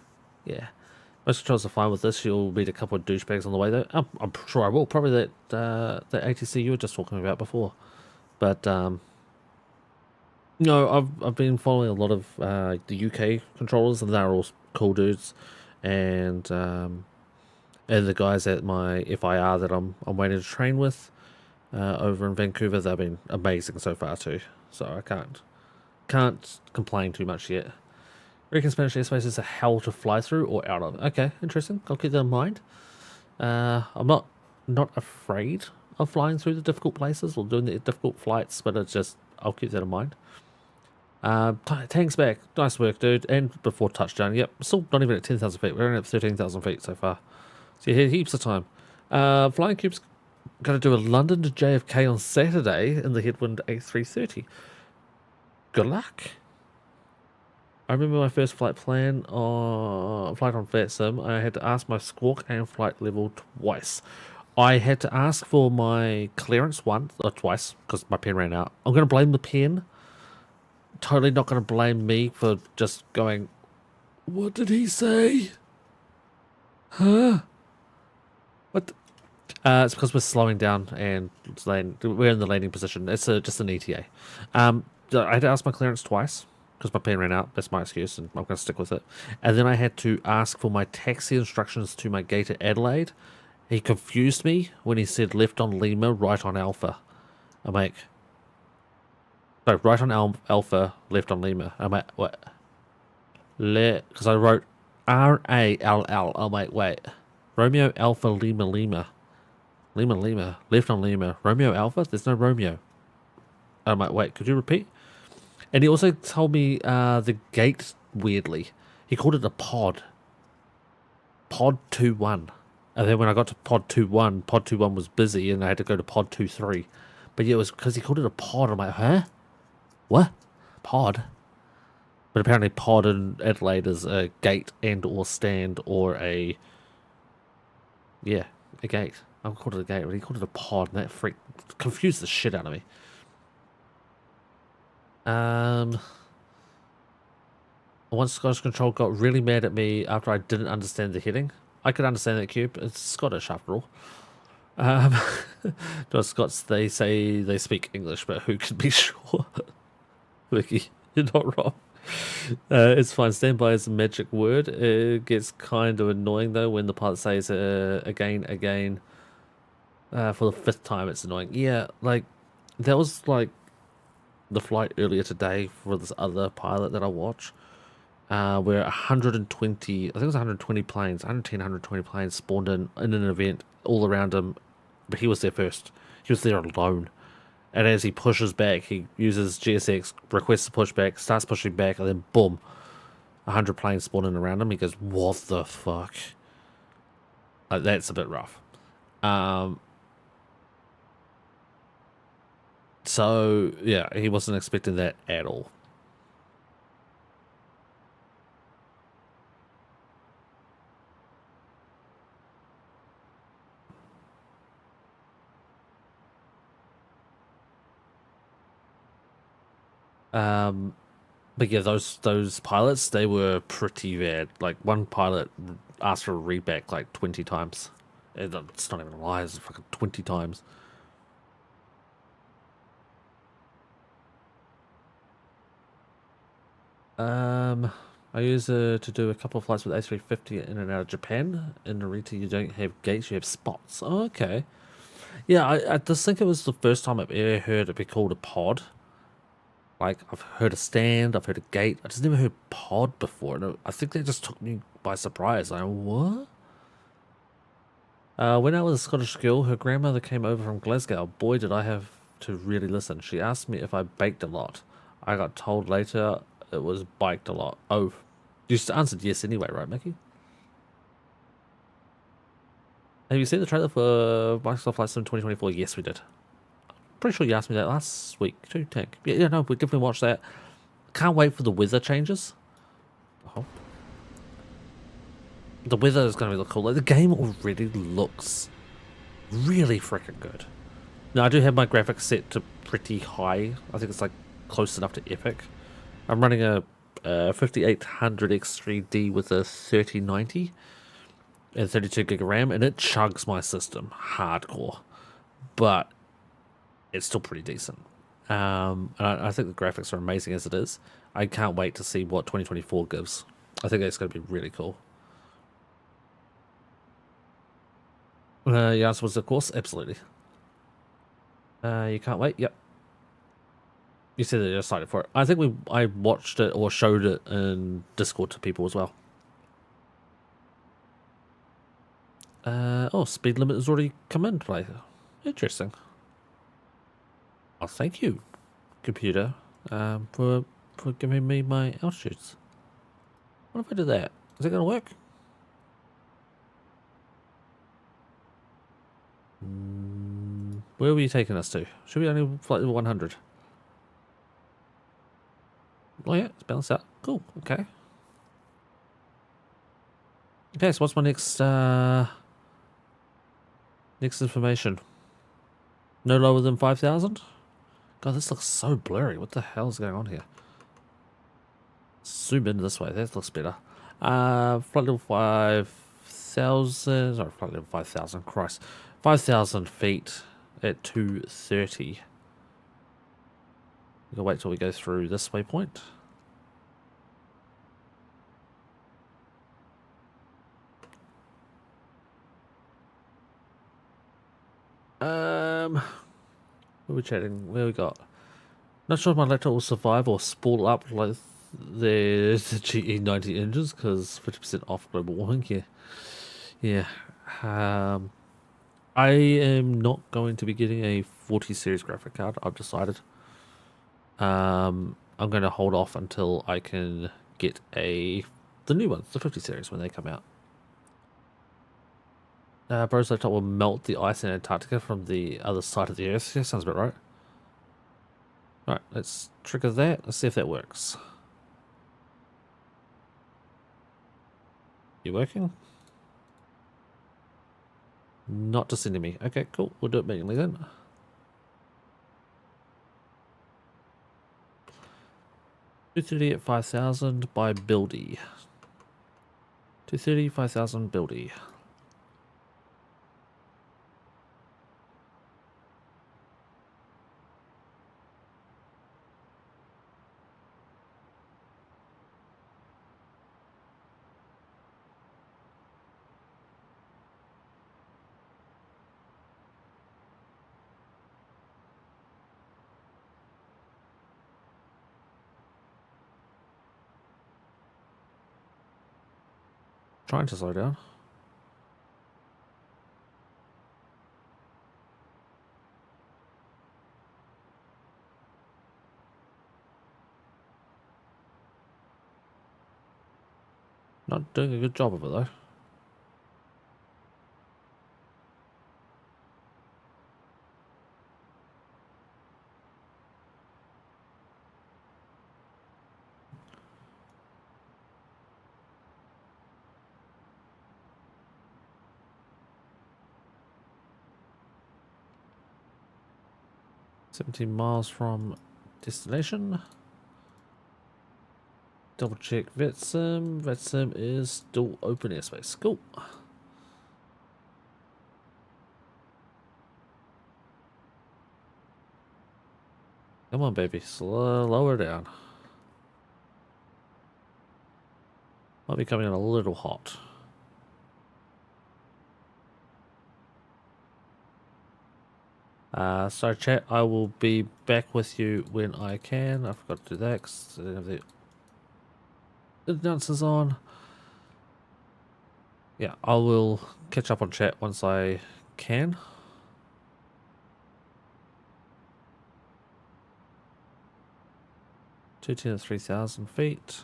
yeah. Most controls are fine with this. You'll meet a couple of douchebags on the way, though. I'm sure I will. Probably that ATC you were just talking about before. But no, I've been following a lot of the UK controllers, and they're all cool dudes. And And the guys at my FIR that I'm waiting to train with over in Vancouver, they've been amazing so far too. So I can't complain too much yet. Reckon Spanish airspace is a hell to fly through or out of. Okay, interesting. I'll keep that in mind. I'm not afraid of flying through the difficult places or doing the difficult flights, but it's just I'll keep that in mind. Tank's back. Nice work, dude. And before touchdown. Yep, still not even at 10,000 feet. We're only at 13,000 feet so far. So yeah, heaps of time. Flying Cube's going to do a London to JFK on Saturday in the headwind A330. Good luck. I remember my first flight on VATSIM. I had to ask my squawk and flight level twice. I had to ask for my clearance once or twice because my pen ran out. I'm going to blame the pen. Totally not going to blame me for just going, what did he say? Huh? What? It's because we're slowing down and we're in the landing position. It's just an ETA. I had to ask my clearance twice because my pen ran out. That's my excuse, and I'm going to stick with it. And then I had to ask for my taxi instructions to my gate at Adelaide. He confused me when he said left on Lima, right on Alpha. I'm like, no, right on Alpha, left on Lima. I'm like, what? Because I wrote RALL. I'm like, wait. Romeo Alpha Lima Lima. Lima, left on Lima. Romeo Alpha? There's no Romeo. I'm like, wait, could you repeat? And he also told me the gate weirdly. He called it a pod. Pod 2-1. And then when I got to pod 2-1, pod 2-1 was busy and I had to go to pod 2-3. But yeah, it was because he called it a pod. I'm like, huh? What? Pod? But apparently pod in Adelaide is a gate and or stand or a... Yeah, a gate. I called it a gate, but he called it a pod, and that confused the shit out of me. Once Scottish Control got really mad at me after I didn't understand the heading. I could understand that, Cube. It's Scottish after all. No, Scots, they say they speak English, but who can be sure? Vicky, you're not wrong. It's fine. Standby is a magic word. It gets kind of annoying though when the pilot says again. For the 5th time, it's annoying. Yeah, like that was like the flight earlier today for this other pilot that I watch. Where 120, I think it was 120 planes, 110, 120 planes spawned in an event all around him, but he was there first. He was there alone. And as he pushes back, he uses GSX, requests to push back, starts pushing back, and then boom, 100 planes spawn in around him. He goes, what the fuck? Like, that's a bit rough. So, yeah, he wasn't expecting that at all. But yeah, those pilots, they were pretty bad. Like, one pilot asked for a reback like 20 times. It's not even a lie, it's fucking 20 times. I use to do a couple of flights with A350 in and out of Japan. In Narita, you don't have gates, you have spots. Oh, okay. Yeah, I just think it was the first time I've ever heard it be called a pod. Like, I've heard a stand, I've heard a gate. I just never heard pod before. And I think that just took me by surprise. Like, what? When I was a Scottish girl, her grandmother came over from Glasgow. Boy, did I have to really listen. She asked me if I baked a lot. I got told later it was biked a lot. Oh, you answered yes anyway, right, Mickey? Have you seen the trailer for Microsoft Flight Sim 2024? Yes, we did. Pretty sure you asked me that last week too, Tank. Yeah, no, we definitely watched that. Can't wait for the weather changes. Oh. The weather is going to look cool. Like, the game already looks really freaking good. Now, I do have my graphics set to pretty high. I think it's like close enough to epic. I'm running a 5800 X3D with a 3090 and 32 gig of RAM, and it chugs my system hardcore. But it's still pretty decent. And I think the graphics are amazing as it is. I can't wait to see what 2024 gives. I think that's going to be really cool. Your answer was, of course, absolutely. You can't wait? Yep. You said that you're excited for it. I think I watched it or showed it in Discord to people as well. Oh, speed limit has already come into play. Interesting. Oh, thank you, computer, for giving me my altitudes. What if I do that? Is it going to work? Where were you taking us to? Should we only fly to 100? Oh yeah, it's balanced out. Cool, okay. Okay, so what's my next information? No lower than 5,000? God, this looks so blurry. What the hell is going on here? Zoom in this way. That looks better. Flight level 5,000. Sorry, flight level 5,000. Christ. 5,000 feet at 230. We'll wait till we go through this waypoint. Where we chatting? Where we got? Not sure if my laptop will survive or spool up like the GE90 engines because 50% off global warming. Yeah. I am not going to be getting a 40 series graphic card. I've decided. I'm going to hold off until I can get the new ones, the 50 series, when they come out. Bro's laptop will melt the ice in Antarctica from the other side of the Earth. Yeah, sounds about right. Alright, let's trigger that. Let's see if that works. You working? Not descending me. Okay, cool. We'll do it manually then. 230 at 5,000 by Buildy. 230, 5,000 Buildy. Trying to slow down. Not doing a good job of it though. $17 miles from destination. Double check VATSIM. VATSIM is still open airspace. Cool. Come on, baby. Lower down. Might be coming in a little hot. So chat, I will be back with you when I can. I forgot to do that because I didn't have the announcers on. Yeah, I will catch up on chat once I can. To 3,000 feet.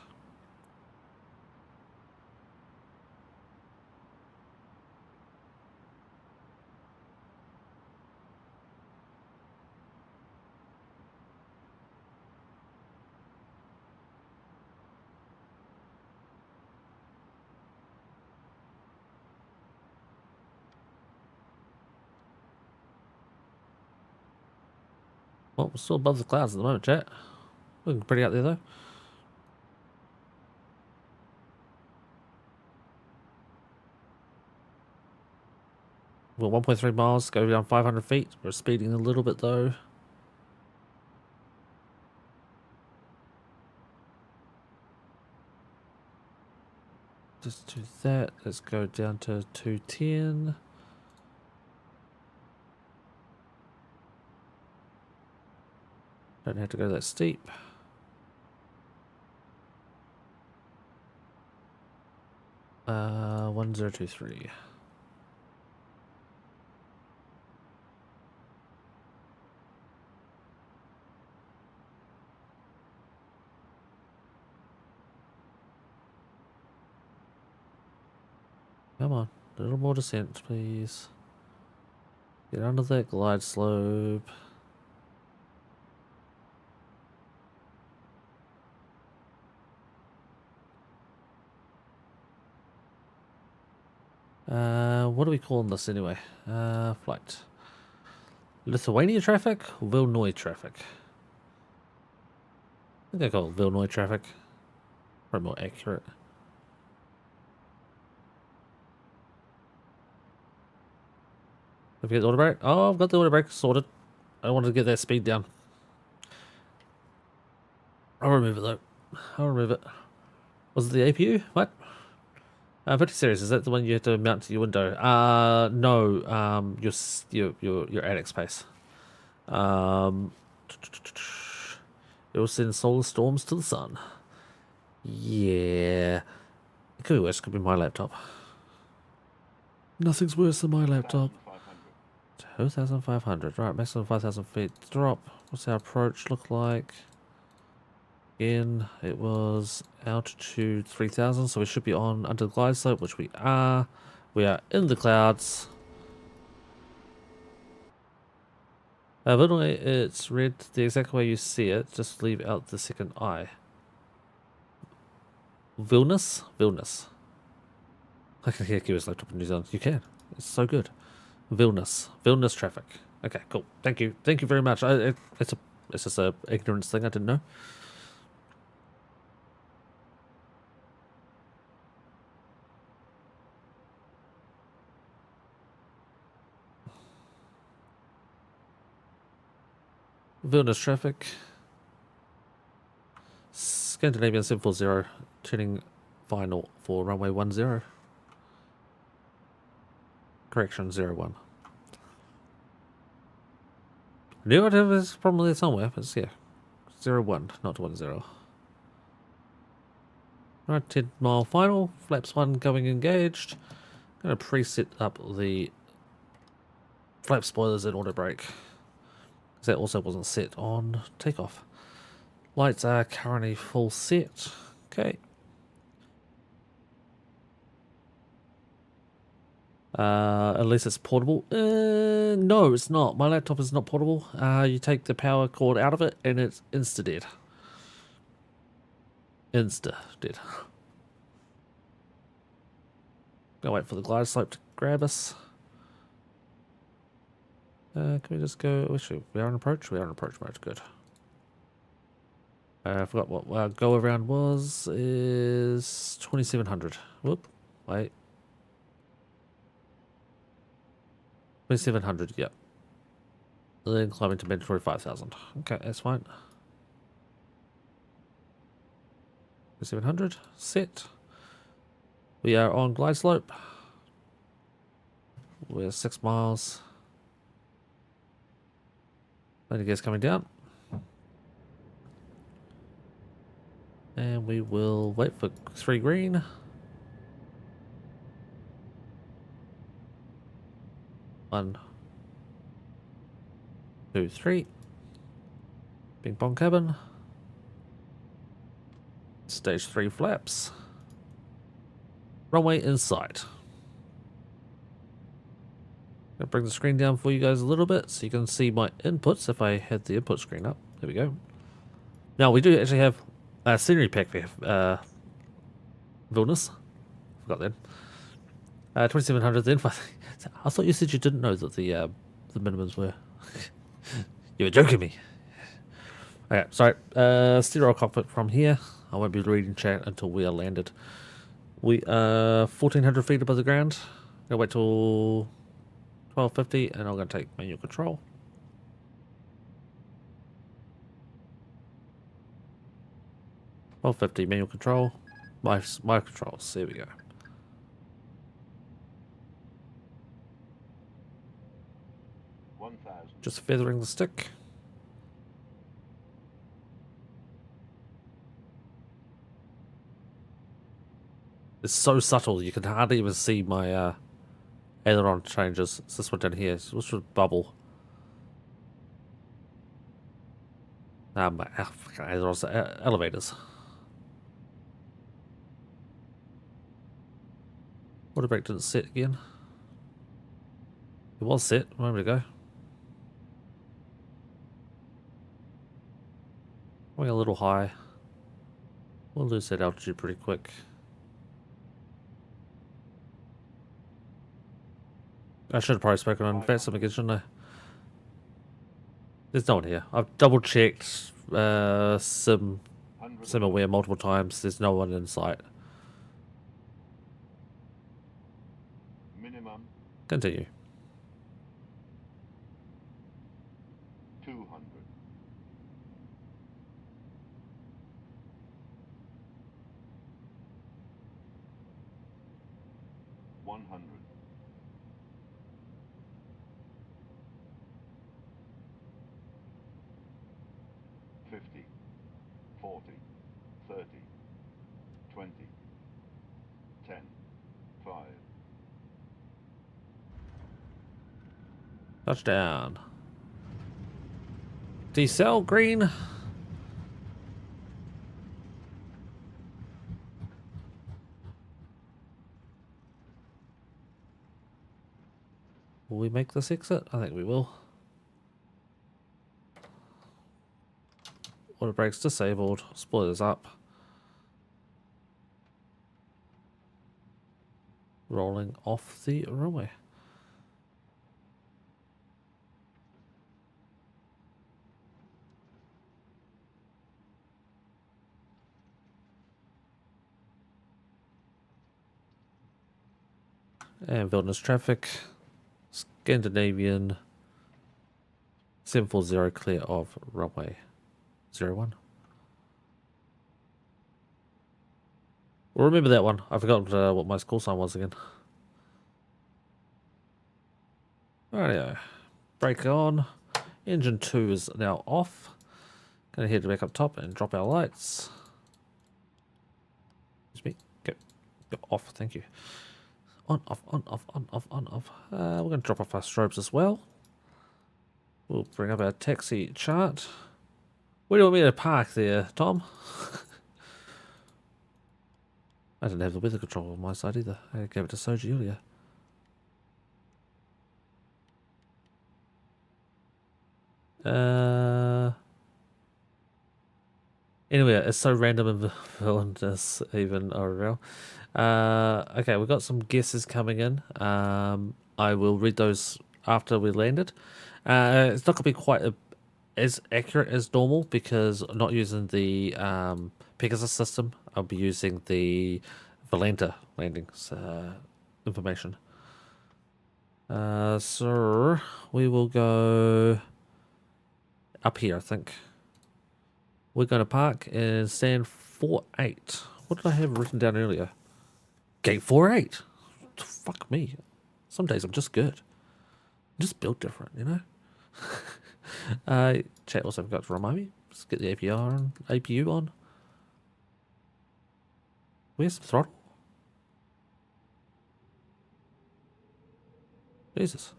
Well, we're still above the clouds at the moment, chat. Looking pretty out there, though. Well, 1.3 miles, go down 500 feet. We're speeding a little bit, though. Just do that. Let's go down to 210. Don't have to go that steep. Uh, 1023. Come on, a little more descent, please. Get under that glide slope. What are we calling this anyway? Flight. Lithuania traffic? Vilnius traffic? I think I call it Vilnius traffic. Probably more accurate. Have you got the auto brake? Oh, I've got the auto brake sorted. I wanted to get that speed down. I'll remove it though. I'll remove it. Was it the APU? What? 50 series, is that the one you have to mount to your window? No, your attic space. It will send solar storms to the sun. Yeah. It could be worse, it could be my laptop. Nothing's worse than my laptop. 2,500. Right, maximum 5,000 feet drop. What's our approach look like? Again, it was altitude 3,000, so we should be on under the glide slope, which we are. We are in the clouds. Literally, it's read the exact way you see it. Just leave out the second I. Vilnius? Vilnius. I can hear Kiwa's laptop in New Zealand. You can. It's so good. Vilnius. Vilnius traffic. Okay, cool. Thank you. Thank you very much. It's just a ignorance thing. I didn't know. Vilnius traffic. Scandinavian 740. Turning final for runway 10. Correction 01. Knew I'd have this problem there somewhere, but it's, yeah. 01, not 10. Right, 10 mile final. Flaps 1 going engaged. Gonna preset up the flap spoilers and auto brake. Because that also wasn't set on takeoff. Lights are currently full set. Okay. Unless it's portable. No, it's not. My laptop is not portable. You take the power cord out of it and it's insta-dead. Insta-dead. Gonna wait for the glide slope to grab us. Can we just go... Actually, we are on approach? We are on approach mode. Good. I forgot what our go around was. Is 2,700. Whoop. Wait. 2,700, yep. Then climbing to mandatory 5,000. Okay, that's fine. 2,700, set. We are on glide slope. We're 6 miles. Landing gears coming down. And we will wait for 3 green. 1, 2, 3. Ping pong cabin. Stage 3 flaps. Runway in sight. Gonna bring the screen down for you guys a little bit so you can see my inputs if I had the input screen up. There we go. Now we do actually have a scenery pack there. Vilnius. Forgot that. 2,700 then. I thought you said you didn't know that the minimums were. You were joking me. Okay, sorry. Stereo cockpit from here. I won't be reading chat until we are landed. We are 1,400 feet above the ground. Gonna wait till 1250 and I'm gonna take manual control. $12.50 manual control. My controls. There we go. Just feathering the stick. It's so subtle, you can hardly even see my aileron changes. It's this one down here. It's what's with bubble? My ailerons, elevators. Water brake didn't set again. It was set a moment ago. Going a little high. We'll lose that altitude pretty quick. I should have probably spoken on VATSIM again, shouldn't I? There's no one here. I've double checked sim aware multiple times. There's no one in sight. Minimum Continue. 200. 100. 50. 40. 30. 20. 10. 5. Touchdown. Decel green. Will we make this exit? I think we will. Water brakes disabled. Spoilers up. Rolling off the runway. And wilderness traffic. Scandinavian 740 clear of runway 01. Well, remember that one. I forgot what my call sign was again. Rightio. Brake on. Engine 2 is now off. Gonna head back up top and drop our lights. Excuse me. Go off, thank you. On, off, on, off, on, off, on, off. We're going to drop off our strobes as well. We'll bring up our taxi chart. Where do you want me to park there, Tom? I didn't have the weather control on my side either. I gave it to Soji earlier. Anyway, it's so random and villainous even ORL. Okay, we've got some guesses coming in. I will read those after we landed. It's not going to be quite as accurate as normal because I'm not using the Pegasus system. I'll be using the Volanta landings information. So we will go up here, I think. We're going to park in stand 48. What did I have written down earlier? Gate 48. Fuck me. Some days I'm just good. I'm just built different, you know? Chat also forgot to remind me. Let's get the APU on. Where's the throttle? Jesus.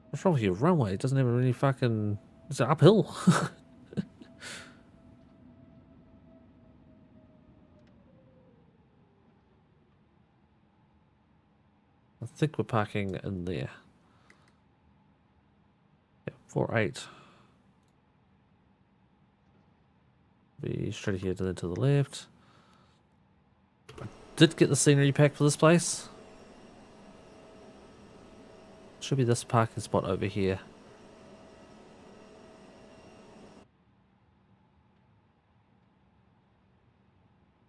What's wrong with your runway? It doesn't have any fucking... It's uphill. I think we're parking in there. Yeah, 48. Be straight here to the left. I did get the scenery pack for this place. Should be this parking spot over here.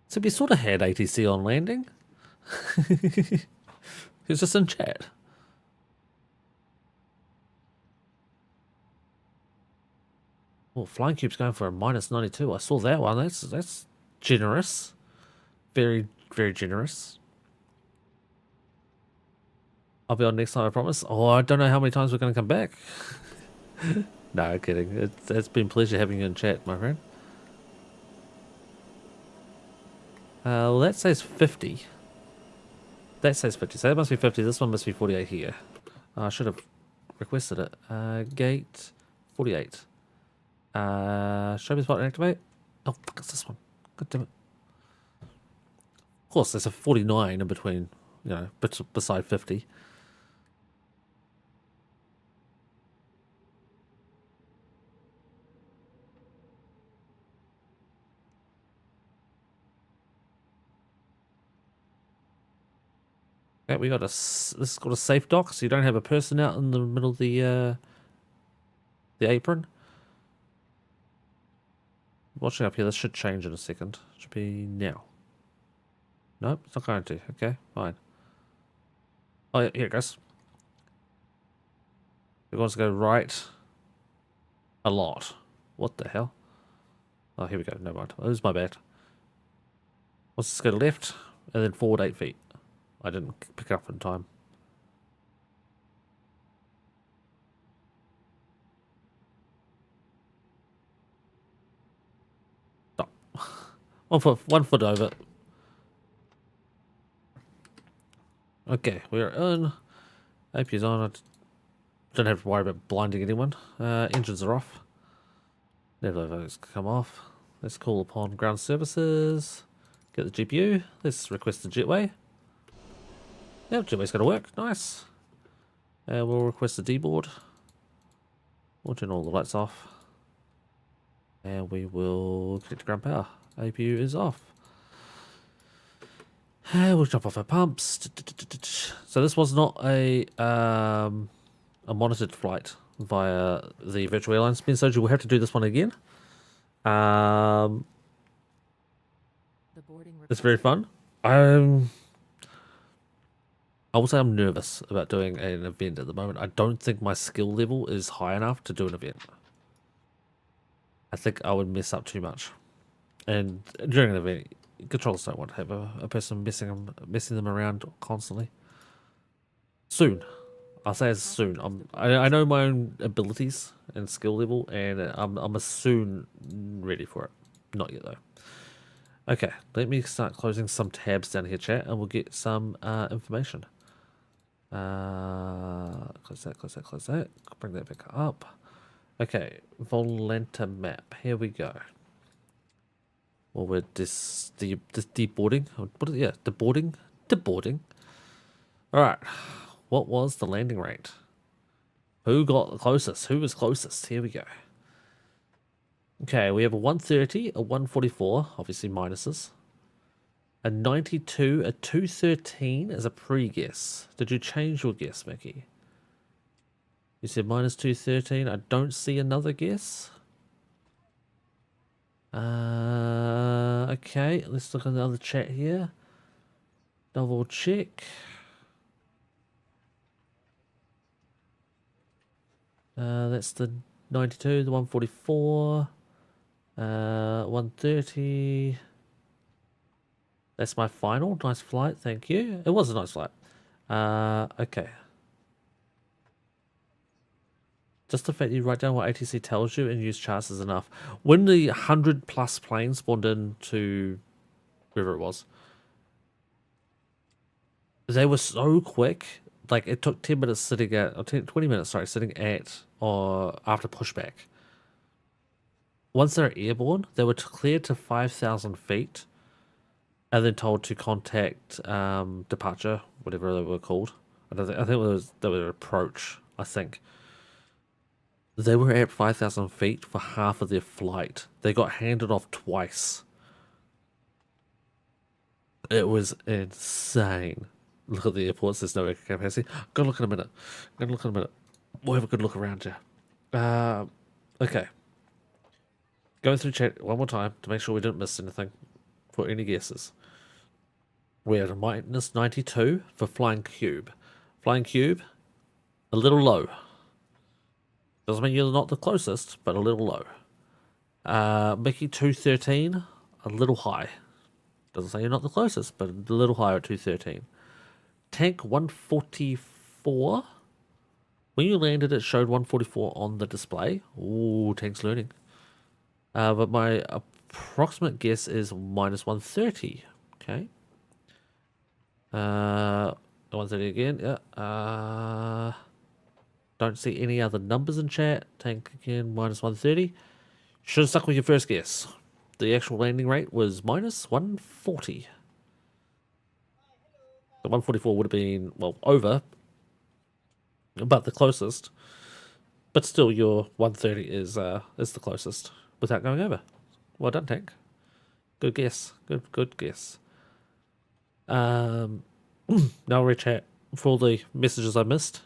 So we sort of had ATC on landing. Who's just in chat? Oh, Flying Cube's going for a -92. I saw that one. That's generous. Very, very generous. I'll be on next time, I promise. Oh, I don't know how many times we're going to come back. No, kidding. It's been a pleasure having you in chat, my friend. Well, that says 50. That says 50, so that must be 50. This one must be 48 here. I should have requested it. Gate 48. Show me spot and activate. Oh, fuck, it's this one. God damn it. Of course, there's a 49 in between, you know, beside 50. Okay, we got this is called a safe dock, so you don't have a person out in the middle of the apron. Watching up here, this should change in a second. Should be now. Nope, it's not going to. Okay, fine. Oh, yeah, here it goes. It wants to go right a lot. What the hell? Oh, here we go. Never mind. That was my bad. Let's just go to left and then forward 8 feet. I didn't pick it up in time. Stop. 1 foot over. Okay, we're in. AP's on. I don't have to worry about blinding anyone. Engines are off. Never those come off. Let's call upon ground services. Get the GPU. Let's request the jetway. Yep, jetway's going to work. Nice. We'll request the D-board. We'll turn all the lights off. And we will connect to ground power. APU is off. We'll jump off our pumps. So this was not a monitored flight via the virtual airline spin, so we'll have to do this one again. It's very fun. I will say I'm nervous about doing an event at the moment. I don't think my skill level is high enough to do an event. I think I would mess up too much. And during an event, controllers don't want to have a person messing them around constantly. Soon. I'll say as soon. I know my own abilities and skill level, and I'm as soon ready for it. Not yet though. Okay, let me start closing some tabs down here, chat, and we'll get some information. Close that, close that, close that. Bring that back up. Okay, Volanta map. Here we go. Well, we're deboarding. Yeah, deboarding. All right. What was the landing rate? Who got the closest? Who was closest? Here we go. Okay, we have a 130, a 144, obviously minuses. A 92, a 213 as a pre-guess. Did you change your guess, Mickey? You said minus 213. I don't see another guess. Okay, let's look at the other chat here. Double check. That's the 92, the 144, 130. That's my final. Nice flight, thank you. It was a nice flight. Okay. Just the fact you write down what ATC tells you and use charts is enough. When the 100+ planes spawned into wherever it was, they were so quick. Like, it took 10 minutes sitting at, or 20 minutes, sorry, sitting at, or after pushback. Once they're airborne, they were cleared to 5,000 feet, and then told to contact departure, whatever they were called. I think it was they were approach. I think they were at 5,000 feet for half of their flight. They got handed off twice. It was insane. Look at the airports, there's no air capacity. Go look in a minute. We'll have a good look around here. Okay. Going through chat one more time to make sure we didn't miss anything for any guesses. We're at a minus 92 for Flying Cube. Flying Cube, a little low. Doesn't mean you're not the closest, but a little low. Mickey 213, a little high. Doesn't say you're not the closest, but a little higher at 213. Tank 144. When you landed, it showed 144 on the display. Ooh, tank's learning. But my approximate guess is minus 130. Okay. 130 again. Yeah. Don't see any other numbers in chat. Tank again, minus 130. Should have stuck with your first guess. The actual landing rate was minus 140. The 144 would have been, well, over, but the closest. But still, your 130 is the closest without going over. Well done, Tank. Good guess. Good guess. Now rechat for all the messages I missed.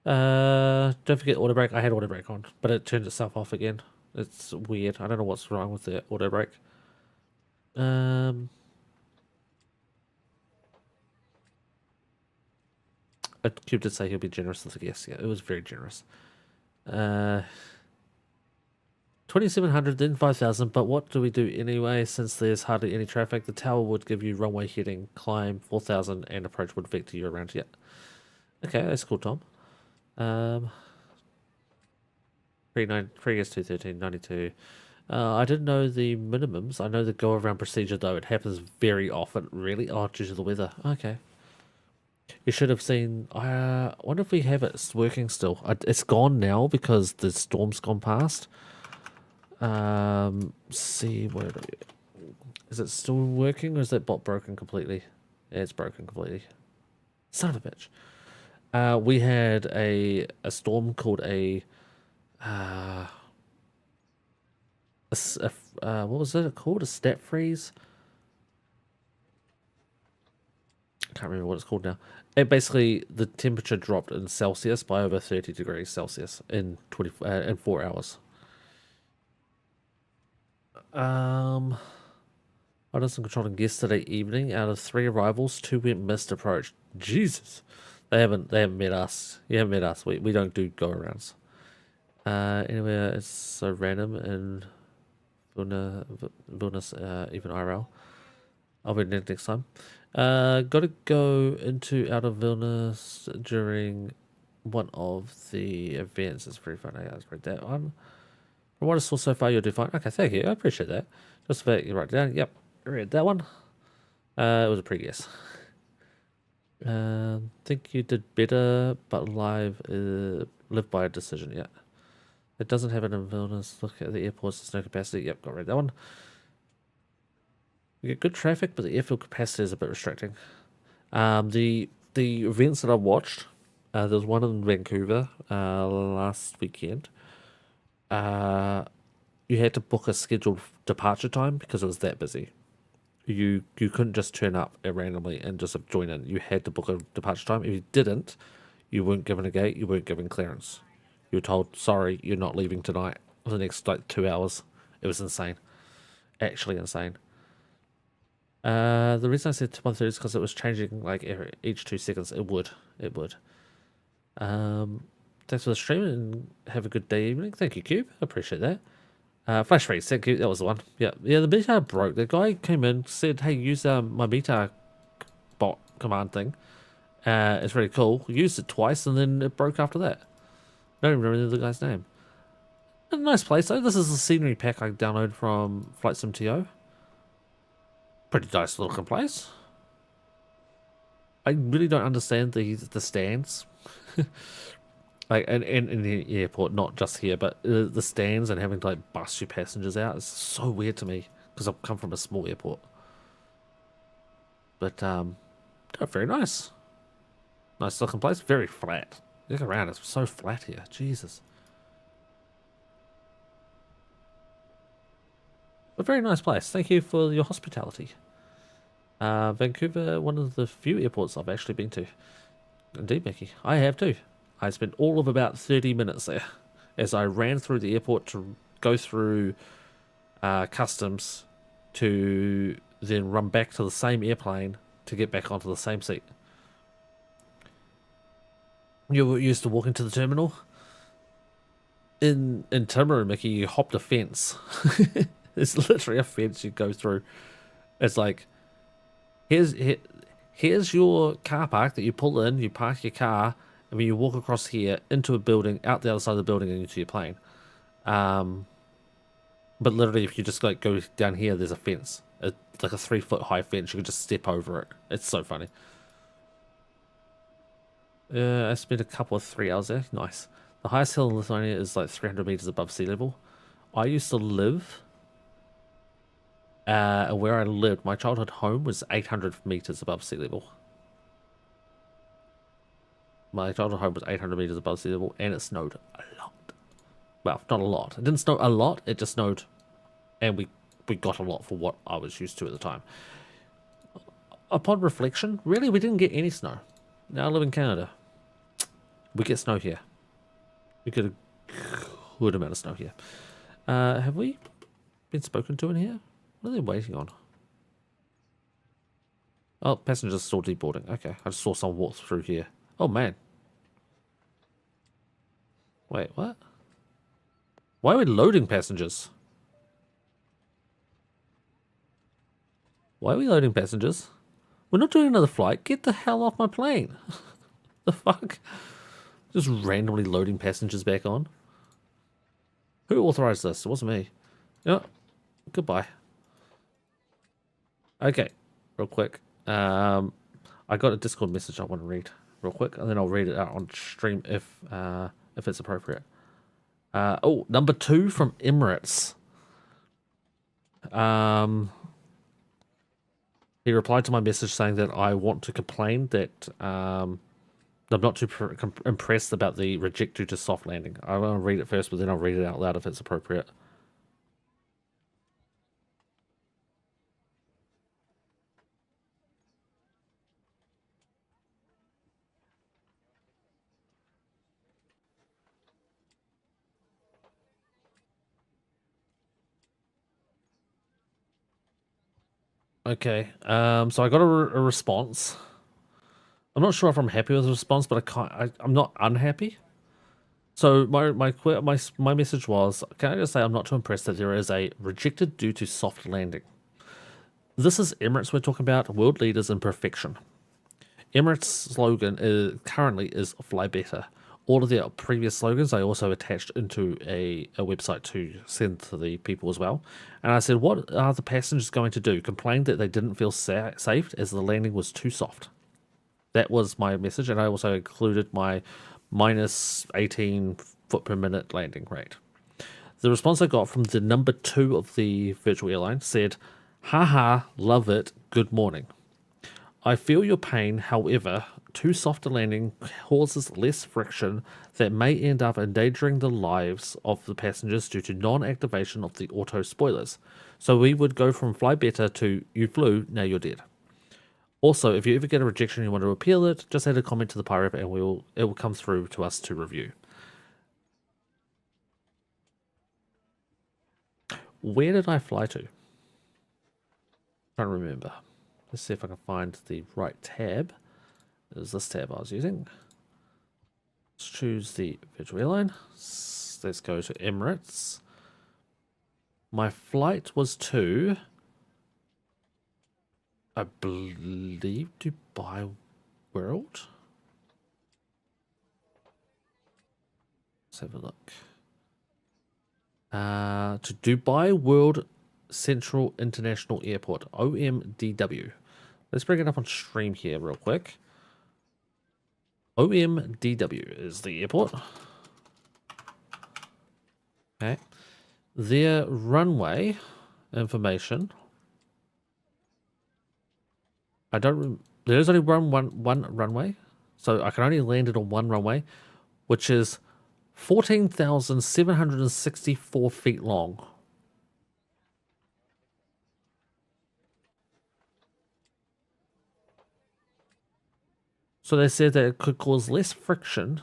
Don't forget auto brake. I had auto brake on, but it turned itself off again. It's weird. I don't know what's wrong with the auto brake. Cube did say he'll be generous with the guess. Yeah, it was very generous. 2,700, then 5,000. But what do we do anyway? Since there's hardly any traffic, the tower would give you runway heading, climb 4,000, and approach would vector you around. Yeah. Okay, that's cool, Tom. 3S 213 92. I didn't know the minimums. I know the go around procedure though. It happens very often. Really? Oh, due to the weather. Okay. You should have seen. I wonder if we have it working still. It's gone now because the storm's gone past. See where is it still working or is that bot broken completely? Yeah, it's broken completely. Son of a bitch. We had a storm called what was it called? A stat freeze? I can't remember what it's called now. It basically, the temperature dropped in Celsius by over 30 degrees Celsius in 4 hours. I did some controlling yesterday evening. Out of 3 arrivals, 2 went missed approach. Jesus, they haven't met us. You haven't met us. We don't do go arounds. Anyway, it's so random and Vilnius, even IRL. I'll read it next time. Got to go into out of Vilnius during one of the events. It's very fun. I read that one. From what I saw so far, you'll do fine. Okay, thank you. I appreciate that. Just about you write it down. Yep, I read that one. It was a pre-guess. Think you did better, but live by a decision. Yeah. It doesn't have it in Vilnius. Look at the airports, there's no capacity. Yep, got rid of that one. We get good traffic, but the airfield capacity is a bit restricting. The events that I watched, there was one in Vancouver last weekend. You had to book a scheduled departure time because it was that busy. You couldn't just turn up randomly and just join in. You had to book a departure time. If you didn't, you weren't given a gate. You weren't given clearance. You were told, sorry, you're not leaving tonight for the next 2 hours. It was insane. Actually insane. The reason I said 130 is because it was changing each 2 seconds. It would. Thanks for the stream and have a good day evening. Thank you, Cube. I appreciate that. Flash freeze, thank you. That was the one. Yeah, the beta broke. The guy came in, said, hey, use my beta bot command thing. It's really cool. Used it twice and then it broke after that. I don't even remember the guy's name. A nice place though. This is the scenery pack I downloaded from Flight Sim TO. Pretty nice looking place. I really don't understand the stands. In the airport, not just here, but the stands and having to bus your passengers out is so weird to me because I've come from a small airport. But very nice. Nice looking place, very flat. Look around, it's so flat here. Jesus. A very nice place. Thank you for your hospitality. Vancouver, one of the few airports I've actually been to. Indeed, Mickey. I have too. I spent all of about 30 minutes there as I ran through the airport to go through customs to then run back to the same airplane to get back onto the same seat. You were used to walking to the terminal? In Timaru, Mickey, you hopped a fence. It's literally a fence you go through. It's like, here's your car park that you pull in, you park your car, and then you walk across here into a building, out the other side of the building and into your plane. But literally, if you just go down here, there's a fence. like a 3-foot high fence. You could just step over it. It's so funny. I spent a couple of 3 hours there. Nice. The highest hill in Lithuania is like 300 meters above sea level. I used to live where I lived. My childhood home was 800 meters above sea level. My childhood home was 800 meters above sea level, and it snowed a lot. Well, not a lot. It didn't snow a lot. It just snowed, and we got a lot for what I was used to at the time. Upon reflection, really, we didn't get any snow. Now I live in Canada. We get snow here. We get a good amount of snow here. Have we been spoken to in here? What are they waiting on? Oh, passengers still deboarding. Okay, I just saw someone walk through here. Oh, man. Wait, what? Why are we loading passengers? Why are we loading passengers? We're not doing another flight. Get the hell off my plane. The fuck? Just randomly loading passengers back on. Who authorized this? It wasn't me. Yeah. Goodbye. Okay. Real quick. I got a Discord message I want to read real quick, and then I'll read it out on stream if it's appropriate. Oh, number 2 from Emirates. He replied to my message saying that I want to complain that I'm not too impressed about the reject due to soft landing. I want to read it first, but then I'll read it out loud if it's appropriate. Okay, so I got a response. I'm not sure if I'm happy with the response, but I'm not unhappy. So my message was, can I just say I'm not too impressed that there is a rejected due to soft landing. This is Emirates we're talking about, world leaders in perfection. Emirates' slogan currently is fly better. All of their previous slogans I also attached into a website to send to the people as well. And I said, what are the passengers going to do? Complain that they didn't feel safe as the landing was too soft. That was my message, and I also included my minus 18 foot per minute landing rate. The response I got from the number 2 of the virtual airline said, haha, love it, good morning. I feel your pain, however, too soft a landing causes less friction that may end up endangering the lives of the passengers due to non-activation of the auto spoilers. So we would go from fly better to you flew, now you're dead. Also, if you ever get a rejection and you want to appeal it, just add a comment to the pirate and it will come through to us to review. Where did I fly to? I'm trying to remember. Let's see if I can find the right tab. It was this tab I was using. Let's choose the virtual airline. Let's go to Emirates. My flight was to, I believe, Dubai World. Let's have a look. To Dubai World Central International Airport, OMDW. Let's bring it up on stream here real quick. OMDW is the airport. Okay. Their runway information. There's only one runway, so I can only land it on one runway, which is 14,764 feet long. So they said that it could cause less friction.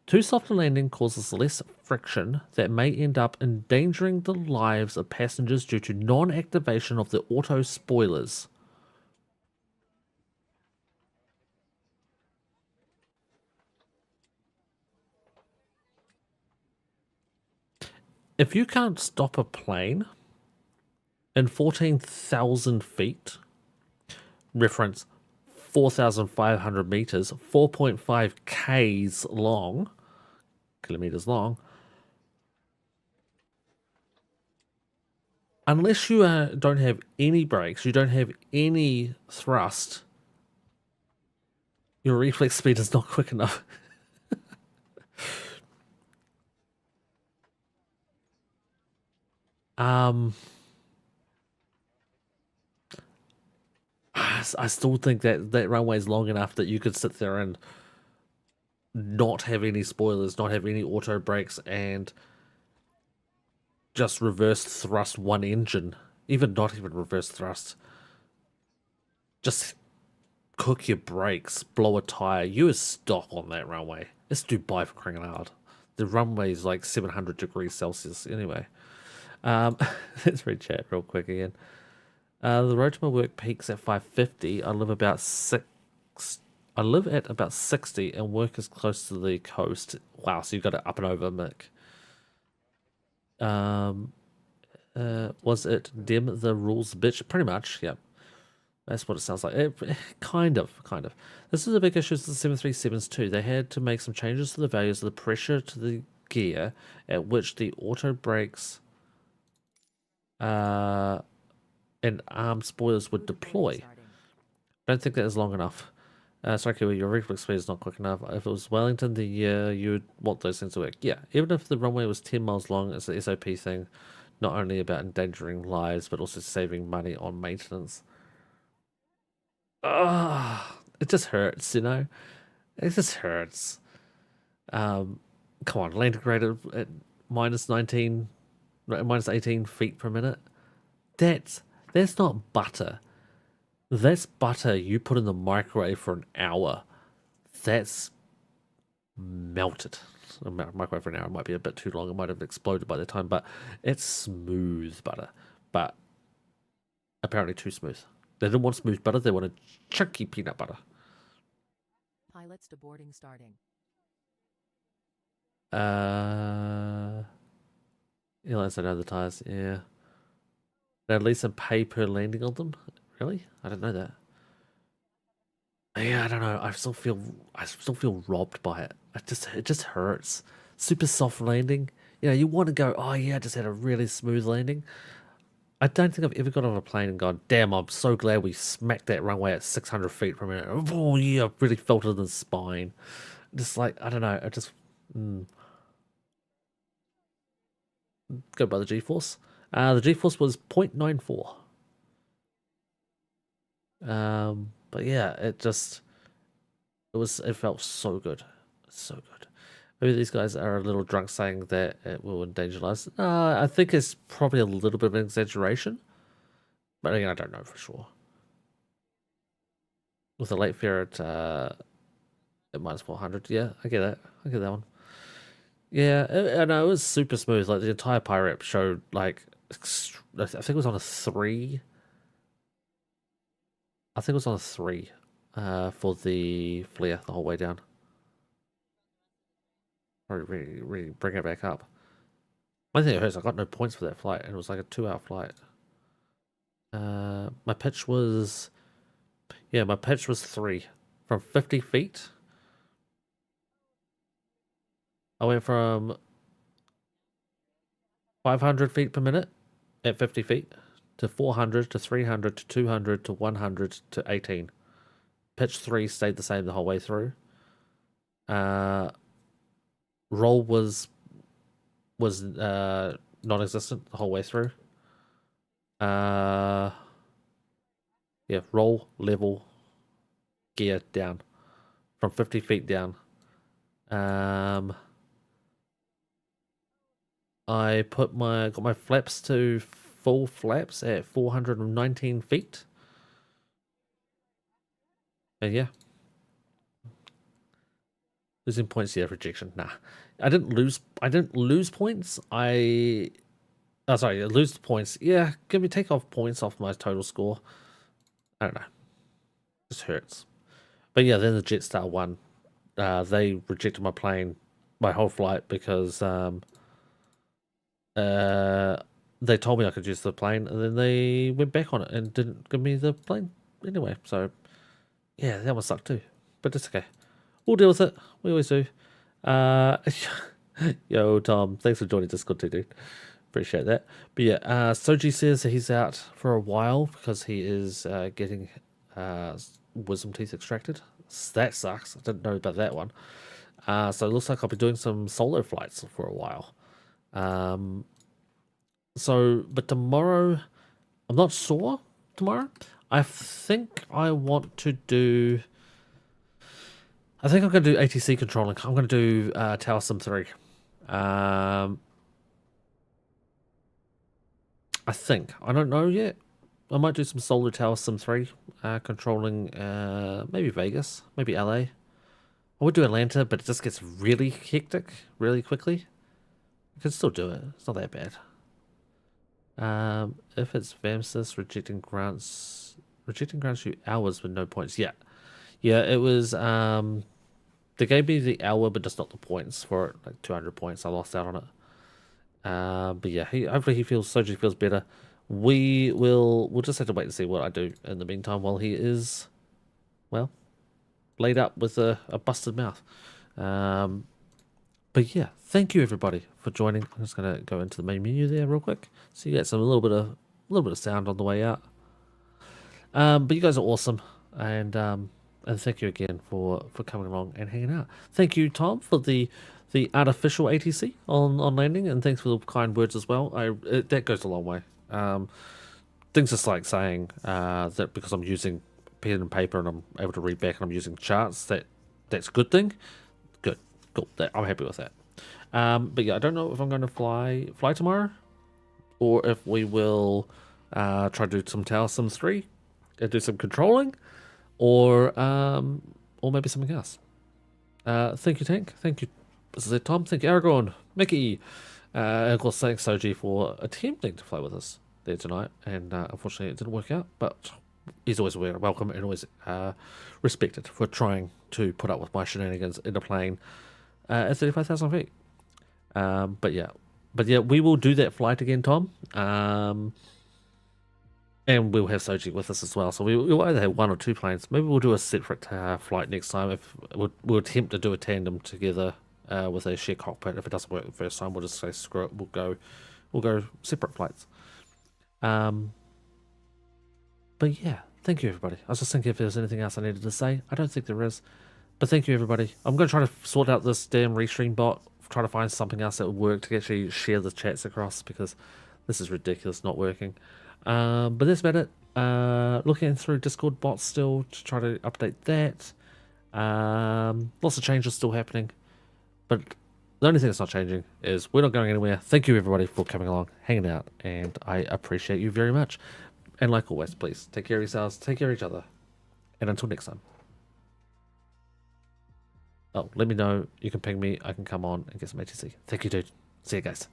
Too soft a landing causes less friction that may end up endangering the lives of passengers due to non-activation of the auto spoilers. If you can't stop a plane in 14,000 feet, reference 4,500 meters, 4.5 k's long, kilometers long, unless you don't have any brakes, you don't have any thrust, your reflex speed is not quick enough. I still think that runway is long enough that you could sit there and not have any spoilers, not have any auto brakes, and just reverse thrust one engine. Even not even reverse thrust. Just cook your brakes, blow a tire. You is stock on that runway. It's Dubai for crying out. The runway is like 700 degrees Celsius anyway. Let's read chat real quick again. The road to my work peaks at 5:50. I live at about 60 and work is close to the coast. Wow, so you got it up and over, Mick. Was it dim the rules bitch? Pretty much, yeah. That's what it sounds like. Kind of. This is a big issue with the 737s too. They had to make some changes to the values of the pressure to the gear at which the auto brakes and arm spoilers would deploy. I don't think that is long enough. Sorry, Kiwi, your reflex speed is not quick enough. If it was Wellington, you would want those things to work. Yeah, even if the runway was 10 miles long, it's an SOP thing. Not only about endangering lives, but also saving money on maintenance. It just hurts, you know? It just hurts. Come on, landing rate at minus 18 feet per minute. That's not butter. That's butter you put in the microwave for an hour. That's melted. A microwave for an hour might be a bit too long. It might have exploded by the time, but it's smooth butter. But apparently too smooth. They didn't want smooth butter. They wanted chunky peanut butter. Pilots to boarding starting. Airlines don't advertise. Yeah. They at least pay per landing on them. Really? I didn't know that. Yeah, I don't know. I still feel robbed by it. It just hurts. Super soft landing. You know, you want to go, oh yeah, I just had a really smooth landing. I don't think I've ever got on a plane and gone, damn, I'm so glad we smacked that runway at 600 feet per minute. Oh yeah, I really felt it in the spine. Just like, I don't know, I just go by the G-force. The G-force was 0.94. But yeah, it felt so good. So good. Maybe these guys are a little drunk saying that it will endanger lives. I think it's probably a little bit of an exaggeration. But again, I don't know for sure. With a late fare at minus 400, yeah, I get that. I get that one. Yeah, I know it was super smooth. Like the entire pirate showed like, I think it was on a 3. I think it was on a 3 for the flare the whole way down. Really bring it back up. One thing that hurts, I got no points for that flight, and it was like a 2-hour flight. My pitch was 3 from 50 feet. I went from 500 feet per minute at 50 feet to 400 to 300 to 200 to 100 to 18. Pitch 3 stayed the same the whole way through. Roll was non-existent the whole way through. Yeah, roll, level, gear down from 50 feet down. I got my flaps to full flaps at 419 feet. And yeah. Losing points, yeah, rejection. Nah. I didn't lose points. Lose points. Yeah, take off points off my total score. I don't know. Just hurts. But yeah, then the Jetstar one. They rejected my plane, my whole flight, because they told me I could use the plane, and then they went back on it and didn't give me the plane anyway. So yeah, that one sucked too. But it's okay. We'll deal with it. We always do. Yo, Tom, thanks for joining Discord too, dude. Appreciate that. But yeah, Soji says that he's out for a while because he is getting wisdom teeth extracted. That sucks. I didn't know about that one. So it looks like I'll be doing some solo flights for a while. But tomorrow, I'm not sure tomorrow. I think I want to do... I think I'm going to do ATC controlling. I'm going to do Tower Sim 3. I think. I don't know yet. I might do some solo Tower Sim 3, controlling maybe Vegas, maybe LA. I would do Atlanta, but it just gets really hectic really quickly. I can still do it. It's not that bad. If it's vSAS rejecting grants you hours with no points. Yeah, it was. They gave me the hour, but just not the points for it. Like 200 points. I lost out on it. But yeah, hopefully Soji feels better. We'll just have to wait and see what I do in the meantime while he is, well, laid up with a busted mouth. But yeah, thank you everybody for joining. I'm just gonna go into the main menu there real quick, so you get a little bit of sound on the way out. But you guys are awesome, and thank you again for coming along and hanging out. Thank you, Tom, for the artificial ATC on landing, and thanks for the kind words as well. That goes a long way. Things just like saying that because I'm using pen and paper and I'm able to read back and I'm using charts, that's a good thing. Good, cool. I'm happy with that. But yeah, I don't know if I'm going to fly tomorrow, or if we will try to do some Tower Sims 3 and do some controlling, or maybe something else. Thank you, Tank. Thank you, Tom. Thank you, Aragorn, Mickey. And of course, thanks Soji for attempting to fly with us there tonight, and unfortunately it didn't work out, but he's always welcome and always respected for trying to put up with my shenanigans in a plane at 35,000 feet. But yeah, we will do that flight again, Tom. And we'll have Soji with us as well, so we'll either have one or two planes. Maybe we'll do a separate flight next time. If we'll attempt to do a tandem together with a shared cockpit. If it doesn't work the first time, we'll just say screw it. We'll go separate flights. But yeah, thank you everybody. I was just thinking if there's anything else I needed to say. I don't think there is, but thank you everybody. I'm going to try to sort out this damn restream bot. Try to find something else that would work to actually share the chats across, because this is ridiculous not working. But that's about it. Looking through Discord bots still to try to update that. Lots of changes still happening, but the only thing that's not changing is we're not going anywhere. Thank you everybody for coming along, hanging out, and I appreciate you very much. And like always, please take care of yourselves, take care of each other, and until next time. Oh, let me know. You can ping me. I can come on and get some ATC. Thank you, dude. See you guys.